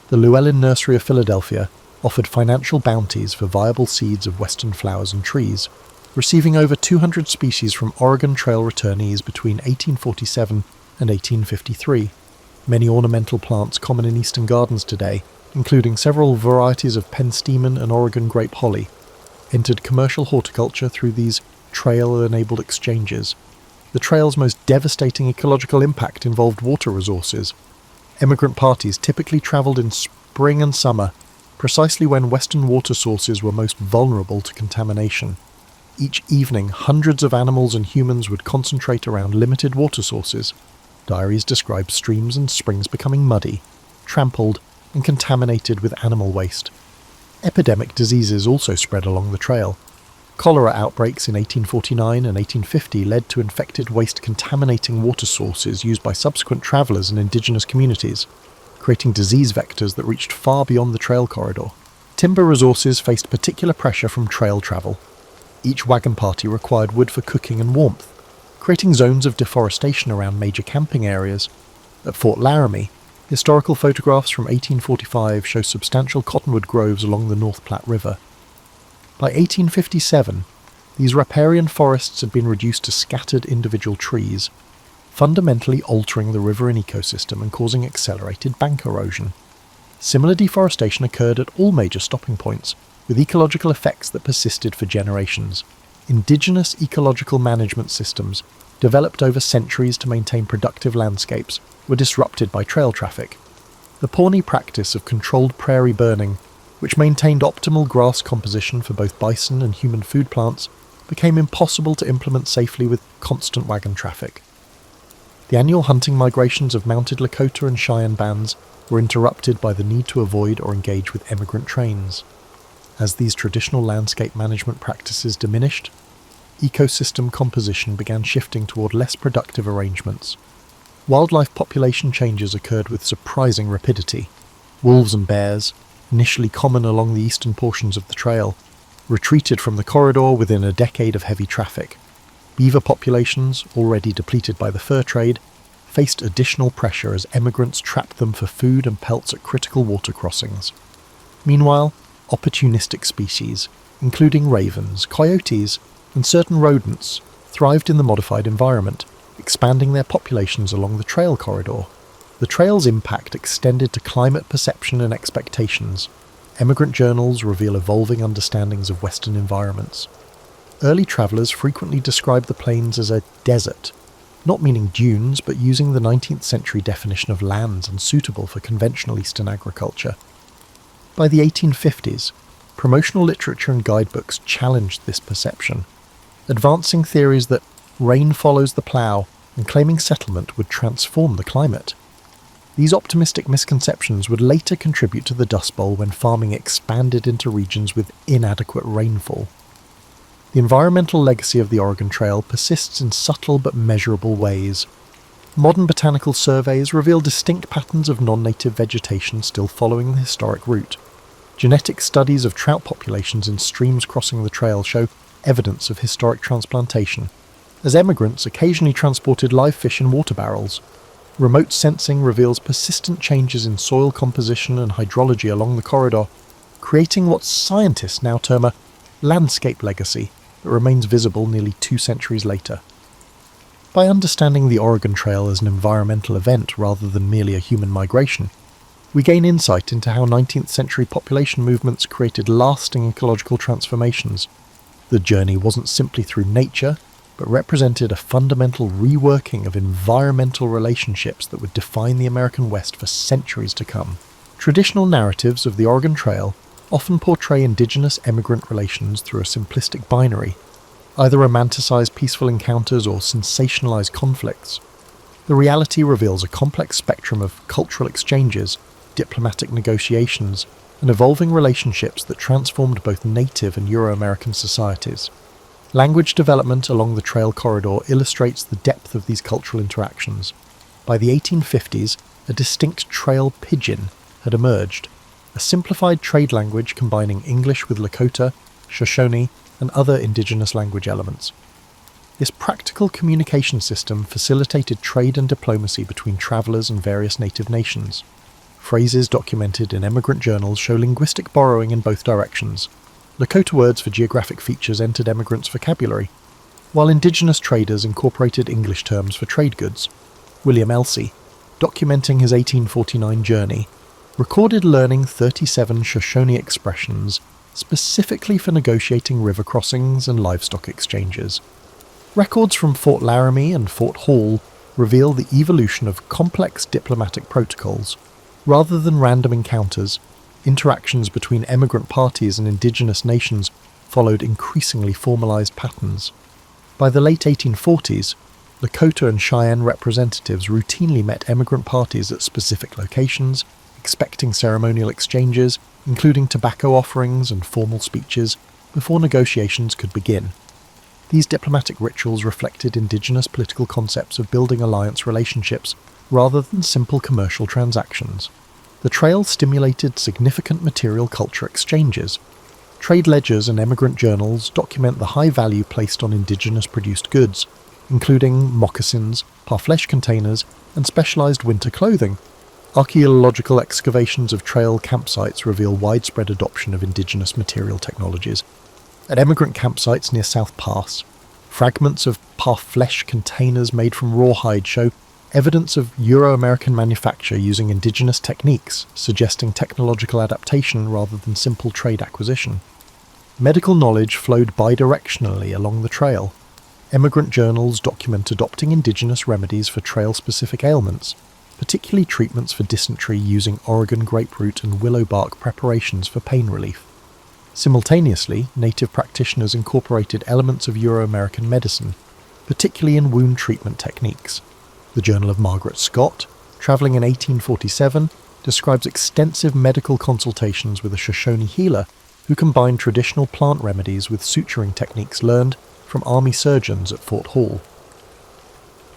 The Llewellyn Nursery of Philadelphia offered financial bounties for viable seeds of Western flowers and trees, receiving over 200 species from Oregon Trail returnees between 1847 and 1853. Many ornamental plants common in Eastern gardens today, including several varieties of penstemon and Oregon grape holly, entered commercial horticulture through these trail-enabled exchanges. The trail's most devastating ecological impact involved water resources. Emigrant parties typically travelled in spring and summer, precisely when Western water sources were most vulnerable to contamination. Each evening, hundreds of animals and humans would concentrate around limited water sources. Diaries describe streams and springs becoming muddy, trampled, and contaminated with animal waste. Epidemic diseases also spread along the trail. Cholera outbreaks in 1849 and 1850 led to infected waste contaminating water sources used by subsequent travellers and indigenous communities, creating disease vectors that reached far beyond the trail corridor. Timber resources faced particular pressure from trail travel. Each wagon party required wood for cooking and warmth, creating zones of deforestation around major camping areas. At Fort Laramie, historical photographs from 1845 show substantial cottonwood groves along the North Platte River. By 1857, these riparian forests had been reduced to scattered individual trees, fundamentally altering the riverine ecosystem and causing accelerated bank erosion. Similar deforestation occurred at all major stopping points, with ecological effects that persisted for generations. Indigenous ecological management systems, developed over centuries to maintain productive landscapes, were disrupted by trail traffic. The Pawnee practice of controlled prairie burning, which maintained optimal grass composition for both bison and human food plants, became impossible to implement safely with constant wagon traffic. The annual hunting migrations of mounted Lakota and Cheyenne bands were interrupted by the need to avoid or engage with emigrant trains. As these traditional landscape management practices diminished, ecosystem composition began shifting toward less productive arrangements. Wildlife population changes occurred with surprising rapidity. Wolves and bears, initially common along the eastern portions of the trail, retreated from the corridor within a decade of heavy traffic. Beaver populations, already depleted by the fur trade, faced additional pressure as emigrants trapped them for food and pelts at critical water crossings. Meanwhile, opportunistic species, including ravens, coyotes, and certain rodents, thrived in the modified environment, expanding their populations along the trail corridor. The trail's impact extended to climate perception and expectations. Emigrant journals reveal evolving understandings of Western environments. Early travellers frequently described the plains as a desert, not meaning dunes, but using the 19th century definition of lands unsuitable for conventional Eastern agriculture. By the 1850s, promotional literature and guidebooks challenged this perception, advancing theories that rain follows the plough and claiming settlement would transform the climate. These optimistic misconceptions would later contribute to the Dust Bowl when farming expanded into regions with inadequate rainfall. The environmental legacy of the Oregon Trail persists in subtle but measurable ways. Modern botanical surveys reveal distinct patterns of non-native vegetation still following the historic route. Genetic studies of trout populations in streams crossing the trail show evidence of historic transplantation, as emigrants occasionally transported live fish in water barrels. Remote sensing reveals persistent changes in soil composition and hydrology along the corridor, creating what scientists now term a landscape legacy that remains visible nearly 2 centuries later. By understanding the Oregon Trail as an environmental event rather than merely a human migration, we gain insight into how 19th century population movements created lasting ecological transformations. The journey wasn't simply through nature, but represented a fundamental reworking of environmental relationships that would define the American West for centuries to come. Traditional narratives of the Oregon Trail often portray indigenous emigrant relations through a simplistic binary, either romanticize peaceful encounters or sensationalize conflicts. The reality reveals a complex spectrum of cultural exchanges, diplomatic negotiations, and evolving relationships that transformed both native and Euro-American societies. Language development along the trail corridor illustrates the depth of these cultural interactions. By the 1850s, a distinct trail pidgin had emerged, a simplified trade language combining English with Lakota, Shoshone, and other indigenous language elements. This practical communication system facilitated trade and diplomacy between travelers and various native nations. Phrases documented in emigrant journals show linguistic borrowing in both directions. Lakota words for geographic features entered emigrants' vocabulary, while indigenous traders incorporated English terms for trade goods. William Elsey, documenting his 1849 journey, recorded learning 37 Shoshone expressions specifically for negotiating river crossings and livestock exchanges. Records from Fort Laramie and Fort Hall reveal the evolution of complex diplomatic protocols. Rather than random encounters, interactions between emigrant parties and indigenous nations followed increasingly formalized patterns. By the late 1840s, Lakota and Cheyenne representatives routinely met emigrant parties at specific locations, expecting ceremonial exchanges, including tobacco offerings and formal speeches, before negotiations could begin. These diplomatic rituals reflected indigenous political concepts of building alliance relationships rather than simple commercial transactions. The trail stimulated significant material culture exchanges. Trade ledgers and emigrant journals document the high value placed on indigenous-produced goods, including moccasins, parfleche containers, and specialized winter clothing. Archaeological excavations of trail campsites reveal widespread adoption of indigenous material technologies. At emigrant campsites near South Pass, fragments of parfleche containers made from rawhide show evidence of Euro-American manufacture using indigenous techniques, suggesting technological adaptation rather than simple trade acquisition. Medical knowledge flowed bidirectionally along the trail. Emigrant journals document adopting indigenous remedies for trail-specific ailments, particularly treatments for dysentery using Oregon grapefruit and willow bark preparations for pain relief. Simultaneously, native practitioners incorporated elements of Euro-American medicine, particularly in wound treatment techniques. The Journal of Margaret Scott, travelling in 1847, describes extensive medical consultations with a Shoshone healer who combined traditional plant remedies with suturing techniques learned from army surgeons at Fort Hall.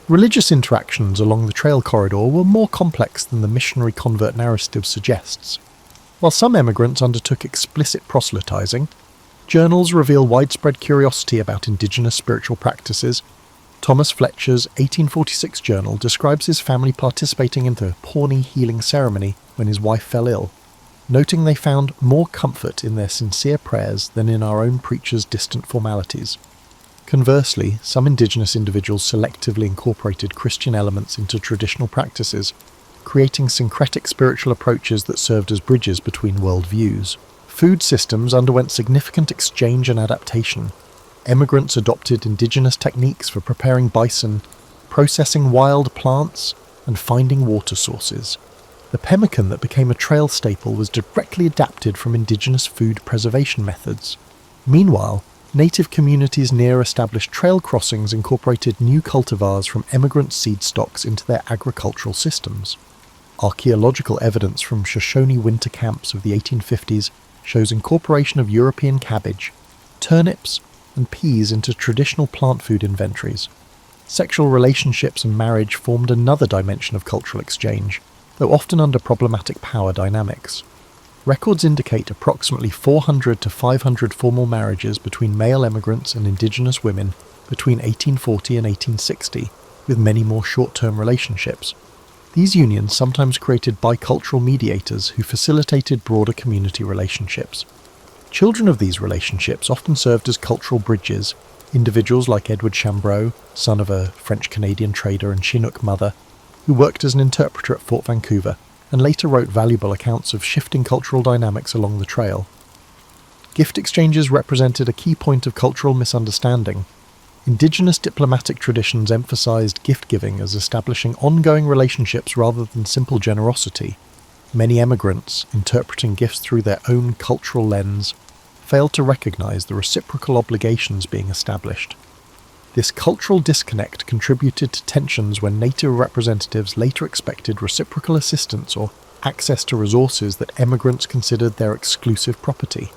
Religious interactions along the trail corridor were more complex than the missionary convert narrative suggests. While some emigrants undertook explicit proselytizing, journals reveal widespread curiosity about indigenous spiritual practices. Thomas Fletcher's 1846 journal describes his family participating in the Pawnee healing ceremony when his wife fell ill, noting they found more comfort in their sincere prayers than in our own preacher's distant formalities. Conversely, some indigenous individuals selectively incorporated Christian elements into traditional practices, creating syncretic spiritual approaches that served as bridges between worldviews. Food systems underwent significant exchange and adaptation. Emigrants adopted indigenous techniques for preparing bison, processing wild plants, and finding water sources. The pemmican that became a trail staple was directly adapted from indigenous food preservation methods. Meanwhile, native communities near established trail crossings incorporated new cultivars from emigrant seed stocks into their agricultural systems. Archaeological evidence from Shoshone winter camps of the 1850s shows incorporation of European cabbage, turnips, and peas into traditional plant food inventories. Sexual relationships and marriage formed another dimension of cultural exchange, though often under problematic power dynamics. Records indicate approximately 400 to 500 formal marriages between male emigrants and indigenous women between 1840 and 1860, with many more short-term relationships. These unions sometimes created bicultural mediators who facilitated broader community relationships. Children of these relationships often served as cultural bridges. Individuals like Edward Chambreau, son of a French-Canadian trader and Chinook mother, who worked as an interpreter at Fort Vancouver and later wrote valuable accounts of shifting cultural dynamics along the trail. Gift exchanges represented a key point of cultural misunderstanding. Indigenous diplomatic traditions emphasized gift-giving as establishing ongoing relationships rather than simple generosity. Many emigrants, interpreting gifts through their own cultural lens, failed to recognize the reciprocal obligations being established. This cultural disconnect contributed to tensions when native representatives later expected reciprocal assistance or access to resources that emigrants considered their exclusive property.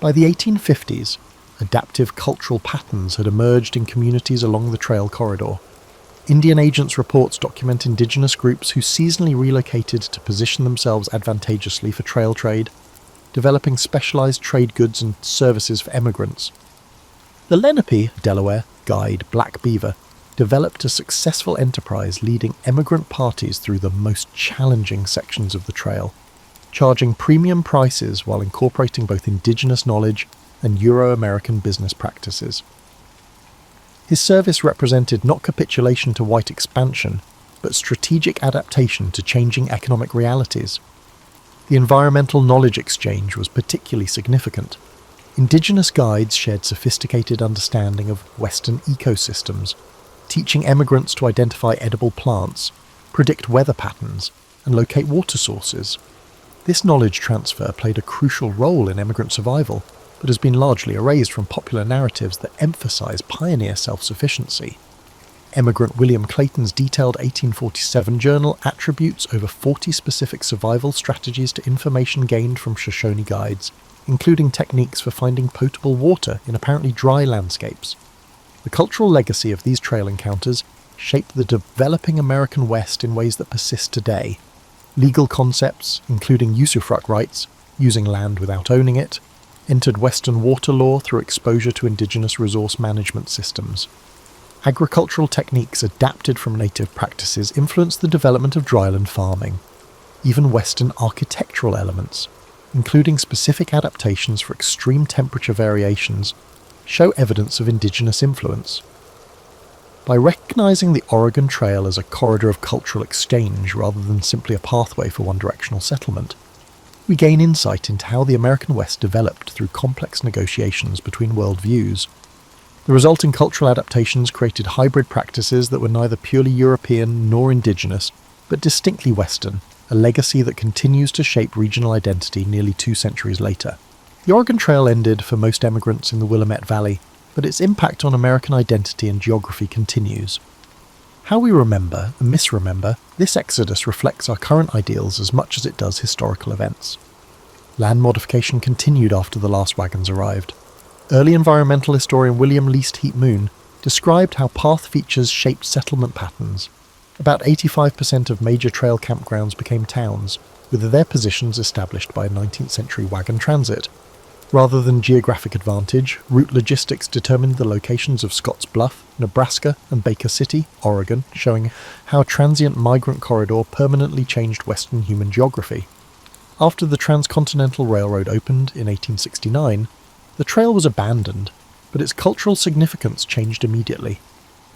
By the 1850s, adaptive cultural patterns had emerged in communities along the trail corridor. Indian Agents reports document indigenous groups who seasonally relocated to position themselves advantageously for trail trade, developing specialized trade goods and services for emigrants. The Lenape, Delaware, guide Black Beaver developed a successful enterprise leading emigrant parties through the most challenging sections of the trail, charging premium prices while incorporating both indigenous knowledge and Euro-American business practices. His service represented not capitulation to white expansion, but strategic adaptation to changing economic realities. The environmental knowledge exchange was particularly significant. Indigenous guides shared sophisticated understanding of Western ecosystems, teaching emigrants to identify edible plants, predict weather patterns, and locate water sources. This knowledge transfer played a crucial role in emigrant survival, but has been largely erased from popular narratives that emphasize pioneer self-sufficiency. Emigrant William Clayton's detailed 1847 journal attributes over 40 specific survival strategies to information gained from Shoshone guides, including techniques for finding potable water in apparently dry landscapes. The cultural legacy of these trail encounters shaped the developing American West in ways that persist today. Legal concepts, including usufruct rights, using land without owning it, entered Western water law through exposure to indigenous resource management systems. Agricultural techniques adapted from native practices influenced the development of dryland farming. Even Western architectural elements, including specific adaptations for extreme temperature variations, show evidence of indigenous influence. By recognizing the Oregon Trail as a corridor of cultural exchange rather than simply a pathway for one-directional settlement, we gain insight into how the American West developed through complex negotiations between worldviews. The resulting cultural adaptations created hybrid practices that were neither purely European nor indigenous, but distinctly Western, a legacy that continues to shape regional identity nearly 2 centuries later. The Oregon Trail ended for most emigrants in the Willamette Valley, but its impact on American identity and geography continues. How we remember and misremember this exodus reflects our current ideals as much as it does historical events. Land modification continued after the last wagons arrived. Early environmental historian William Least Heat Moon described how path features shaped settlement patterns. About 85% of major trail campgrounds became towns, with their positions established by 19th century wagon transit. Rather than geographic advantage, route logistics determined the locations of Scotts Bluff, Nebraska, and Baker City, Oregon, showing how a transient migrant corridor permanently changed Western human geography. After the Transcontinental Railroad opened in 1869, the trail was abandoned, but its cultural significance changed immediately.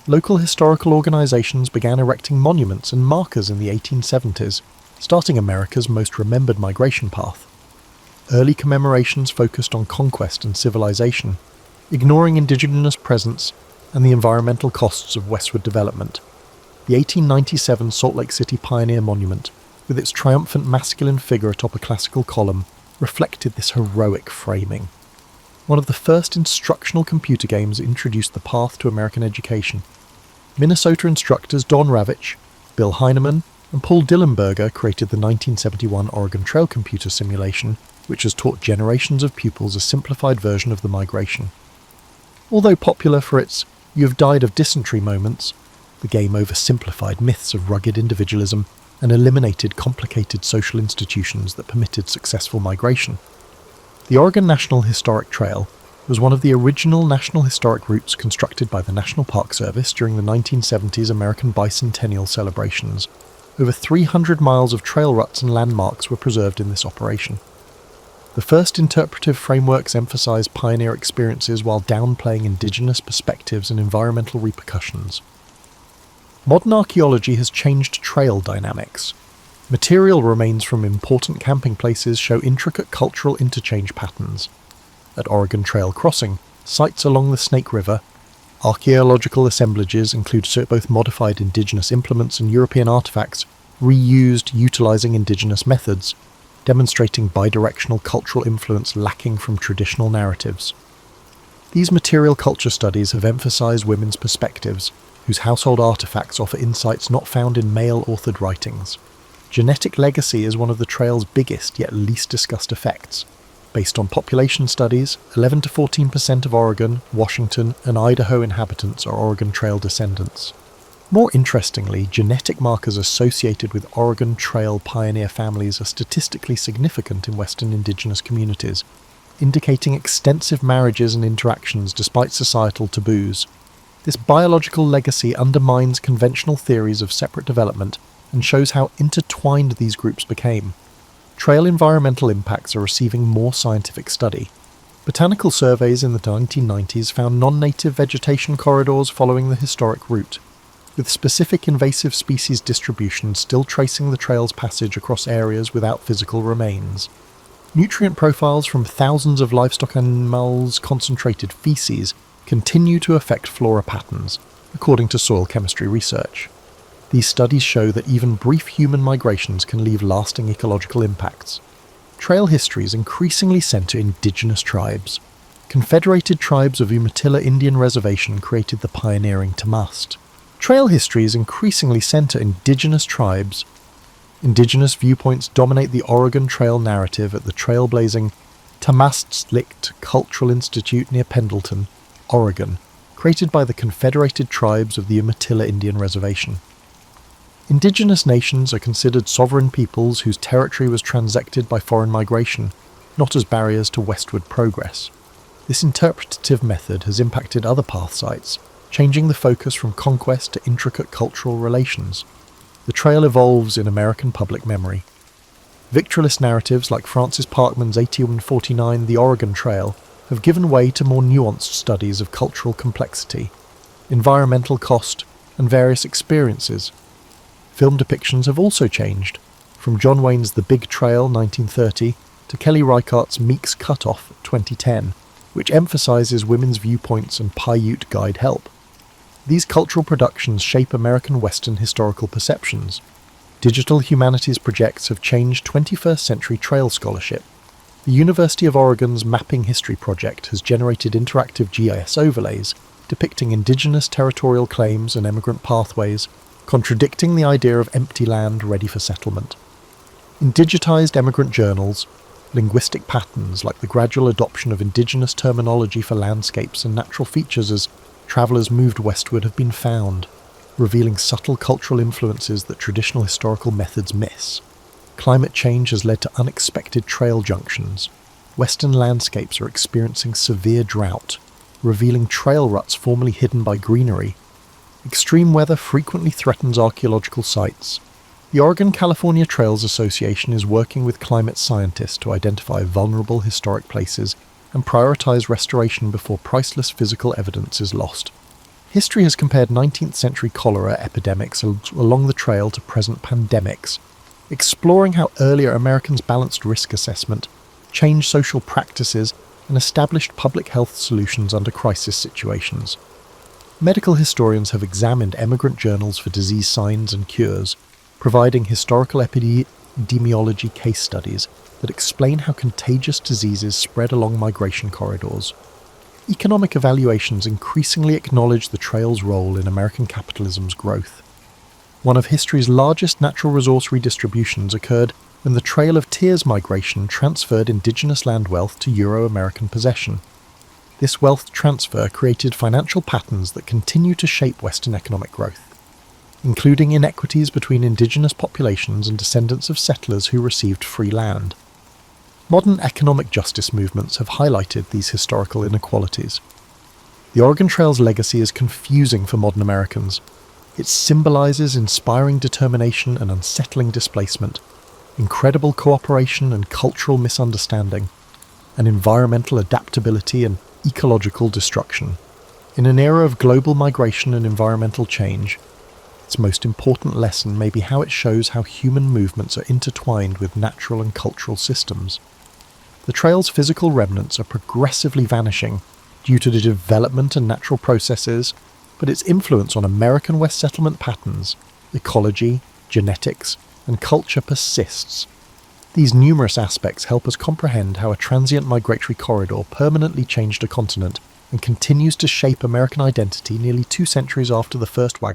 Local historical organizations began erecting monuments and markers in the 1870s, starting America's most remembered migration path. Early commemorations focused on conquest and civilization, ignoring indigenous presence and the environmental costs of westward development. The 1897 Salt Lake City Pioneer Monument, with its triumphant masculine figure atop a classical column, reflected this heroic framing. One of the first instructional computer games introduced the path to American education. Minnesota instructors Don Ravitch, Bill Heineman, and Paul Dillenberger created the 1971 Oregon Trail computer simulation, which has taught generations of pupils a simplified version of the migration. Although popular for its "you've died of dysentery" moments, the game oversimplified myths of rugged individualism and eliminated complicated social institutions that permitted successful migration. The Oregon National Historic Trail was one of the original national historic routes constructed by the National Park Service during the 1970s American bicentennial celebrations. Over 300 miles of trail ruts and landmarks were preserved in this operation. The first interpretive frameworks emphasize pioneer experiences while downplaying indigenous perspectives and environmental repercussions. Modern archaeology has changed trail dynamics. Material remains from important camping places show intricate cultural interchange patterns. At Oregon Trail Crossing, sites along the Snake River, archaeological assemblages include both modified indigenous implements and European artifacts reused utilizing indigenous methods, demonstrating bidirectional cultural influence lacking from traditional narratives. These material culture studies have emphasized women's perspectives, whose household artifacts offer insights not found in male-authored writings. Genetic legacy is one of the trail's biggest yet least discussed effects. Based on population studies, 11 to 14% of Oregon, Washington, and Idaho inhabitants are Oregon Trail descendants. More interestingly, genetic markers associated with Oregon Trail pioneer families are statistically significant in Western indigenous communities, indicating extensive marriages and interactions despite societal taboos. This biological legacy undermines conventional theories of separate development and shows how intertwined these groups became. Trail environmental impacts are receiving more scientific study. Botanical surveys in the 1990s found non-native vegetation corridors following the historic route, with specific invasive species distribution still tracing the trail's passage across areas without physical remains. Nutrient profiles from thousands of livestock animals' concentrated feces continue to affect flora patterns, according to soil chemistry research. These studies show that even brief human migrations can leave lasting ecological impacts. Trail histories increasingly center indigenous tribes. Confederated Tribes of Umatilla Indian Reservation created the pioneering Tamast. Trail histories increasingly center indigenous tribes. Indigenous viewpoints dominate the Oregon Trail narrative at the trailblazing Tamast Cultural Institute near Pendleton, Oregon, created by the Confederated Tribes of the Umatilla Indian Reservation. Indigenous nations are considered sovereign peoples whose territory was transected by foreign migration, not as barriers to westward progress. This interpretative method has impacted other path sites, changing the focus from conquest to intricate cultural relations. The trail evolves in American public memory. Victorialist narratives like Francis Parkman's 1849 The Oregon Trail have given way to more nuanced studies of cultural complexity, environmental cost, and various experiences. Film depictions have also changed, from John Wayne's The Big Trail 1930 to Kelly Reichardt's Meek's Cutoff 2010, which emphasizes women's viewpoints and Paiute guide help. These cultural productions shape American Western historical perceptions. Digital humanities projects have changed 21st century trail scholarship. The University of Oregon's Mapping History project has generated interactive GIS overlays depicting indigenous territorial claims and emigrant pathways, contradicting the idea of empty land ready for settlement. In digitized emigrant journals, linguistic patterns like the gradual adoption of indigenous terminology for landscapes and natural features as travellers moved westward have been found, revealing subtle cultural influences that traditional historical methods miss. Climate change has led to unexpected trail junctions. Western landscapes are experiencing severe drought, revealing trail ruts formerly hidden by greenery. Extreme weather frequently threatens archaeological sites. The Oregon-California Trails Association is working with climate scientists to identify vulnerable historic places and prioritize restoration before priceless physical evidence is lost. History has compared 19th century cholera epidemics along the trail to present pandemics, exploring how earlier Americans balanced risk assessment, changed social practices, and established public health solutions under crisis situations. Medical historians have examined emigrant journals for disease signs and cures, providing historical epidemiology case studies that explain how contagious diseases spread along migration corridors. Economic evaluations increasingly acknowledge the trail's role in American capitalism's growth. One of history's largest natural resource redistributions occurred when the Trail of Tears migration transferred indigenous land wealth to Euro-American possession. This wealth transfer created financial patterns that continue to shape Western economic growth, including inequities between indigenous populations and descendants of settlers who received free land. Modern economic justice movements have highlighted these historical inequalities. The Oregon Trail's legacy is confusing for modern Americans. It symbolizes inspiring determination and unsettling displacement, incredible cooperation and cultural misunderstanding, and environmental adaptability and ecological destruction. In an era of global migration and environmental change, its most important lesson may be how it shows how human movements are intertwined with natural and cultural systems. The trail's physical remnants are progressively vanishing due to the development and natural processes, but its influence on American West settlement patterns, ecology, genetics, and culture persists. These numerous aspects help us comprehend how a transient migratory corridor permanently changed a continent and continues to shape American identity nearly 2 centuries after the first wagon